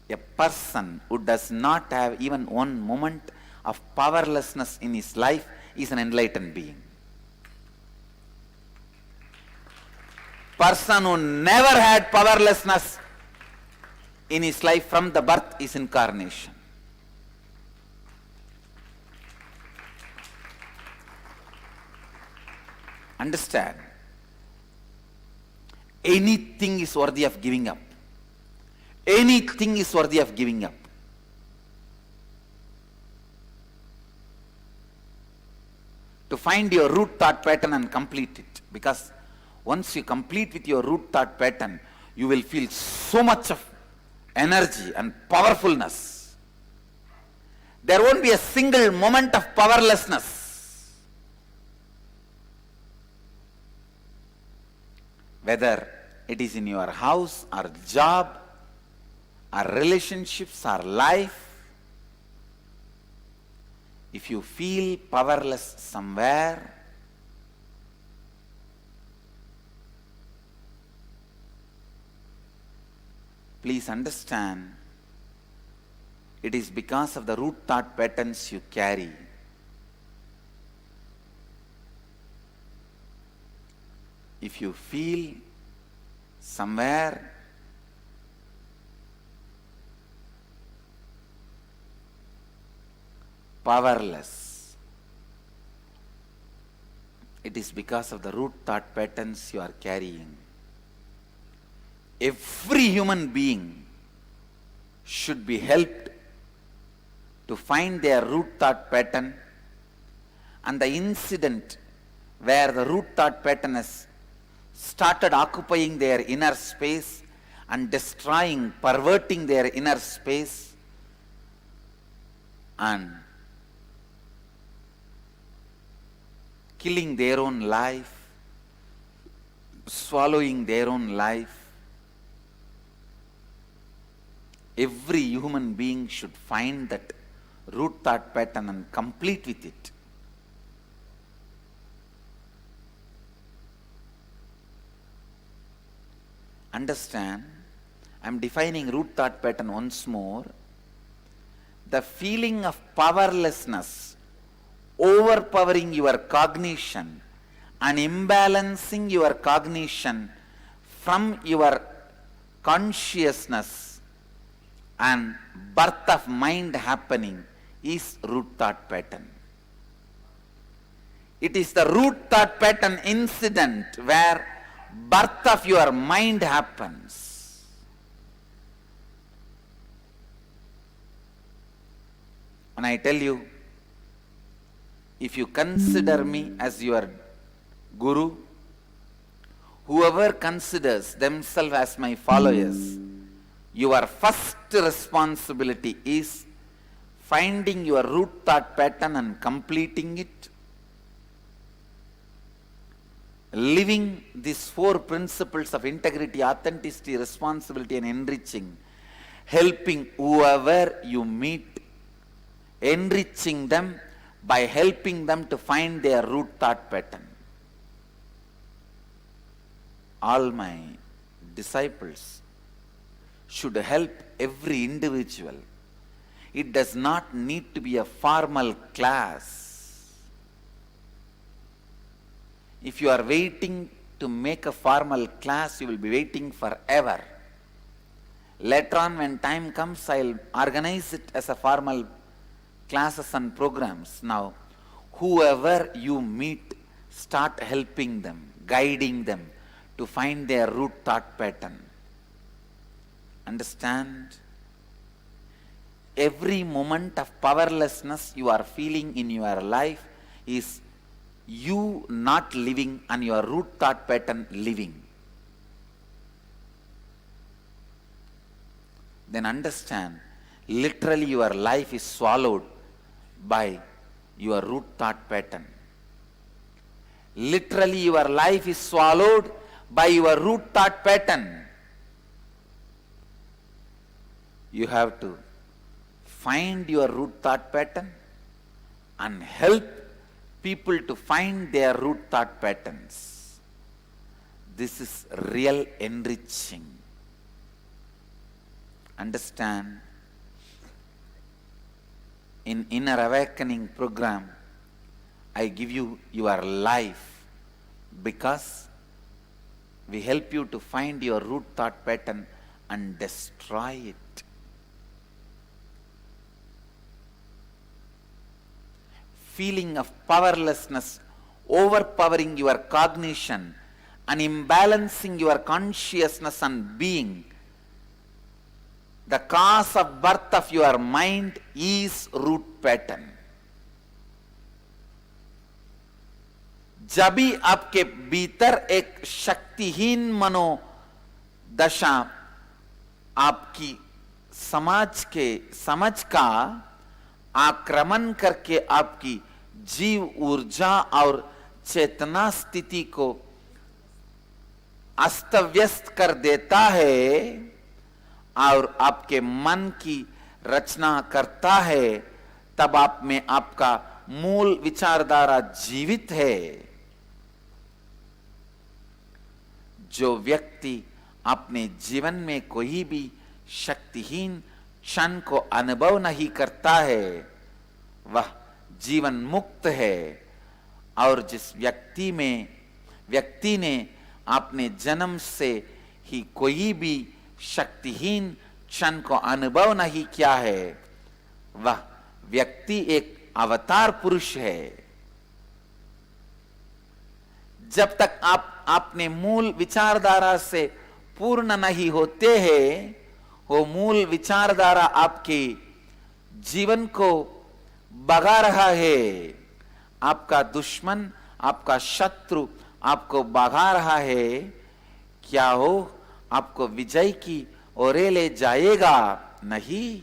A person who does not have even one moment of powerlessness in his life is an enlightened being. person who never had powerlessness in his life from the birth is incarnation. Understand? Anything is worthy of giving up. Anything is worthy of giving up. To find your root thought pattern and complete it. Because once you complete with your root thought pattern, you will feel so much of energy and powerfulness. There won't be a single moment of powerlessness. Whether it is in your house or job or relationships or life, if you feel powerless somewhere, please understand, it is because of the root thought patterns you carry. If you feel somewhere powerless, it is because of the root thought patterns you are carrying. Every human being should be helped to find their root thought pattern, and the incident where the root thought pattern has started occupying their inner space and destroying, perverting their inner space and killing their own life, swallowing their own life. Every human being should find that root thought pattern and complete with it. Understand, I am defining root thought pattern once more. The feeling of powerlessness overpowering your cognition and imbalancing your cognition from your consciousness and birth of mind happening is root thought pattern. It is the root thought pattern incident where birth of your mind happens. When I tell you, if you consider me as your guru, whoever considers themselves as my followers, your first responsibility is finding your root thought pattern and completing it. Living these 4 principles of integrity, authenticity, responsibility and enriching, helping whoever you meet, enriching them by helping them to find their root thought pattern. All my disciples should help every individual. It does not need to be a formal class. If you are waiting to make a formal class, you will be waiting forever. Later on, when time comes, I will organize it as a formal classes and programs. Now, whoever you meet, start helping them, guiding them to find their root thought pattern. Understand? Every moment of powerlessness you are feeling in your life is you not living and your root thought pattern living. Then understand, literally your life is swallowed by your root thought pattern. Literally your life is swallowed by your root thought pattern. You have to find your root thought pattern and help people to find their root thought patterns. This is real enriching. Understand, in Inner Awakening program, I give you your life because We help you to find your root thought pattern and destroy it. Feeling of powerlessness overpowering your cognition and imbalancing your consciousness and being. The cause of birth of your mind is root pattern. जब भी आपके भीतर एक शक्तिहीन मनोदशा आपकी समझ का आक्रमण करके आपकी जीव ऊर्जा और चेतना स्थिति को अस्त व्यस्त कर देता है और आपके मन की रचना करता है, तब आप में आपका मूल विचारधारा जीवित है। जो व्यक्ति अपने जीवन में कोई भी शक्तिहीन क्षण को अनुभव नहीं करता है, वह जीवन मुक्त है। और जिस व्यक्ति ने अपने जन्म से ही कोई भी शक्तिहीन क्षण को अनुभव नहीं किया है, वह व्यक्ति एक अवतार पुरुष है। जब तक आप अपने मूल विचारधारा से पूर्ण नहीं होते हैं, वो मूल विचारधारा आपके जीवन को भगा रहा है। आपका दुश्मन, आपका शत्रु आपको भगा रहा है। क्या हो आपको विजय की ओर ले जाएगा? नहीं।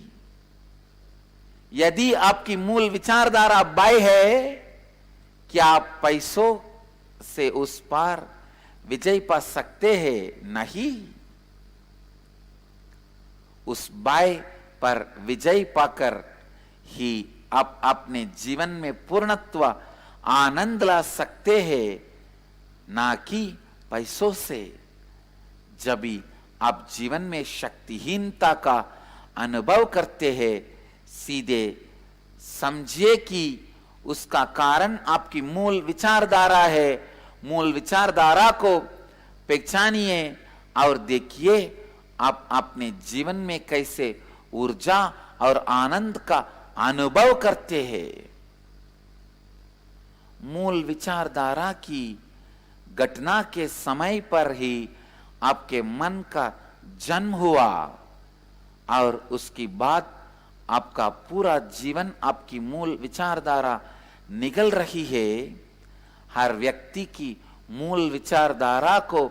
यदि आपकी मूल विचारधारा बाय है, क्या आप पैसों से उस पार विजय पा सकते हैं? नहीं। उस बाय पर विजय पाकर ही आप अपने जीवन में पूर्णत्व आनंद ला सकते हैं, ना कि पैसों से। जब भी आप जीवन में शक्तिहीनता का अनुभव करते हैं, सीधे समझिए कि उसका कारण आपकी मूल विचारधारा है। मूल विचारधारा को पहचानिए और देखिए आप अपने जीवन में कैसे ऊर्जा और आनंद का अनुभव करते हैं। मूल विचारधारा की घटना के समय पर ही आपके मन का जन्म हुआ और उसके बाद आपका पूरा जीवन आपकी मूल विचारधारा निगल रही है। हर व्यक्ति की मूल विचारधारा को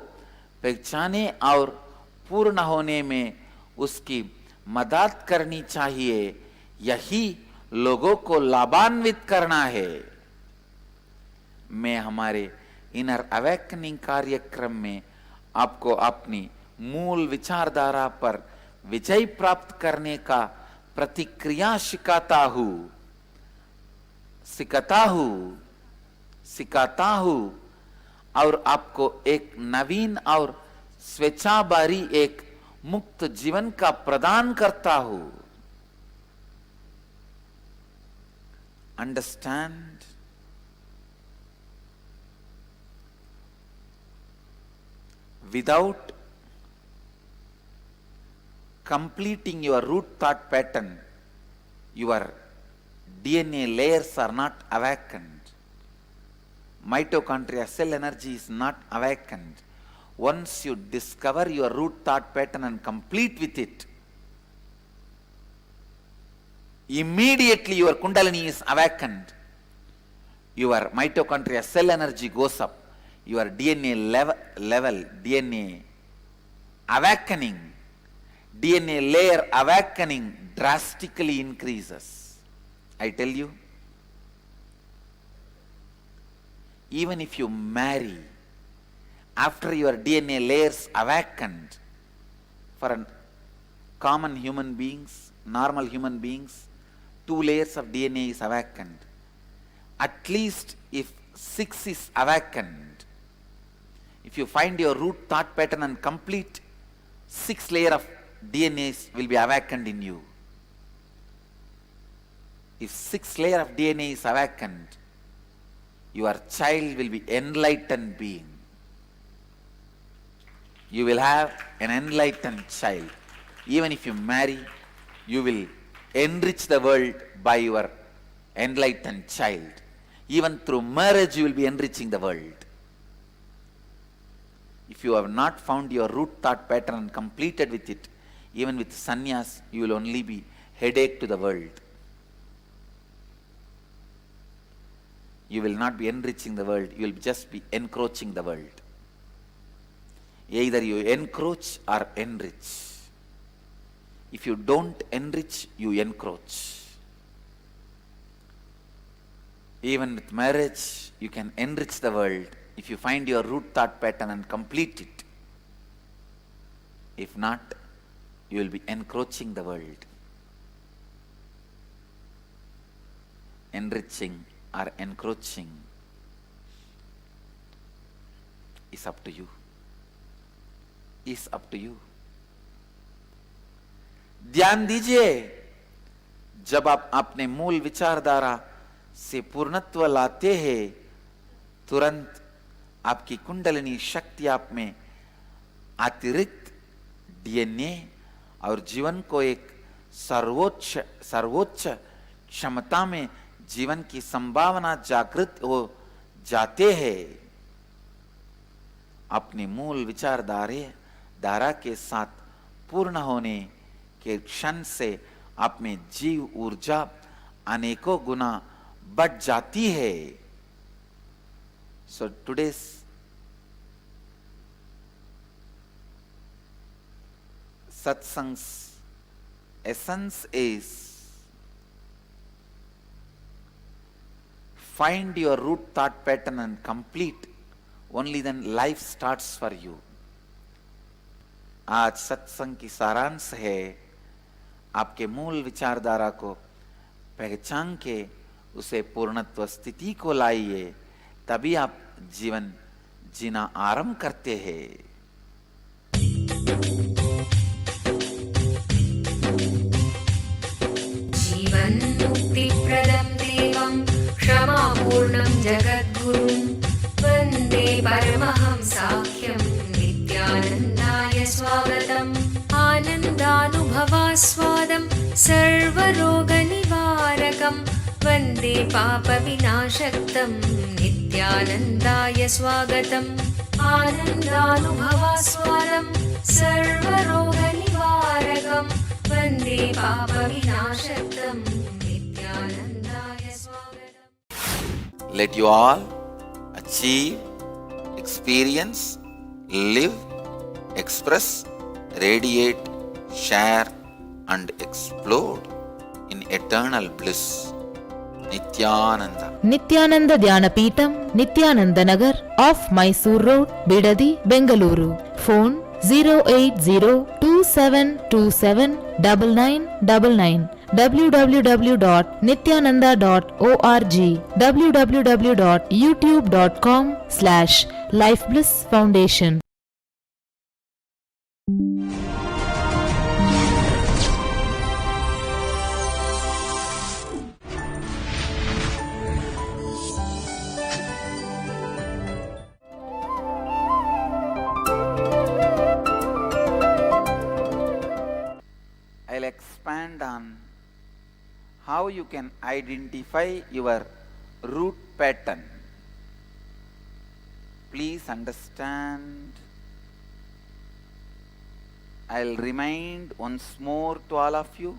पहचाने और पूर्ण होने में उसकी मदद करनी चाहिए। यही लोगों को लाभान्वित करना है। मैं हमारे इनर अवेकनिंग कार्यक्रम में आपको अपनी मूल विचारधारा पर विजय प्राप्त करने का प्रतिक्रिया सिखाता हूं और आपको एक नवीन और स्वेच्छाभारी एक मुक्त जीवन का प्रदान करता हूं। Understand? Without completing your root thought pattern, your DNA layers are not awakened. Mitochondria cell energy is not awakened. Once you discover your root thought pattern and complete with it, immediately your Kundalini is awakened. Your mitochondria cell energy goes up. Your DNA level, DNA awakening, DNA layer awakening drastically increases. I tell you, even if you marry, after your DNA layers awakened, for common human beings, normal human beings, 2 layers of DNA is awakened. At least if 6 is awakened, if you find your root thought pattern and complete, 6 layer of DNAs will be awakened in you. If 6 layer of DNA is awakened, your child will be enlightened being. you will have an enlightened child. Even if you marry, you will enrich the world by your enlightened child. Even through marriage, you will be enriching the world. If you have not found your root thought pattern and completed with it, even with sannyas, you will only be headache to the world. You will not be enriching the world, you will just be encroaching the world. Either you encroach or enrich. If you don't enrich, you encroach. Even with marriage, you can enrich the world if you find your root thought pattern and complete it. If not, you will be encroaching the world. Enriching or encroaching is up to you. Is up to you. ध्यान दीजिए, जब आप अपने मूल विचारधारा से पूर्णत्व लाते हैं, तुरंत आपकी कुंडलिनी शक्ति आप में अतिरिक्त डीएनए और जीवन को एक सर्वोच्च क्षमता में जीवन की संभावना जागृत हो जाते हैं। अपने मूल विचारधारा के साथ पूर्ण होने के क्षण से आप में जीव ऊर्जा अनेकों गुना बढ़ जाती है। So today's Satsangs essence is find your root thought pattern and complete. Only then life starts for you. आज सत्संग की सारांश है, आपके मूल विचारधारा को पहचान के उसे पूर्णत्व स्थिति को लाइए, तभी आप जीवन जीना आरंभ करते हैं। जीवन मुक्ति प्रदं देवं क्षमापूर्णं जगद्गुरुं वन्दे परमहंसाख्यं नित्यानन्दाय स्वागतम्। आनन्दानुभवास्वादं सर्वरोगनिवारकं वन्दे पापविनाशक्तं नित्यानन्दाय स्वागतम्। आनन्दानुभवास्वादं सर्वरोगनिवारकं वन्दे पापविनाशक्तं नित्यानन्दाय स्वागतम्। Let you all achieve, experience, live, express, radiate, share and explode in eternal bliss. Nithyananda. Nithyananda Dhyanapītam, Nithyananda Nagar, off Mysore Road, Bidadi, Bengaluru. Phone 08027279999. www.nithyananda.org. www.youtube.com/lifeblissfoundation. I'll expand on how you can identify your root pattern. Please understand. I'll remind once more to all of you,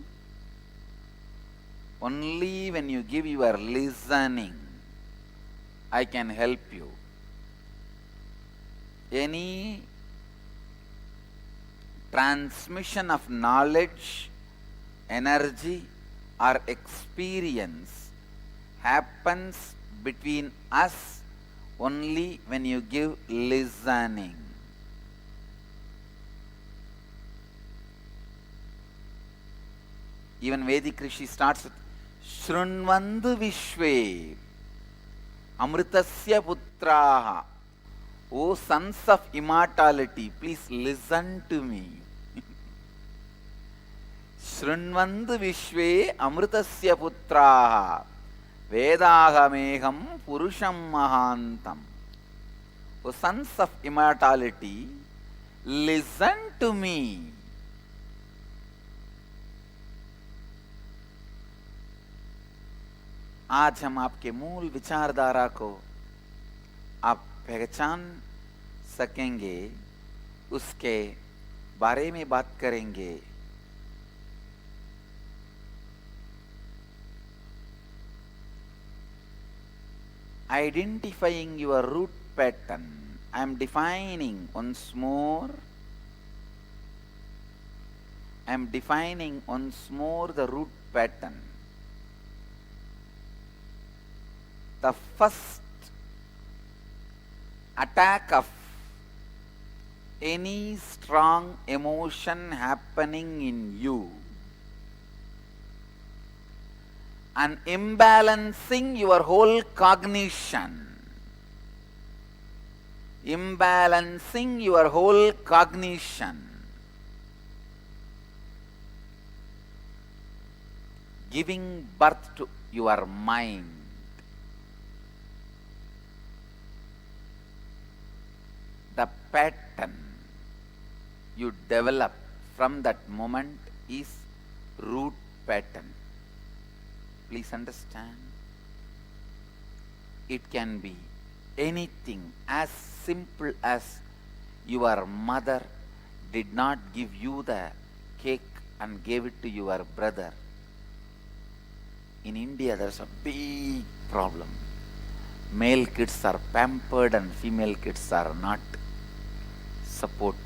only when you give your listening, I can help you. Any transmission of knowledge, energy or experience happens between us only when you give listening. Even Vedic Rishi starts with Shrunvandu Vishve Amritasya Putraha. O sons of immortality, please listen to me. Shrunvandu Vishve Amritasya Putraha Vedahameham Purusham Mahantam. O sons of immortality, Listen to me. आज हम आपके मूल विचारधारा को आप पहचान सकेंगे, उसके बारे में बात करेंगे। Identifying your root pattern. I am defining once more. I am defining once more the root pattern. The first attack of any strong emotion happening in you and imbalancing your whole cognition. Imbalancing your whole cognition. Giving birth to your mind. The pattern you develop from that moment is root pattern. Please understand. It can be anything as simple as your mother did not give you the cake and gave it to your brother. In India, there's a big problem. Male kids are pampered and female kids are not supported.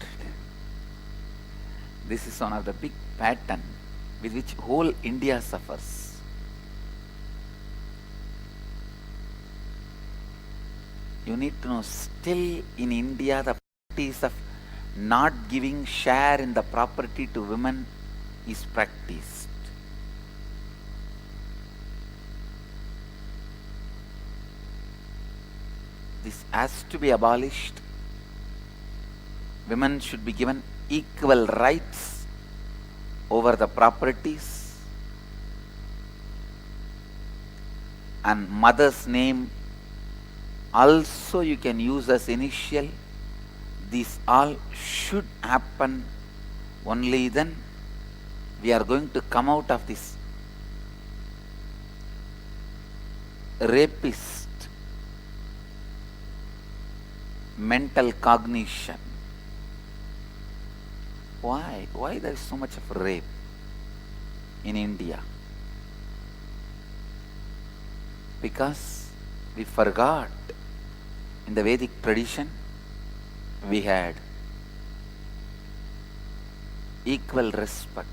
This is one of the big pattern with which whole India suffers. You need to know, still in India, the practice of not giving share in the property to women is practiced. This has to be abolished. Women should be given equal rights over the properties, and mother's name also you can use as initial. These all should happen. Only then we are going to come out of this rapist mental cognition. Why? Why there is so much of rape in India? Because we forgot in the Vedic tradition we had equal respect.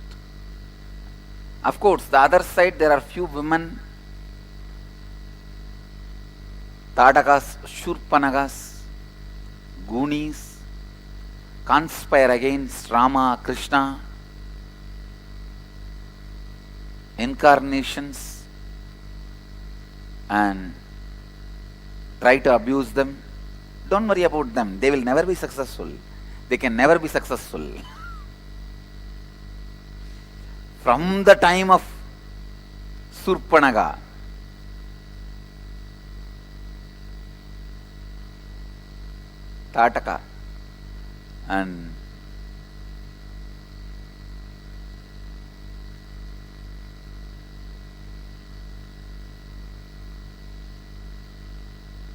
Of course, the other side there are few women, Tadakas, Shurpanagas, Goonies, conspire against Rama, Krishna, incarnations, and try to abuse them. Don't worry about them. They will never be successful. They can never be successful. From the time of Surpanaga, Tataka, and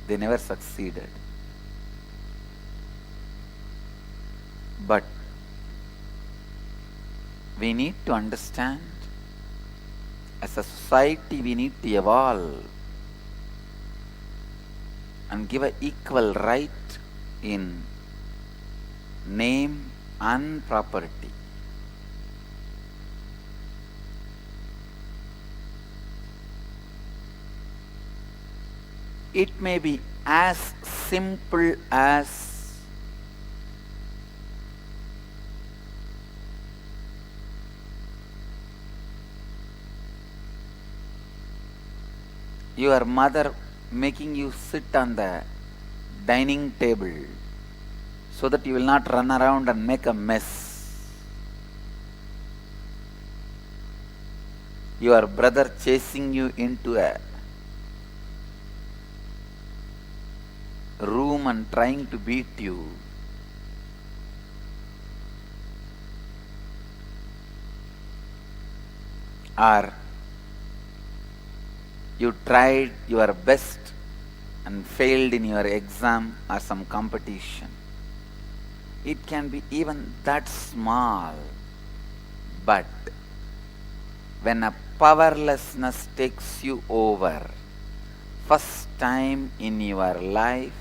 they never succeeded. But we need to understand, as a society we need to evolve and give an equal right in name and property. It may be as simple as your mother making you sit on the dining table so that you will not run around and make a mess. Your brother chasing you into a room and trying to beat you. or you tried your best and failed in your exam or some competition. It can be even that small, but when a powerlessness takes you over, first time in your life,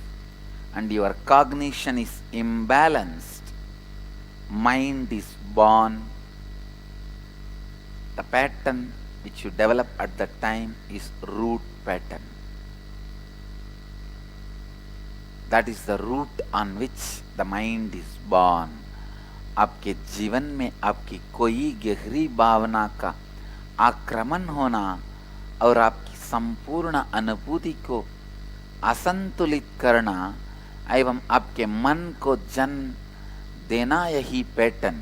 and your cognition is imbalanced, mind is born. The pattern which you develop at that time is root pattern. That is the root on which the mind is born. आपके जीवन में आपकी कोई गहरी भावना का आक्रमण होना और आपकी संपूर्ण अनुभूति को असंतुलित करना एवं आपके मन को जन्म देना, यही पैटर्न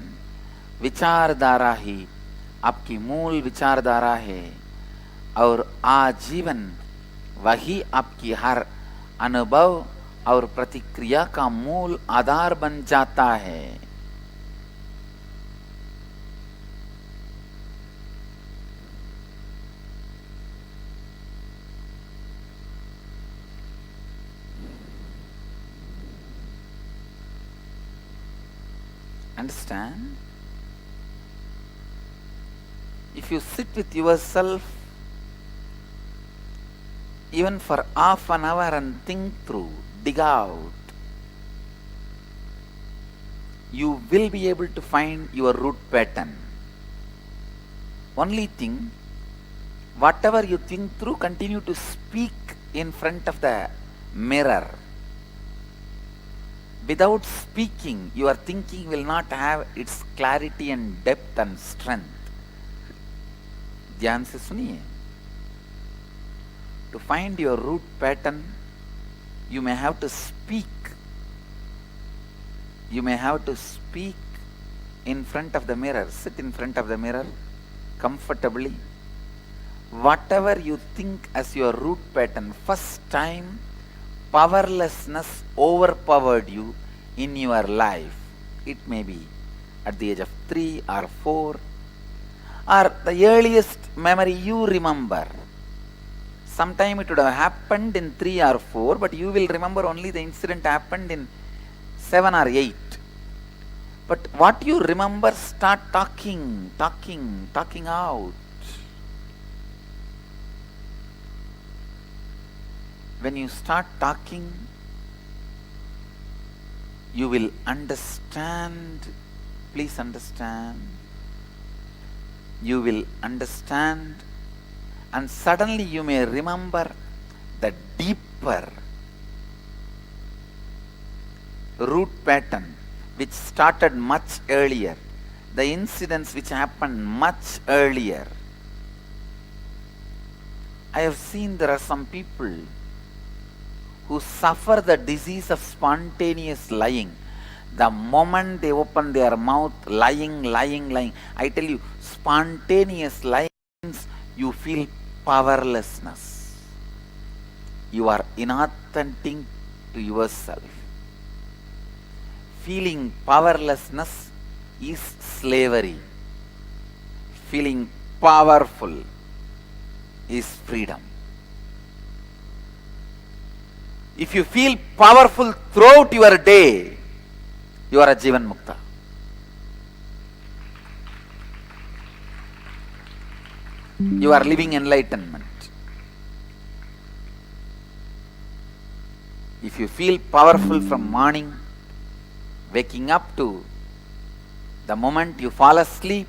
विचारधारा ही आपकी मूल विचारधारा है और आजीवन वही आपकी हर अनुभव और प्रतिक्रिया का मूल आधार बन जाता है। Understand? If you sit with yourself even for half an hour and think through, dig out, you will be able to find your root pattern. Only thing, whatever you think through, continue to speak in front of the mirror. Without speaking, your thinking will not have its clarity and depth and strength. ध्यान से सुनिए. To find your root pattern, you may have to speak. You may have to speak in front of the mirror. Sit in front of the mirror comfortably. Whatever you think as your root pattern, first time powerlessness overpowered you in your life. It may be at the age of 3 or 4 or the earliest memory you remember. Sometime it would have happened in 3 or 4, but you will remember only the incident happened in 7 or 8. But what you remember, start talking out. When you start talking, you will understand. Please understand. You will understand, and suddenly you may remember the deeper root pattern which started much earlier, the incidents which happened much earlier. I have seen there are some people who suffer the disease of spontaneous lying. The moment they open their mouth, lying. I tell you, spontaneous lying means you feel powerlessness. You are inauthentic to yourself. Feeling powerlessness is slavery. Feeling powerful is freedom. If you feel powerful throughout your day, you are a Jivan Mukta. You are living enlightenment. If you feel powerful from morning, waking up to the moment you fall asleep,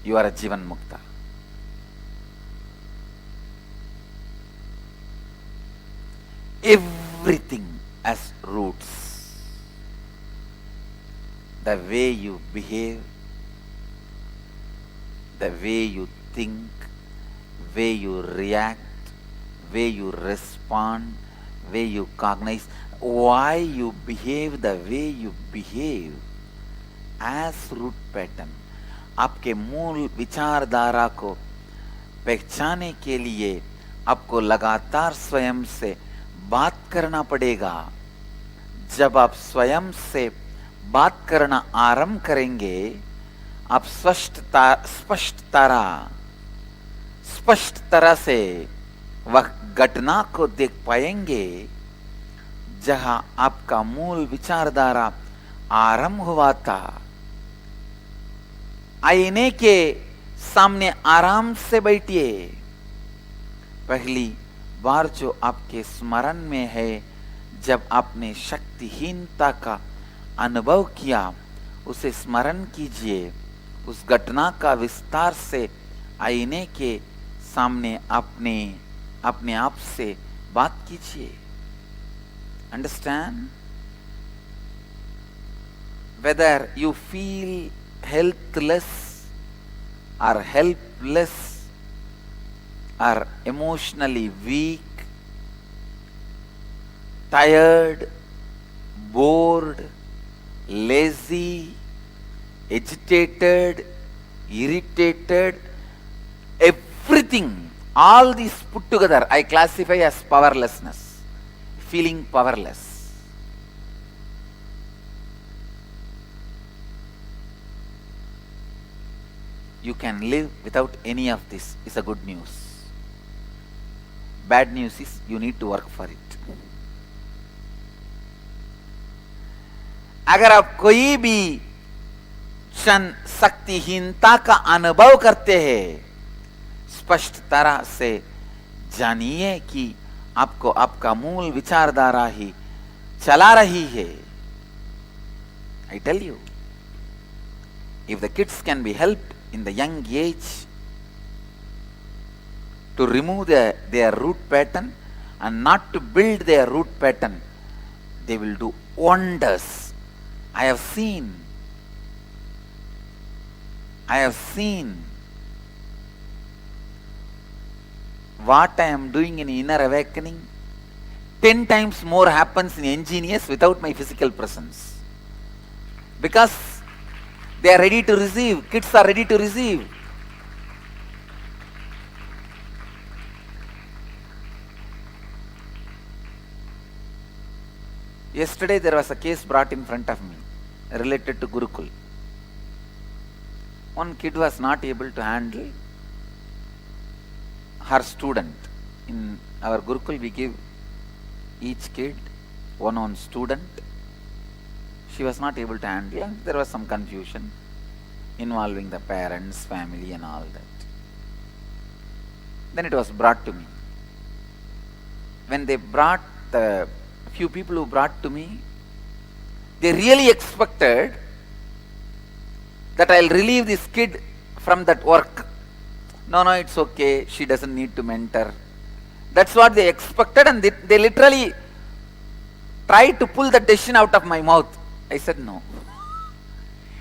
you are a Jivan Mukta. Everything has roots. The way you behave, the way you think, way you react, way you respond, way you cognize, why you behave the way you behave as root pattern. आपके मूल विचारधारा को पहचानने के लिए आपको लगातार स्वयं से बात करना पड़ेगा. जब आप स्वयं से बात करना आरंभ करेंगे, आप स्पष्ट तरह से वह घटना को देख पाएंगे जहां आपका मूल विचारधारा आरंभ हुआ था। आईने के सामने आराम से बैठिए। पहली बार जो आपके स्मरण में है, जब आपने शक्तिहीनता का अनुभव किया, उसे स्मरण कीजिए। उस घटना का विस्तार से आईने के सामने अपने आप से बात कीजिए। Understand? Whether you feel healthless or helpless or emotionally weak, tired, bored, lazy, agitated, irritated, everything, all these put together I classify as powerlessness, feeling powerless. You can live without any of this is a good news. Bad news is you need to work for it. अगर आप कोई भी क्षण शक्तिहीनता का अनुभव करते हैं, स्पष्ट तरह से जानिए कि आपको आपका मूल विचारधारा ही चला रही है। I tell you, if the kids can be helped in the young age to remove their root pattern and not to build their root pattern, they will do wonders. I have seen what I am doing in inner awakening. 10 times more happens in engineers without my physical presence, because they are ready to receive. Kids are ready to receive. Yesterday there was a case brought in front of me related to Gurukul. One kid was not able to handle her student. In our Gurukul we give each kid one student. She was not able to handle, and there was some confusion involving the parents, family and all that. Then it was brought to me. When they brought, the few people who brought to me, they really expected that I'll relieve this kid from that work. No, it's okay, she doesn't need to mentor. That's what they expected, and they literally tried to pull the decision out of my mouth. I said no.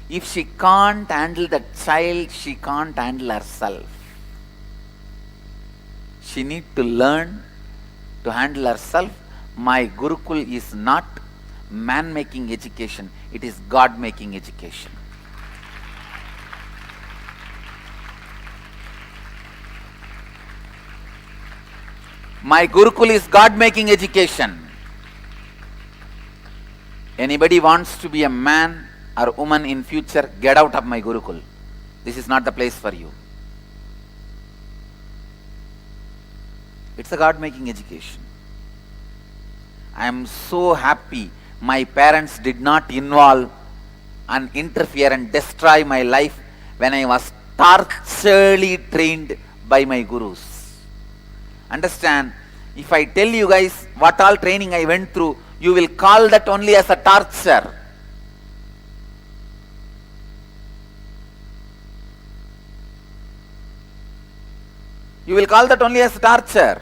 If she can't handle the child, she can't handle herself. She needs to learn to handle herself. My Gurukul is not man-making education, it is God-making education. My Gurukul is God-making education. Anybody wants to be a man or woman in future, get out of my Gurukul. This is not the place for you. It's a God-making education. I am so happy my parents did not involve and interfere and destroy my life when I was torturely trained by my gurus. Understand, if I tell you guys what all training I went through, you will call that only as a torture. You will call that only as torture.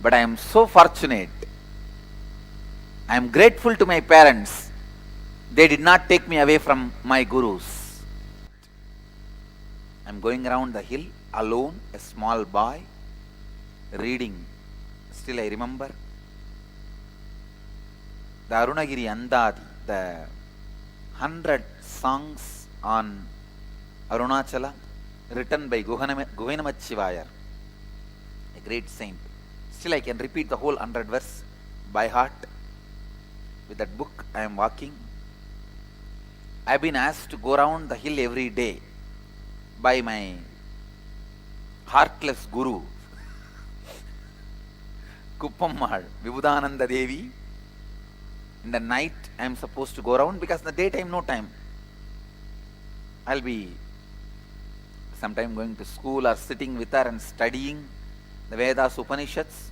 But I am so fortunate. I am grateful to my parents. They did not take me away from my gurus. I am going around the hill alone, a small boy, reading. Still I remember the Arunagiri Andadi, the 100 songs on Arunachala, written by Govinamachivayar, a great saint. Still I can repeat the whole 100 verse by heart. With that book I am walking. I've been asked to go around the hill every day by my heartless guru, Kuppammal, Vibhudananda Devi. In the night I am supposed to go around because in the daytime no time. I'll be sometime going to school or sitting with her and studying the Vedas, Upanishads.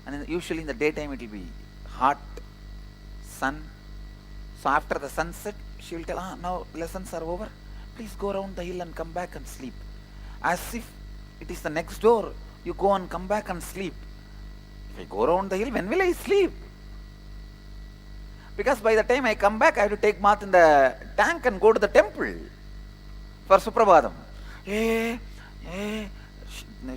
And usually in the daytime it will be hot, sun. So after the sunset, she will tell, now lessons are over. Please go around the hill and come back and sleep. As if it is the next door. You go and come back and sleep. If I go around the hill, when will I sleep? Because by the time I come back, I have to take bath in the tank and go to the temple for Suprabhadam.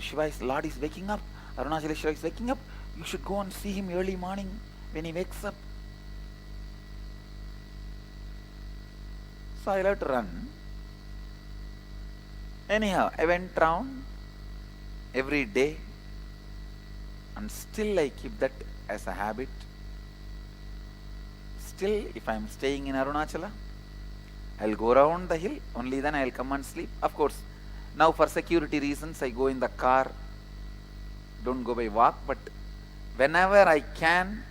Shiva's Lord is waking up. Arunachaleshwara is waking up. You should go and see him early morning when he wakes up. So I have to run. Anyhow, I went round every day and still I keep that as a habit. Still, if I am staying in Arunachala, I will go around the hill, only then I will come and sleep. Of course, now for security reasons, I go in the car, don't go by walk, but whenever I can,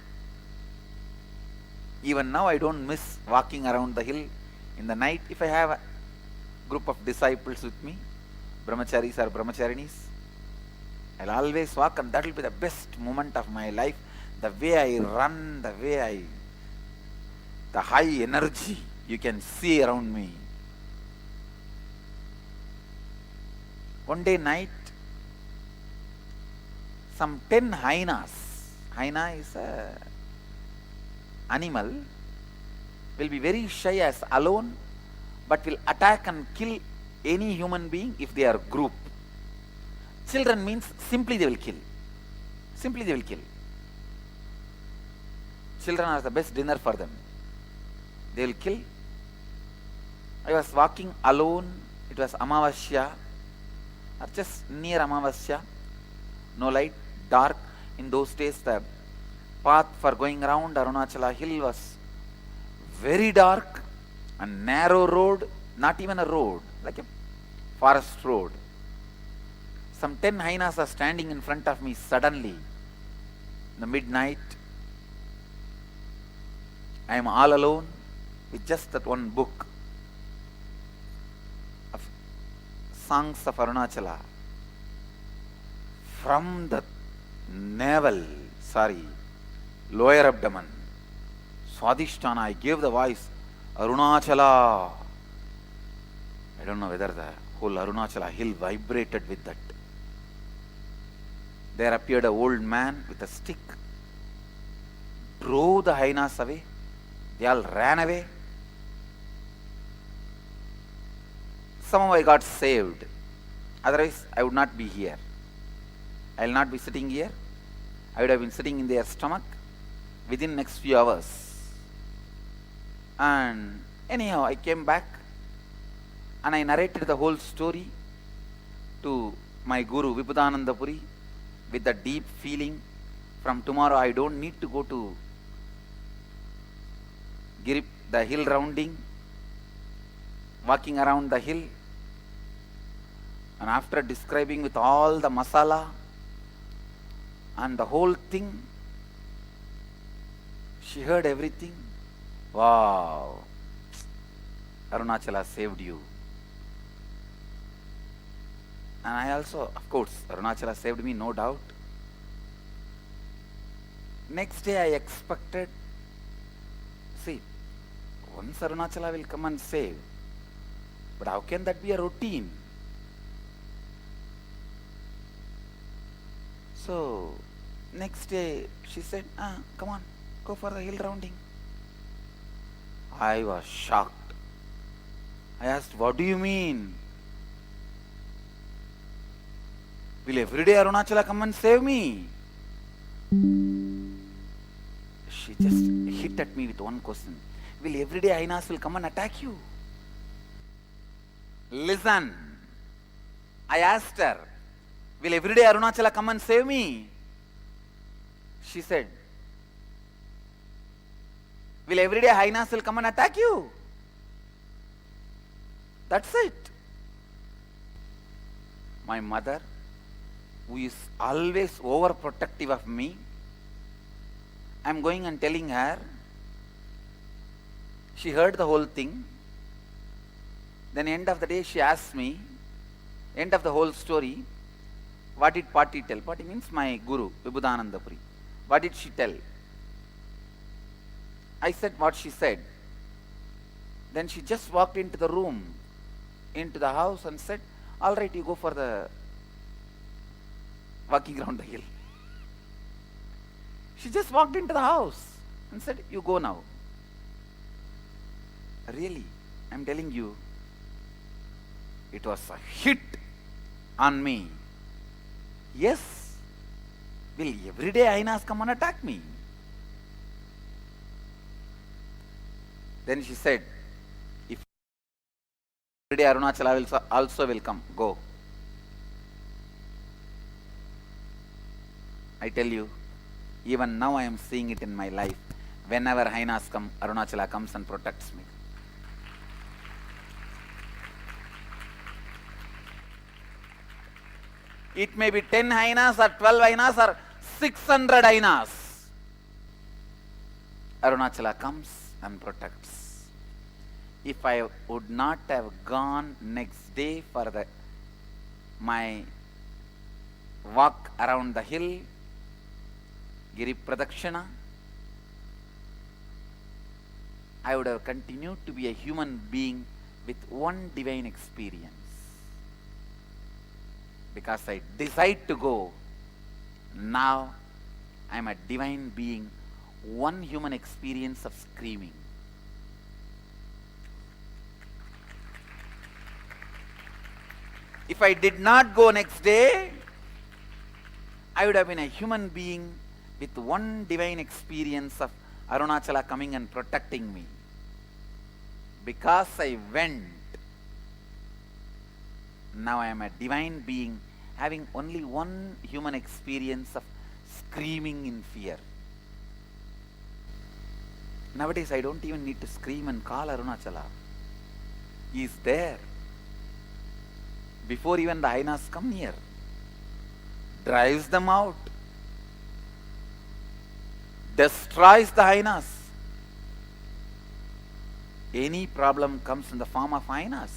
even now I don't miss walking around the hill in the night. If I have a group of disciples with me, brahmacharis or brahmacharinis, I'll always walk, and that will be the best moment of my life. The way I run, the high energy you can see around me. One day night, some 10 hyenas, hyena is a animal, will be very shy as alone, but will attack and kill any human being if they are group. Children means simply they will kill. Simply they will kill. Children are the best dinner for them. They will kill. I was walking alone. It was Amavasya, or just near Amavasya. No light, dark. In those days, the path for going around Arunachala hill was very dark and narrow road, not even a road, like a forest road. Some 10 hyenas are standing in front of me suddenly. In the midnight, I am all alone with just that one book of Songs of Arunachala. From the lower abdomen, Swadhisthana, I gave the voice, Arunachala. I don't know whether the whole Arunachala hill vibrated with that. There appeared an old man with a stick, drove the hyenas away. They all ran away. Somehow I got saved. Otherwise, I would not be here. I will not be sitting here. I would have been sitting in their stomach within next few hours. And anyhow, I came back and I narrated the whole story to my guru, Vibhudananda Puri, with the deep feeling. From tomorrow, I don't need to go to the hill rounding, walking around the hill. And after describing with all the masala and the whole thing, she heard everything. Wow, Arunachala saved you. And I also, of course, Arunachala saved me, no doubt. Next day I expected, once Arunachala will come and save. But how can that be a routine? So, next day she said, come on, go for the hill rounding. I was shocked. I asked, what do you mean? Will every day Arunachala come and save me? She just hit at me with one question. Will every day hyenas will come and attack you? Listen. I asked her, will every day Arunachala come and save me? She said, will every day hyenas will come and attack you? That's it. My mother, who is always overprotective of me, I'm going and telling her. She heard the whole thing. Then end of the day she asked me, end of the whole story, what did Pati tell? Pati means my guru, Vibhudanandapuri. What did she tell? I said what she said. Then she just walked into the room, into the house and said, all right, you go for the walking around the hill. She just walked into the house and said, you go now. Really, I'm telling you, it was a hit on me. Yes, will everyday Ainas come and attack me? Then she said, if everyday Arunachala will also will come, go. I tell you, even now I am seeing it in my life. Whenever Hainas come, Arunachala comes and protects me. It may be 10 Hainas or 12 Hainas or 600 Hainas. Arunachala comes and protects. If I would not have gone next day for my walk around the hill, Giri Pradakshina, I would have continued to be a human being with one divine experience. Because I decide to go, now I am a divine being, one human experience of screaming. If I did not go next day, I would have been a human being with one divine experience of Arunachala coming and protecting me. Because I went, now I am a divine being having only one human experience of screaming in fear. Nowadays I don't even need to scream and call Arunachala. He is there. Before even the Hainas come near, drives them out, destroys the Hainas. Any problem comes in the form of Hainas,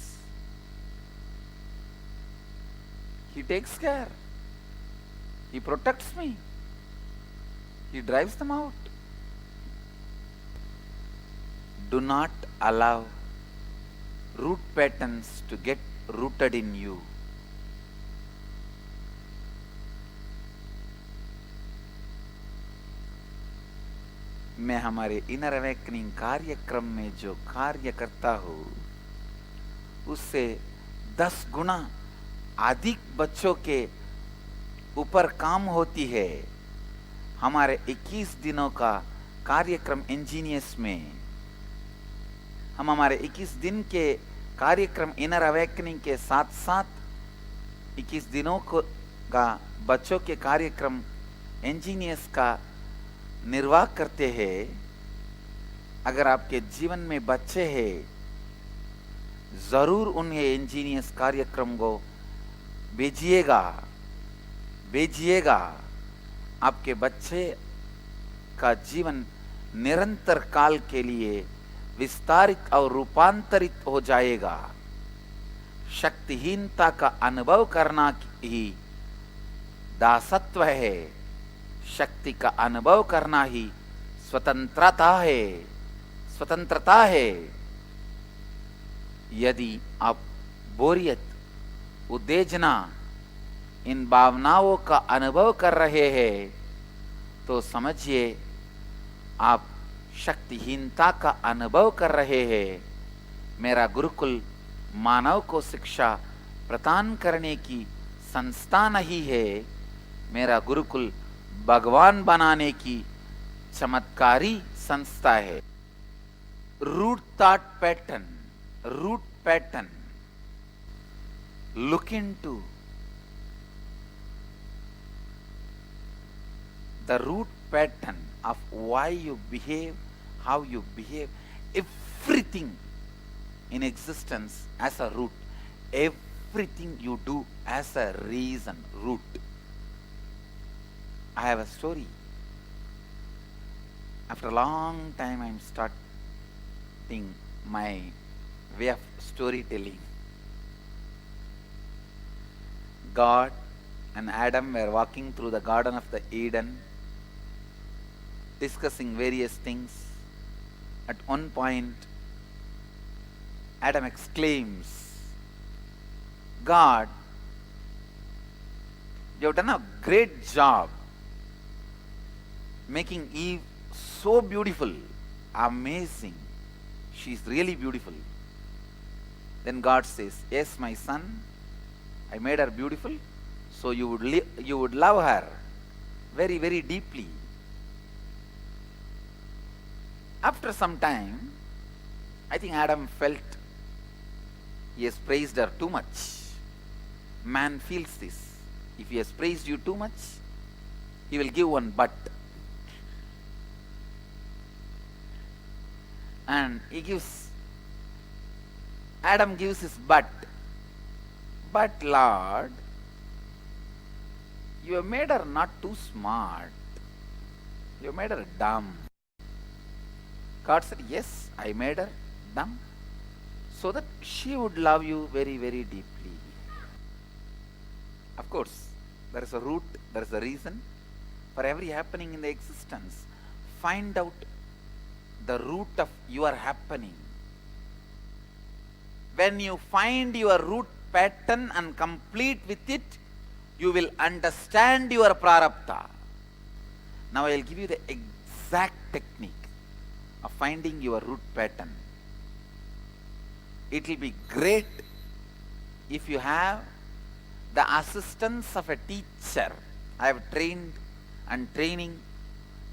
he takes care. He protects me. He drives them out. Do not allow root patterns to get rooted in you. मैं हमारे inner awakening कार्यक्रम में जो कार्य करता हूँ उससे 10 गुना अधिक बच्चों के ऊपर काम होती है। हमारे 21 दिनों का कार्यक्रम इंजीनियर्स में हम हमारे 21 दिन के कार्यक्रम इनर अवेकनिंग के साथ साथ 21 दिनों का बच्चों के कार्यक्रम इंजीनियर्स का निर्वाह करते हैं। अगर आपके जीवन में बच्चे हैं, जरूर उन्हें इंजीनियर्स कार्यक्रम को भेजिएगा। आपके बच्चे का जीवन निरंतर काल के लिए विस्तारित और रूपांतरित हो जाएगा। शक्तिहीनता का अनुभव करना ही दासत्व है। शक्ति का अनुभव करना ही स्वतंत्रता है। यदि आप बोरियत, उत्तेजना, इन भावनाओं का अनुभव कर रहे हैं तो समझिए आप शक्तिहीनता का अनुभव कर रहे हैं। मेरा गुरुकुल मानव को शिक्षा प्रदान करने की संस्था नहीं है। मेरा गुरुकुल भगवान बनाने की चमत्कारी संस्था है। Root thought pattern look into the root pattern of why you behave, how you behave, everything in existence as a root. Everything you do as a reason, root. I have a story. After a long time, I am starting my way of storytelling. God and Adam were walking through the Garden of the Eden, discussing various things. At one point, Adam exclaims, God, you have done a great job making Eve so beautiful, amazing. She is really beautiful. Then God says, yes, my son, I made her beautiful, so you would love her very, very deeply. After some time, I think Adam felt he has praised her too much. Man feels this. If he has praised you too much, he will give one but. And Adam gives his but. But Lord, you have made her not too smart. You have made her dumb. God said, yes, I made her dumb so that she would love you very, very deeply. Of course, there is a root, there is a reason for every happening in the existence. Find out the root of your happening. When you find your root pattern and complete with it, you will understand your prarabdha. Now I will give you the exact technique of finding your root pattern. It will be great if you have the assistance of a teacher. I have trained and training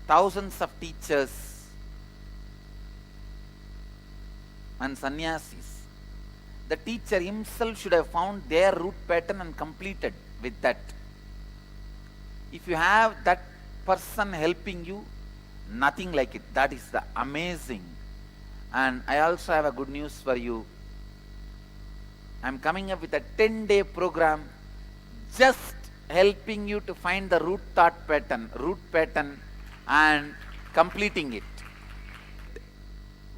thousands of teachers and sannyasis. The teacher himself should have found their root pattern and completed with that. If you have that person helping you, nothing like it. That is the amazing. And I also have a good news for you. I am coming up with a 10-day program just helping you to find the root pattern and completing it.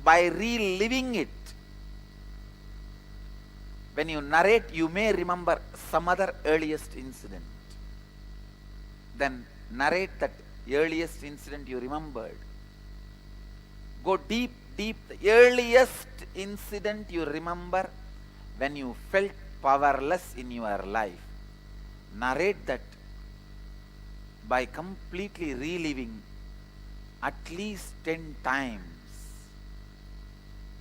By reliving it, when you narrate, you may remember some other earliest incident. Then narrate that earliest incident you remembered. Go deep. The earliest incident you remember when you felt powerless in your life. Narrate that by completely reliving at least 10 times.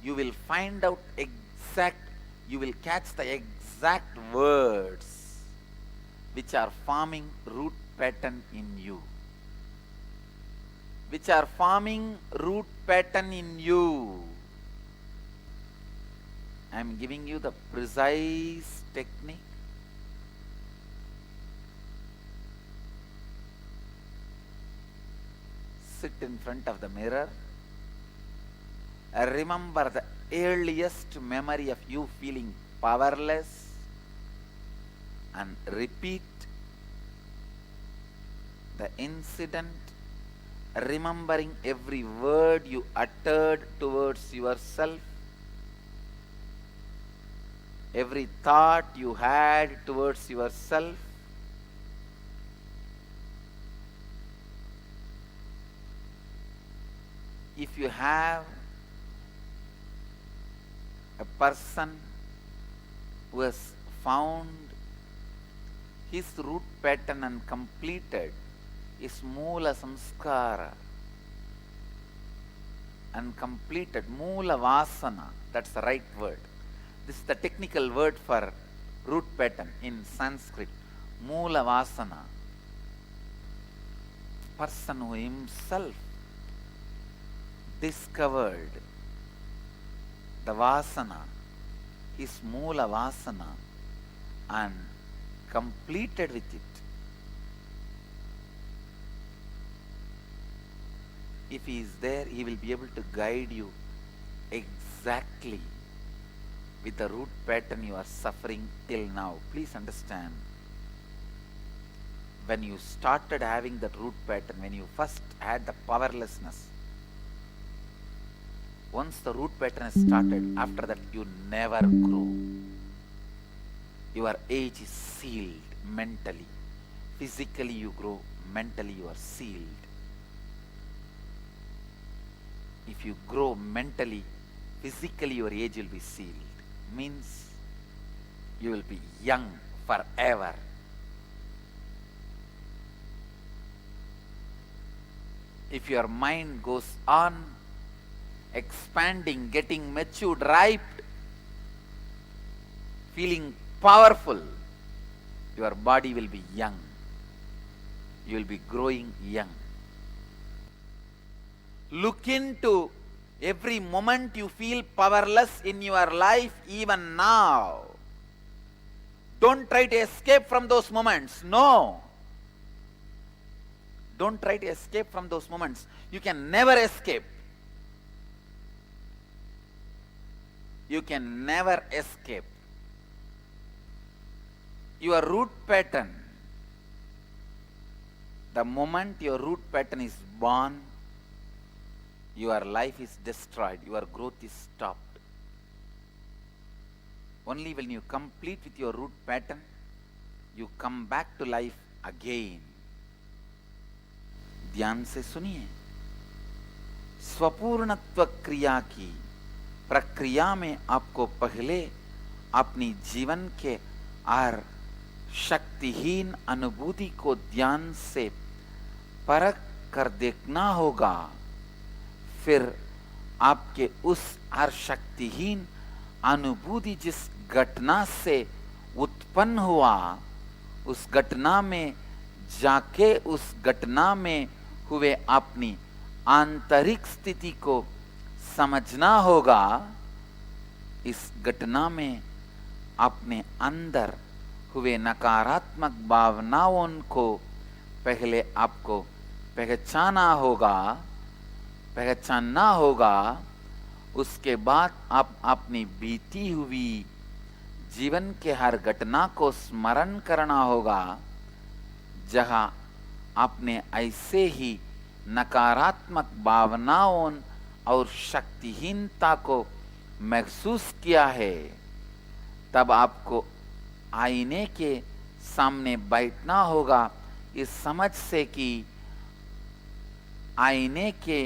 You will find out you will catch the exact words which are forming root pattern in you. Which are forming root pattern in you. I am giving you the precise technique. Sit in front of the mirror. Remember the earliest memory of you feeling powerless and repeat the incident, remembering every word you uttered towards yourself, every thought you had towards yourself. If you have a person who has found his root pattern and completed his Moola Samskara and completed Moola Vasana, that's the right word. This is the technical word for root pattern in Sanskrit. Moola Vasana. Person who himself discovered the Vasana, his Moola Vasana, and completed with it. If he is there, he will be able to guide you exactly with the root pattern you are suffering till now. Please understand. When you started having that root pattern, when you first had the powerlessness, once the root pattern has started, after that you never grow. Your age is sealed mentally. Physically you grow, mentally you are sealed. If you grow mentally, physically your age will be sealed. Means you will be young forever. If your mind goes on expanding, getting matured, ripe, feeling powerful, your body will be young. You will be growing young. Look into every moment you feel powerless in your life, even now. Don't try to escape from those moments. No. Don't try to escape from those moments. You can never escape. You can never escape. Your root pattern, the moment your root pattern is born, your life is destroyed, your growth is stopped. Only when you complete with your root pattern, you come back to life again. ध्यान से सुनिए, स्वपूर्णत्व क्रिया की प्रक्रिया में आपको पहले अपनी जीवन के हर शक्तिहीन अनुभूति को ध्यान से परख कर देखना होगा। फिर आपके उस हर शक्तिहीन अनुभूति जिस घटना से उत्पन्न हुआ, उस घटना में जाके उस घटना में हुए अपनी आंतरिक स्थिति को समझना होगा। इस घटना में अपने अंदर हुए नकारात्मक भावनाओं को पहले आपको पहचानना होगा। उसके बाद आप अपनी बीती हुई जीवन के हर घटना को स्मरण करना होगा, जहां आपने ऐसे ही नकारात्मक भावनाओं और शक्तिहीनता को महसूस किया है। तब आपको आईने के सामने बैठना होगा इस समझ से कि आईने के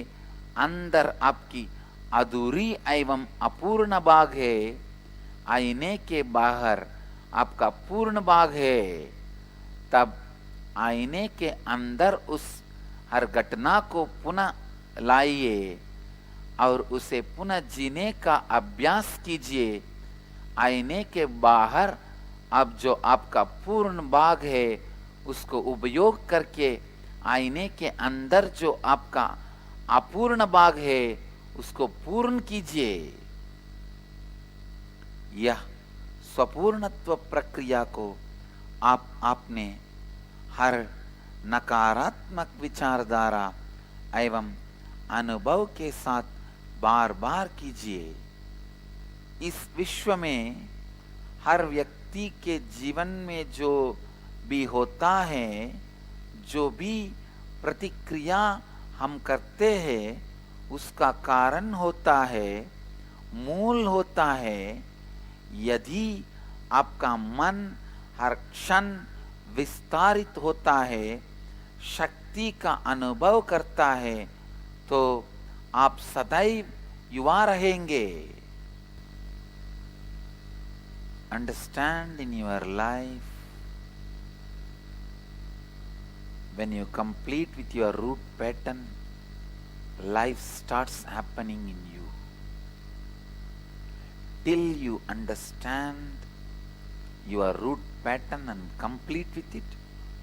अंदर आपकी अधूरी एवं अपूर्ण भाग है, आईने के बाहर आपका पूर्ण भाग है। तब आईने के अंदर उस हर घटना को पुनः लाइए और उसे पुनः जीने का अभ्यास कीजिए। आईने के बाहर अब जो आपका पूर्ण भाग है, उसको उपयोग करके आईने के अंदर जो आपका अपूर्ण भाग है, उसको पूर्ण कीजिए। यह स्वपूर्णत्व प्रक्रिया को आपने हर नकारात्मक विचारधारा एवं अनुभव के साथ बार बार कीजिए। इस विश्व में हर व्यक्ति के जीवन में जो भी होता है, जो भी प्रतिक्रिया हम करते हैं, उसका कारण होता है, मूल होता है। यदि आपका मन हर क्षण विस्तारित होता है, शक्ति का अनुभव करता है, तो आप सदैव युवा रहेंगे। Understand in your life, when you complete with your root pattern, life starts happening in you. Till you understand your root pattern and complete with it,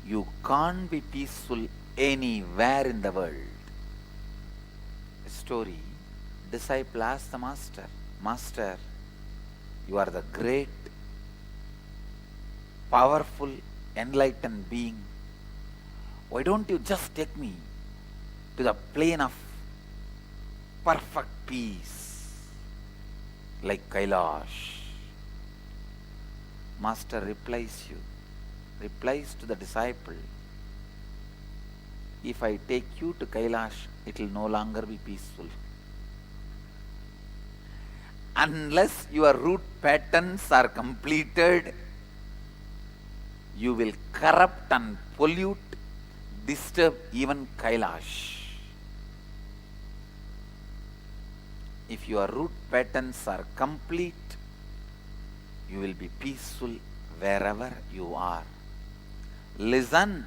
you can't be peaceful anywhere in the world. A story, disciple asked the master, Master, you are the great, powerful, enlightened being. Why don't you just take me to the plane of perfect peace, like Kailash? Master replies to the disciple, if I take you to Kailash, it will no longer be peaceful. Unless your route patterns are completed, you will corrupt and pollute, disturb even Kailash. If your route patterns are complete, you will be peaceful wherever you are. Listen.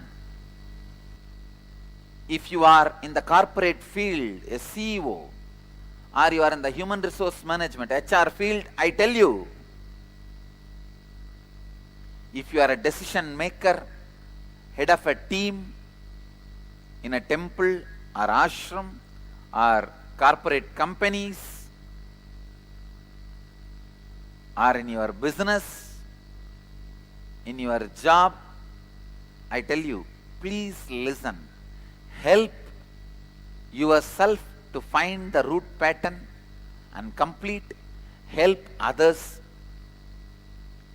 If you are in the corporate field, a CEO, or you are in the human resource management, HR field, I tell you, if you are a decision maker, head of a team in a temple or ashram or corporate companies, or in your business, in your job, I tell you, please listen. Help yourself to find the route pattern and complete. Help others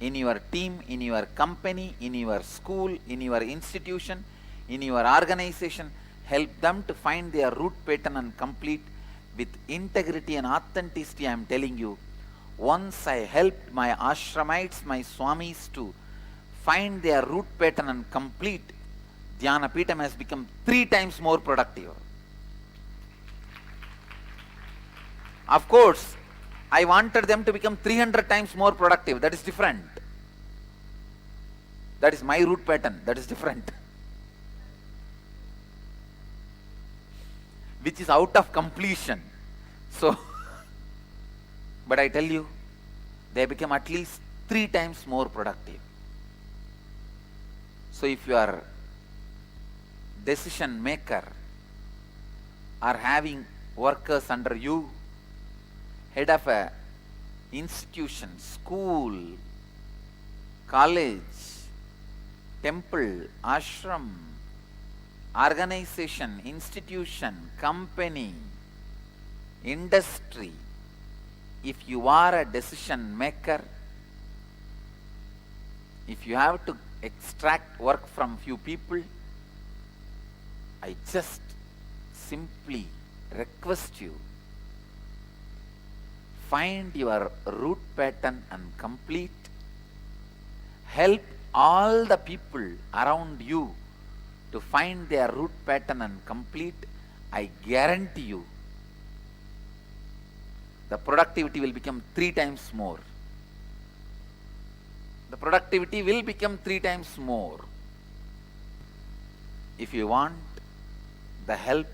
in your team, in your company, in your school, in your institution, in your organization. Help them to find their route pattern and complete with integrity and authenticity. I am telling you, once I helped my ashramites, my swamis to find their route pattern and complete, Dhyana Peetham has become 3 times more productive. Of course, I wanted them to become 300 times more productive. That is different. That is my route pattern. That is different. Which is out of completion. So, but I tell you, they become at least 3 times more productive. So if you are decision maker or having workers under you, head of a institution, school, college, temple, ashram, organization, institution, company, industry, if you are a decision maker, if you have to extract work from few people, I just simply request you, find your route pattern and complete. Help all the people around you to find their route pattern and complete. I guarantee you, the productivity will become 3 times more. The productivity will become 3 times more. If you want the help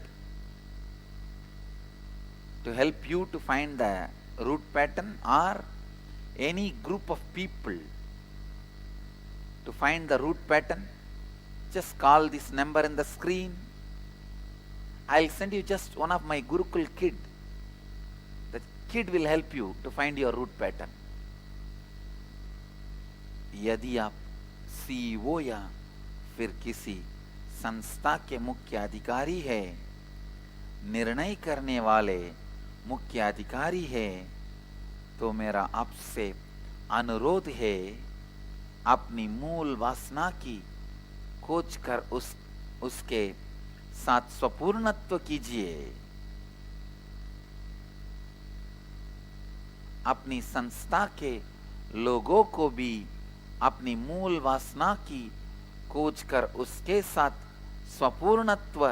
to help you to find the route pattern, or any group of people to find the route pattern, just call this number in the screen. I'll send you just one of my Gurukul kid. The kid will help you to find your route pattern. यदि आप CEO या फिर किसी संस्था के मुख्य अधिकारी है, निर्णय करने वाले मुख्य अधिकारी है, तो मेरा आपसे अनुरोध है, अपनी मूल वासना की खोज कर उसके साथ स्वपूर्णत्व कीजिए। अपनी संस्था के लोगों को भी अपनी मूल वासना की खोज कर उसके साथ स्वपूर्णत्व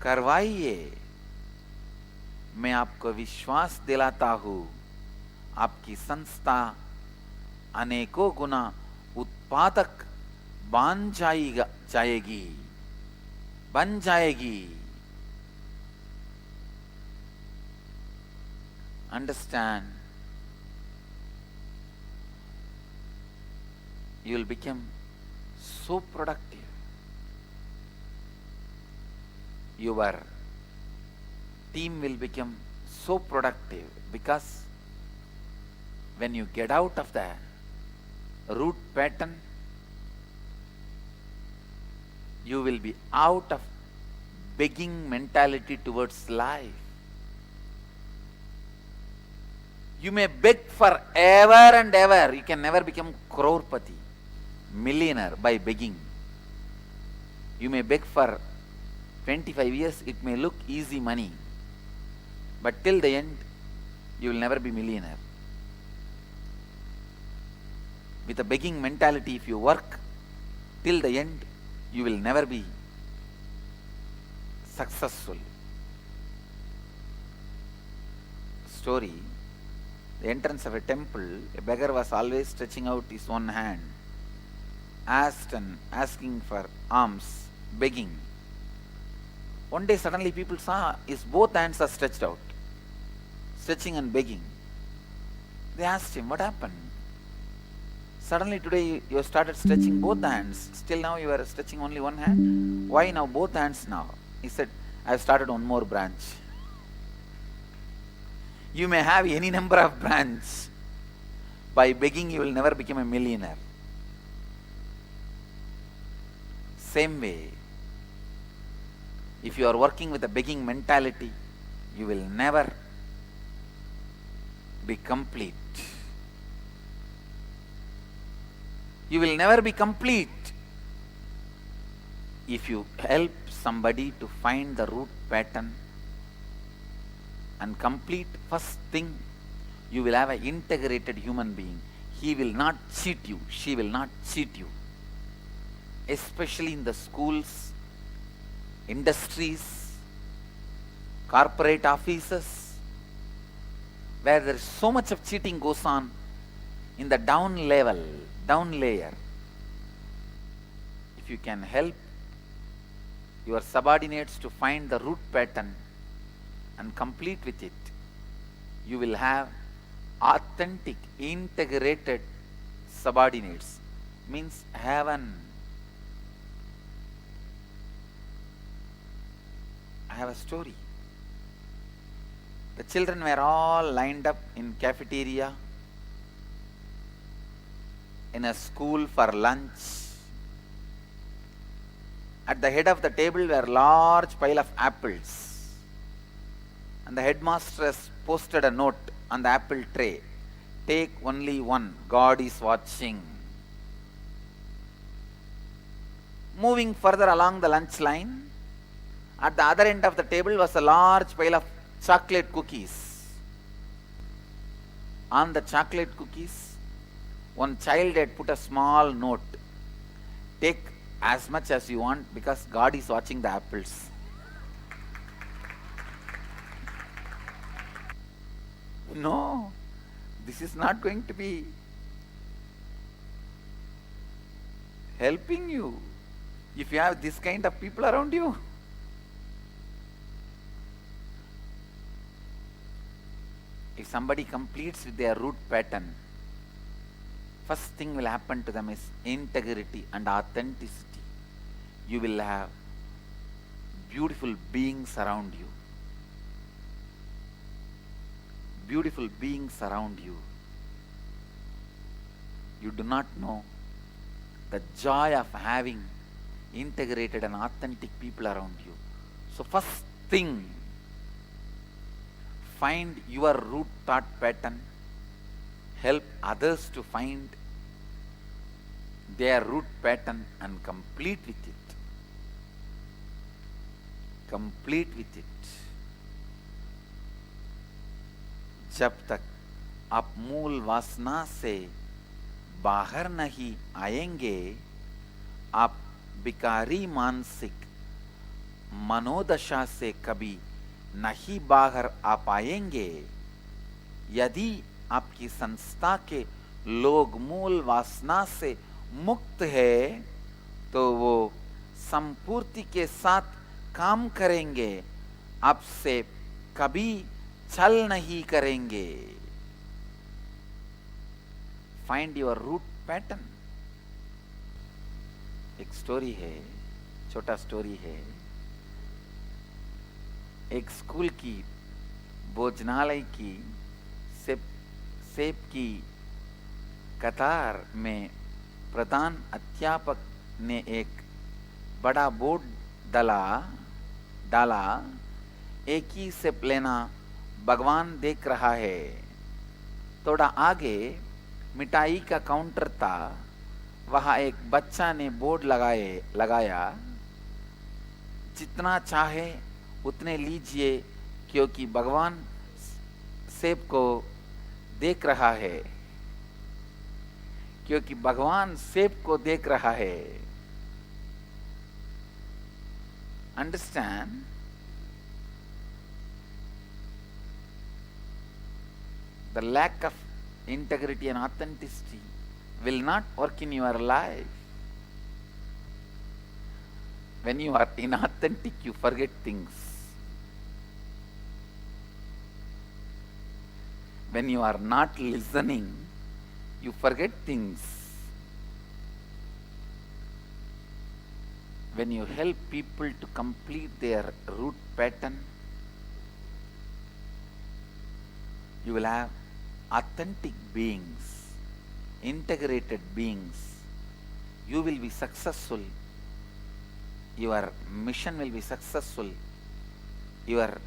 करवाइए। मैं आपको विश्वास दिलाता हूँ, आपकी संस्था अनेकों गुना उत्पादक बन जाएगी। Understand? You will become so productive. Your team will become so productive, because when you get out of the route pattern, you will be out of begging mentality towards life. You may beg forever and ever, you can never become crorepati, millionaire by begging. You may beg for 25 years, it may look easy money, but till the end, you will never be millionaire. With a begging mentality, if you work till the end, you will never be successful. Story: the entrance of a temple, a beggar was always stretching out his one hand, asking for alms, begging. One day suddenly people saw his both hands are stretched out, stretching and begging. They asked him, what happened? Suddenly today you started stretching both hands. Still now you are stretching only one hand. Why now both hands now? He said, I have started one more branch. You may have any number of branches. By begging you will never become a millionaire. Same way, if you are working with a begging mentality, you will never be complete. You will never be complete. If you help somebody to find the root pattern and complete first thing, you will have an integrated human being. He will not cheat you. She will not cheat you. Especially in the schools, industries, corporate offices, where there is so much of cheating goes on in the down layer. If you can help your subordinates to find the root pattern and complete with it, you will have authentic, integrated subordinates. Means heaven. I have a story. The children were all lined up in cafeteria in a school for lunch. At the head of the table were large pile of apples, and the headmaster has posted a note on the apple tray. Take only one, God is watching. Moving further along the lunch line, at the other end of the table was a large pile of chocolate cookies. On the chocolate cookies, one child had put a small note. Take as much as you want because God is watching the apples. No, this is not going to be helping you if you have this kind of people around you. If somebody completes with their root pattern, first thing will happen to them is integrity and authenticity. You will have beautiful beings around you. Beautiful beings around you. You do not know the joy of having integrated and authentic people around you. So first thing, find your root thought pattern. Help others to find their root pattern and complete with it. Complete with it. जब तक आप मूल वासना से बाहर नहीं आएंगे, आप विकारी मानसिक मनोदशा से कभी नहीं बाहर आ पाएंगे। यदि आपकी संस्था के लोग मूल वासना से मुक्त है, तो वो संपूर्ति के साथ काम करेंगे, आपसे कभी छल नहीं करेंगे। Find your root pattern. एक स्टोरी है, छोटा स्टोरी है। एक स्कूल की भोजनालय की सेब की कतार में प्रधान अध्यापक ने एक बड़ा बोर्ड डाला, एक ही सेब लेना भगवान देख रहा है। थोड़ा आगे मिठाई का काउंटर था, वहां एक बच्चा ने बोर्ड लगाया, जितना चाहे उतने लीजिए क्योंकि भगवान सेब को देख रहा है, क्योंकि भगवान सेब को देख रहा है. Understand? The lack of integrity and authenticity will not work in your life. When you are inauthentic, you forget things. When you are not listening, you forget things. When you help people to complete their root pattern, you will have authentic beings, integrated beings. You will be successful. Your mission will be successful. Your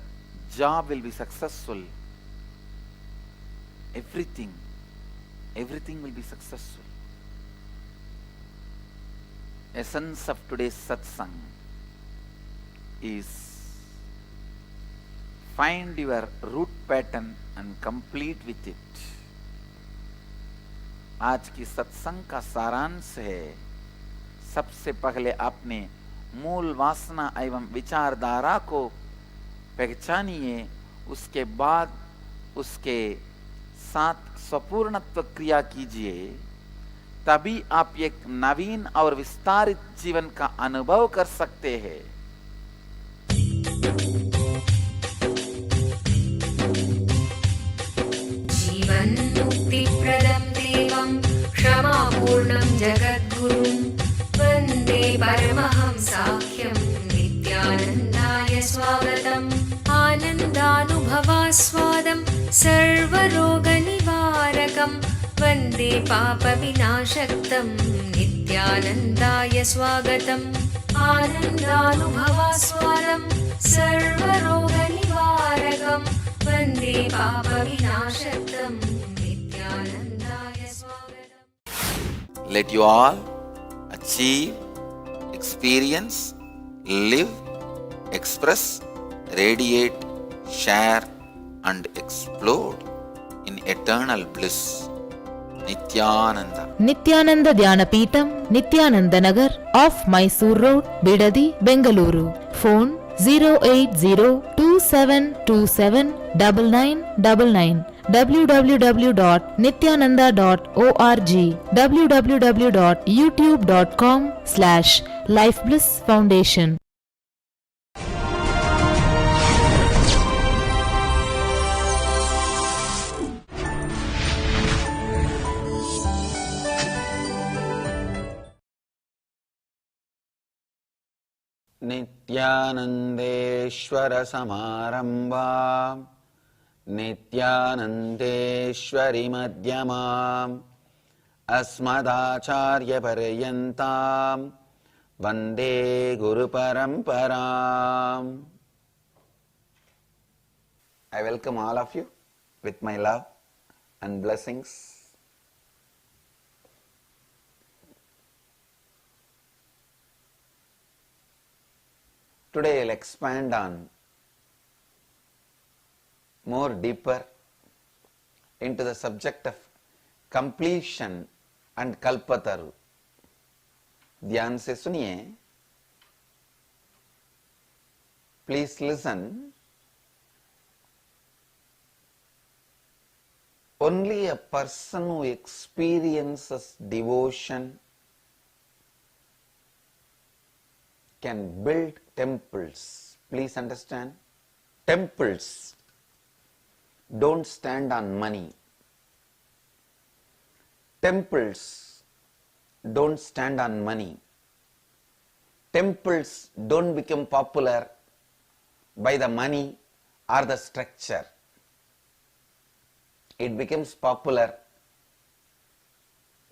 job will be successful. Everything will be successful. Essence of today's satsang is find your root pattern and complete with it. आज की सत्संग का सारांश है, सबसे पहले अपने मूल वासना एवं विचारधारा को पहचानिए, उसके बाद उसके साथ स्वपूर्णत्व क्रिया कीजिए, तभी आप एक नवीन और विस्तारित जीवन का अनुभव कर सकते हैं. जीवन मुक्तिप्रदं देवं क्षमापूर्णं जगद्गुरुं वन्दे परमहंसाख्यं नित्यानन्दाय स्वागतम्. आनन्दानुभवास्वादं सर्वरोगनिवारकं वन्दे पापविनाशक्तं नित्यानन्दाय स्वागतम्. आनन्दानुभवास्वादं सर्वरोगनिवारकं वन्दे पापविनाशक्तं नित्यानन्दाय स्वागतम्. Let you all achieve, experience, live, express, radiate, share and explode in eternal bliss. Nithyananda. Nithyananda Dhyanapeetham, Nithyananda Nagar, off Mysore Road, Bidadi, Bengaluru. Phone 08027279999. www.nithyananda.org. www.youtube.com/lifeblissfoundation. नित्यानन्देश्वर समारम्भां नित्यानन्देश्वरि मध्यमाम् अस्मदाचार्यपर्यन्तां वन्दे गुरुपरम्पराम्. I welcome all of you with my love and blessings. Today I'll expand on more deeper into the subject of completion and kalpataru. ध्यान से सुनिए. Please listen. Only a person who experiences devotion can build temples. Please understand. Temples don't stand on money. Temples don't stand on money. Temples don't become popular by the money or the structure. It becomes popular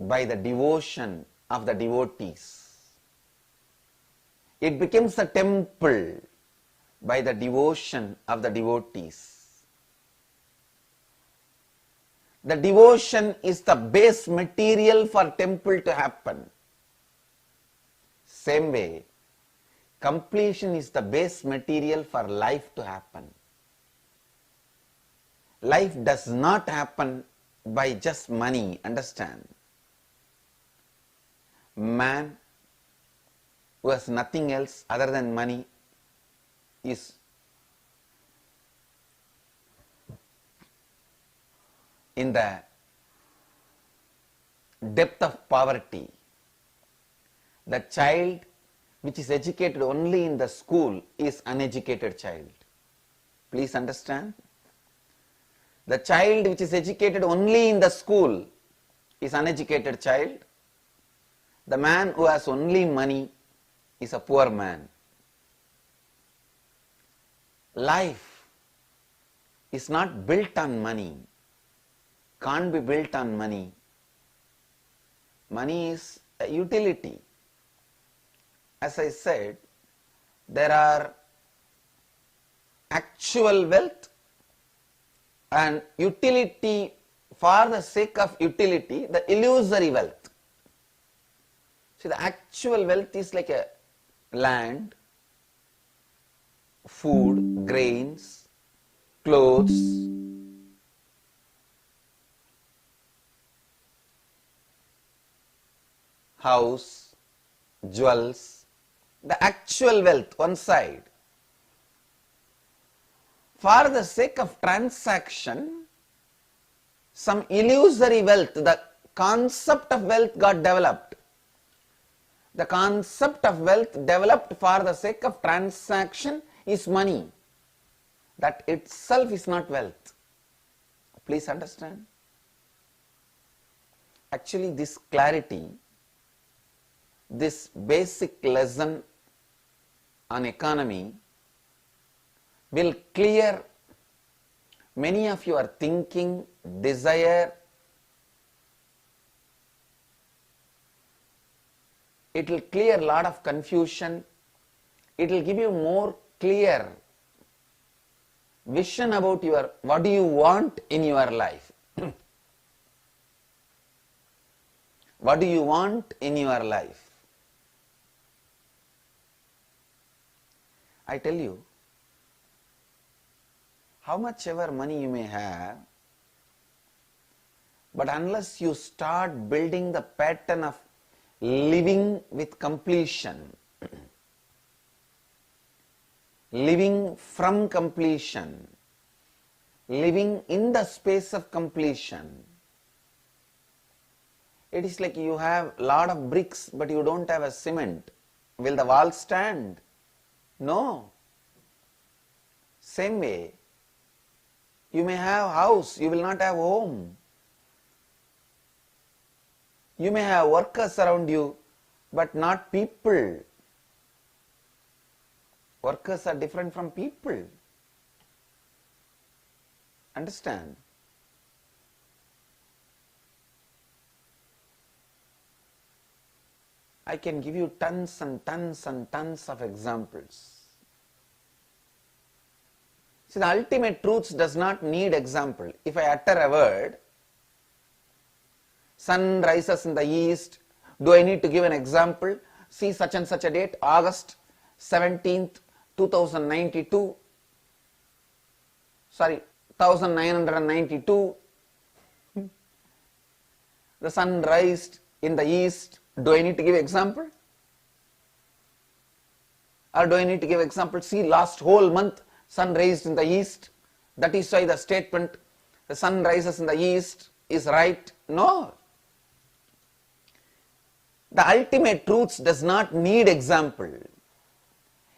by the devotion of the devotees. It becomes a temple by the devotion of the devotees. The devotion is the base material for temple to happen. Same way, completion is the base material for life to happen. Life does not happen by just money, understand? Man who has nothing else other than money is in the depth of poverty. The child which is educated only in the school is uneducated child. Please understand? The child which is educated only in the school is uneducated child. The man who has only money is a poor man. Life is not built on money, can't be built on money. Money is a utility. As I said, there are actual wealth and utility for the sake of utility, the illusory wealth. See, the actual wealth is like a land, food, grains, clothes, house, jewels, the actual wealth one side. For the sake of transaction, some illusory wealth, the concept of wealth got developed. The concept of wealth developed for the sake of transaction is money. That itself is not wealth. Please understand. Actually, this clarity, this basic lesson on economy will clear many of your thinking, desire. It will clear a lot of confusion. It will give you more clear vision about your what do you want in your life. What do you want in your life? I tell you, how much ever money you may have, but unless you start building the pattern of living with completion, living from completion, living in the space of completion, it is like you have a lot of bricks but you don't have a cement. Will the wall stand? No. Same way, you may have house, you will not have home. You may have workers around you, but not people. Workers are different from people. Understand? I can give you tons and tons and tons of examples. See, the ultimate truth does not need example. If I utter a word, sun rises in the east, do I need to give an example? See, such and such a date, August 17th, 1992. Sorry, 1992. The sun rised in the east. Do I need to give example? Or do I need to give example? See, last whole month, sun raised in the east. That is why the statement, the sun rises in the east, is right. No. The ultimate truth does not need example.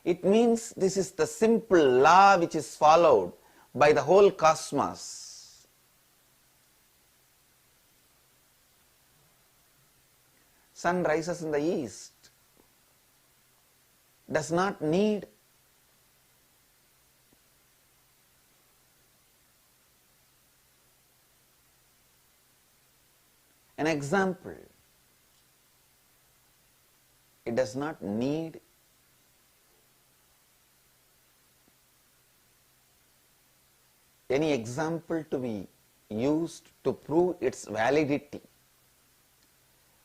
It means this is the simple law which is followed by the whole cosmos. Sun rises in the east. Does not need an example. It does not need any example to be used to prove its validity.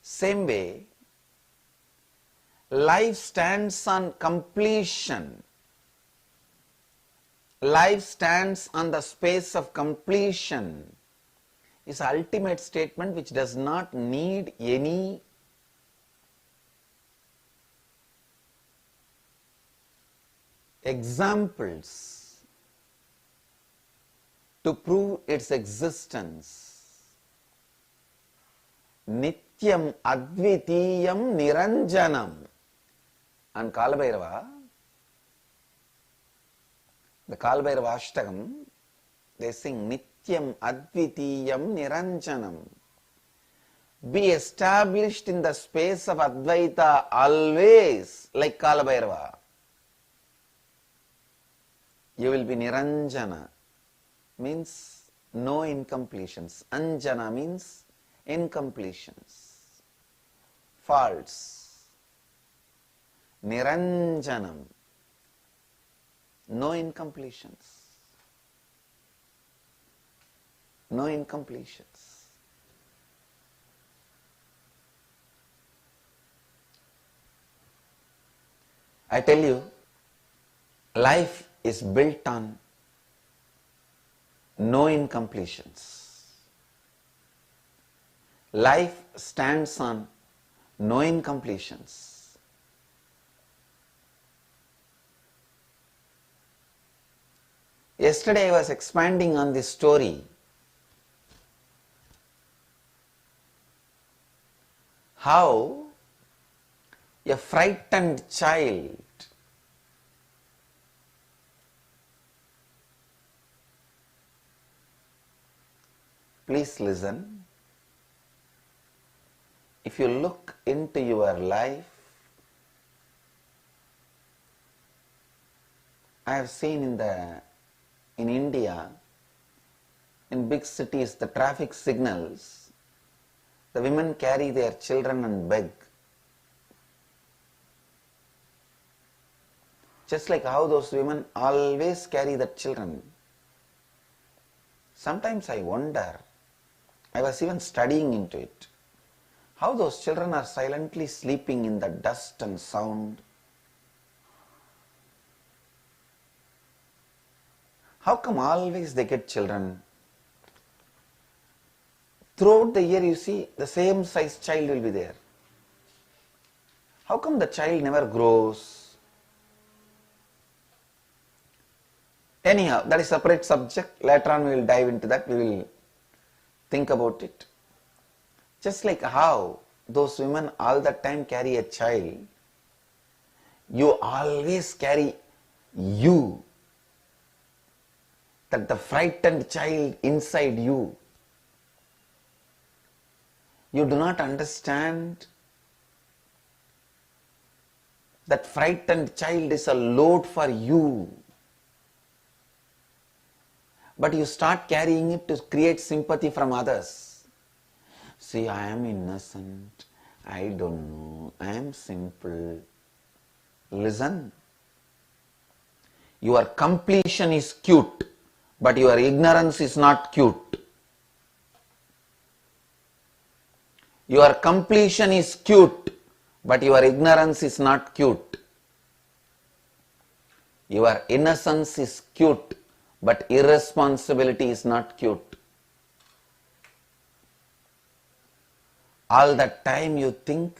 Same way, life stands on completion. Life stands on the space of completion is an ultimate statement which does not need any examples to prove its existence. Nityam Advitiyam Niranjanam. And Kalabhairava, the Kalabhairava Ashtakam, they sing Nityam Advitiyam Niranjanam. Be established in the space of Advaita always, like Kalabhairava. You will be Niranjana, means no incompletions. Anjana means incompletions, faults. Niranjanam, no incompletions. No incompletions. I tell you, life is built on no incompletions. Life stands on no incompletions. Yesterday I was expanding on this story. How a frightened child please listen. If you look into your life, I have seen in India, in big cities, the traffic signals, the women carry their children and beg. Just like how those women always carry the children. Sometimes I wonder, I was even studying into it, how those children are silently sleeping in the dust and sound. How come always they get children? Throughout the year you see the same size child will be there. How come the child never grows? Anyhow, that is a separate subject. Later on we will dive into that. We will think about it. Just like how those women all the time carry a child, you always carry you. That the frightened child inside you. You do not understand that frightened child is a load for you. But you start carrying it to create sympathy from others. See, I am innocent, I don't know, I am simple. Listen, your completion is cute, but your ignorance is not cute. Your completion is cute, but your ignorance is not cute. Your innocence is cute, but irresponsibility is not cute. All the time you think,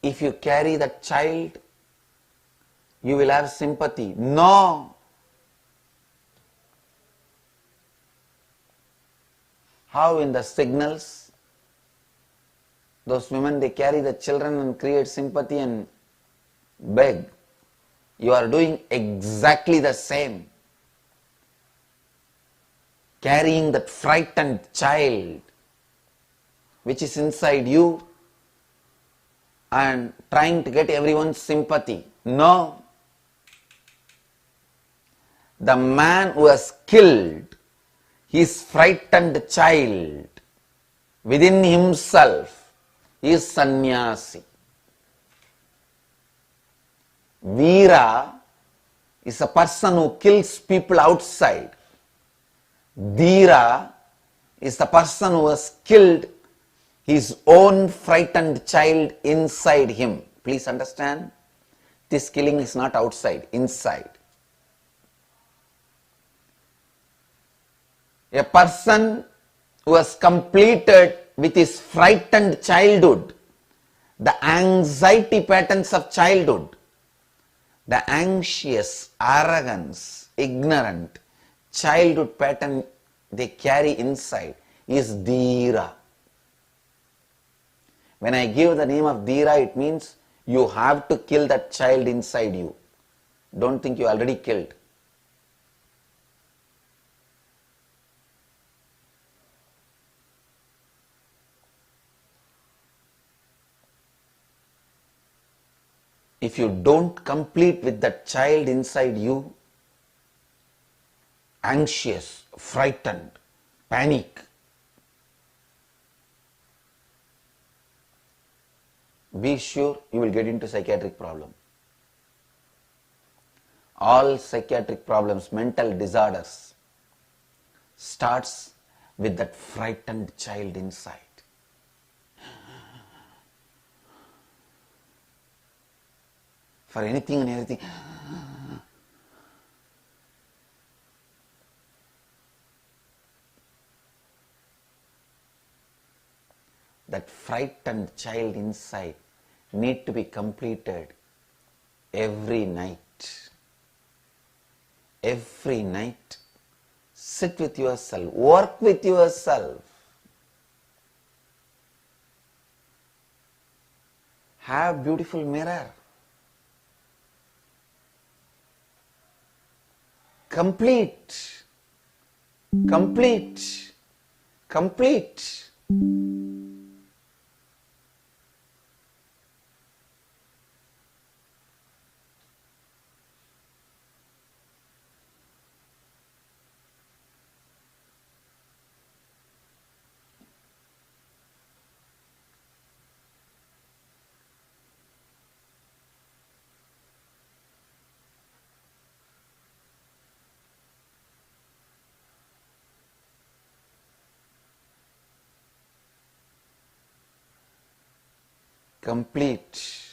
if you carry that child, you will have sympathy. No. How in the signals, those women, they carry the children and create sympathy and beg. You are doing exactly the same. Carrying that frightened child which is inside you and trying to get everyone's sympathy. No. The man who has killed his frightened child within himself is sannyasi. Veera is a person who kills people outside. Dhira is the person who has killed his own frightened child inside him. Please understand, this killing is not outside, inside. A person who has completed with his frightened childhood the anxiety patterns of childhood, the anxious, arrogance, ignorant childhood pattern they carry inside is Dhira. When I give the name of Dhira, it means you have to kill that child inside you. Don't think you already killed. If you don't complete with that child inside you, anxious, frightened, panic, be sure you will get into psychiatric problem. All psychiatric problems, mental disorders, starts with that frightened child inside. For anything and everything. That frightened child inside need to be completed every night. Every night. Sit with yourself. Work with yourself. Have beautiful mirror. Complete. Complete. Complete. Complete.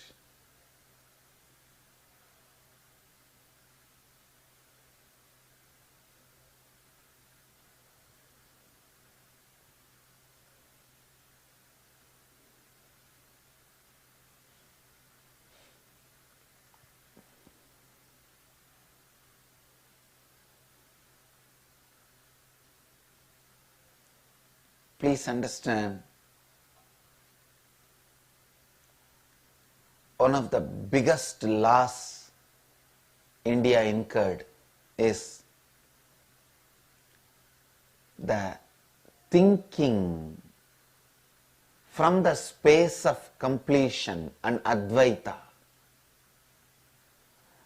Please understand, one of the biggest loss India incurred is the thinking from the space of completion and Advaita.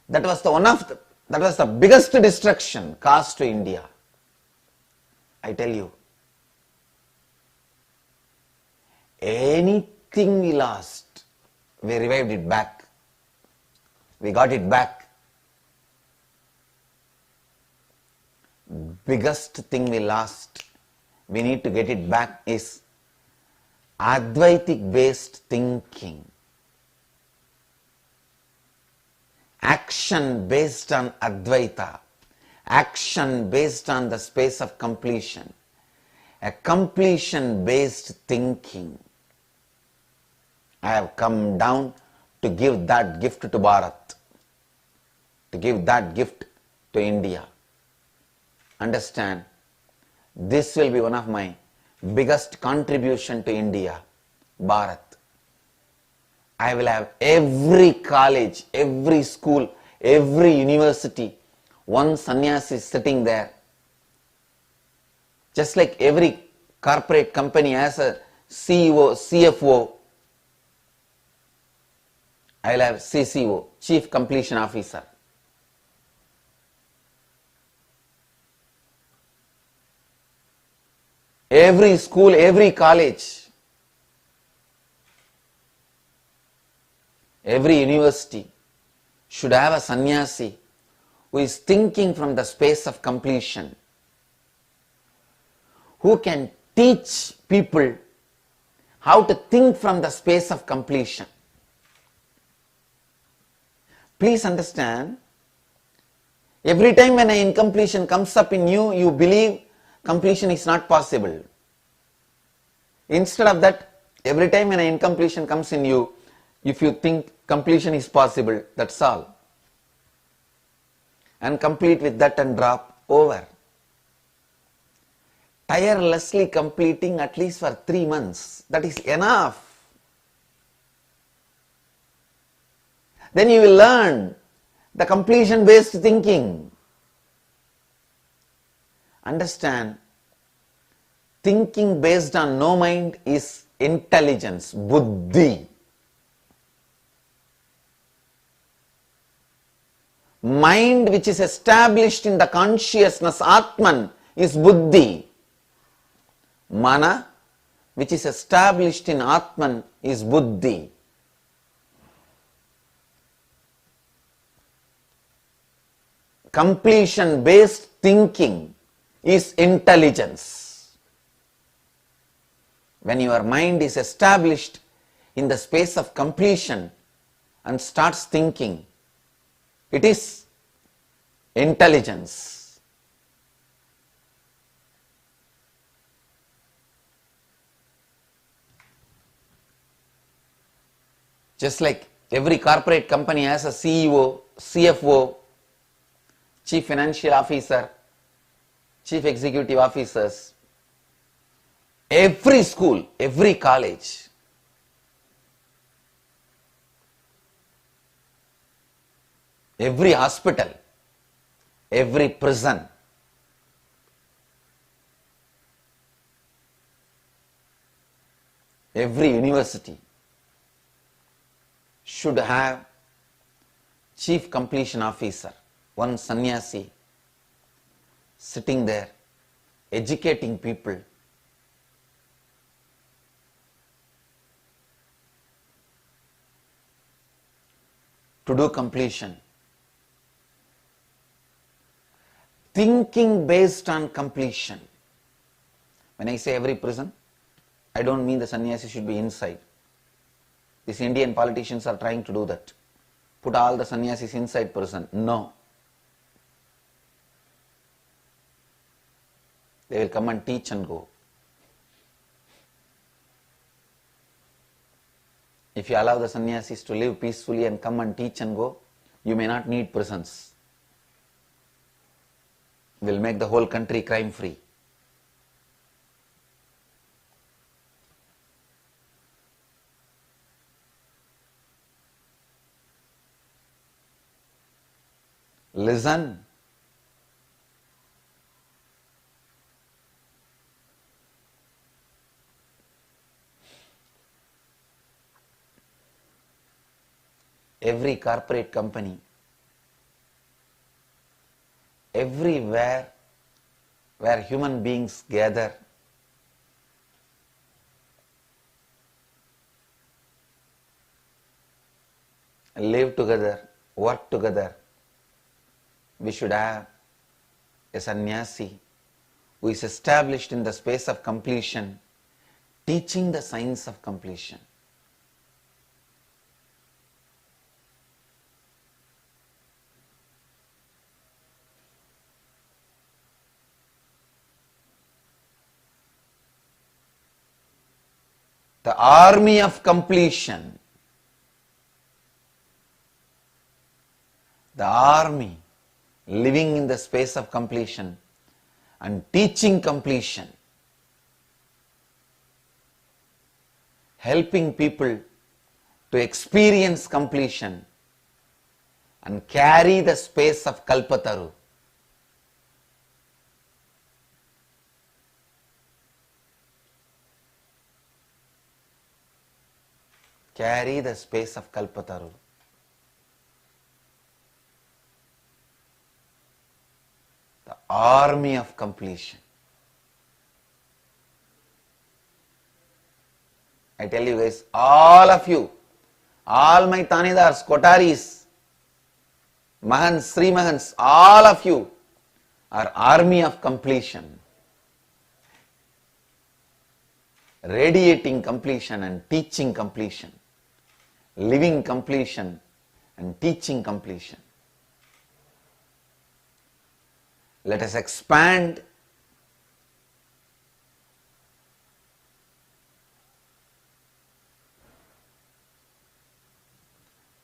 That was the biggest destruction caused to India. I tell you, anything we lost, we revived it back. We got it back. Biggest thing we lost, we need to get it back, is Advaitic based thinking. Action based on Advaita. Action based on the space of completion. A completion based thinking. I have come down to give that gift to Bharat, to give that gift to India. Understand, this will be one of my biggest contribution to India, Bharat. I will have every college, every school, every university, one sannyasi sitting there. Just like every corporate company has a CEO, CFO, I will have CCO, Chief Completion Officer. Every school, every college, every university should have a sannyasi who is thinking from the space of completion. who can teach people how to think from the space of completion. Please understand, every time when an incompletion comes up in you, you believe completion is not possible. Instead of that, every time when an incompletion comes in you, if you think completion is possible, that's all. And complete with that and drop over. Tirelessly completing at least for 3 months, that is enough. Then you will learn the completion based thinking. Understand, thinking based on no mind is intelligence, buddhi. Mind which is established in the consciousness, Atman, is buddhi. Mana, which is established in Atman, is buddhi. Completion based thinking is intelligence. When your mind is established in the space of completion and starts thinking, it is intelligence. Just like every corporate company has a CEO, CFO, Chief Financial Officer, Chief Executive Officers, every school, every college, every hospital, every prison, every university should have Chief Completion Officer, one sannyasi sitting there educating people to do completion. Thinking based on completion. When I say every prison, I don't mean the sannyasi should be inside. These Indian politicians are trying to do that. Put all the sannyasis inside prison. No. They will come and teach and go. If you allow the sannyasis to live peacefully and come and teach and go, you may not need prisons. Will make the whole country crime free. Listen. Every corporate company, everywhere where human beings gather, live together, work together, we should have a sannyasi who is established in the space of completion, teaching the science of completion. The army of completion. The army living in the space of completion and teaching completion. Helping people to experience completion and carry the space of Kalpataru. Carry the space of Kalpataru. The army of completion. I tell you guys, all of you, all my Tanidars, Kotaris, Mahans, Sri Mahans, all of you are army of completion. radiating completion and teaching completion, living completion and teaching completion. Let us expand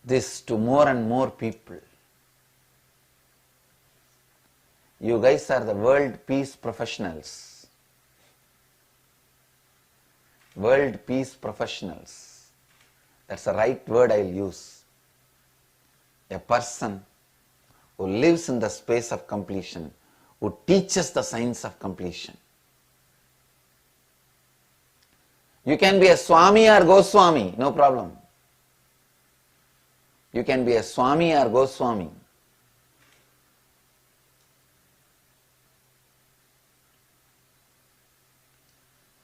this to more and more people. You guys are the world peace professionals. World peace professionals. That's the right word I'll use. A person who lives in the space of completion, who teaches the science of completion. You can be a Swami or Goswami, no problem. You can be a Swami or Goswami.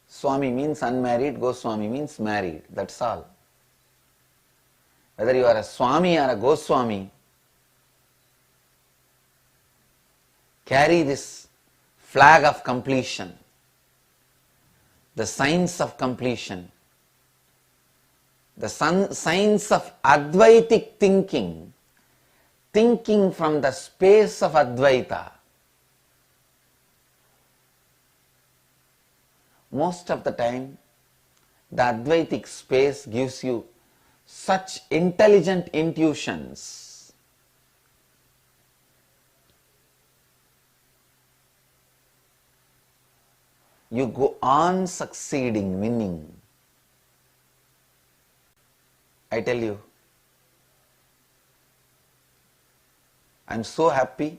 Swami means unmarried, Goswami means married, that's all. Whether you are a Swami or a Goswami, carry this flag of completion, the science of completion, the science of Advaitic thinking, thinking from the space of Advaita. Most of the time, the Advaitic space gives you such intelligent intuitions. You go on succeeding, winning. I tell you, I'm so happy.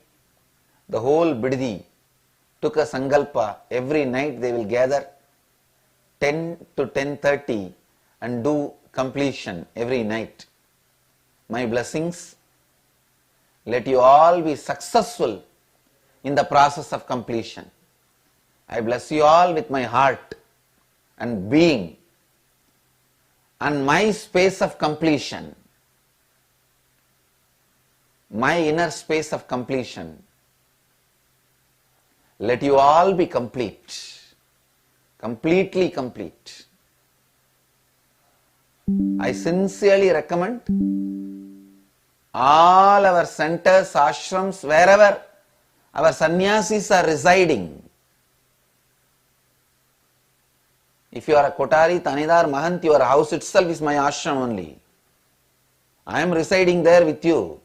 The whole Bidadi took a sankalpa. Every night they will gather 10 to 10:30 and do completion every night. My blessings, let you all be successful in the process of completion. I bless you all with my heart and being and my space of completion, my inner space of completion. Let you all be complete. Completely complete. I sincerely recommend all our centers, ashrams, wherever our sannyasis are residing. If you are a Kotari, Tanidar, Mahant, your house itself is my ashram only. I am residing there with you.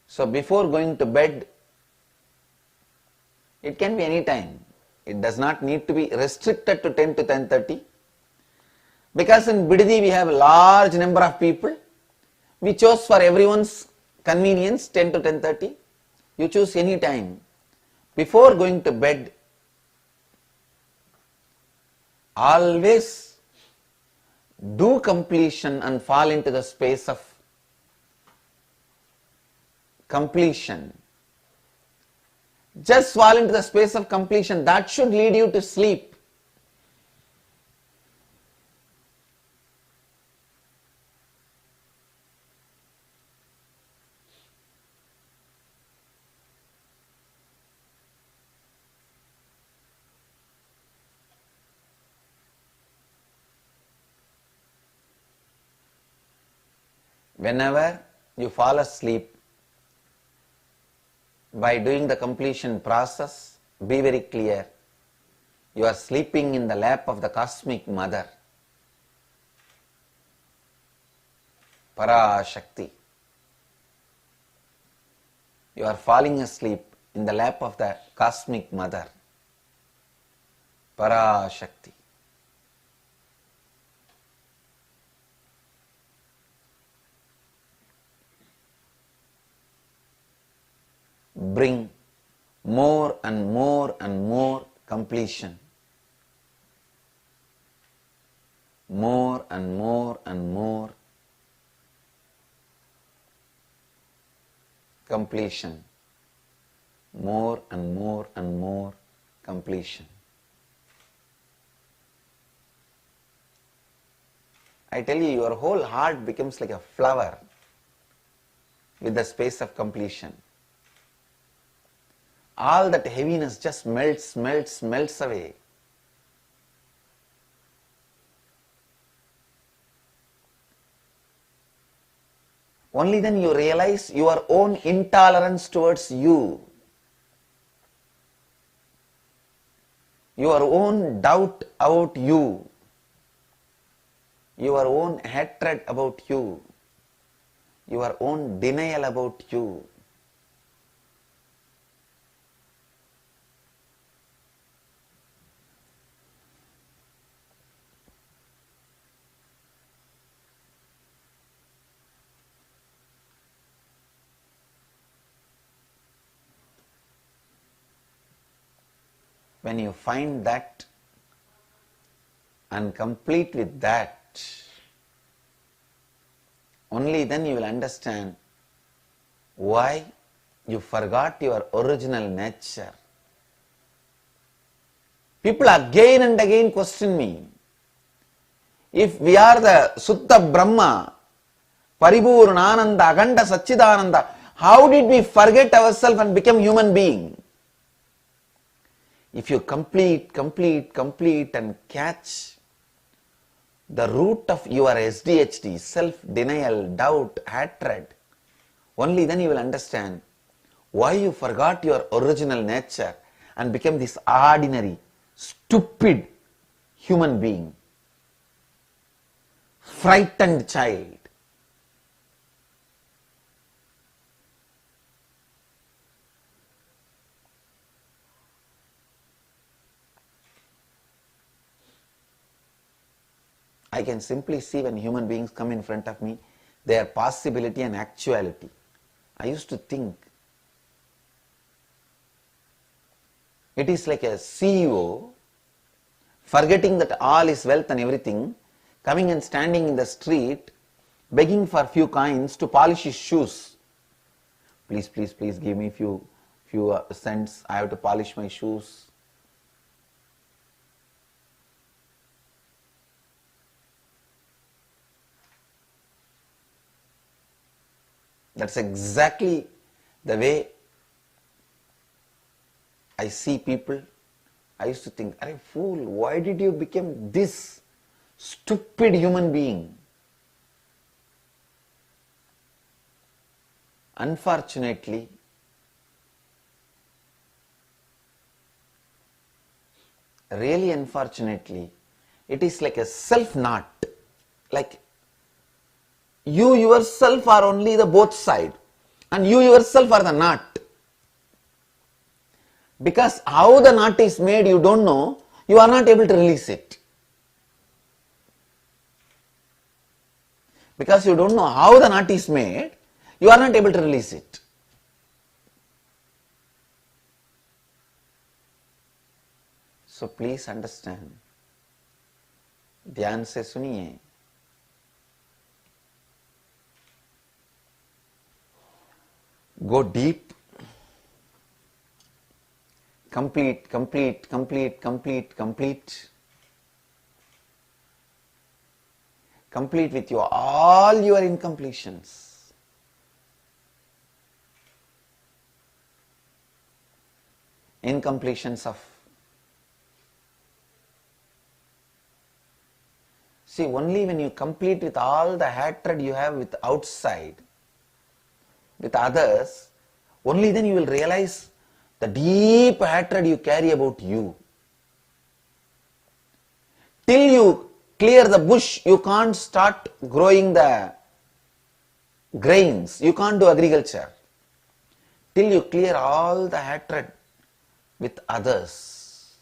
So before going to bed, it can be any time. It does not need to be restricted to 10 to 10:30. Because in Bidadi we have a large number of people. We chose for everyone's convenience 10 to 10:30. You choose any time. Before going to bed, always do completion and fall into the space of completion. Just fall into the space of completion. That should lead you to sleep. Whenever you fall asleep, by doing the completion process, be very clear. You are sleeping in the lap of the cosmic mother, Parashakti. You are falling asleep in the lap of the cosmic mother, Parashakti. Bring more and more and more completion. More and more and more completion. More and more and more completion. I tell you, your whole heart becomes like a flower with the space of completion. all that heaviness just melts away. Only then you realize your own intolerance towards you, your own doubt about you, your own hatred about you, your own denial about you. When you find that and complete with that, only then you will understand why you forgot your original nature. People again and again question me, if we are the Suddha Brahma, Paripurnananda, Akhanda Satchidananda, how did we forget ourselves and become human being? If you complete and catch the root of your SDHD, self-denial, doubt, hatred, only then you will understand why you forgot your original nature and became this ordinary, stupid human being, frightened child. I can simply see when human beings come in front of me, their possibility and actuality. I used to think it is like a CEO forgetting that all is wealth and everything, coming and standing in the street, begging for few coins to polish his shoes. Please give me few cents, I have to polish my shoes. That's exactly the way I see people. I used to think, "Arey fool, why did you become this stupid human being?" Unfortunately, really unfortunately, it is like a self-knot. Like you yourself are only the both side and you yourself are the knot. Because how the knot is made you don't know, you are not able to release it. Because you don't know how the knot is made, you are not able to release it. So please understand. ध्यान से सुनिए. Go deep. Complete. Complete with all your incompletions. Incompletions of. See, only when you complete with all the hatred you have with outside, with others, only then you will realize the deep hatred you carry about you. Till you clear the bush, you can't start growing the grains. You can't do agriculture. Till you clear all the hatred with others,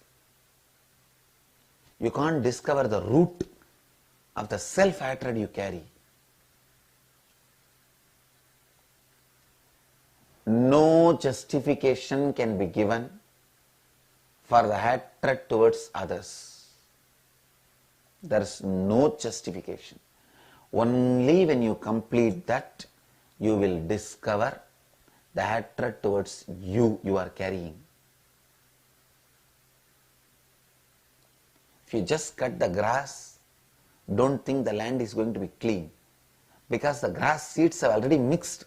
you can't discover the root of the self-hatred you carry. No justification can be given for the hatred towards others. There is no justification. Only when you complete that, you will discover the hatred towards you are carrying. If you just cut the grass, don't think the land is going to be clean. Because the grass seeds have already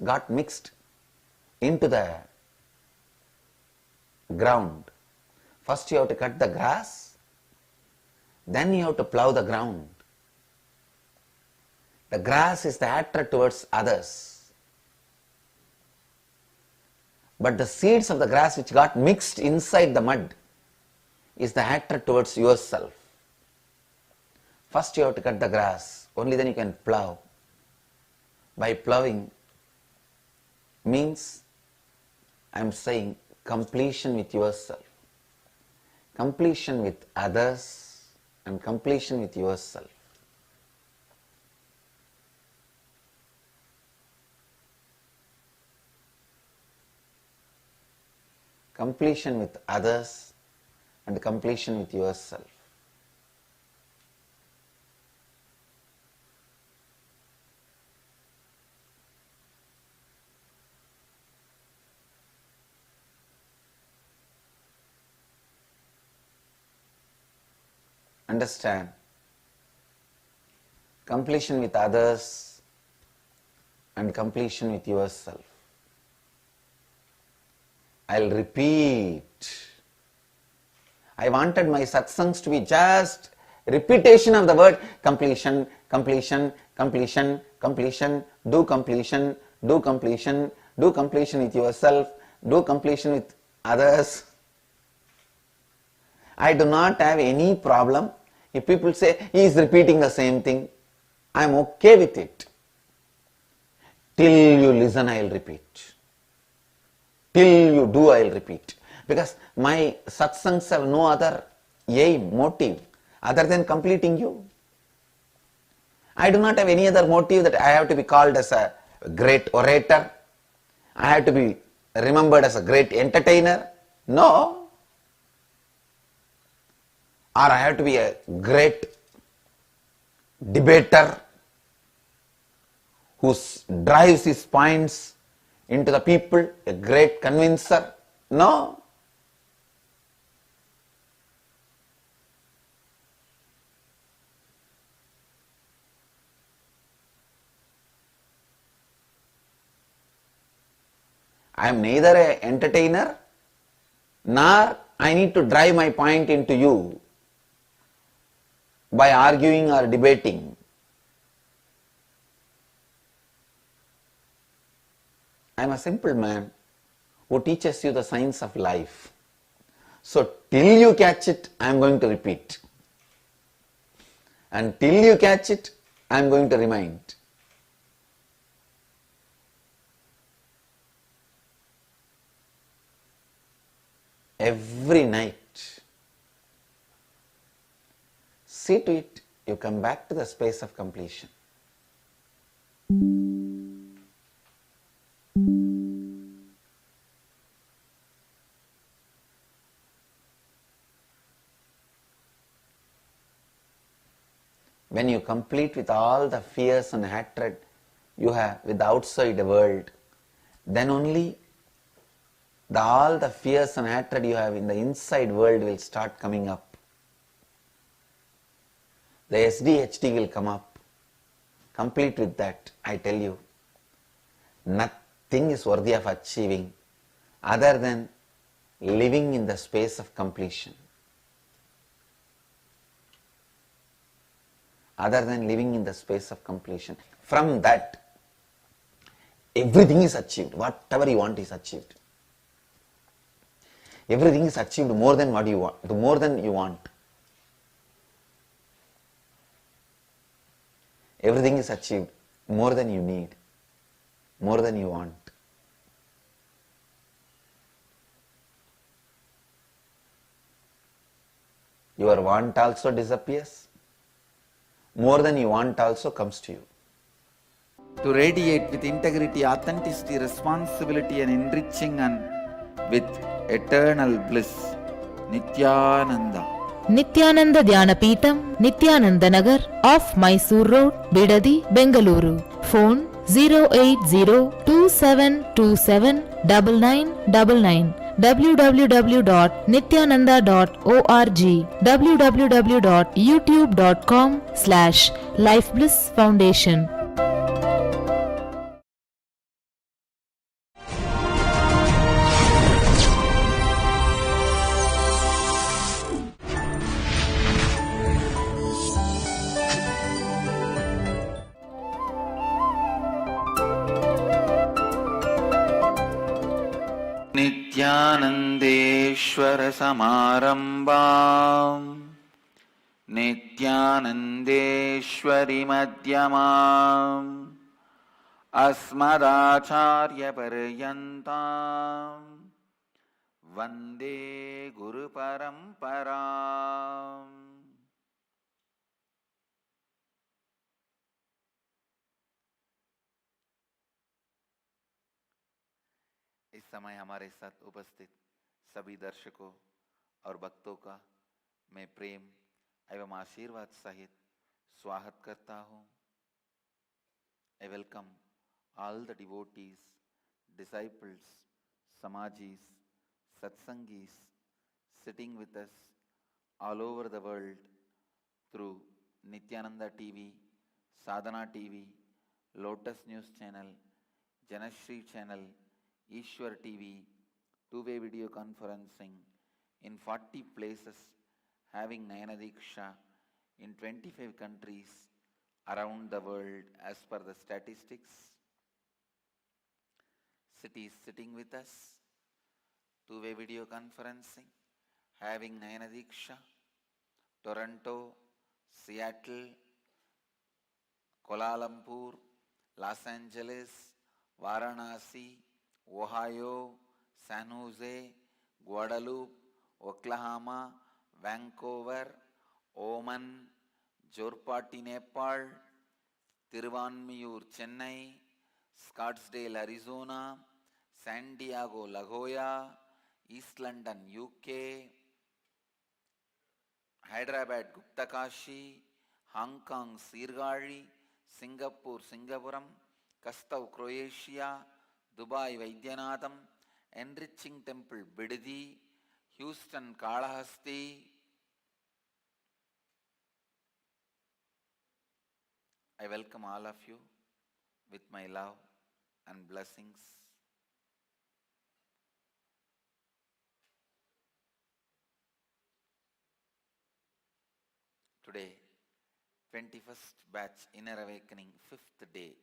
got mixed into the ground. First you have to cut the grass, then you have to plow the ground. The grass is the hatred towards others. But the seeds of the grass which got mixed inside the mud is the hatred towards yourself. First you have to cut the grass, only then you can plow. By plowing means I am saying completion with yourself, completion with others, and completion with yourself. Completion with others and completion with yourself. Understand? Completion with others and completion with yourself. I'll repeat. I wanted my satsangs to be just repetition of the word completion, completion, completion, completion, do completion, do completion, do completion with yourself, do completion with others. I do not have any problem if people say he is repeating the same thing. I am okay with it. Till you listen, I will repeat. Till you do, I will repeat. Because my satsangs have no other aim, motive, other than completing you. I do not have any other motive that I have to be called as a great orator. I have to be remembered as a great entertainer. No. Or I have to be a great debater who drives his points into the people, a great convincer. No. I am neither an entertainer nor I need to drive my point into you by arguing or debating. I am a simple man who teaches you the science of life. So till you catch it, I am going to repeat. And till you catch it, I am going to remind. Every night, see to it, you come back to the space of completion. When you complete with all the fears and hatred you have with the outside world, then only all the fears and hatred you have in the inside world will start coming up. The SDHD will come up. Complete with that, I tell you, nothing is worthy of achieving other than living in the space of completion. Other than living in the space of completion. From that, everything is achieved. Whatever you want is achieved. Everything is achieved more than what you want, more than you want. Everything is achieved more than you need, more than you want. Your want also disappears. More than you want also comes to you. To radiate with integrity, authenticity, responsibility and enriching and with eternal bliss. Nithyananda. Nithyananda Dhyanapītam, Nithyananda Nagar, off Mysore Road, Bidadi, Bengaluru. Phone 08027279999. www.nithyananda.org, www.youtube.com/Life Bliss Foundation. नित्यानन्देश्वरसमारम्भाम् नित्यानन्देश्वरिमध्यमाम् अस्मदाचार्यपर्यन्ताम् वन्दे गुरुपरम्पराम्. इस समय हमारे साथ उपस्थित सभी दर्शकों और भक्तों का मैं प्रेम एवं आशीर्वाद सहित स्वागत करता हूँ. I welcome all the devotees, disciples, Samajis, Satsangis sitting with us all over the world through Nithyananda TV, Sadhana TV, Lotus News Channel, Janashri Channel, Ishwar TV, two-way video conferencing in 40 places, having Nayana Diksha in 25 countries around the world as per the statistics. Cities sitting with us, two-way video conferencing, having Nayana Diksha, Toronto, Seattle, Kuala Lumpur, Los Angeles, Varanasi, Ohio, San Jose, Guadalupe, Oklahoma, Vancouver, Oman, Jorpati, Nepal, Tiruvanmiyur, Chennai, Scottsdale, Arizona, San Diego, La Jolla, East London, UK, Hyderabad, Guptakashi, Hong Kong, Sirgari, Singapore, Singapuram, Kastav, Croatia, Dubai, Vaidyanatham, Enriching Temple, Bidadi, Houston, Kalahasti. I welcome all of you with my love and blessings. Today, 21st batch Inner Awakening, 5th day.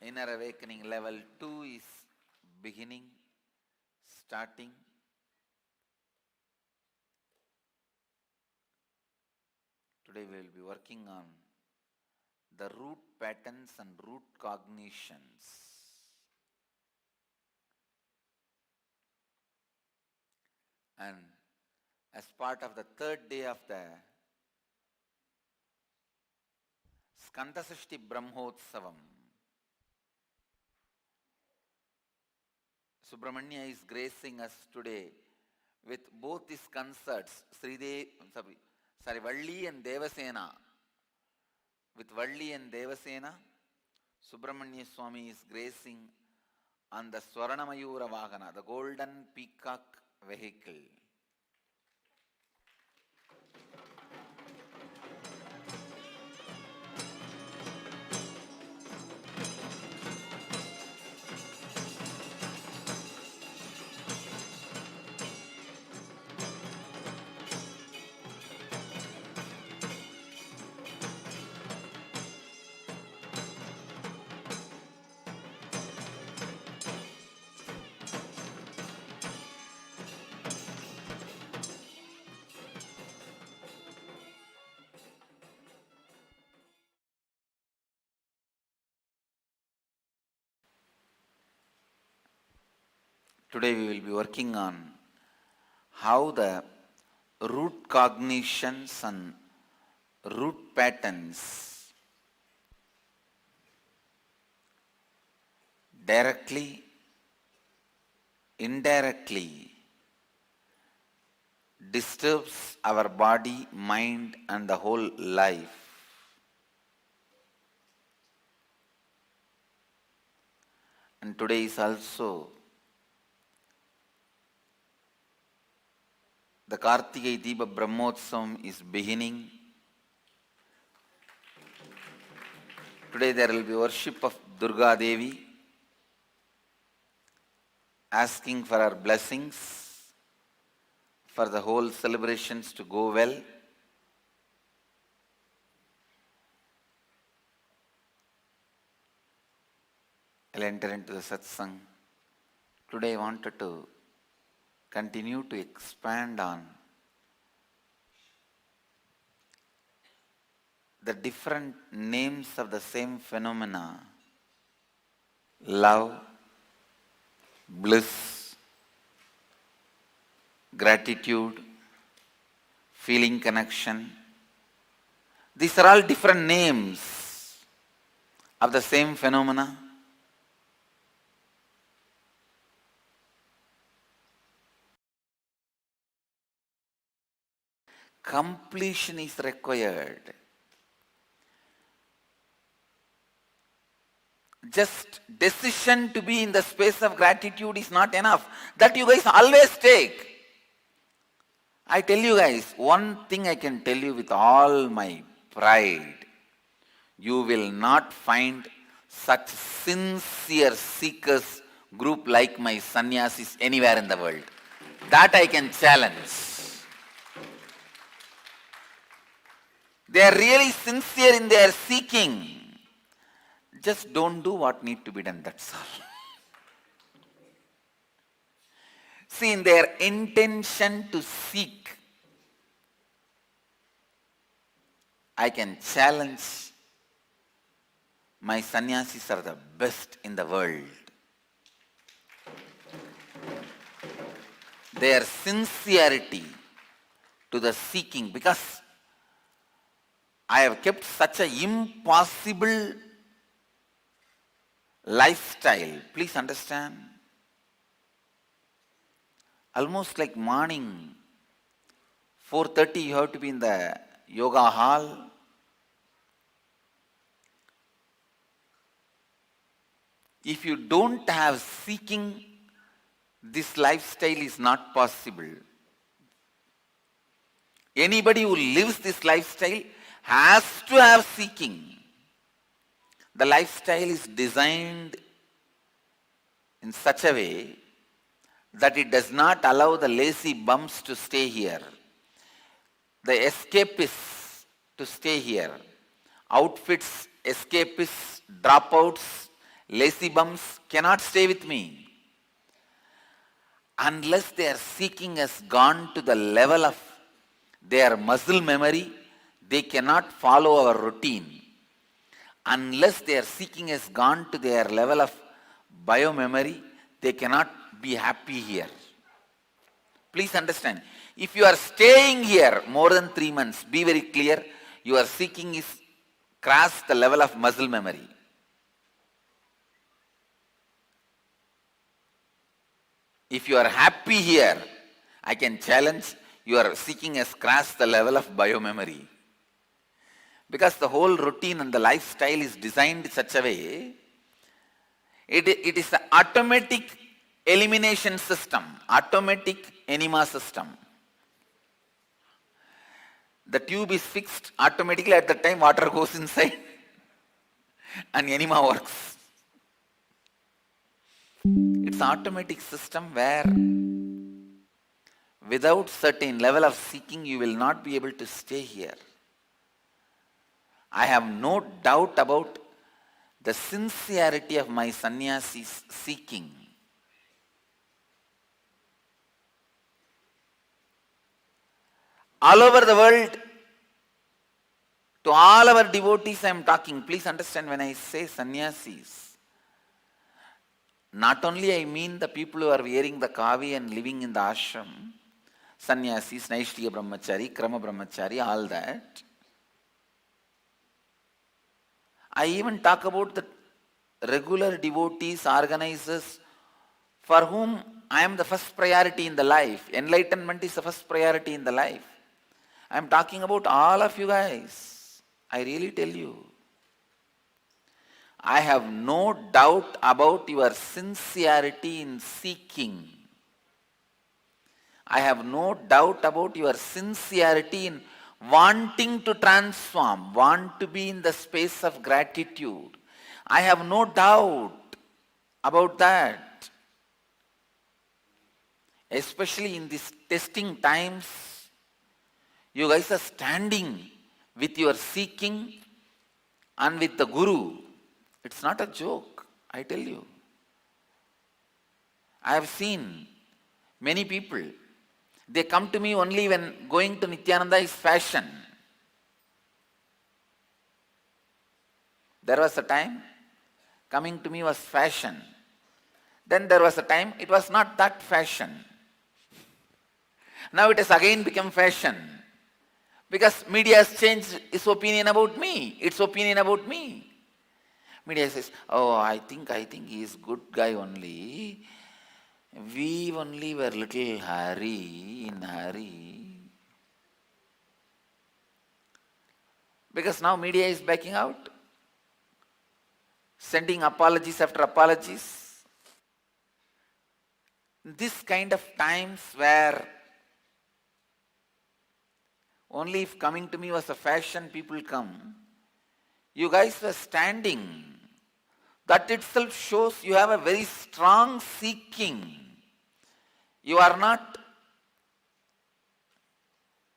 Inner Awakening level 2 is beginning, starting. Today we will be working on the root patterns and root cognitions. And as part of the third day of the Skandasashti Brahmotsavam, Subramanya is gracing us today with both these concerts, Valli and Devasena. With Valli and Devasena, Subramanya Swami is gracing on the Swarana Mayura Vahana, the golden peacock vehicle. Today we will be working on how the root cognitions and root patterns directly, indirectly disturbs our body, mind and the whole life. And today is also the Kartikai Deepa Brahmotsavam is beginning. Today there will be worship of Durga Devi, asking for her blessings for the whole celebrations to go well. I'll enter into the satsang Today I wanted to continue to expand on the different names of the same phenomena: love, bliss, gratitude, feeling connection. These are all different names of the same phenomena. Completion is required. Just decision to be in the space of gratitude is not enough. That you guys always take. I tell you guys, one thing I can tell you with all my pride: you will not find such sincere seekers group like my sannyasis anywhere in the world. That I can challenge. They are really sincere in their seeking. Just don't do what need to be done, that's all. See, in their intention to seek, I can challenge my sannyasis are the best in the world. Their sincerity to the seeking, because I have kept such an impossible lifestyle. Please understand. Almost like morning, 4:30 you have to be in the yoga hall. If you don't have seeking, this lifestyle is not possible. Anybody who lives this lifestyle has to have seeking. The lifestyle is designed in such a way that it does not allow the lazy bums to stay here, the escapists to stay here. Outfits, escapists, dropouts, lazy bums cannot stay with me. Unless their seeking has gone to the level of their muscle memory, they cannot follow our routine. Unless their seeking has gone to their level of biomemory, they cannot be happy here. Please understand. If you are staying here more than 3 months, be very clear, your seeking is crossed the level of muscle memory. If you are happy here, I can challenge, your seeking has crossed the level of biomemory. Because the whole routine and the lifestyle is designed in such a way, it is an automatic elimination system, automatic enema system. The tube is fixed automatically at the time water goes inside and enema works. It's an automatic system where without certain level of seeking you will not be able to stay here. I have no doubt about the sincerity of my sannyasis seeking. All over the world, to all our devotees I am talking. Please understand, when I say sannyasis, not only I mean the people who are wearing the kavi and living in the ashram, sannyasis, naishtiya brahmachari, krama brahmachari, all that. I even talk about the regular devotees, organizers, for whom I am the first priority in the life. Enlightenment is the first priority in the life. I am talking about all of you guys. I really tell you. I have no doubt about your sincerity in seeking. I have no doubt about your sincerity in wanting to transform, want to be in the space of gratitude. I have no doubt about that. Especially in these testing times, you guys are standing with your seeking and with the Guru. It's not a joke, I tell you. I have seen many people, they come to me only when going to Nithyananda is fashion. There was a time coming to me was fashion. Then there was a time it was not that fashion. Now it has again become fashion. Because media has changed its opinion about me. Its opinion about me. Media says, oh, I think he is good guy only. We only were in hurry. Because now media is backing out. Sending apologies after apologies. This kind of times where only if coming to me was a fashion, people come. You guys were standing. That itself shows you have a very strong seeking. You are not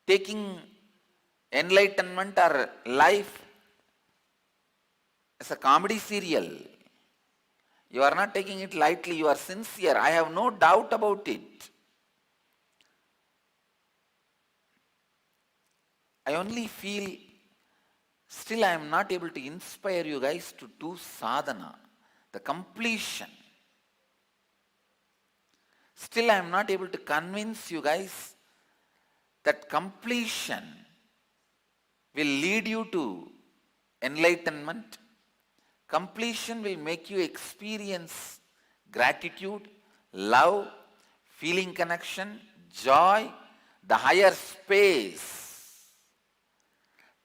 taking enlightenment or life as a comedy serial. You are not taking it lightly. You are sincere. I have no doubt about it. I only feel still I am not able to inspire you guys to do sadhana, the completion. Still I am not able to convince you guys that completion will lead you to enlightenment. Completion will make you experience gratitude, love, feeling connection, joy, the higher space.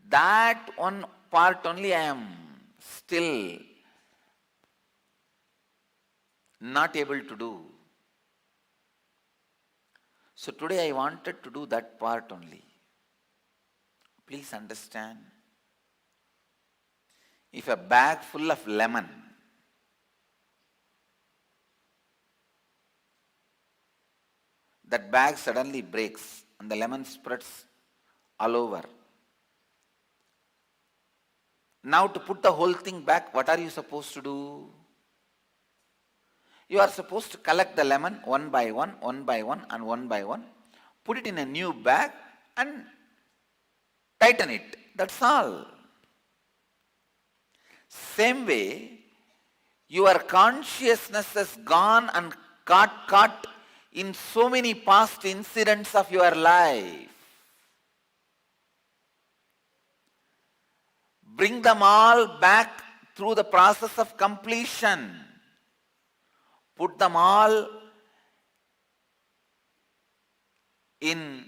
That one part only I am still not able to do. So today I wanted to do that part only. Please understand. If a bag full of lemon that bag suddenly breaks and the lemon spreads all over. Now to put the whole thing back, what are you supposed to do? You are supposed to collect the lemon one by one, and one by one, put it in a new bag and tighten it. That's all. Same way, your consciousness has gone and got caught in so many past incidents of your life. Bring them all back through the process of completion. Put them all in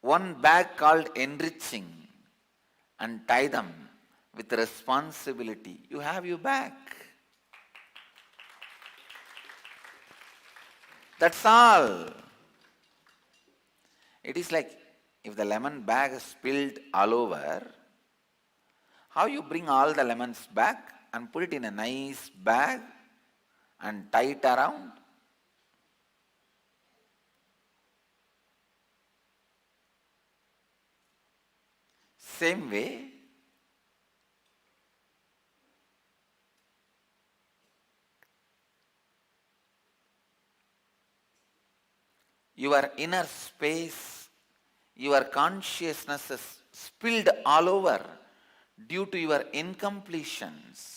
one bag called enriching and tie them with responsibility. You have you back. That's all. It is like if the lemon bag is spilled all over, how you bring all the lemons back and put it in a nice bag and tie it around? Same way, your inner space, your consciousness is spilled all over due to your incompletions.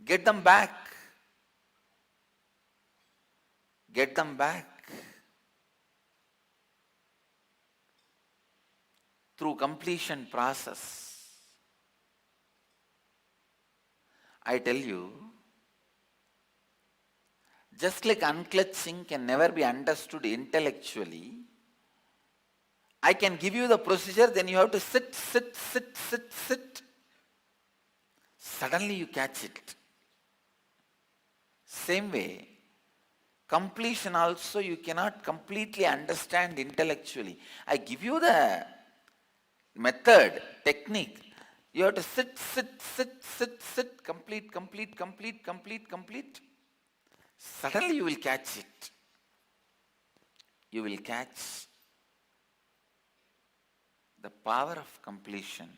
Get them back. Get them back. Through completion process. I tell you, just like unclutching can never be understood intellectually, I can give you the procedure, then you have to sit. Suddenly you catch it. Same way, completion also you cannot completely understand intellectually. I give you the method, technique. You have to sit, complete. Suddenly you will catch it. You will catch the power of completion.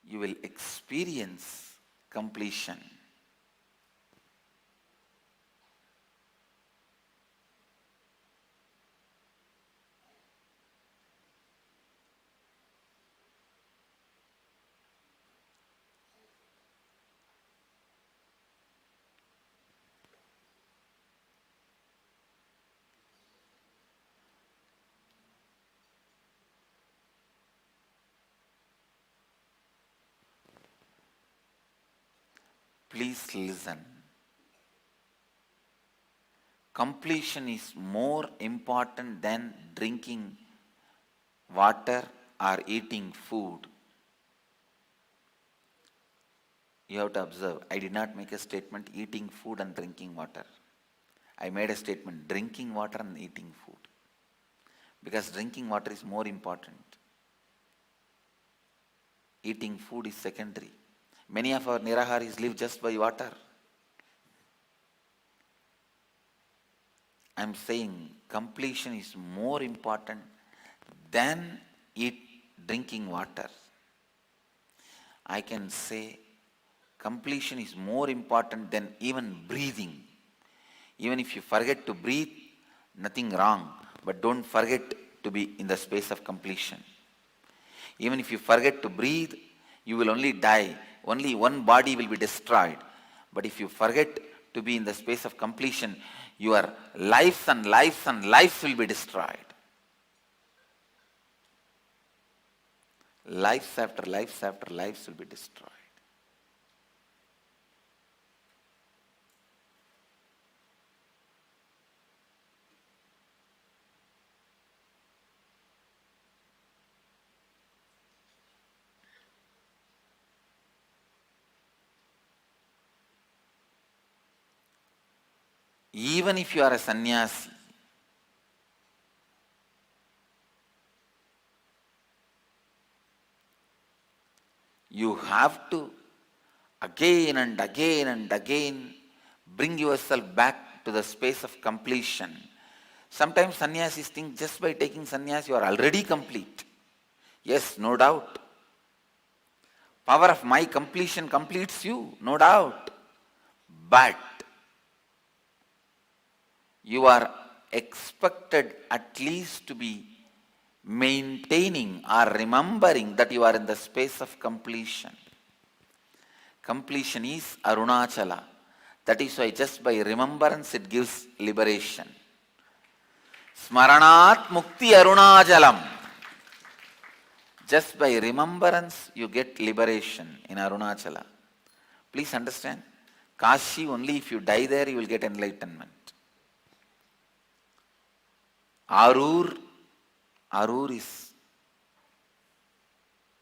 You will experience completion. Please listen. Completion is more important than drinking water or eating food. You have to observe, I did not make a statement eating food and drinking water. I made a statement drinking water and eating food. Because drinking water is more important. Eating food is secondary. Many of our Niraharis live just by water. I am saying completion is more important than drinking water. I can say completion is more important than even breathing. Even if you forget to breathe, nothing wrong. But don't forget to be in the space of completion. Even if you forget to breathe, you will only die. Only one body will be destroyed. But if you forget to be in the space of completion, your lives and lives and lives will be destroyed. Lives after lives after lives will be destroyed. Even if you are a sannyasi, you have to again and again and again bring yourself back to the space of completion. Sometimes sannyasis think just by taking sannyas you are already complete. Yes, no doubt. Power of my completion completes you, no doubt. But you are expected at least to be maintaining or remembering that you are in the space of completion. Completion is Arunachala. That is why just by remembrance it gives liberation. Smaranat Mukti Arunachalam. Just by remembrance you get liberation in Arunachala. Please understand, Kashi only if you die there you will get enlightenment. Arur is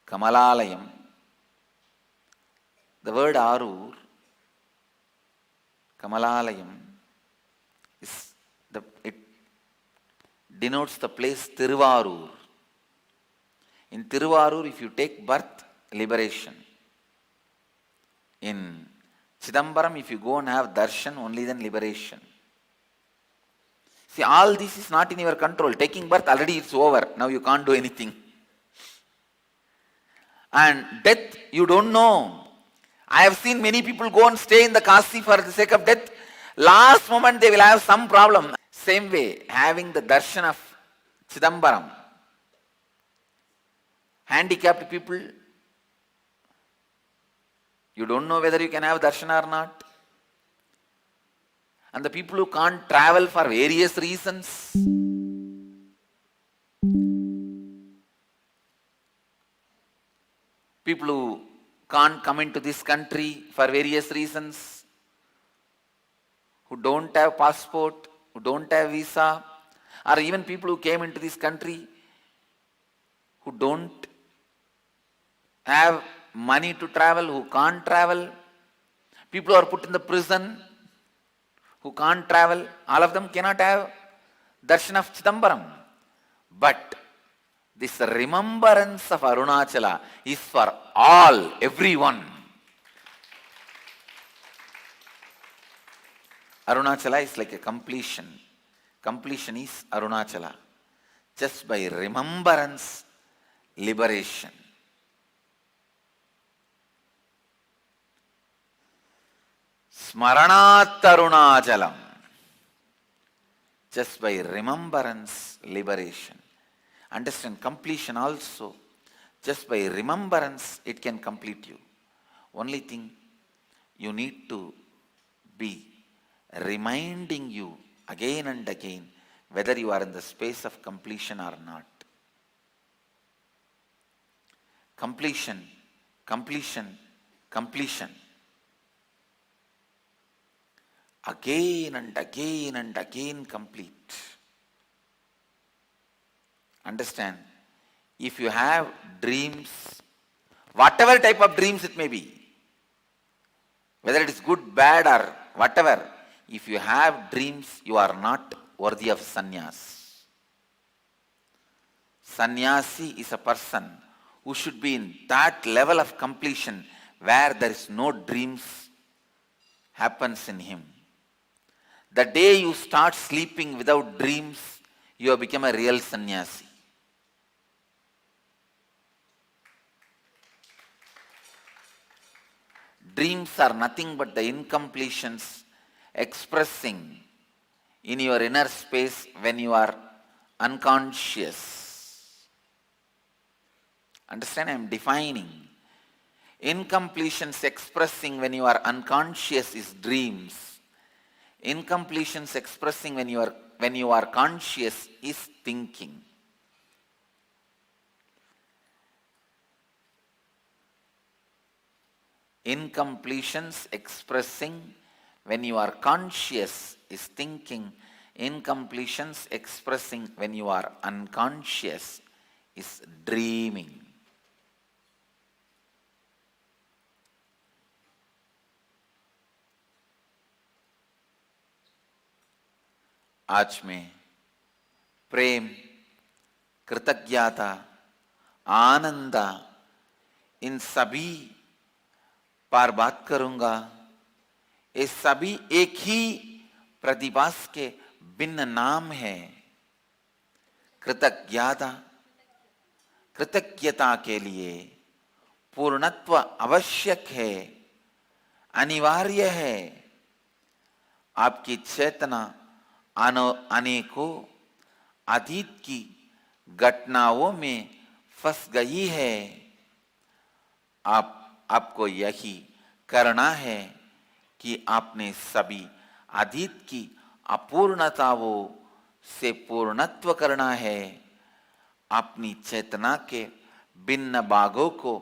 Kamalalayam. The word Arur, Kamalalayam, it denotes the place Tiruvarur. In Tiruvarur, if you take birth, liberation. In Chidambaram, if you go and have darshan, only then liberation. See, all this is not in your control. Taking birth, already it's over. Now you can't do anything. And death, you don't know. I have seen many people go and stay in the Kasi for the sake of death. Last moment they will have some problem. Same way, having the darshan of Chidambaram. Handicapped people, you don't know whether you can have darshan or not. And the people who can't travel for various reasons, people who can't come into this country for various reasons, who don't have passport, who don't have visa, or even people who came into this country who don't have money to travel, who can't travel, people who are put in the prison, who can't travel, all of them cannot have darshan of Chidambaram. But this remembrance of Arunachala is for all, everyone. Arunachala is like a completion. Completion is Arunachala. Just by remembrance, liberation. Smaranat Arunachalam. Just by remembrance, liberation. Understand, completion also, just by remembrance, it can complete you. Only thing, you need to be reminding you again and again whether you are in the space of completion or not. Completion, completion, completion. again and again complete. Understand? If you have dreams, whatever type of dreams it may be, whether it is good, bad or whatever, if you have dreams, you are not worthy of sannyas. Sannyasi is a person who should be in that level of completion where there is no dreams happens in him. The day you start sleeping without dreams, you have become a real sannyasi. Dreams are nothing but the incompletions expressing in your inner space when you are unconscious. Understand? I am defining. Incompletions expressing when you are unconscious is dreams. Incompletions expressing when you are conscious is thinking. Incompletions expressing when you are conscious is thinking. Incompletions expressing when you are unconscious is dreaming. आज मैं प्रेम, कृतज्ञता, आनंद इन सभी पर बात करूंगा. ये सभी एक ही प्रतिभास के भिन्न नाम है. कृतज्ञता के लिए पूर्णत्व आवश्यक है, अनिवार्य है. आपकी चेतना अनेकों अतीत की घटनाओं में फंस गई है. आपको यही करना है कि आपने सभी अतीत की अपूर्णताओं से पूर्णत्व करना है. अपनी चेतना के भिन्न भागों को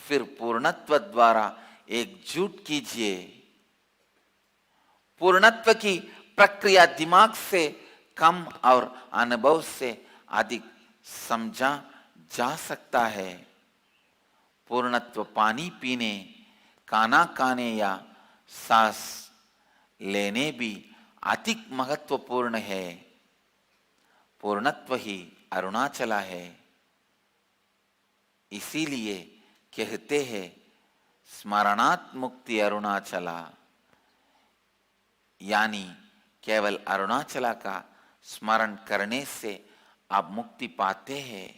फिर पूर्णत्व द्वारा एकजुट कीजिए. पूर्णत्व की प्रक्रिया दिमाग से कम और अनुभव से अधिक समझा जा सकता है. पूर्णत्व पानी पीने, खाना खाने या सांस लेने भी अधिक महत्वपूर्ण है. पूर्णत्व ही अरुणाचल है. इसीलिए कहते हैं स्मरणात् मुक्ति अरुणाचला, यानी केवल अरुणाचला का स्मरण करने से आप मुक्ति पाते हैं.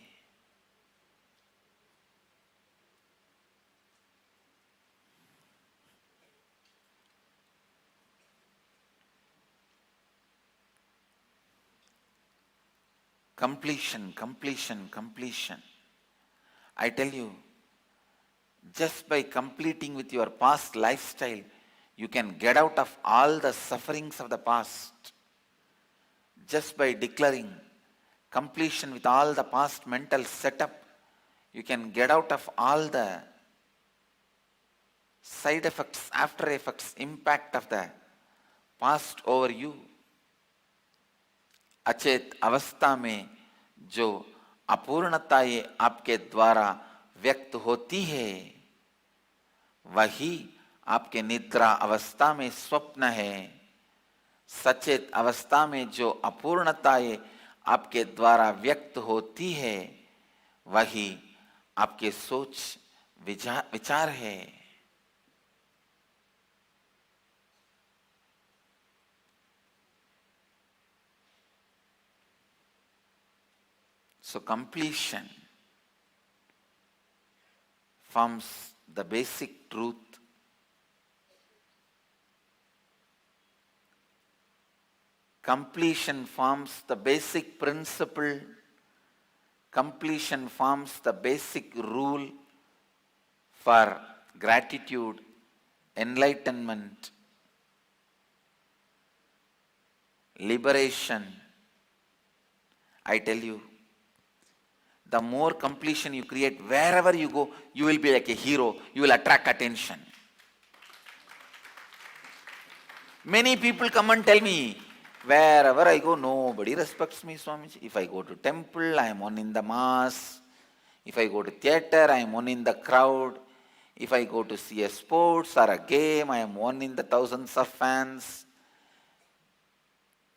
Completion, completion, completion. I tell you, just by completing with your past lifestyle, you can get out of all the sufferings of the past. Just by declaring completion with all the past mental setup, you can get out of all the side effects, after effects, impact of the past over you. अचेत अवस्था में जो अपूर्णताएं आपके द्वारा व्यक्त होती है, वही आपके निद्रा अवस्था में स्वप्न है. सचेत अवस्था में जो अपूर्णताएं आपके द्वारा व्यक्त होती है, वही आपके सोच विचार है. So completion forms the basic truth. Completion forms the basic principle. Completion forms the basic rule for gratitude, enlightenment, liberation. I tell you, the more completion you create, wherever you go, you will be like a hero. You will attract attention. Many people come and tell me, wherever I go, nobody respects me, Swamiji. If I go to temple, I am one in the mass. If I go to theatre, I am one in the crowd. If I go to see a sports or a game, I am one in the thousands of fans.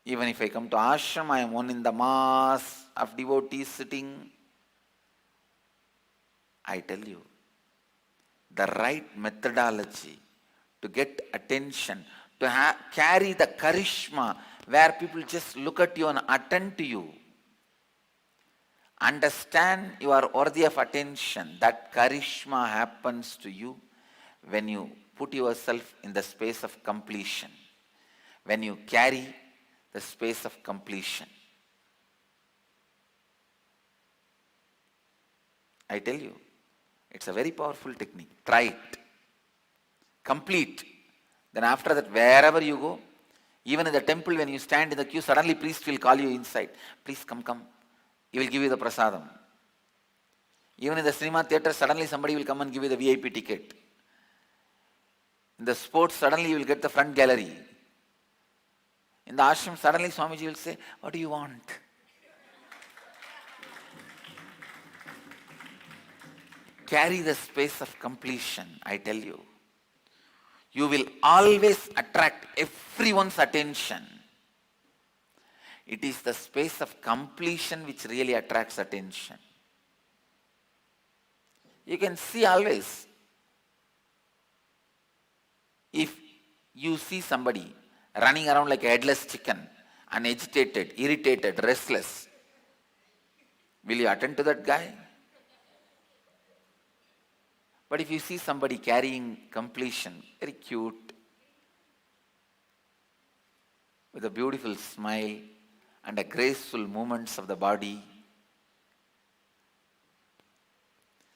Even if I come to ashram, I am one in the mass of devotees sitting. I tell you, the right methodology to get attention, to carry the charisma where people just look at you and attend to you, understand you are worthy of attention. That charisma happens to you when you put yourself in the space of completion, when you carry the space of completion. I tell you, it's a very powerful technique. Try it. Complete. Then after that, wherever you go, even in the temple, when you stand in the queue, suddenly priest will call you inside. Please come. He will give you the prasadam. Even in the cinema theatre, suddenly somebody will come and give you the VIP ticket. In the sports, suddenly you will get the front gallery. In the ashram, suddenly Swamiji will say, what do you want? Carry the space of completion, I tell you. You will always attract everyone's attention. It is the space of completion which really attracts attention. You can see always, if you see somebody running around like a headless chicken, unagitated, irritated, restless, will you attend to that guy? But if you see somebody carrying completion, very cute, with a beautiful smile and a graceful movements of the body,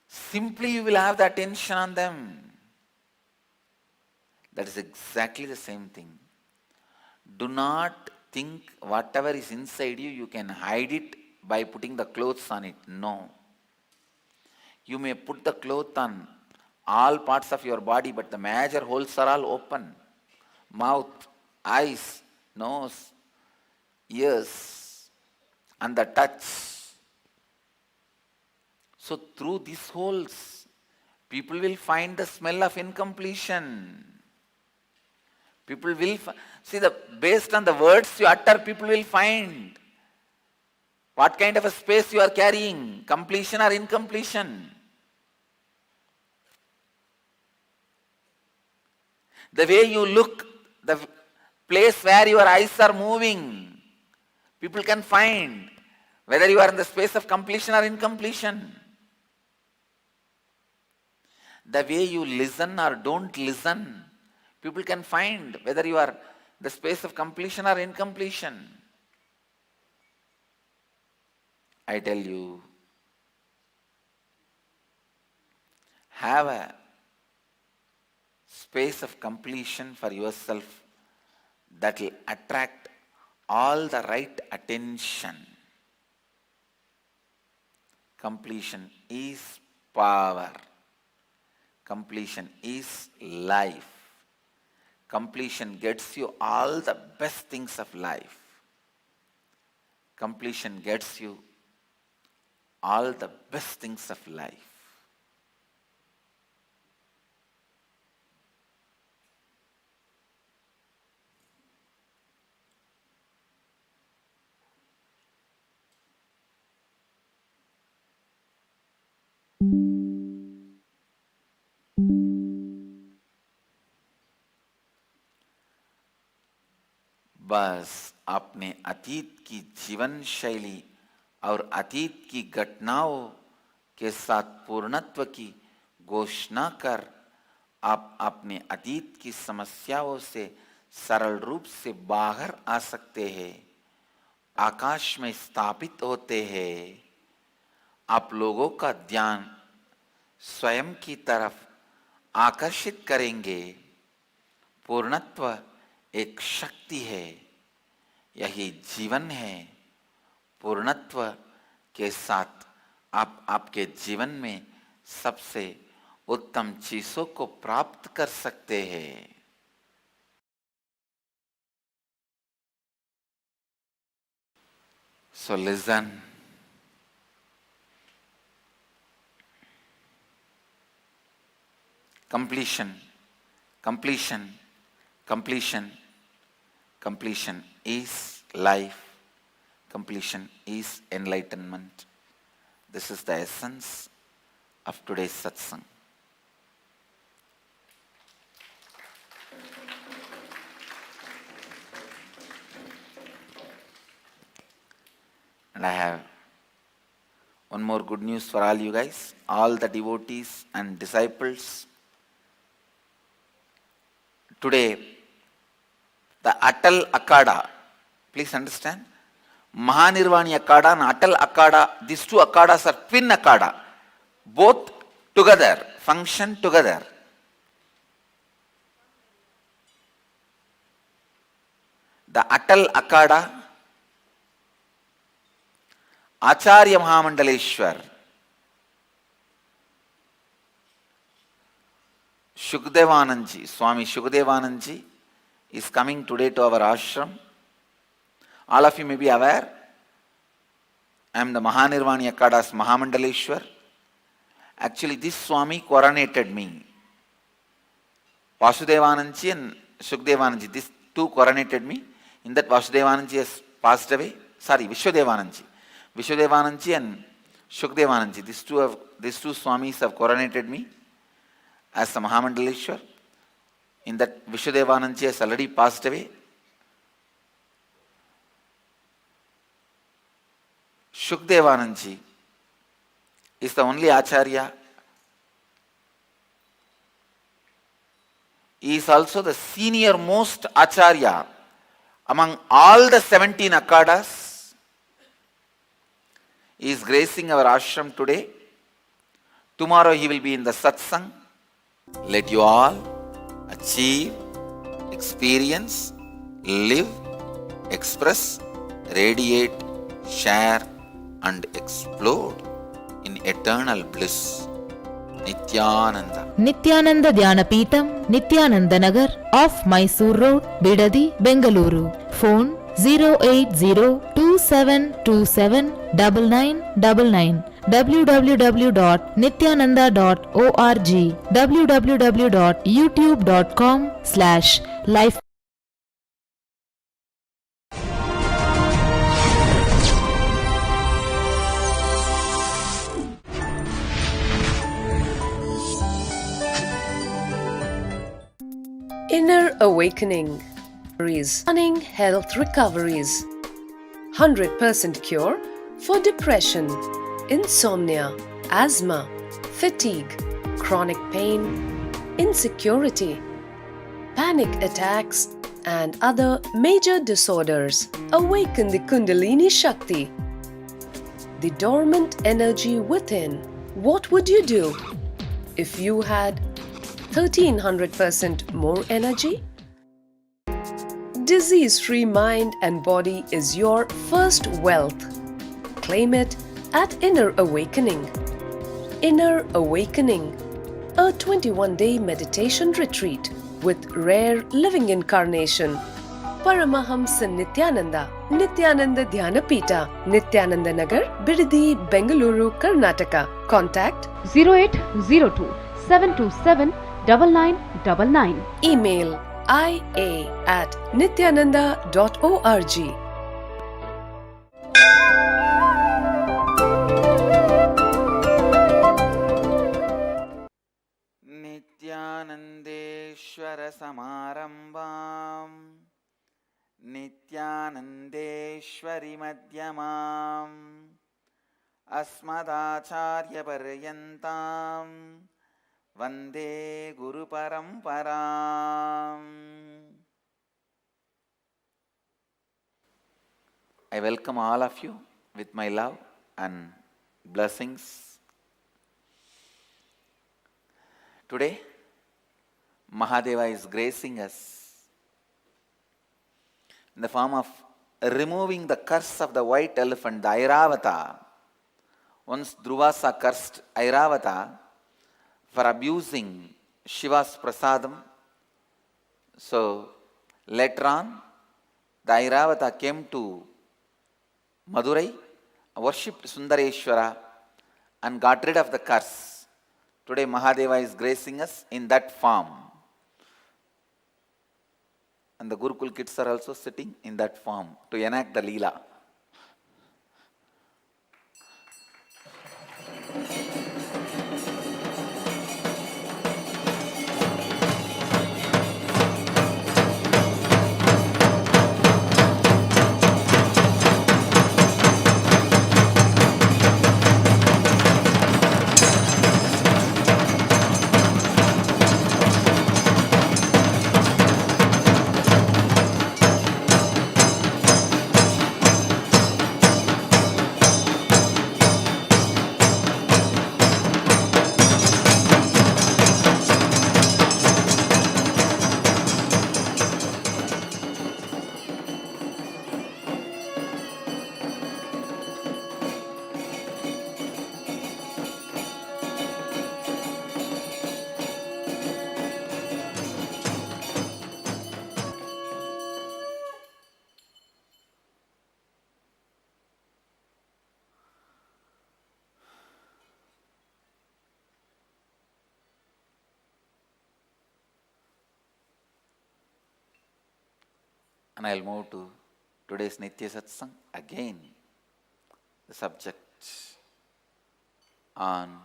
simply you will have the attention on them. That is exactly the same thing. Do not think whatever is inside you, you can hide it by putting the clothes on it. No. You may put the cloth on all parts of your body, but the major holes are all open. Mouth, eyes, nose, ears, and the touch. So through these holes, people will find the smell of incompletion. People will see, based on the words you utter, people will find what kind of a space you are carrying, completion or incompletion. The way you look, the place where your eyes are moving, people can find whether you are in the space of completion or incompletion. The way you listen or don't listen, people can find whether you are the space of completion or incompletion. I tell you, have a space of completion for yourself that will attract all the right attention. Completion is power. Completion is life. Completion gets you all the best things of life. Completion gets you all the best things of life. बस अपने अतीत की जीवन शैली और अतीत की घटनाओं के साथ पूर्णत्व की घोषणा कर आप अपने अतीत की समस्याओं से सरल रूप से बाहर आ सकते हैं, आकाश में स्थापित होते हैं। आप लोगों का ध्यान स्वयं की तरफ आकर्षित करेंगे। पूर्णत्व एक शक्ति है, यही जीवन है। पूर्णत्व के साथ आप आपके जीवन में सबसे उत्तम चीजों को प्राप्त कर सकते हैं। So listen. Completion, completion, completion, completion is life. Completion is enlightenment. This is the essence of today's satsang. And I have one more good news for all you guys, all the devotees and disciples. Today, the Atal Akada, please understand, Mahanirvani Akada and Atal Akada, these two Akadas are twin Akada. Both together, function together. The Atal Akada, Acharya Mahamandaleshwar, Shukdevanandji, Swami Shukdevanandji is coming today to our ashram. All of you may be aware, I am the Mahanirvani Akada's Mahamandaleshwar. Actually, this Swami coronated me. Vasudevanandji and Shukdevanandji, these two coronated me. In that, Vasudevanandji has passed away. Vishwadevanandji. Vishwadevanandji and Shukdevanandji, these two Swamis have coronated me as the Mahamandaleshwar. In that, Vishwadevanandji has already passed away. Shukdevanandji is the only Acharya. He is also the senior most Acharya among all the 17 Akadas. He is gracing our ashram today. Tomorrow he will be in the Satsang. Let you all achieve, experience, live, express, radiate, share and explode in eternal bliss. Nithyananda. Nithyananda Dhyanapītam, Nithyananda Nagar, off Mysore Road, Bidadi, Bengaluru. Phone 08027279999. www.nithyananda.org. www.youtube.com/life. Inner Awakening, Stunning Health Recoveries, 100% Cure for Depression, Insomnia, Asthma, Fatigue, Chronic Pain, Insecurity, Panic Attacks and other major disorders. Awaken the Kundalini Shakti, the dormant energy within. What would you do if you had 1300% more energy? Disease-free mind and body is your first wealth. Claim it at Inner Awakening. Inner Awakening, a 21-day meditation retreat with rare living incarnation. Paramahamsa Nithyananda, Nithyananda Dhyanapīta, Nithyananda Nagar, Bidadi, Bengaluru, Karnataka. Contact 0802 727 9999. Email ia@nithyananda.org. Nithyanandeshwara Samarambam Nithyanandeshwari Madhyamam Asmadacharya Paryantam Vande Guru Paramparam. I welcome all of you with my love and blessings. Today, Mahadeva is gracing us in the form of removing the curse of the white elephant, the Airavata. Once Dhruvasa cursed Airavata for abusing Shiva's prasadam. So later on, the Airavata came to Madurai worshipped Sundareshwara and got rid of the curse. Today Mahadeva is gracing us in that form. And the Gurukul kids are also sitting in that form to enact the Leela. And I'll move to today's Nitya Satsang. Again, the subject on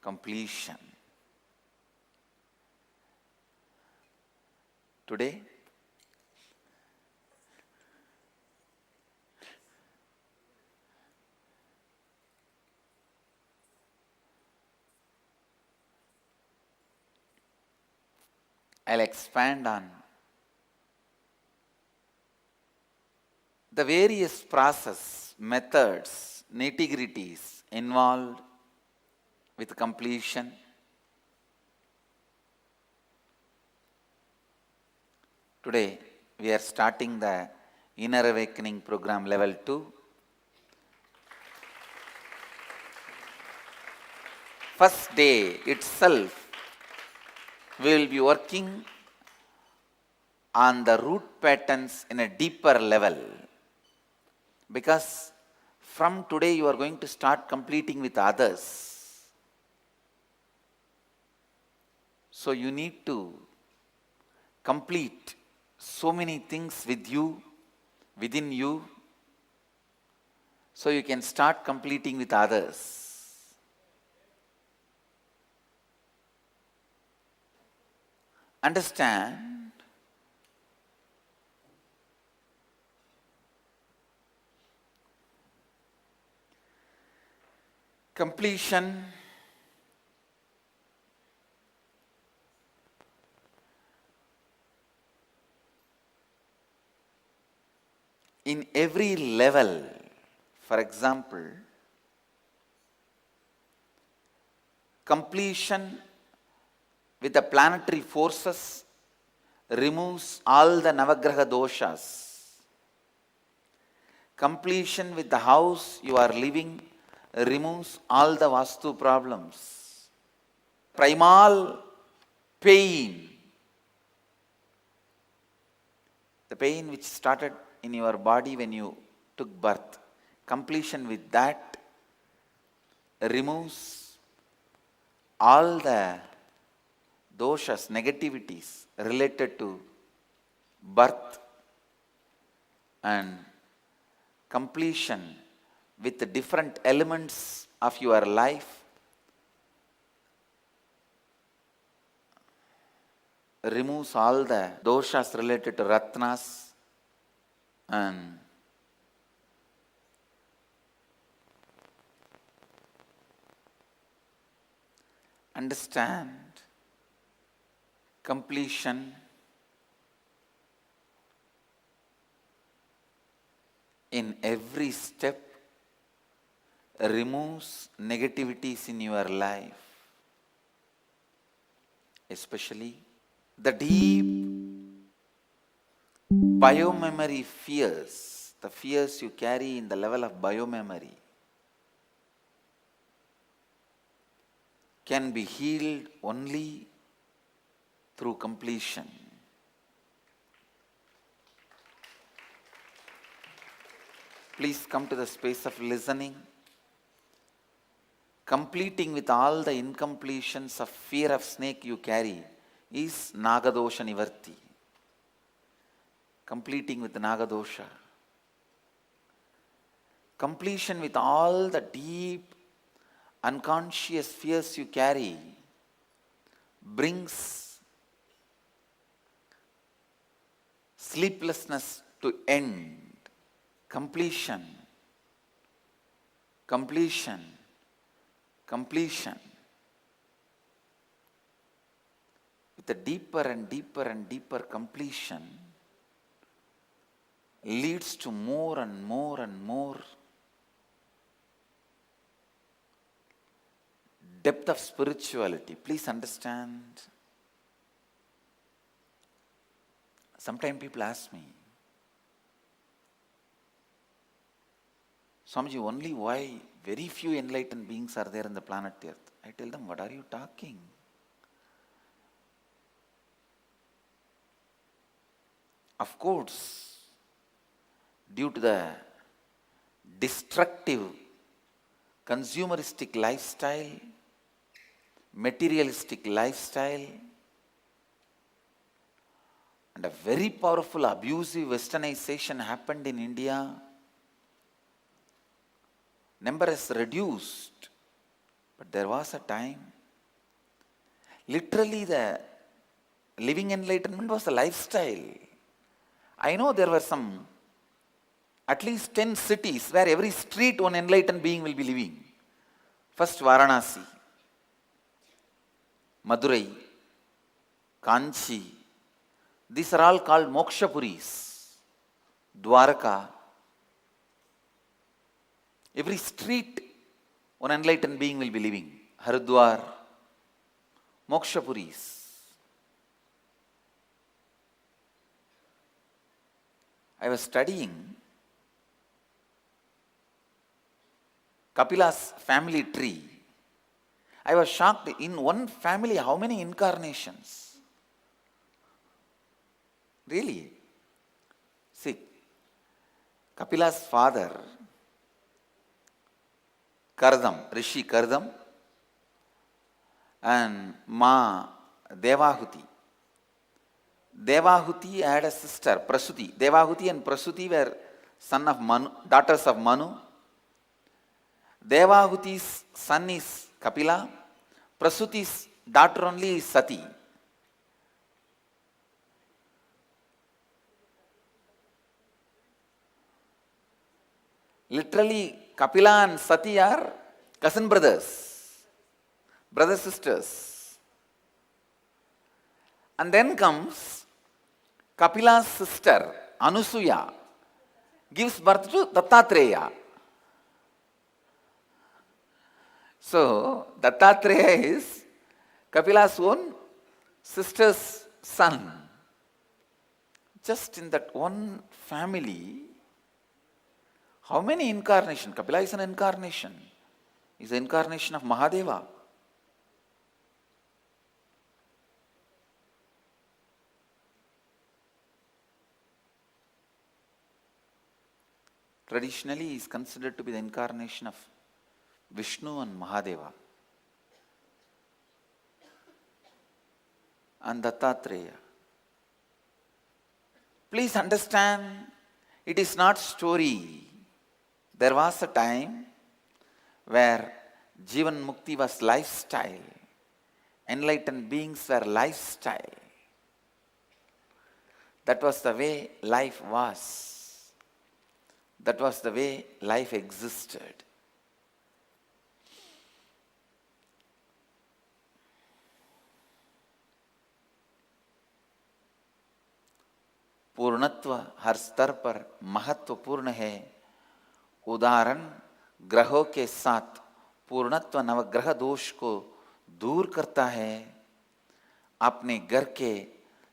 completion. Today, I'll expand on the various process, methods, nitty-gritties involved with completion. Today, we are starting the Inner Awakening Program Level 2. First day itself, we will be working on the root patterns in a deeper level. Because from today you are going to start completing with others. So you need to complete so many things with you, within you, so you can start completing with others. Understand? Completion in every level. For example, completion with the planetary forces removes all the Navagraha doshas. Completion with the house you are living removes all the Vastu problems. Primal pain, the pain which started in your body when you took birth, completion with that removes all the doshas, negativities related to birth, and completion with the different elements of your life removes all the doshas related to ratnas and understand completion in every step removes negativities in your life, especially the deep biomemory fears, the fears you carry in the level of biomemory, can be healed only through completion. Please come to the space of listening. Completing with all the incompletions of fear of snake you carry is Nagadosha Nivarti. Completing with Nagadosha. Completion with all the deep unconscious fears you carry brings sleeplessness to end. Completion. Completion. Completion. With a deeper and deeper and deeper completion leads to more and more and more depth of spirituality. Please understand. Sometimes people ask me, Swamiji, only why very few enlightened beings are there on the planet Earth? I tell them, what are you talking? Of course, due to the destructive, consumeristic lifestyle, materialistic lifestyle, and a very powerful abusive westernization happened in India, number is reduced. But there was a time, literally the living enlightenment was a lifestyle. I know there were some, at least 10 cities where every street one enlightened being will be living. First Varanasi, Madurai, Kanchi. These are all called Mokshapuris. Dwaraka. Every street one enlightened being will be living. Haridwar, Mokshapuris. I was studying Kapila's family tree. I was shocked. In one family, how many incarnations? Really? See, Kapila's father, Kardam, Rishi Kardam, and Ma Devahuti. Devahuti had a sister, Prasuti. Devahuti and Prasuti were son of Manu, daughters of Manu. Devahuti's son is Kapila. Prasuti's daughter only is Sati. Literally, Kapila and Sati are cousin brothers, brother sisters. And then comes Kapila's sister, Anusuya, gives birth to Dattatreya. So, Dattatreya is Kapila's own sister's son. Just in that one family, how many incarnations? Kapila is an incarnation. He is the incarnation of Mahadeva. Traditionally, he is considered to be the incarnation of Vishnu and Mahadeva. And Dattatreya. Please understand, it is not story. There was a time where Jivan Mukti was lifestyle. Enlightened beings were lifestyle. That was the way life was. That was the way life existed. पूर्णत्व हर स्तर पर महत्वपूर्ण है. उदाहरण, ग्रहों के साथ पूर्णत्व नवग्रह दोष को दूर करता है. अपने घर के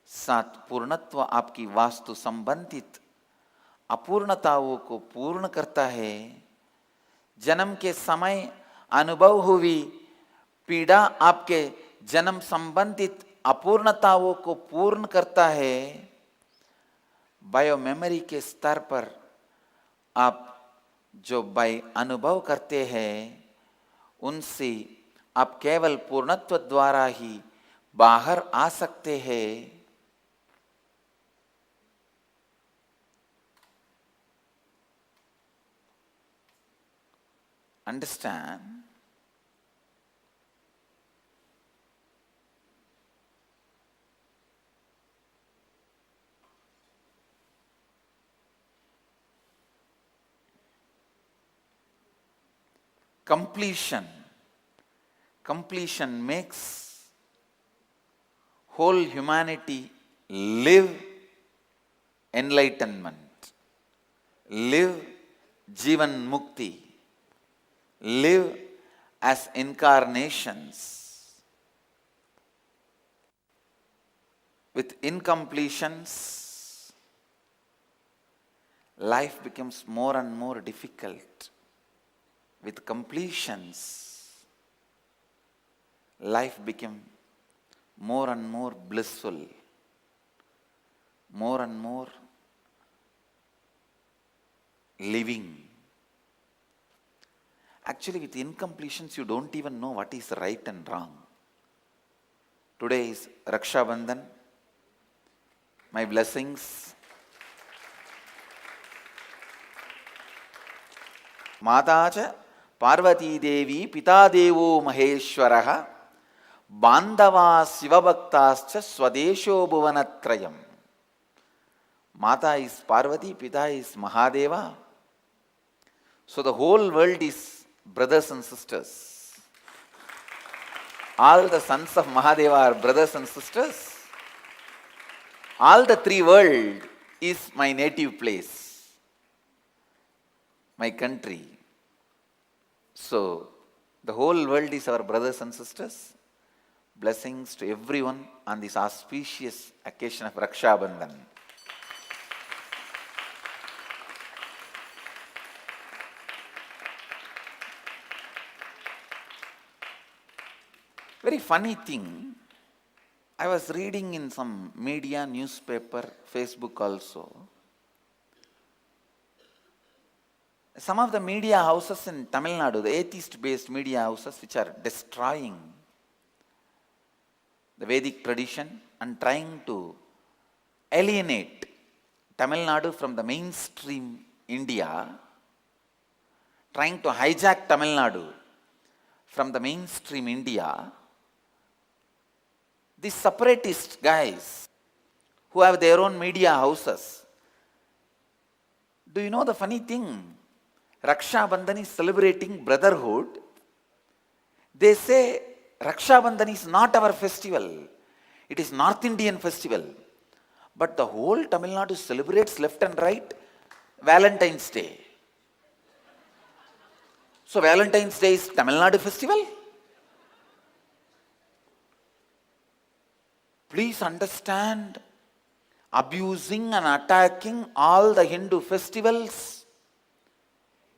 साथ पूर्णत्व आपकी वास्तु संबंधित अपूर्णताओं को पूर्ण करता है. जन्म के समय अनुभव हुई पीड़ा आपके जन्म संबंधित अपूर्णताओं को पूर्ण करता है. बायो मेमोरी के स्तर पर आप जो by अनुभव करते हैं उनसे आप केवल पूर्णत्व द्वारा ही बाहर आ सकते हैं। Understand? Completion. Completion makes whole humanity live enlightenment, live Jivan Mukti, live as incarnations. With incompletions, life becomes more and more difficult. With completions, life became more and more blissful, more and more living. Actually, with incompletions, you don't even know what is right and wrong. Today is Raksha Bandhan. My blessings. Matacha Parvati Devi Pita Devo Maheshwaraha Bandava Sivabhaktascha Swadesho Bhuvanatrayam. Mata is Parvati, Pita is Mahadeva. So the whole world is brothers and sisters. All the sons of Mahadeva are brothers and sisters. All the three world is my native place, my country. So the whole world is our brothers and sisters. Blessings to everyone on this auspicious occasion of Raksha Bandhan. Very funny thing, I was reading in some media, newspaper, Facebook also. Some of the media houses in Tamil Nadu, the atheist-based media houses which are destroying the Vedic tradition and trying to alienate Tamil Nadu from the mainstream India, trying to hijack Tamil Nadu from the mainstream India. These separatist guys who have their own media houses. Do you know the funny thing? Raksha Bandhan is celebrating brotherhood. They say Raksha Bandhan is not our festival. It is North Indian festival. But the whole Tamil Nadu celebrates left and right Valentine's Day. So Valentine's Day is Tamil Nadu festival? Please understand, abusing and attacking all the Hindu festivals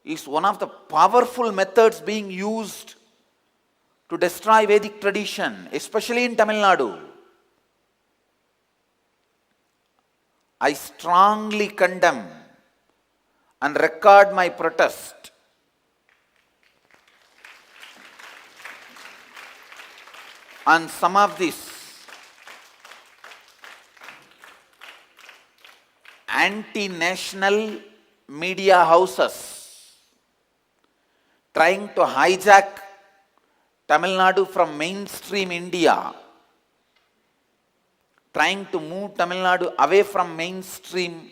is one of the powerful methods being used to destroy Vedic tradition, especially in Tamil Nadu. I strongly condemn and record my protest on some of these anti-national media houses trying to hijack Tamil Nadu from mainstream India, trying to move Tamil Nadu away from mainstream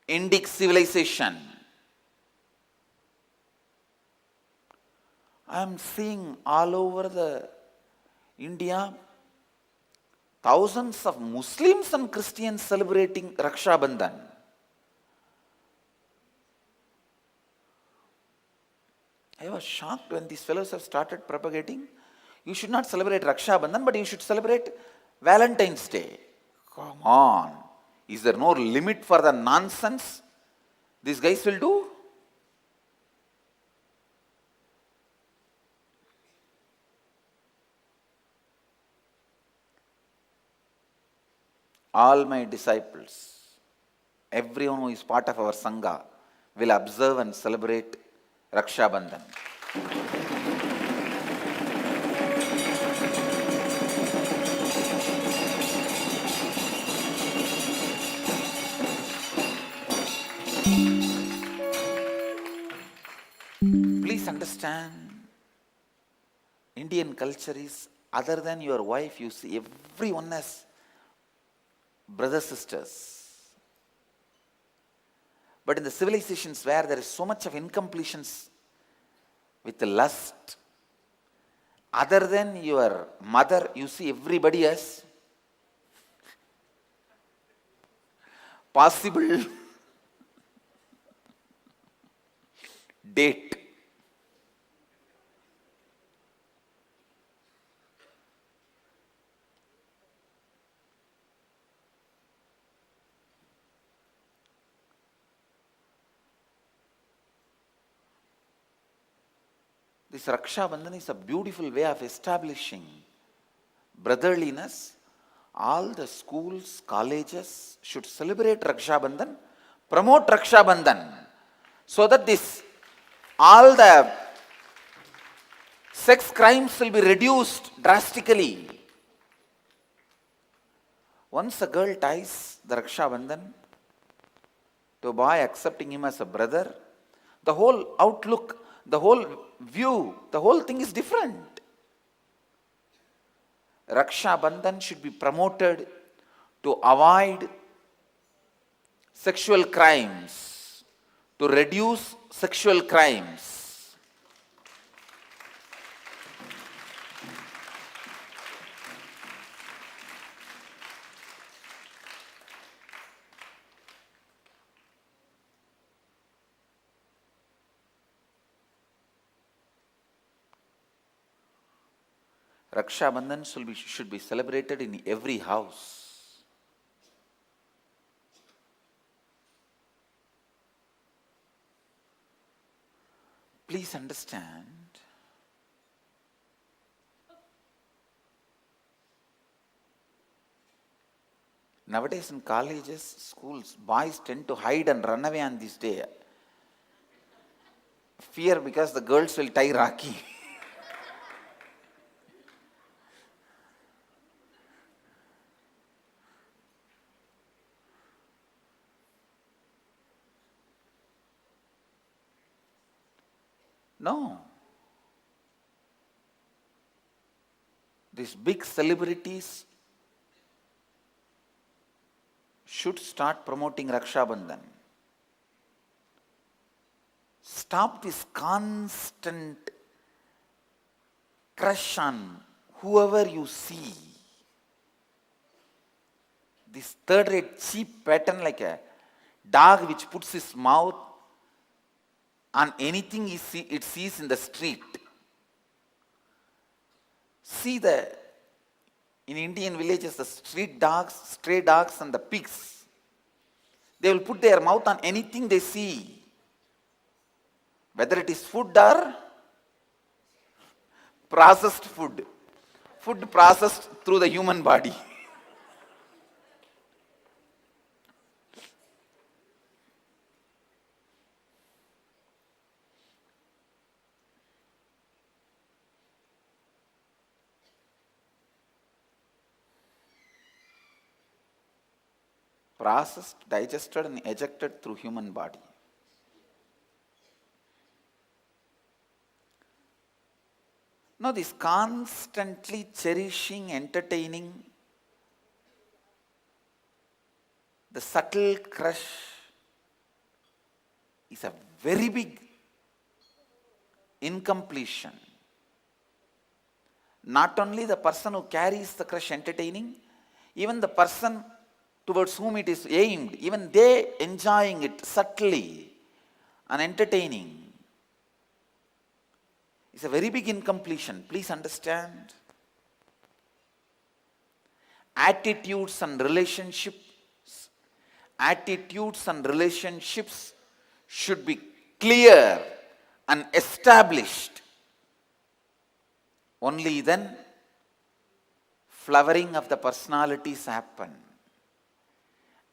Indic civilization. I am seeing all over the India thousands of Muslims and Christians celebrating Raksha Bandhan. I was shocked when these fellows have started propagating. You should not celebrate Raksha Bandhan, but you should celebrate Valentine's Day. Come on. Is there no limit for the nonsense these guys will do? All my disciples, everyone who is part of our Sangha, will observe and celebrate Raksha Bandhan. Please understand, Indian culture is, other than your wife, you see everyone as brothers, sisters. But in the civilizations where there is so much of incompletions with the lust, other than your mother, you see everybody as possible date. This Raksha Bandhan is a beautiful way of establishing brotherliness. All the schools, colleges should celebrate Raksha Bandhan, promote Raksha Bandhan, so that all the sex crimes will be reduced drastically. Once a girl ties the Raksha Bandhan to a boy, accepting him as a brother, the whole outlook, the whole view, the whole thing is different. Raksha Bandhan should be promoted to avoid sexual crimes, to reduce sexual crimes. Raksha Bandhan should be celebrated in every house. Please understand, nowadays in colleges, schools, boys tend to hide and run away on this day. Fear because the girls will tie Rakhi. No. These big celebrities should start promoting Raksha Bandhan. Stop this constant crush on whoever you see. This third-rate cheap pattern, like a dog which puts his mouth on anything it sees in the street. See in Indian villages, the street dogs, stray dogs and the pigs, they will put their mouth on anything they see, whether it is food or processed food processed through the human body. Processed, digested and ejected through human body. Now this constantly cherishing, entertaining, the subtle crush is a very big incompletion. Not only the person who carries the crush entertaining, even the person towards whom it is aimed, even they enjoying it subtly and entertaining. It's a very big incompletion. Please understand. Attitudes and relationships should be clear and established. Only then flowering of the personalities happen.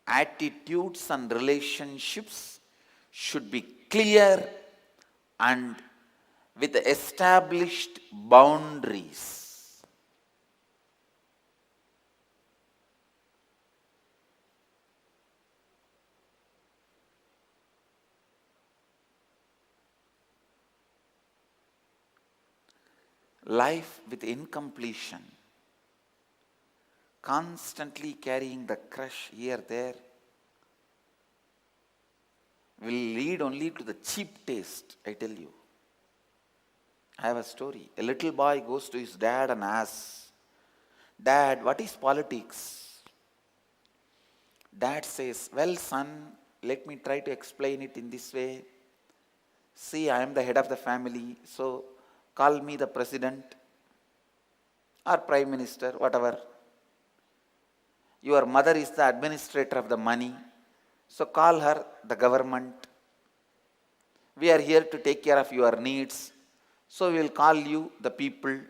Attitudes and relationships should be clear and with established boundaries. Life with incompletion, constantly carrying the crush here, there, will lead only to the cheap taste, I tell you. I have a story. A little boy goes to his dad and asks, "Dad, what is politics?" Dad says, "Well, son, let me try to explain it in this way. See, I am the head of the family, so call me the president or prime minister, whatever. Your mother is the administrator of the money, so call her the government. We are here to take care of your needs, so we will call you the people.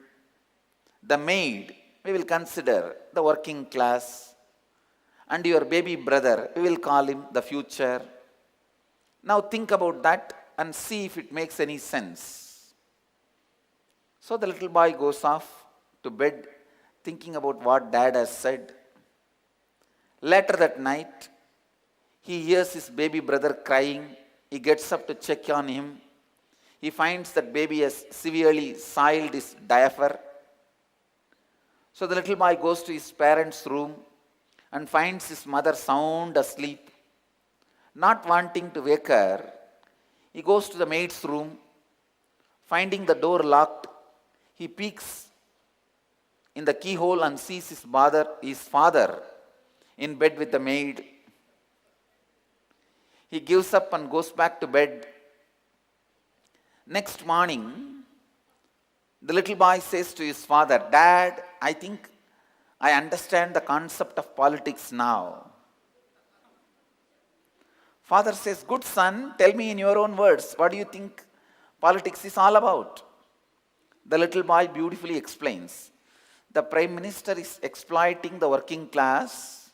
The maid, we will consider the working class. And your baby brother, we will call him the future. Now think about that and see if it makes any sense." So the little boy goes off to bed thinking about what dad has said. Later that night, he hears his baby brother crying. He gets up to check on him. He finds that baby has severely soiled his diaper. So the little boy goes to his parents' room and finds his mother sound asleep. Not wanting to wake her, he goes to the maid's room. Finding the door locked, he peeks in the keyhole and sees his father in bed with the maid. He gives up and goes back to bed. Next morning, the little boy says to his father, "Dad, I think I understand the concept of politics now." Father says, "Good son, tell me in your own words, what do you think politics is all about?" The little boy beautifully explains. The prime minister is exploiting the working class.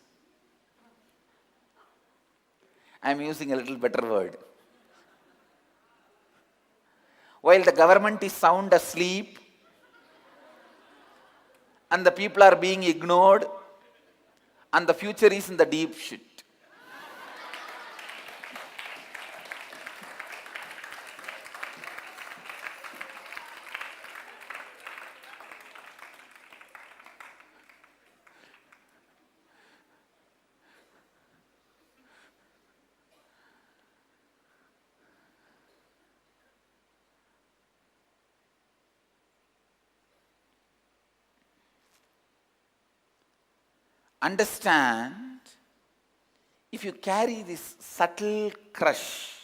I am using a little better word. While the government is sound asleep and the people are being ignored and the future is in the deep shit. Understand, if you carry this subtle crush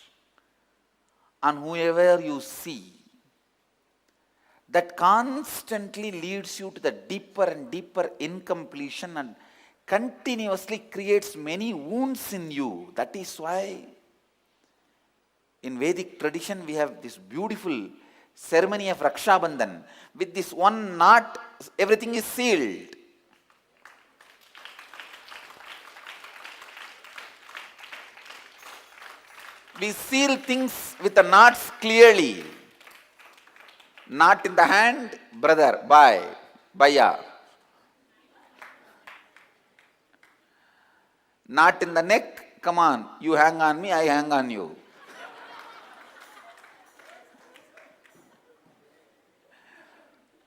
on whoever you see, that constantly leads you to the deeper and deeper incompletion and continuously creates many wounds in you. That is why in Vedic tradition we have this beautiful ceremony of Raksha Bandhan. With this one knot, everything is sealed. We seal things with the knots clearly. Knot in the hand, brother, bye, baya. Knot in the neck, come on, you hang on me, I hang on you.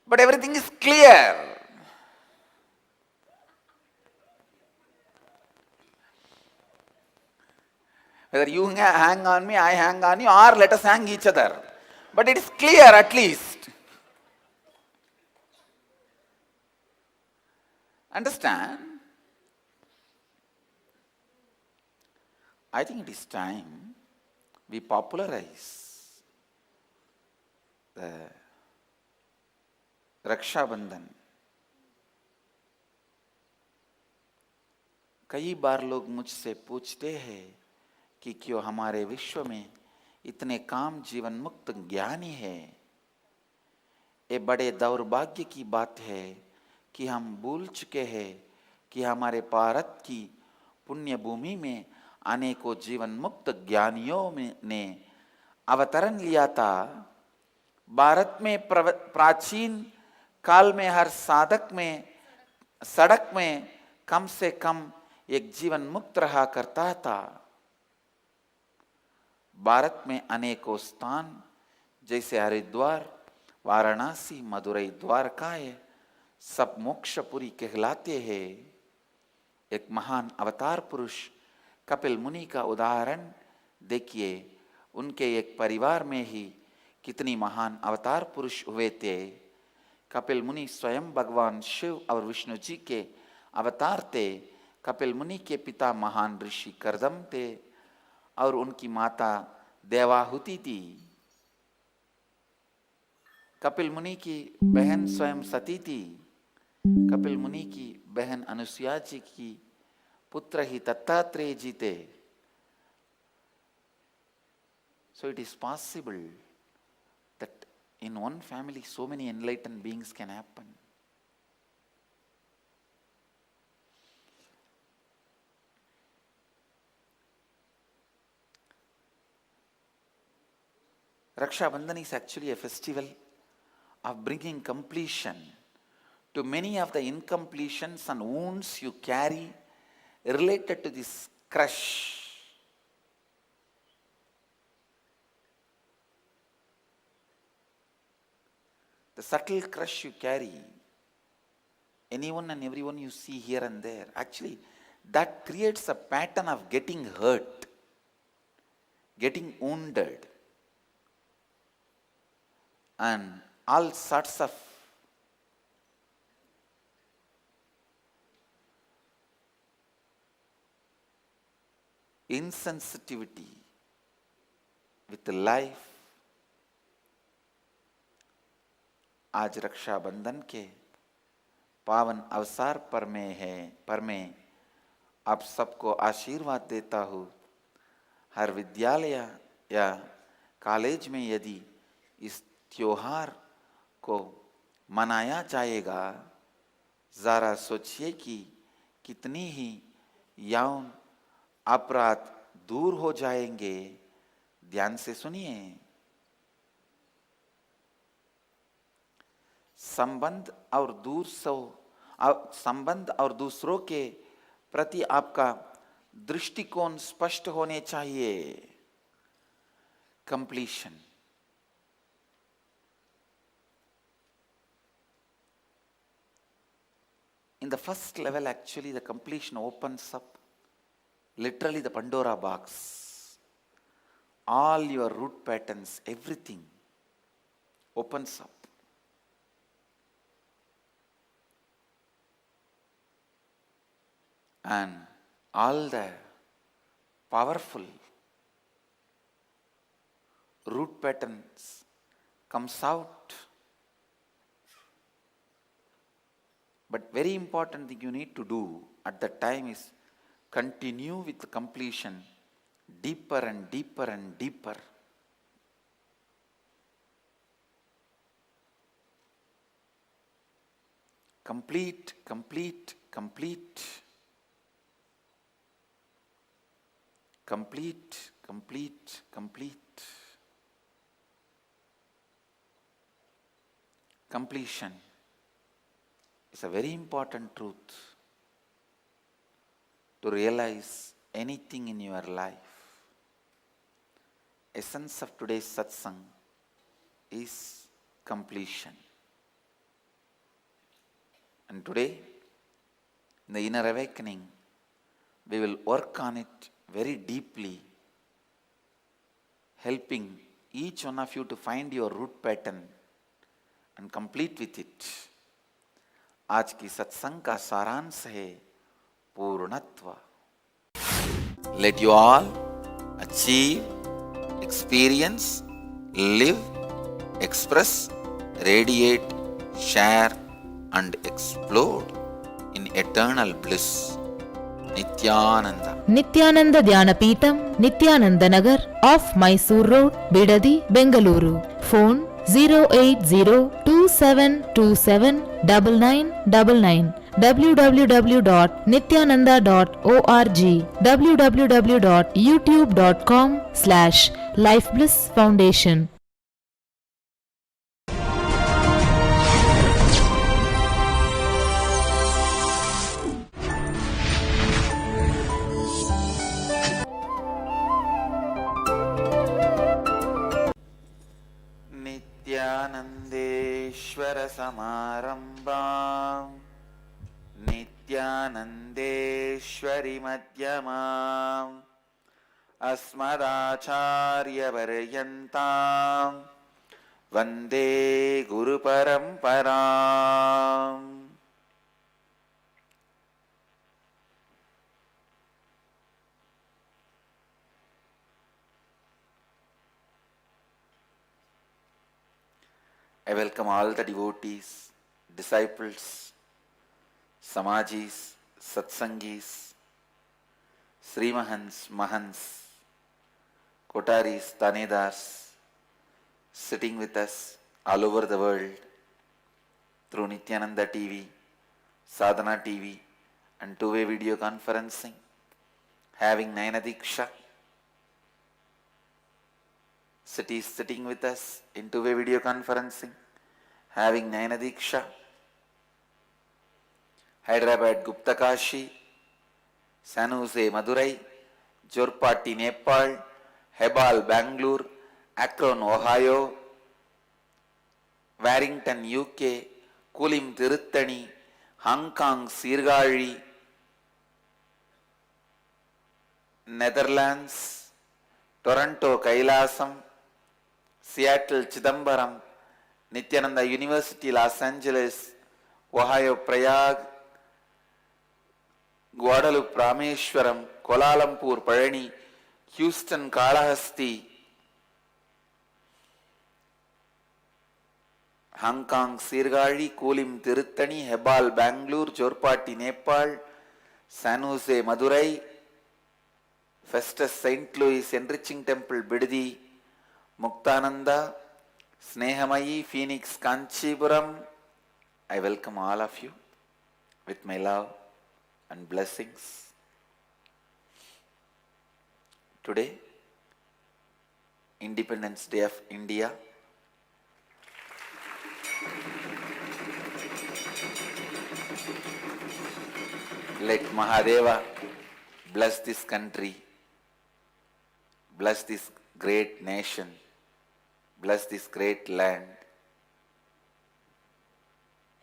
But everything is clear. Whether you hang on me, I hang on you, or let us hang each other. But it is clear at least. Understand? I think it is time we popularize the Raksha Bandhan. कई बार लोग मुझसे पूछते हैं कि क्यों हमारे विश्व में इतने काम जीवन मुक्त ज्ञानी है। ये बड़े दौर्भाग्य की बात है कि हम भूल चुके हैं कि हमारे भारत की पुण्य भूमि में अनेकों जीवन मुक्त ज्ञानियों ने अवतरण लिया था। भारत में प्राचीन काल में हर सड़क में कम से कम एक जीवन मुक्त रहा करता था। भारत में अनेकों स्थान जैसे हरिद्वार, वाराणसी, मदुरई, द्वारका सब मोक्षपुरी कहलाते हैं। एक महान अवतार पुरुष कपिल मुनि का उदाहरण देखिए। उनके एक परिवार में ही कितनी महान अवतार पुरुष हुए थे। कपिल मुनि स्वयं भगवान शिव और विष्णु जी के अवतार थे। कपिल मुनि के पिता महान ऋषि कर्दम थे और उनकी माता देवाहुति थी। कपिल मुनि की बहन स्वयं सती थी। कपिल मुनि की बहन अनुसुया जी की पुत्र ही दत्तात्रेय जी थे। So it is possible that in one family so many enlightened beings can happen. Raksha Bandhan is actually a festival of bringing completion to many of the incompletions and wounds you carry related to this crush. The subtle crush you carry, anyone and everyone you see here and there, actually that creates a pattern of getting hurt, getting wounded, and all sorts of insensitivity with life. आज रक्षाबंधन के पावन अवसर पर मैं आप सबको आशीर्वाद देता हूँ। हर विद्यालय या कॉलेज में यदि इस त्योहार को मनाया जाएगा, जरा सोचिए कि कितनी ही यौन अपराध दूर हो जाएंगे। ध्यान से सुनिए। संबंध और दूसरों के प्रति आपका दृष्टिकोण स्पष्ट होने चाहिए। Completion, in the first level, actually the completion opens up literally the Pandora box. All your root patterns, everything opens up. And all the powerful root patterns comes out. But very important thing you need to do at that time is continue with the completion deeper and deeper and deeper. Complete, complete, complete. Complete, complete, complete. Completion is a very important truth to realize anything in your life. Essence of today's satsang is completion. And today, in the inner awakening, we will work on it very deeply, helping each one of you to find your root pattern and complete with it. आज की सत्संग का सारांश है पूर्णत्व. Let you all achieve, experience, live, express, radiate, share and explode in eternal bliss. Nithyananda. Nithyananda Dhyanapitham, Nithyananda Nagar, off Mysore Road, Bidadi, Bengaluru. Phone 08027279999 www.nithyananda.org www.youtube.com/lifeblissfoundation. नित्यानन्देश्वर समारम्भाम् नित्यानन्देश्वरि मध्यमाम् अस्मदाचार्यपर्यन्ताम् वन्दे गुरुपरम्पराम्. I welcome all the devotees, disciples, Samajis, Satsangis, Srimahans, Mahans, Kotaris, Tanedars, sitting with us all over the world through Nithyananda TV, Sadhana TV and two-way video conferencing, having Nayana Diksha. Cities sitting with us in two-way video conferencing, having Nayana Diksha. Hyderabad Gupta Kashi, San Jose Madurai, Jorpatti Nepal, Hebal Bangalore, Akron Ohio, Warrington UK, Kulim Tiruttani, Hong Kong Sirgali, Netherlands, Toronto Kailasam, Seattle Chidambaram, Nithyananda University Los Angeles, Ohio Prayag, Guadalupe Rameshwaram, Kuala Lumpur Palani, Houston Kalahasti, Hong Kong Sirgali, Kulim Tiruttani, Hebal Bangalore, Jorpatti Nepal, San Jose Madurai, Festus St. Louis Enriching Temple Bidadi, Muktananda, Snehamayi, Phoenix Kanchipuram. I welcome all of you with my love and blessings. Today, Independence Day of India. Let Mahadeva bless this country, bless this great nation, bless this great land.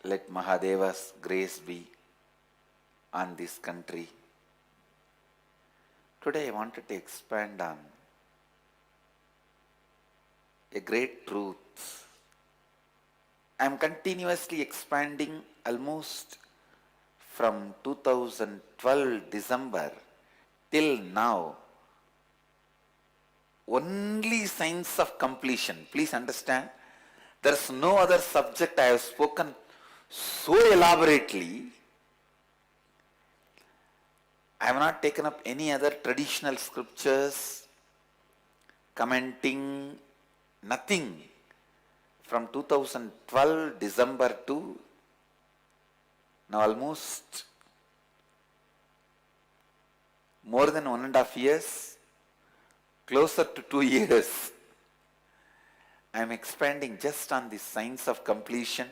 Let Mahadeva's grace be on this country. Today I wanted to expand on a great truth. I am continuously expanding almost from 2012 December till now. Only signs of completion. Please understand, there is no other subject I have spoken so elaborately. I have not taken up any other traditional scriptures, commenting, nothing. From 2012 December to now almost more than 1.5 years, closer to 2 years, I am expanding just on the science of completion.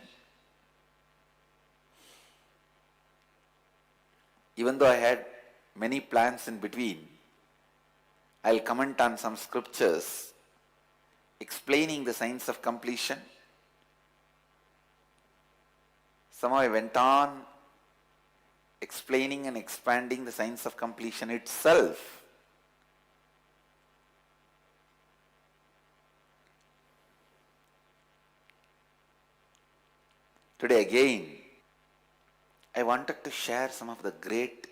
Even though I had many plans in between, I'll comment on some scriptures explaining the science of completion. Somehow I went on explaining and expanding the science of completion itself. Today again, I wanted to share some of the great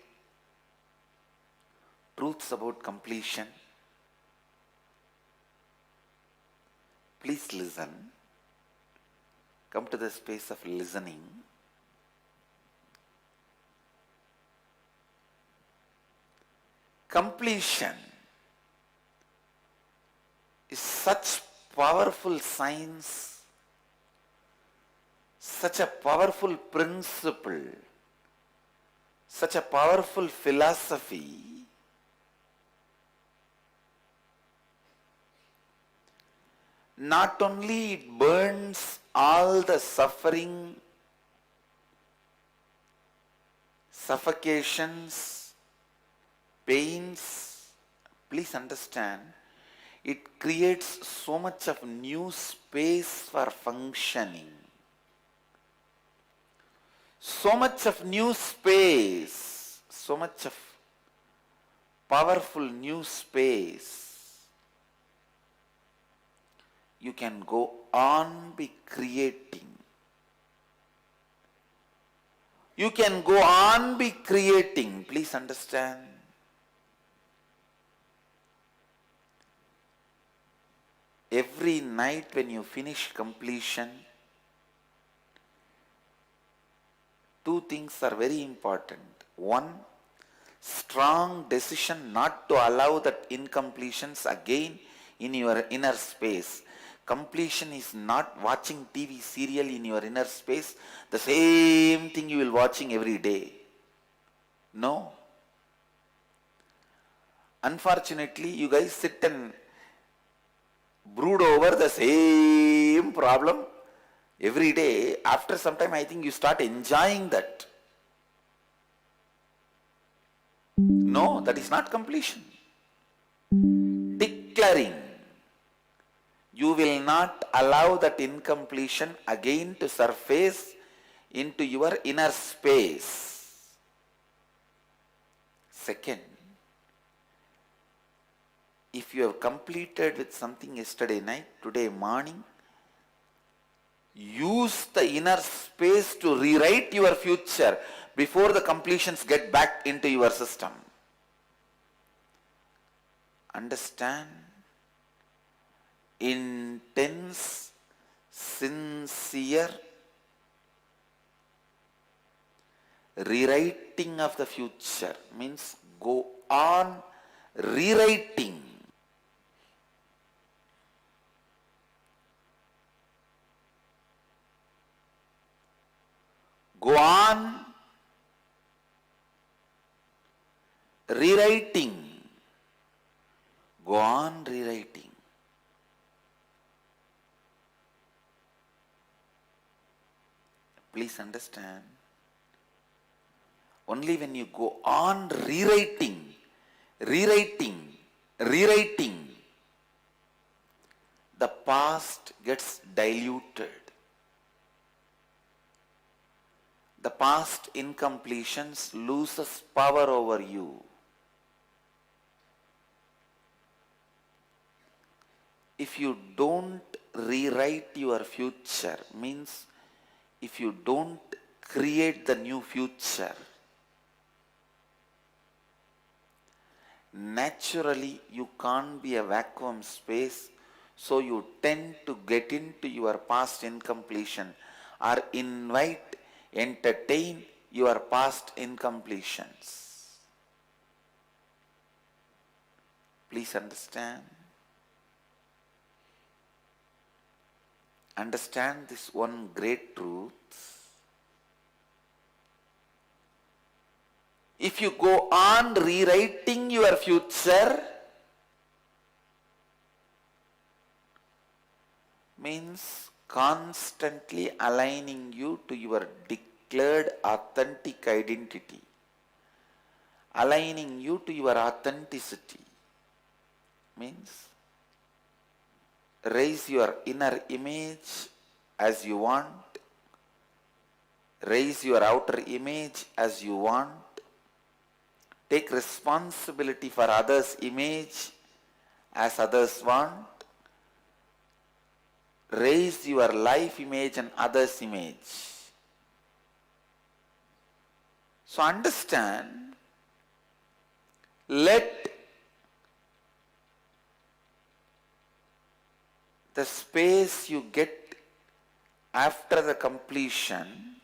truths about completion. Please listen. Come to the space of listening. Completion is such powerful science Such a powerful principle, such a powerful philosophy. Not only it burns all the suffering, suffocations, pains, please understand, it creates so much of new space for functioning. So much of new space, so much of powerful new space. You can go on be creating. You can go on be creating. Please understand. Every night when you finish completion, two things are very important. One, strong decision not to allow that incompletions again in your inner space. Completion is not watching TV serial in your inner space, the same thing you will watching every day. No. Unfortunately, you guys sit and brood over the same problem every day. After some time, I think you start enjoying that. No, that is not completion. Declaring. You will not allow that incompletion again to surface into your inner space. Second, if you have completed with something yesterday night, today morning, use the inner space to rewrite your future before the completions get back into your system. Understand? Intense, sincere rewriting of the future means go on rewriting. Go on rewriting. Go on rewriting. Please understand. Only when you go on rewriting, the past gets diluted. The past incompletions loses power over you. If you don't rewrite your future, means if you don't create the new future, naturally you can't be a vacuum space, so you tend to get into your past incompletion or entertain your past incompletions. Please understand. Understand this one great truth. If you go on rewriting your future, means constantly aligning you to your declared authentic identity, aligning you to your authenticity, means raise your inner image as you want, raise your outer image as you want, take responsibility for others' image as others want, raise your life image and others' image. So understand, let the space you get after the completion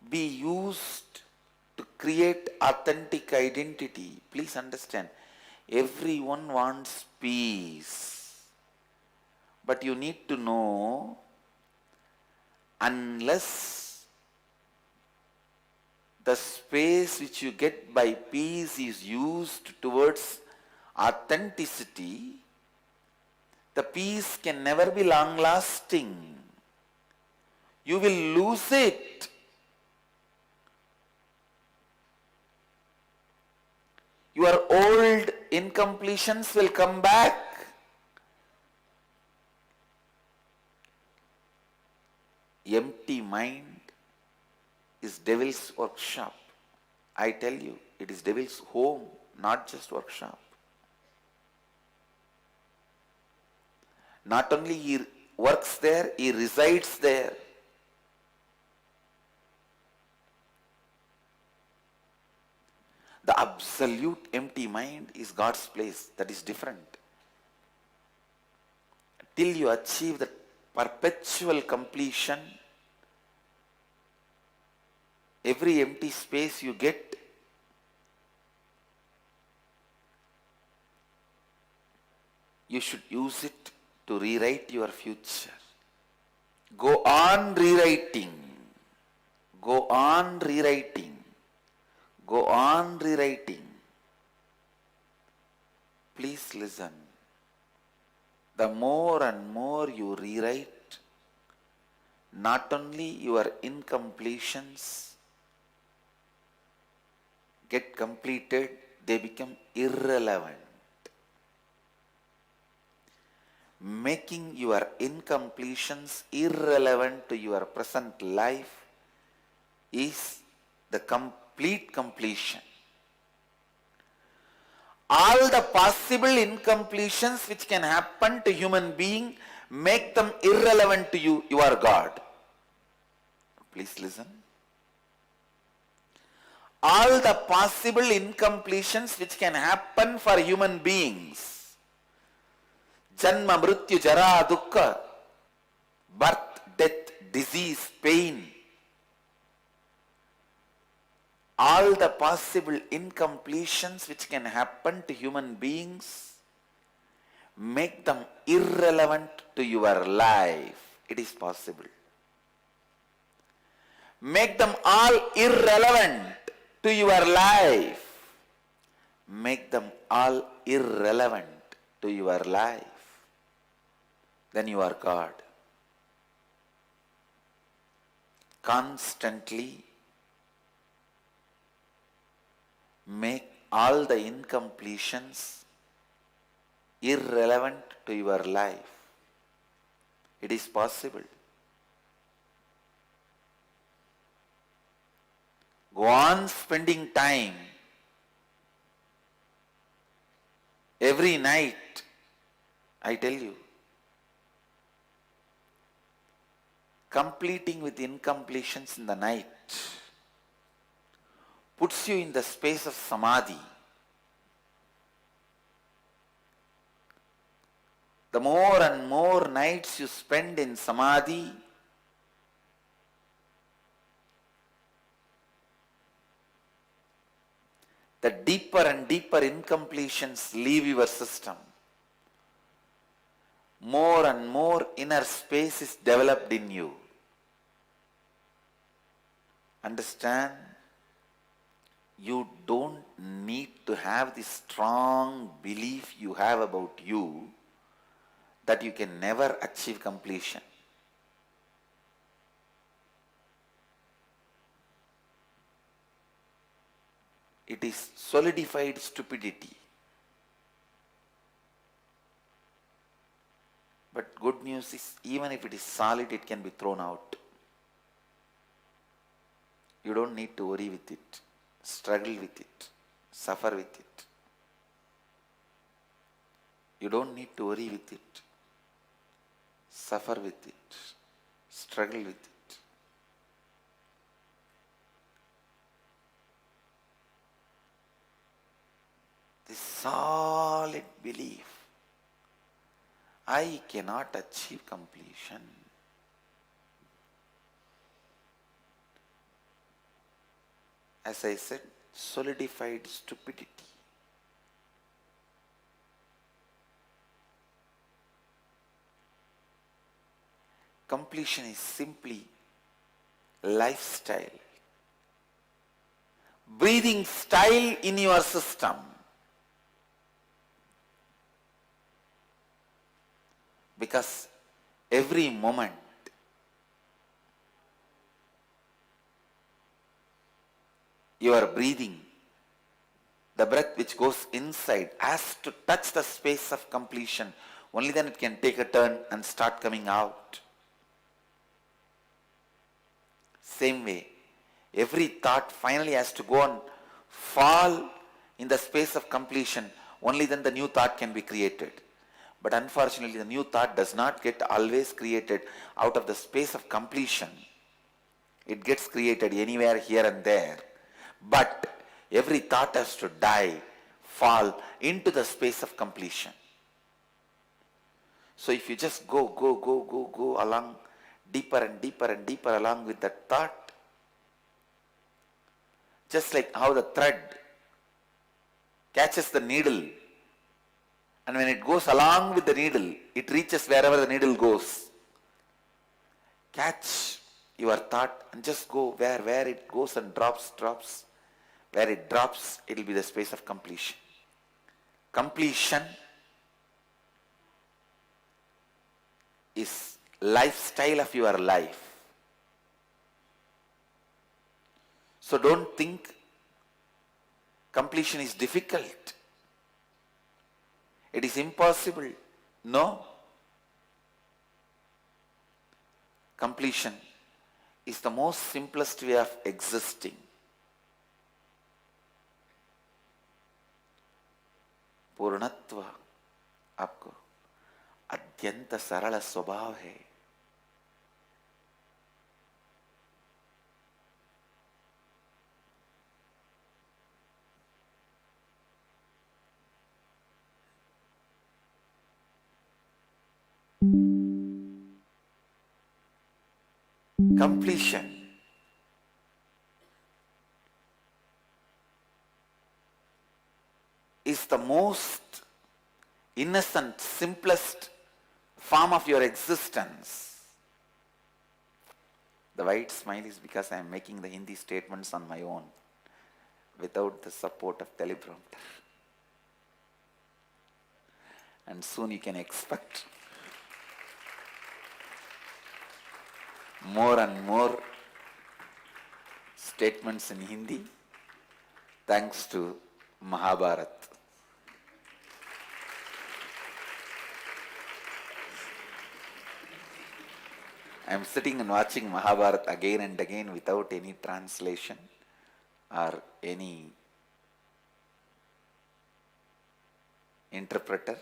be used to create authentic identity. Please understand, everyone wants peace. But you need to know, Unless the space which you get by peace is used towards authenticity, the peace can never be long lasting. You will lose it. Your old incompletions will come back. Empty mind is devil's workshop. I tell you, it is devil's home, not just workshop. Not only he works there, he resides there. The absolute empty mind is God's place. That is different. Till you achieve the perpetual completion, every empty space you get, you should use it to rewrite your future. Go on rewriting. Go on rewriting. Go on rewriting. Please listen. The more and more you rewrite, not only your incompletions get completed, they become irrelevant. Making your incompletions irrelevant to your present life is the complete completion. All the possible incompletions which can happen to human being, make them irrelevant to you. You are God. Please listen. All the possible incompletions which can happen for human beings, Janma, Mrityu, Jara, Dukkha, birth, death, disease, pain, all the possible incompletions which can happen to human beings, make them irrelevant to your life. It is possible. Make them all irrelevant to your life. Make them all irrelevant to your life. Then you are God. Constantly make all the incompletions irrelevant to your life. It is possible. Go on spending time every night, I tell you, completing with incompletions in the night puts you in the space of samadhi. The more and more nights you spend in samadhi, the deeper and deeper incompletions leave your system. More and more inner space is developed in you. Understand? You don't need to have this strong belief you have about you that you can never achieve completion. It is solidified stupidity. But good news is, even if it is solid, it can be thrown out. You don't need to worry with it, struggle with it, suffer with it. You don't need to worry with it, suffer with it, struggle with it. This solid belief, I cannot achieve completion. As I said, solidified stupidity. Completion is simply lifestyle, breathing style in your system. Because every moment you are breathing, the breath which goes inside has to touch the space of completion. Only then it can take a turn and start coming out. Same way, every thought finally has to go and fall in the space of completion. Only then the new thought can be created. But unfortunately, the new thought does not get always created out of the space of completion. It gets created anywhere, here and there. But every thought has to die, fall into the space of completion. So if you just go along deeper and deeper and deeper along with that thought, just like how the thread catches the needle, and when it goes along with the needle, it reaches wherever the needle goes. Catch your thought and just go where it goes and drops. Where it drops, it will be the space of completion. Completion is lifestyle of your life. So don't think completion is difficult. It is impossible. No. Completion is the most simplest way of existing. पूर्णत्व आपको अत्यंत सरल स्वभाव है. Completion is the most innocent, simplest form of your existence. The white smile is because I am making the Hindi statements on my own without the support of teleprompter. And soon you can expect more and more statements in Hindi thanks to Mahabharata. I am sitting and watching Mahabharata again and again without any translation or any interpreter,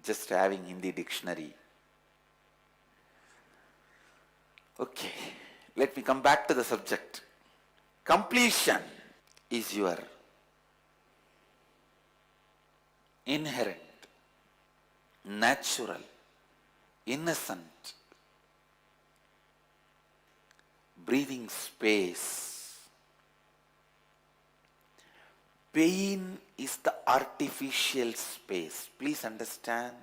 just having Hindi dictionary. Okay, let me come back to the subject. Completion is your inherent, natural, innocent breathing space. Pain is the artificial space. Please understand.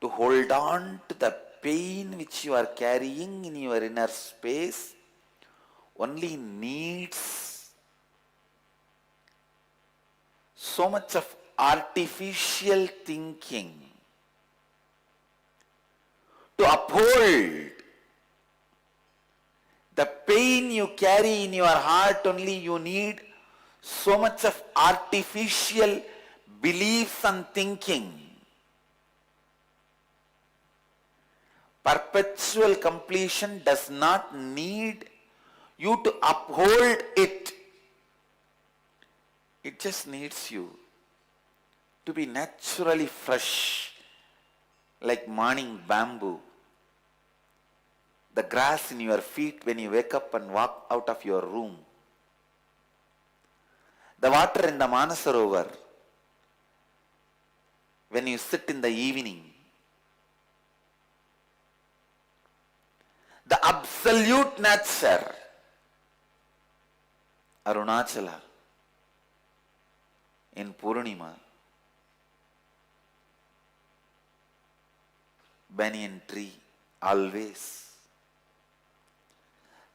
To hold on to the pain which you are carrying in your inner space only needs so much of artificial thinking. To uphold the pain you carry in your heart only you need so much of artificial beliefs and thinking. Perpetual completion does not need you to uphold it. It just needs you to be naturally fresh, like morning bamboo. The grass in your feet when you wake up and walk out of your room. The water in the Manasarovar when you sit in the evening. The absolute nature, Arunachala, in Purnima, banyan tree, always.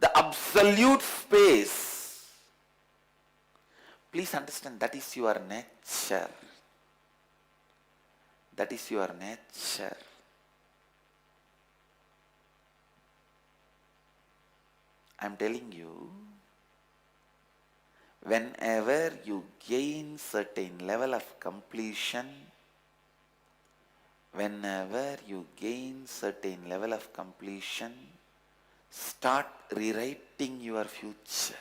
the absolute space. Please understand, that is your nature. That is your nature. I am telling you, whenever you gain certain level of completion, start rewriting your future.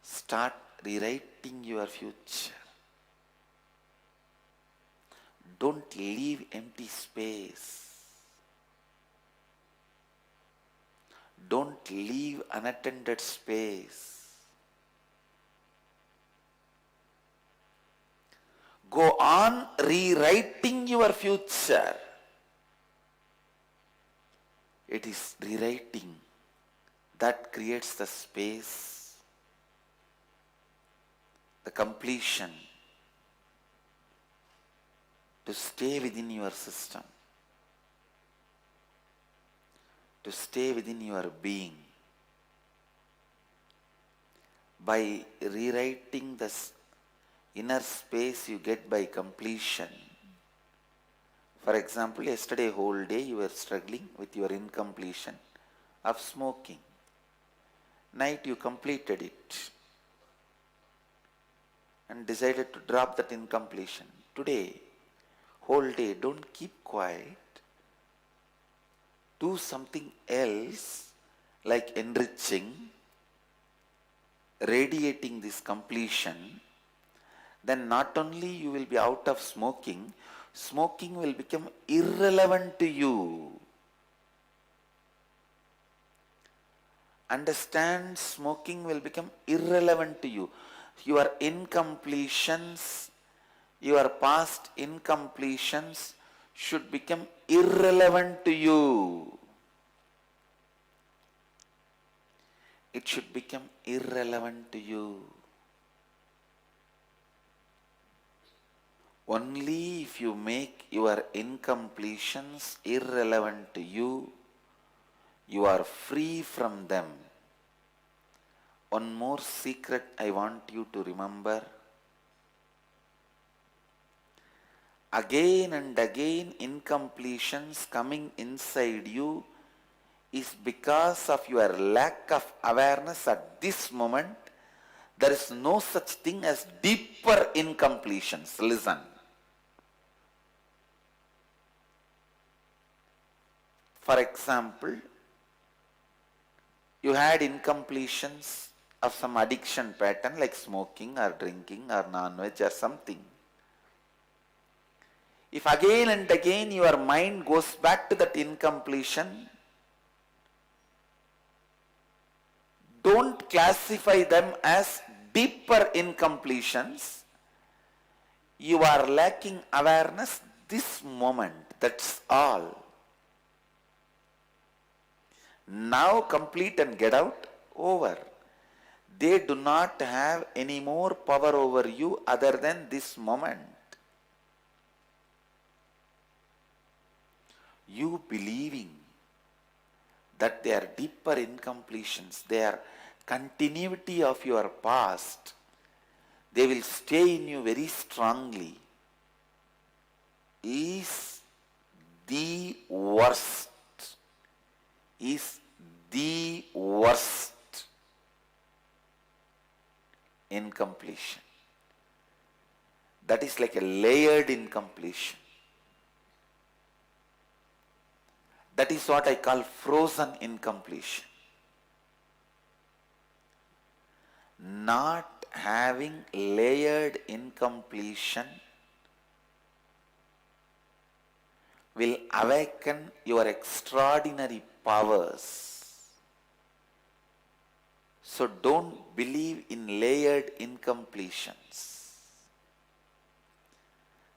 Start rewriting your future. Don't leave empty space. Don't leave unattended space. Go on rewriting your future. It is rewriting that creates the space, the completion to stay within your system, to stay within your being. By rewriting the inner space you get by completion. For example, yesterday whole day you were struggling with your incompletion of smoking. Night you completed it and decided to drop that incompletion. Today, whole day, don't keep quiet. Do something else like enriching, radiating this completion. Then not only you will be out of smoking, smoking will become irrelevant to you. Understand, smoking will become irrelevant to you. Your incompletions, your past incompletions should become irrelevant to you. It should become irrelevant to you. Only if you make your incompletions irrelevant to you, you are free from them. One more secret I want you to remember. Again and again incompletions coming inside you is because of your lack of awareness at this moment. There is no such thing as deeper incompletions. Listen. For example, you had incompletions of some addiction pattern like smoking or drinking or non-veg or something. If again and again your mind goes back to that incompletion, don't classify them as deeper incompletions. You are lacking awareness this moment, that's all. Now complete and get out, over. They do not have any more power over you other than this moment. You believing that they are deeper incompletions, they are continuity of your past, they will stay in you very strongly, is the worst. Is the worst incompletion. That is like a layered incompletion. That is what I call frozen incompletion. Not having layered incompletion will awaken your extraordinary powers. So don't believe in layered incompletions.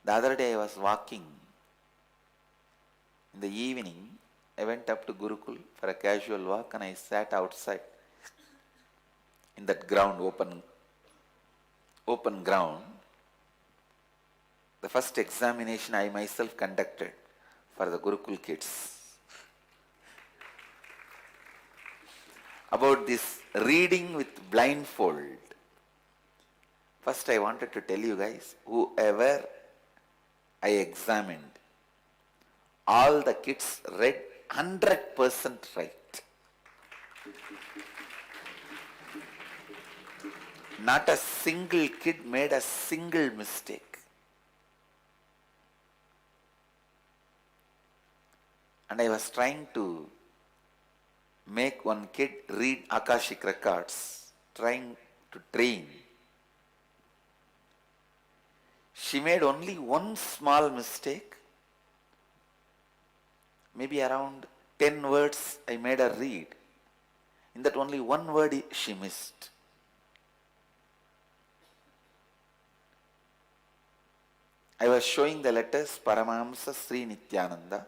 The other day I was walking. In the evening, I went up to Gurukul for a casual walk and I sat outside in that ground, open ground. The first examination I myself conducted for the Gurukul kids. about this reading with blindfold. First I wanted to tell you guys, whoever I examined, all the kids read 100% right. Not a single kid made a single mistake. And I was trying to make one kid read Akashic records, trying to train. She made only one small mistake. Maybe around 10 words I made her read. In that only one word she missed. I was showing the letters Paramahamsa Sri Nithyananda.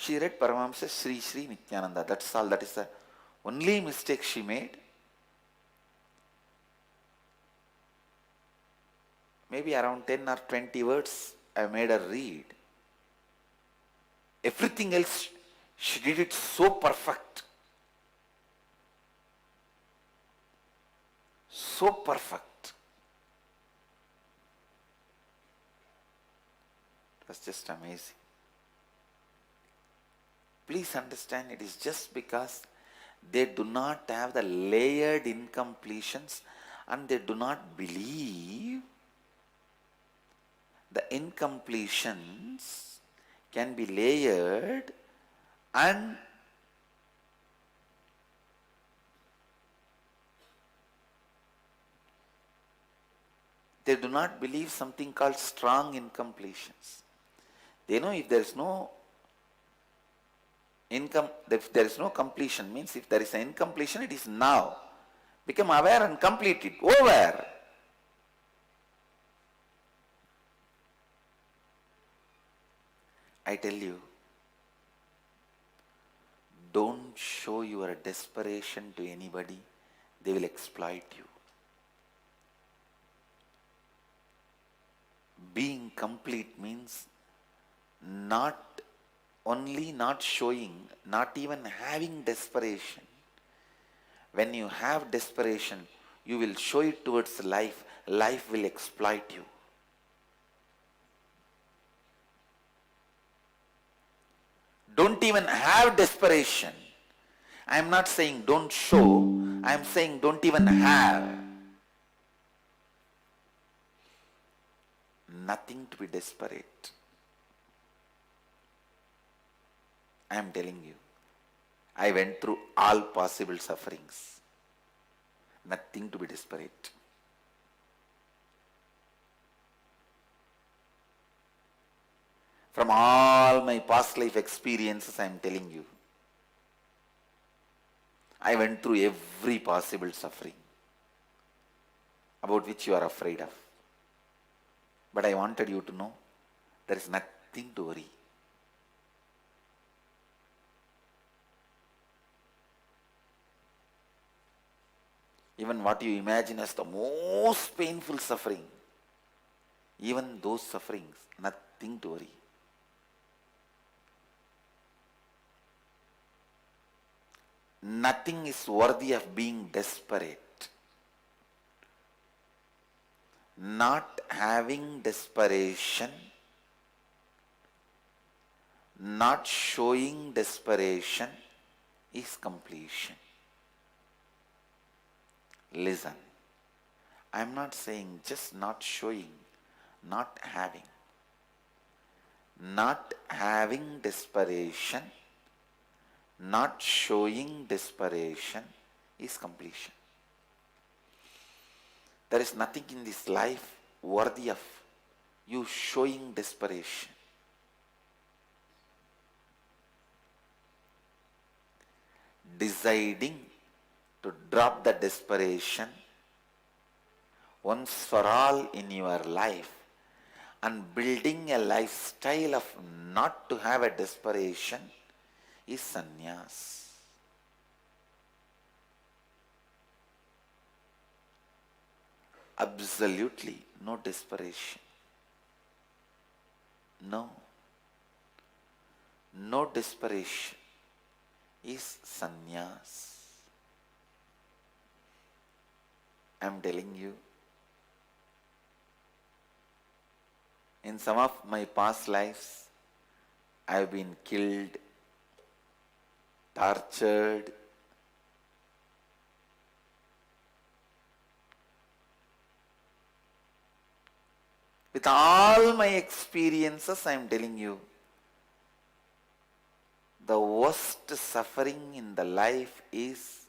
She read Paramahamsa Sri Sri Nithyananda. That's all. That is the only mistake she made. Maybe around 10 or 20 words I made her read. Everything else, she did it so perfect. So perfect. It was just amazing. Please understand, it is just because they do not have the layered incompletions and they do not believe the incompletions can be layered and they do not believe something called strong incompletions. They know if there is no if there is no completion, means if there is an incompletion, it is now. Become aware and complete it. Over. I tell you, don't show your desperation to anybody. They will exploit you. Being complete means not only not showing, not even having desperation. When you have desperation, you will show it towards life. Life will exploit you. Don't even have desperation. I am not saying don't show. I am saying don't even have. Nothing to be desperate. I am telling you, I went through all possible sufferings. Nothing to be desperate. From all my past life experiences, I am telling you, I went through every possible suffering about which you are afraid of. But I wanted you to know there is nothing to worry. Even what you imagine as the most painful suffering, even those sufferings, nothing to worry. Nothing is worthy of being desperate. Not having desperation, not showing desperation is completion. Listen, I am not saying just not showing, not having. Not having desperation, not showing desperation is completion. There is nothing in this life worthy of you showing desperation. Deciding to drop the desperation once for all in your life and building a lifestyle of not to have a desperation is sannyas. Absolutely no desperation. No. No desperation is sannyas. I'm telling you. In some of my past lives, I've been killed, tortured, with all my experiences, I'm telling you, the worst suffering in the life is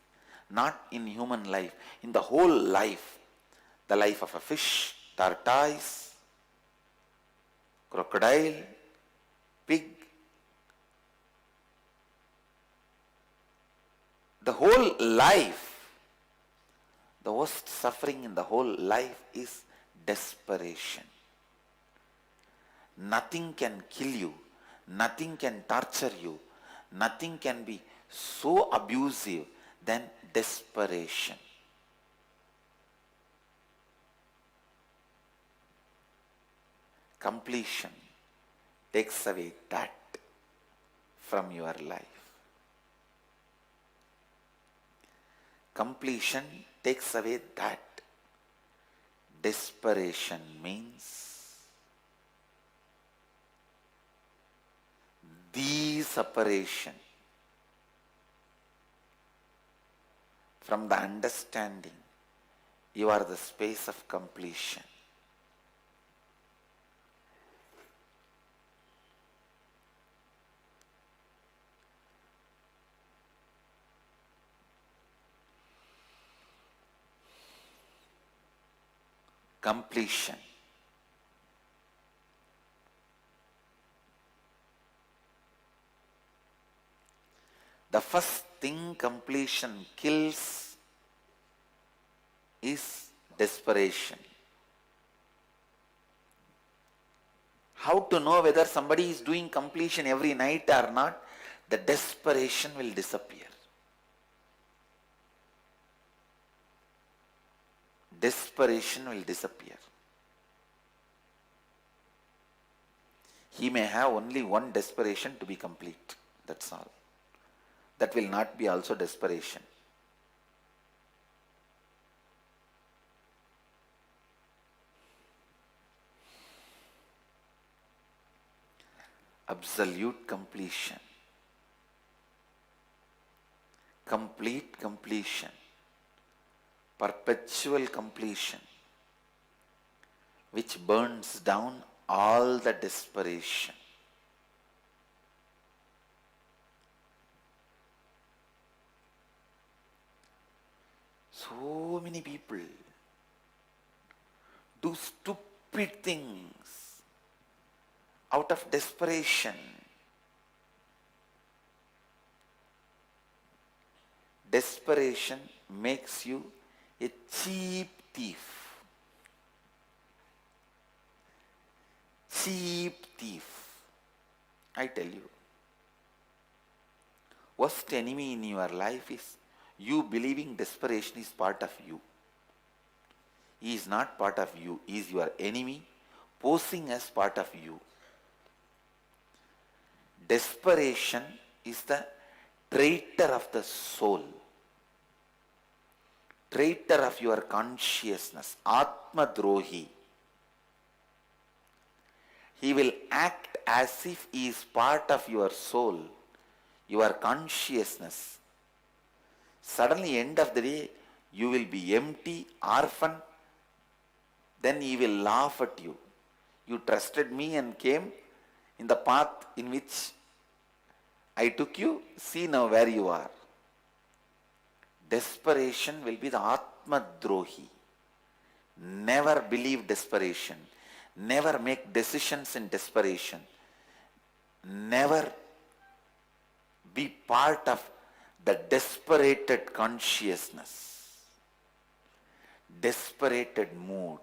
not in human life, in the whole life. The life of a fish, tortoise, crocodile, pig. The whole life, the worst suffering in the whole life is desperation. Nothing can kill you, nothing can torture you, nothing can be so abusive than desperation. Completion takes away that from your life. Completion takes away that. Desperation means the separation from the understanding. You are the space of completion. Completion. The first thing completion kills is desperation. How to know whether somebody is doing completion every night or not? The desperation will disappear. Desperation will disappear. He may have only one desperation to be complete. That's all. That will not be also desperation. Absolute completion. Complete completion. Perpetual completion, which burns down all the desperation. So many people do stupid things out of desperation. Desperation makes you a cheap thief. Cheap thief. I tell you. Worst enemy in your life is you believing desperation is part of you. He is not part of you. He is your enemy, posing as part of you. Desperation is the traitor of the soul. Traitor of your consciousness, Atma Drohi. He will act as if he is part of your soul, your consciousness. Suddenly, end of the day, you will be empty, orphan. Then he will laugh at you. You trusted me and came in the path in which I took you. See now where you are. Desperation will be the Atma Drohi. Never believe desperation. Never make decisions in desperation. Never be part of the desperated consciousness. Desperated mood.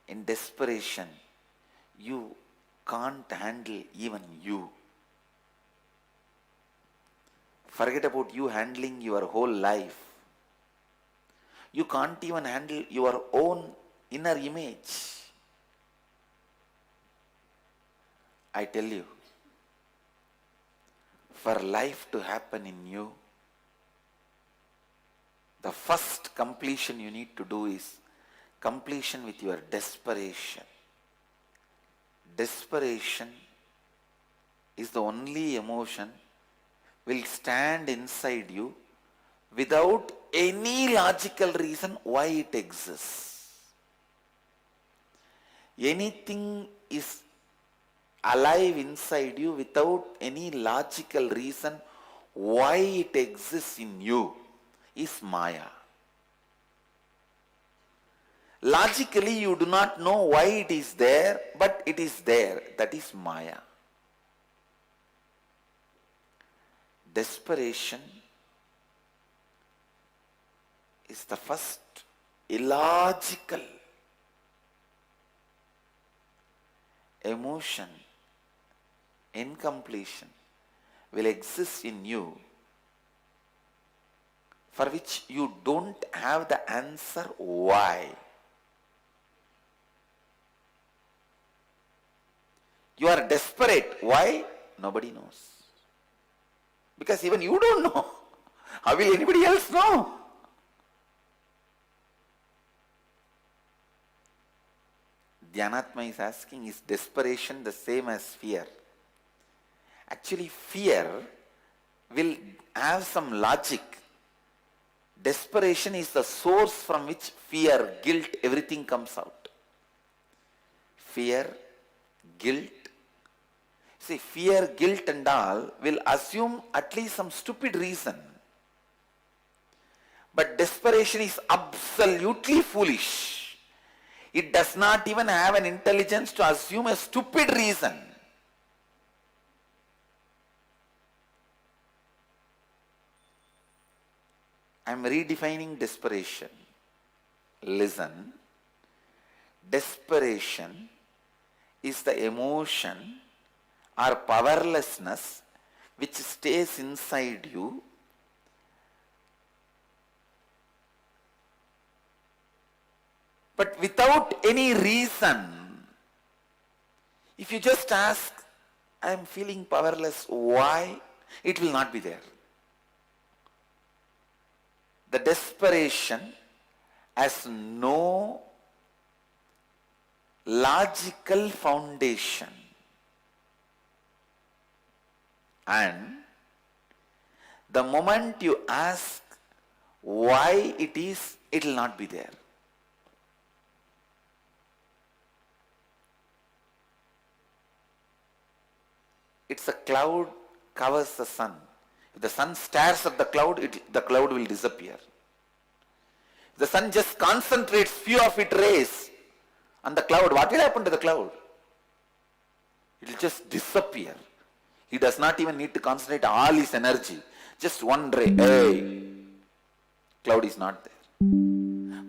In desperation, you can't handle even you. Forget about you handling your whole life. You can't even handle your own inner image. I tell you, for life to happen in you, the first completion you need to do is completion with your desperation. Desperation is the only emotion will stand inside you without any logical reason why it exists. Anything is alive inside you without any logical reason why it exists in you is Maya. Logically, you do not know why it is there, but it is there. That is Maya. Desperation is the first illogical emotion, incompletion will exist in you for which you don't have the answer why. You are desperate. Why? Nobody knows. Because even you don't know. How will anybody else know? Dhyanatma is asking, is desperation the same as fear? Actually, fear will have some logic. Desperation is the source from which fear, guilt, everything comes out. Fear, guilt. See, fear, guilt and all will assume at least some stupid reason. But desperation is absolutely foolish. It does not even have an intelligence to assume a stupid reason. I am redefining desperation. Listen. Desperation is the emotion or powerlessness which stays inside you but without any reason. If you just ask, I am feeling powerless, why? It will not be there. The desperation has no logical foundation. And the moment you ask why it is, it will not be there. It's a cloud covers the sun. If the sun stares at the cloud, the cloud will disappear. If the sun just concentrates few of its rays on the cloud, what will happen to the cloud? It will just disappear. He does not even need to concentrate all his energy. Just one ray. Hey, cloud is not there.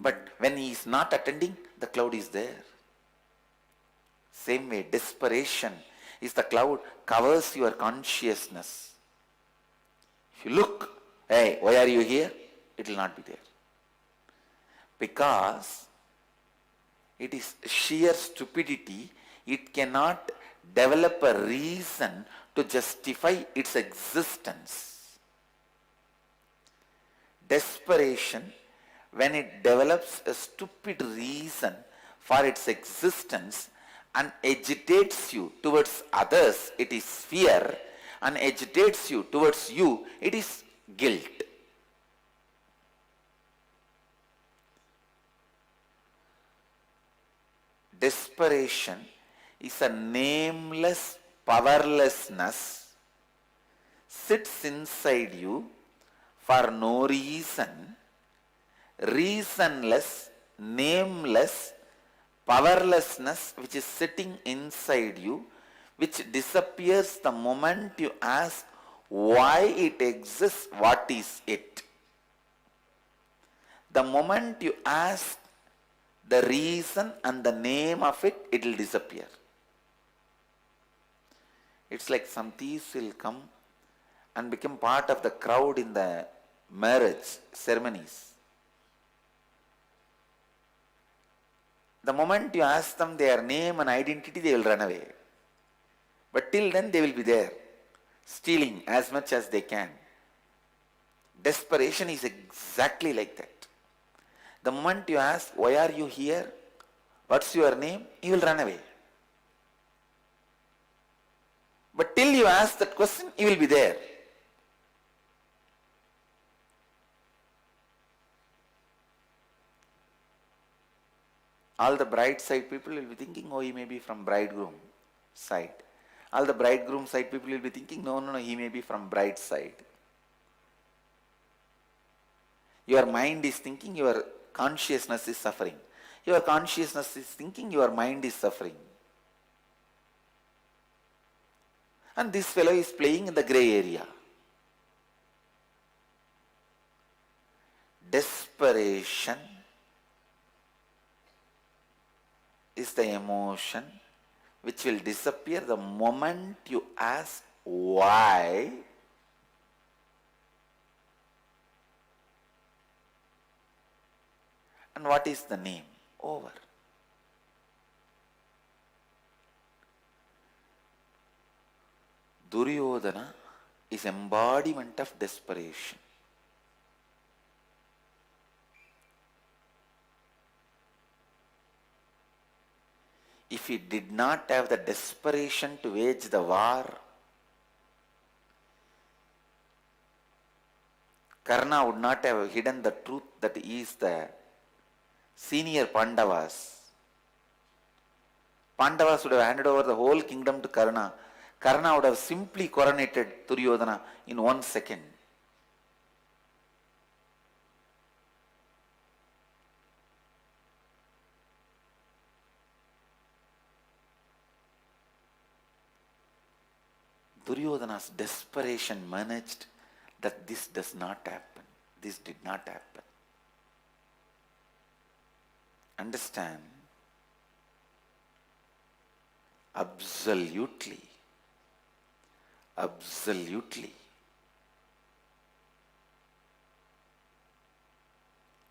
But when he is not attending, the cloud is there. Same way, desperation is the cloud covers your consciousness. If you look, hey, why are you here? It will not be there. Because it is sheer stupidity. It cannot develop a reason to justify its existence. Desperation, when it develops a stupid reason for its existence and agitates you towards others, it is fear, and agitates you towards you, it is guilt. Desperation is a nameless powerlessness, sits inside you for no reason, reasonless, nameless powerlessness which is sitting inside you, which disappears the moment you ask why it exists, what is it. The moment you ask the reason and the name of it, it will disappear. It's like some thieves will come and become part of the crowd in the marriage ceremonies. The moment you ask them their name and identity, they will run away. But till then they will be there. stealing as much as they can. Desperation is exactly like that. The moment you ask, why are you here? What's your name? He will run away. But till you ask that question, he will be there. All the bride side people will be thinking, oh, he may be from bridegroom side. All the bridegroom side people will be thinking, no, he may be from bride side. Your mind is thinking, your consciousness is suffering. Your consciousness is thinking, your mind is suffering. And this fellow is playing in the grey area. Desperation is the emotion which will disappear the moment you ask why. And what is the name? Over. Duryodhana is embodiment of desperation. If he did not have the desperation to wage the war, Karna would not have hidden the truth that he is the senior Pandavas. Pandavas would have handed over the whole kingdom to Karna. Karna would have simply coronated Duryodhana in 1 second. Duryodhana's desperation managed that this does not happen. This did not happen. Understand? Absolutely. Absolutely.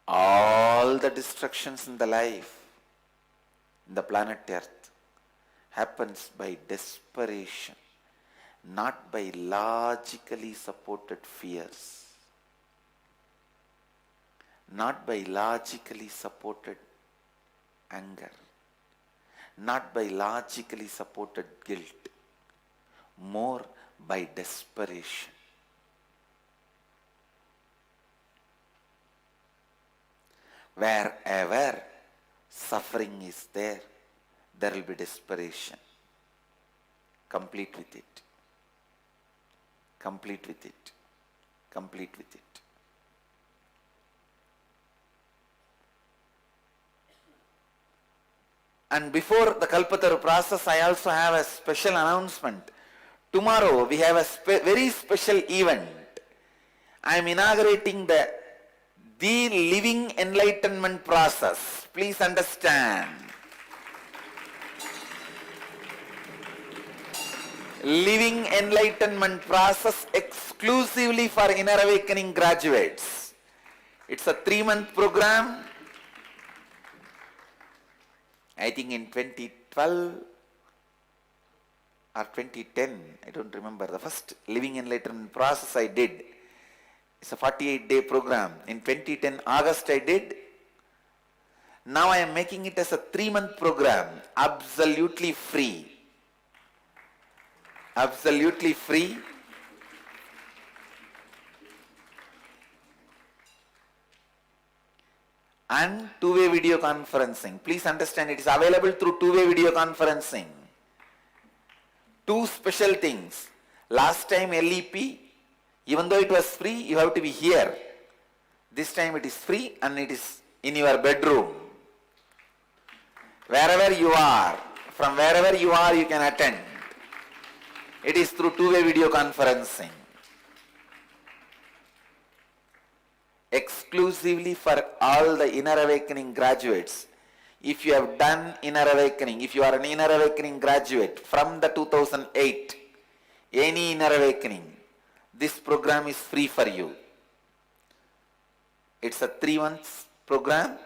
All the destructions in the life, in the planet Earth, happens by desperation, not by logically supported fears, not by logically supported anger, not by logically supported guilt, more by desperation. Wherever suffering is there, there will be desperation. Complete with it. Complete with it. Complete with it. And before the Kalpataru process, I also have a special announcement. Tomorrow we have a very special event. I am inaugurating the living enlightenment process. Please understand. Living enlightenment process exclusively for inner awakening graduates. It's a 3-month program. I think in 2012 or 2010, I don't remember, the first living enlightenment process I did. It's a 48-day program. In 2010 August I did. Now I am making it as a 3-month program, absolutely free. Absolutely free. And two-way video conferencing. Please understand, it is available through two-way video conferencing. Two special things. Last time LEP, even though it was free, you have to be here. This time it is free and it is in your bedroom. Wherever you are, from wherever you are, you can attend. It is through two-way video conferencing. Exclusively for all the inner awakening graduates. If you have done inner awakening, if you are an inner awakening graduate from the 2008, any inner awakening, this program is free for you. It's a 3-month program.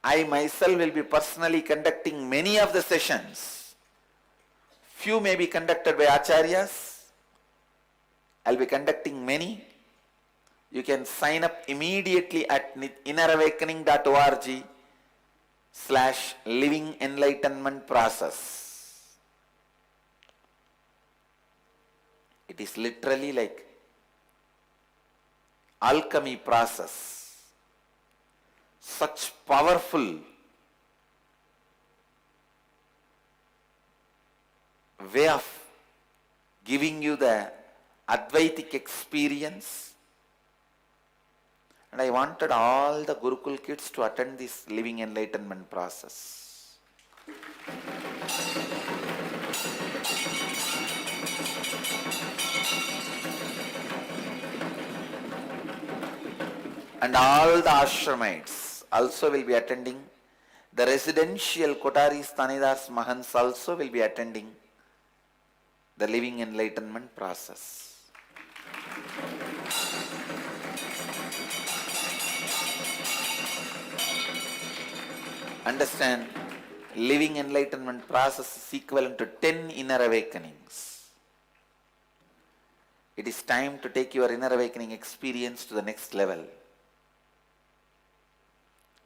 I myself will be personally conducting many of the sessions. Few may be conducted by acharyas, I'll be conducting many. You can sign up immediately at innerawakening.org/living enlightenment process. It is literally like alchemy process. Such powerful way of giving you the Advaitic experience. And I wanted all the Gurukul kids to attend this living enlightenment process. And all the ashramites also will be attending. The residential Kotaris, Tanidars, Mahants also will be attending the living enlightenment process. Understand, living enlightenment process is equivalent to 10 inner awakenings. It is time to take your inner awakening experience to the next level.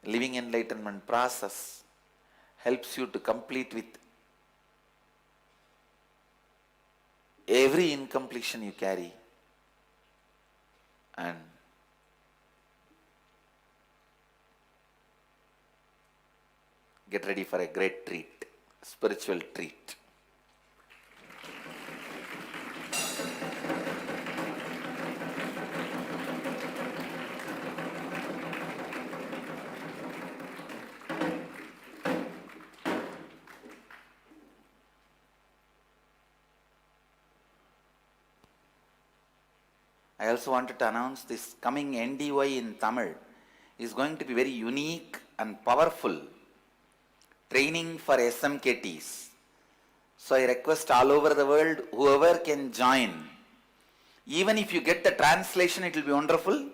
Living enlightenment process helps you to complete with every incompletion you carry, and get ready for a great treat, spiritual treat. I also wanted to announce this coming NDY in Tamil is going to be very unique and powerful training for SMKTs. So I request all over the world, whoever can join. Even if you get the translation, it will be wonderful.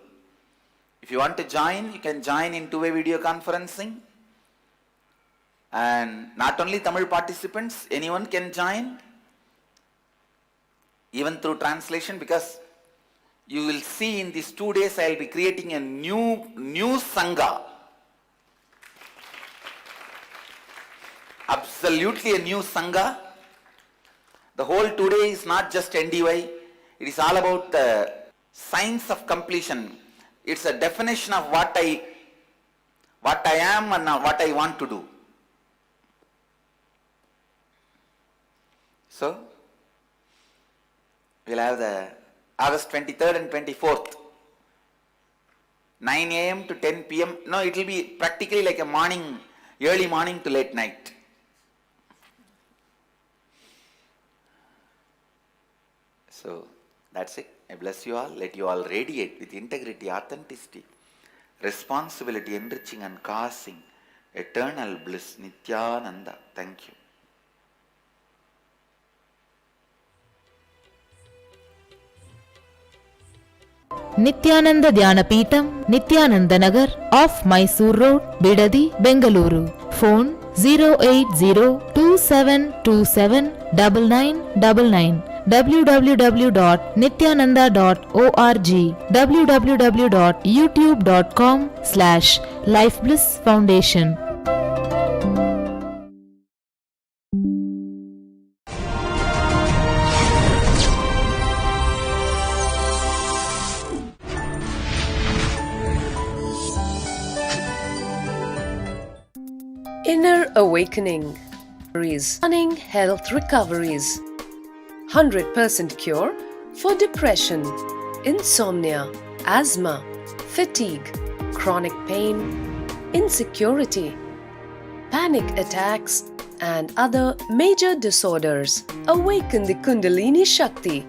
If you want to join, you can join in two-way video conferencing. And not only Tamil participants, anyone can join, even through translation, because you will see in these 2 days I will be creating a new Sangha. Absolutely a new Sangha. The whole today is not just NDY. It is all about the science of completion. It's a definition of what I am and what I want to do. So, we'll have the August 23rd and 24th, 9 a.m. to 10 p.m. No, it will be practically like a morning, early morning to late night. So, that's it. I bless you all. Let you all radiate with integrity, authenticity, responsibility, enriching and causing eternal bliss. Nithyananda. Thank you. Nithyananda Dhyanapeetham, Nithyananda Nagar, off Mysore Road, Bidadi, Bengaluru. Phone 08027279999. www.nithyananda.org. www.youtube.com/Life Bliss Foundation. Inner Awakening, Stunning Health Recoveries, 100% cure for depression, insomnia, asthma, fatigue, chronic pain, insecurity, panic attacks, and other major disorders. Awaken the Kundalini Shakti,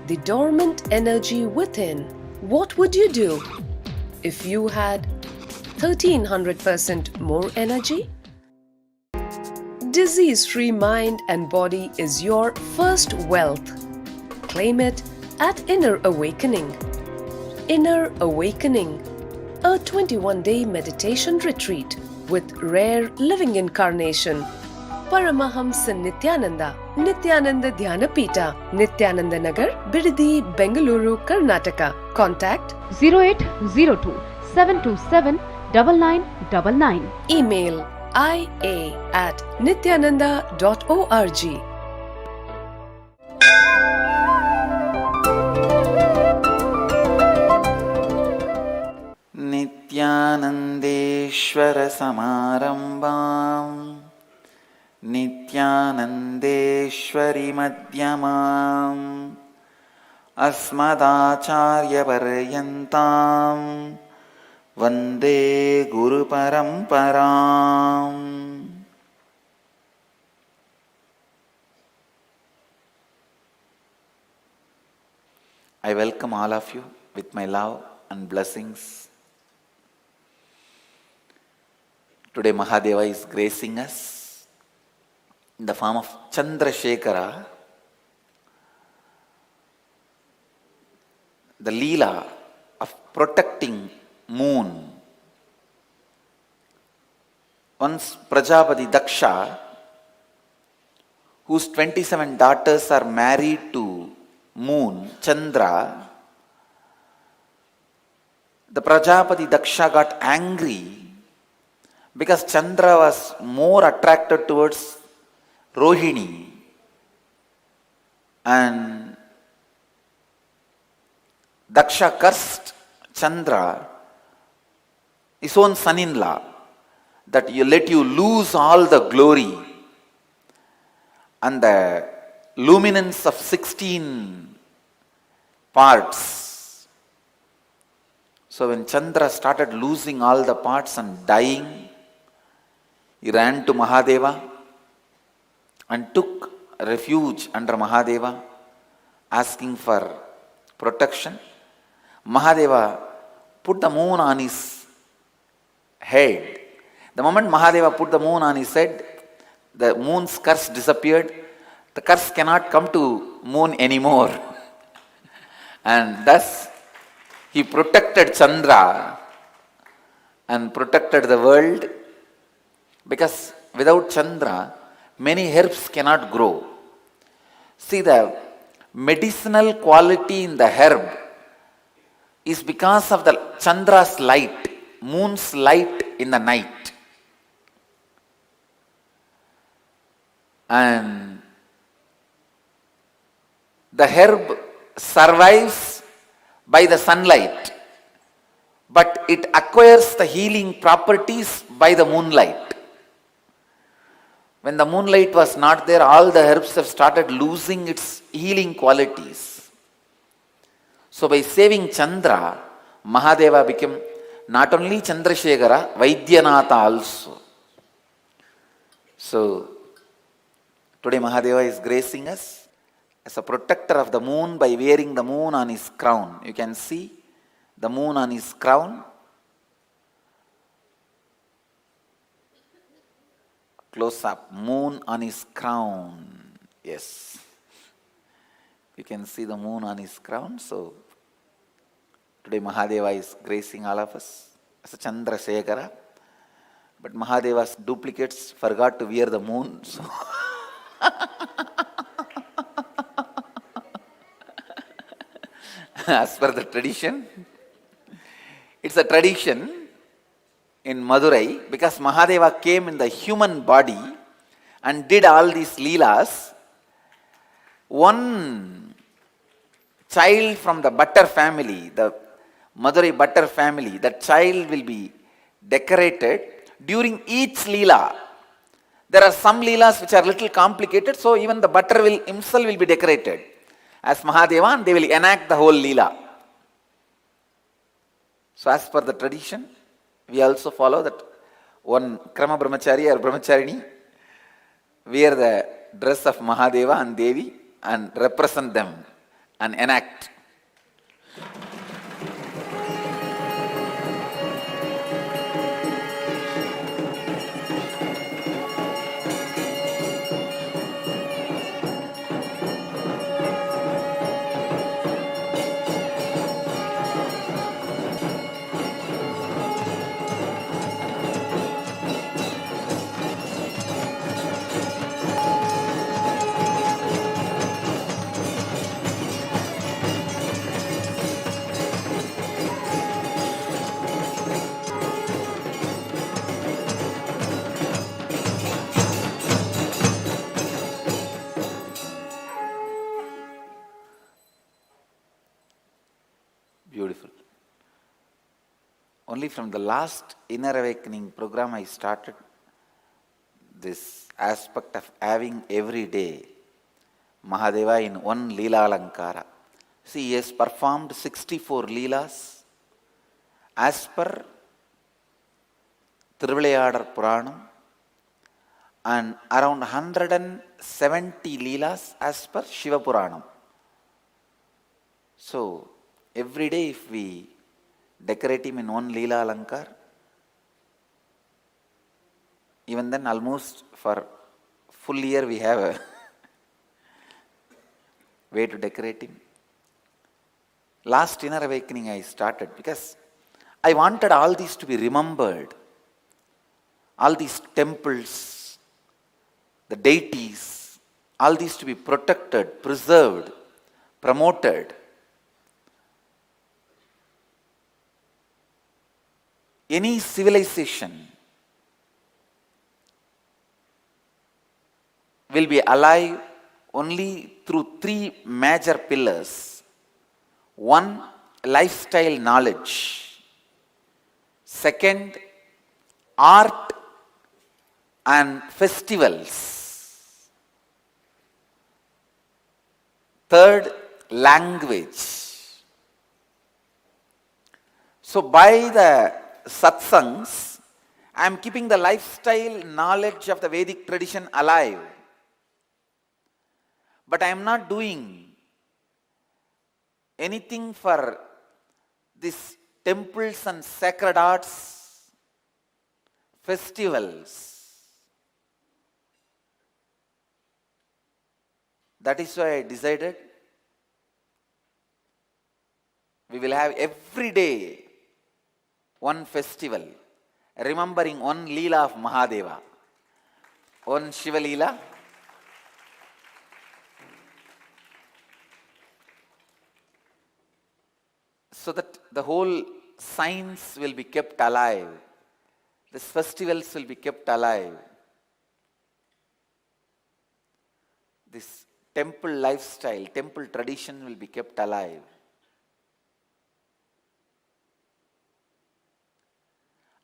the dormant energy within. What would you do if you had 1300% more energy? Disease-free mind and body is your first wealth. Claim it at Inner Awakening. Inner Awakening, a 21-day meditation retreat with rare living incarnation, Paramahamsa Nithyananda, Nithyananda Dhyanapita, Nithyananda Nagar, Bidadi, Bengaluru, Karnataka. Contact 0802 727 9999. email ia@nithyananda.org. नित्यानन्देश्वर समारम्भाम् नित्यानन्देश्वरि मध्यमाम् अस्मदाचार्यपर्यन्ताम् वन्दे गुरुपरम्पराम्. I welcome all of you with my love and blessings. Today Mahadeva is gracing us in the form of Chandrasekhara, the Leela of protecting moon. Once Prajapati Daksha, whose 27 daughters are married to moon, Chandra, the Prajapati Daksha got angry because Chandra was more attracted towards Rohini, and Daksha cursed Chandra, his own son-in-law, that you let you lose all the glory and the luminance of 16 parts. So when Chandra started losing all the parts and dying, he ran to Mahadeva and took refuge under Mahadeva, asking for protection. Mahadeva put the moon on his head. The moment Mahadeva put the moon on his head, the moon's curse disappeared. The curse cannot come to moon anymore. And thus he protected Chandra and protected the world, because without Chandra, many herbs cannot grow. See, the medicinal quality in the herb is because of the Chandra's light, moon's light in the night. And the herb survives by the sunlight, but it acquires the healing properties by the moonlight. When the moonlight was not there, all the herbs have started losing its healing qualities. So by saving Chandra, Mahadeva became not only Chandrasekhara, Vaidyanatha also. So today Mahadeva is gracing us as a protector of the moon by wearing the moon on his crown. You can see the moon on his crown. Close up, moon on his crown. Yes. You can see the moon on his crown. So today Mahadeva is gracing all of us as a Chandrasekhara. But Mahadeva's duplicates forgot to wear the moon. So as per the tradition, it's a tradition in Madurai, because Mahadeva came in the human body and did all these leelas. One child from the Bhattar family, the Madurai Bhattar family, that child will be decorated during each leela. There are some leelas which are little complicated, so even the Bhattar himself will be decorated as Mahadeva, and they will enact the whole leela. So as per the tradition, we also follow that one Krama Brahmachari or Brahmacharini wear the dress of Mahadeva and Devi and represent them and enact. Only from the last inner awakening program I started this aspect of having every day Mahadeva in one Leela Alankara. See, he has performed 64 Leelas as per Thiruvilayadar Puranam and around 170 Leelas as per Shiva Puranam. So, every day if we decorate him in one Leela Alankar, even then almost for full year we have a way to decorate him. Last inner awakening I started because I wanted all these to be remembered. All these temples, the deities, all these to be protected, preserved, promoted. Any civilization will be alive only through three major pillars. One, lifestyle knowledge. Second, art and festivals. Third, language. So by the Satsangs, I am keeping the lifestyle knowledge of the Vedic tradition alive. But I am not doing anything for these temples and sacred arts, festivals. That is why I decided we will have every day one festival, remembering one Leela of Mahadeva, one Shiva Leela. So that the whole science will be kept alive. These festivals will be kept alive. This temple lifestyle, temple tradition will be kept alive.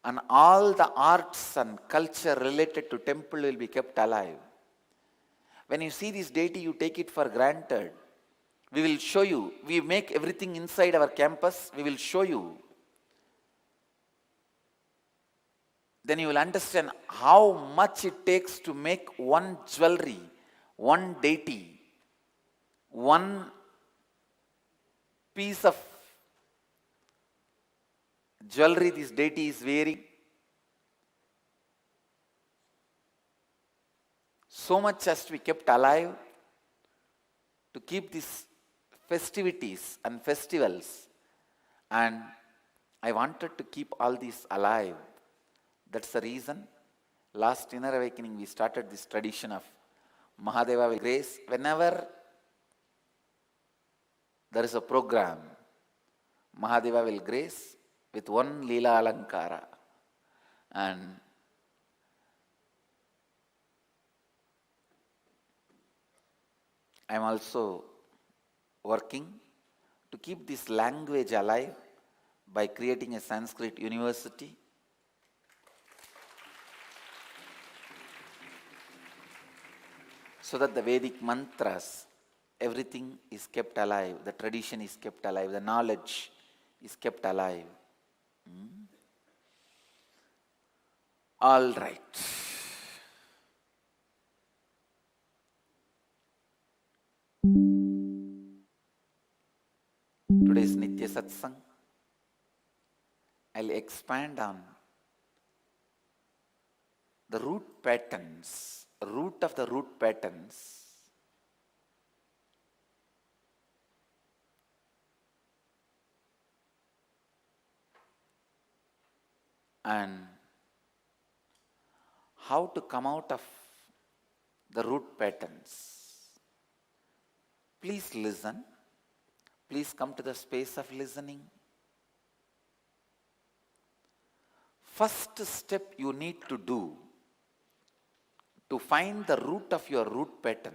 And all the arts and culture related to temple will be kept alive. When you see this deity, you take it for granted. We will show you. We make everything inside our campus. We will show you. Then you will understand how much it takes to make one jewelry, one deity, one piece of jewelry this deity is wearing. So much has to be kept alive to keep these festivities and festivals, and I wanted to keep all these alive. That's the reason last inner awakening we started this tradition of Mahadeva will grace. Whenever there is a program, Mahadeva will grace with one Leela Alankara, and I am also working to keep this language alive by creating a Sanskrit university. So that the Vedic mantras, everything is kept alive, the tradition is kept alive, the knowledge is kept alive. All right. Today's Nitya Satsang, I'll expand on the root patterns, root of the root patterns, and how to come out of the root patterns. Please listen. Please come to the space of listening. First step you need to do to find the root of your root pattern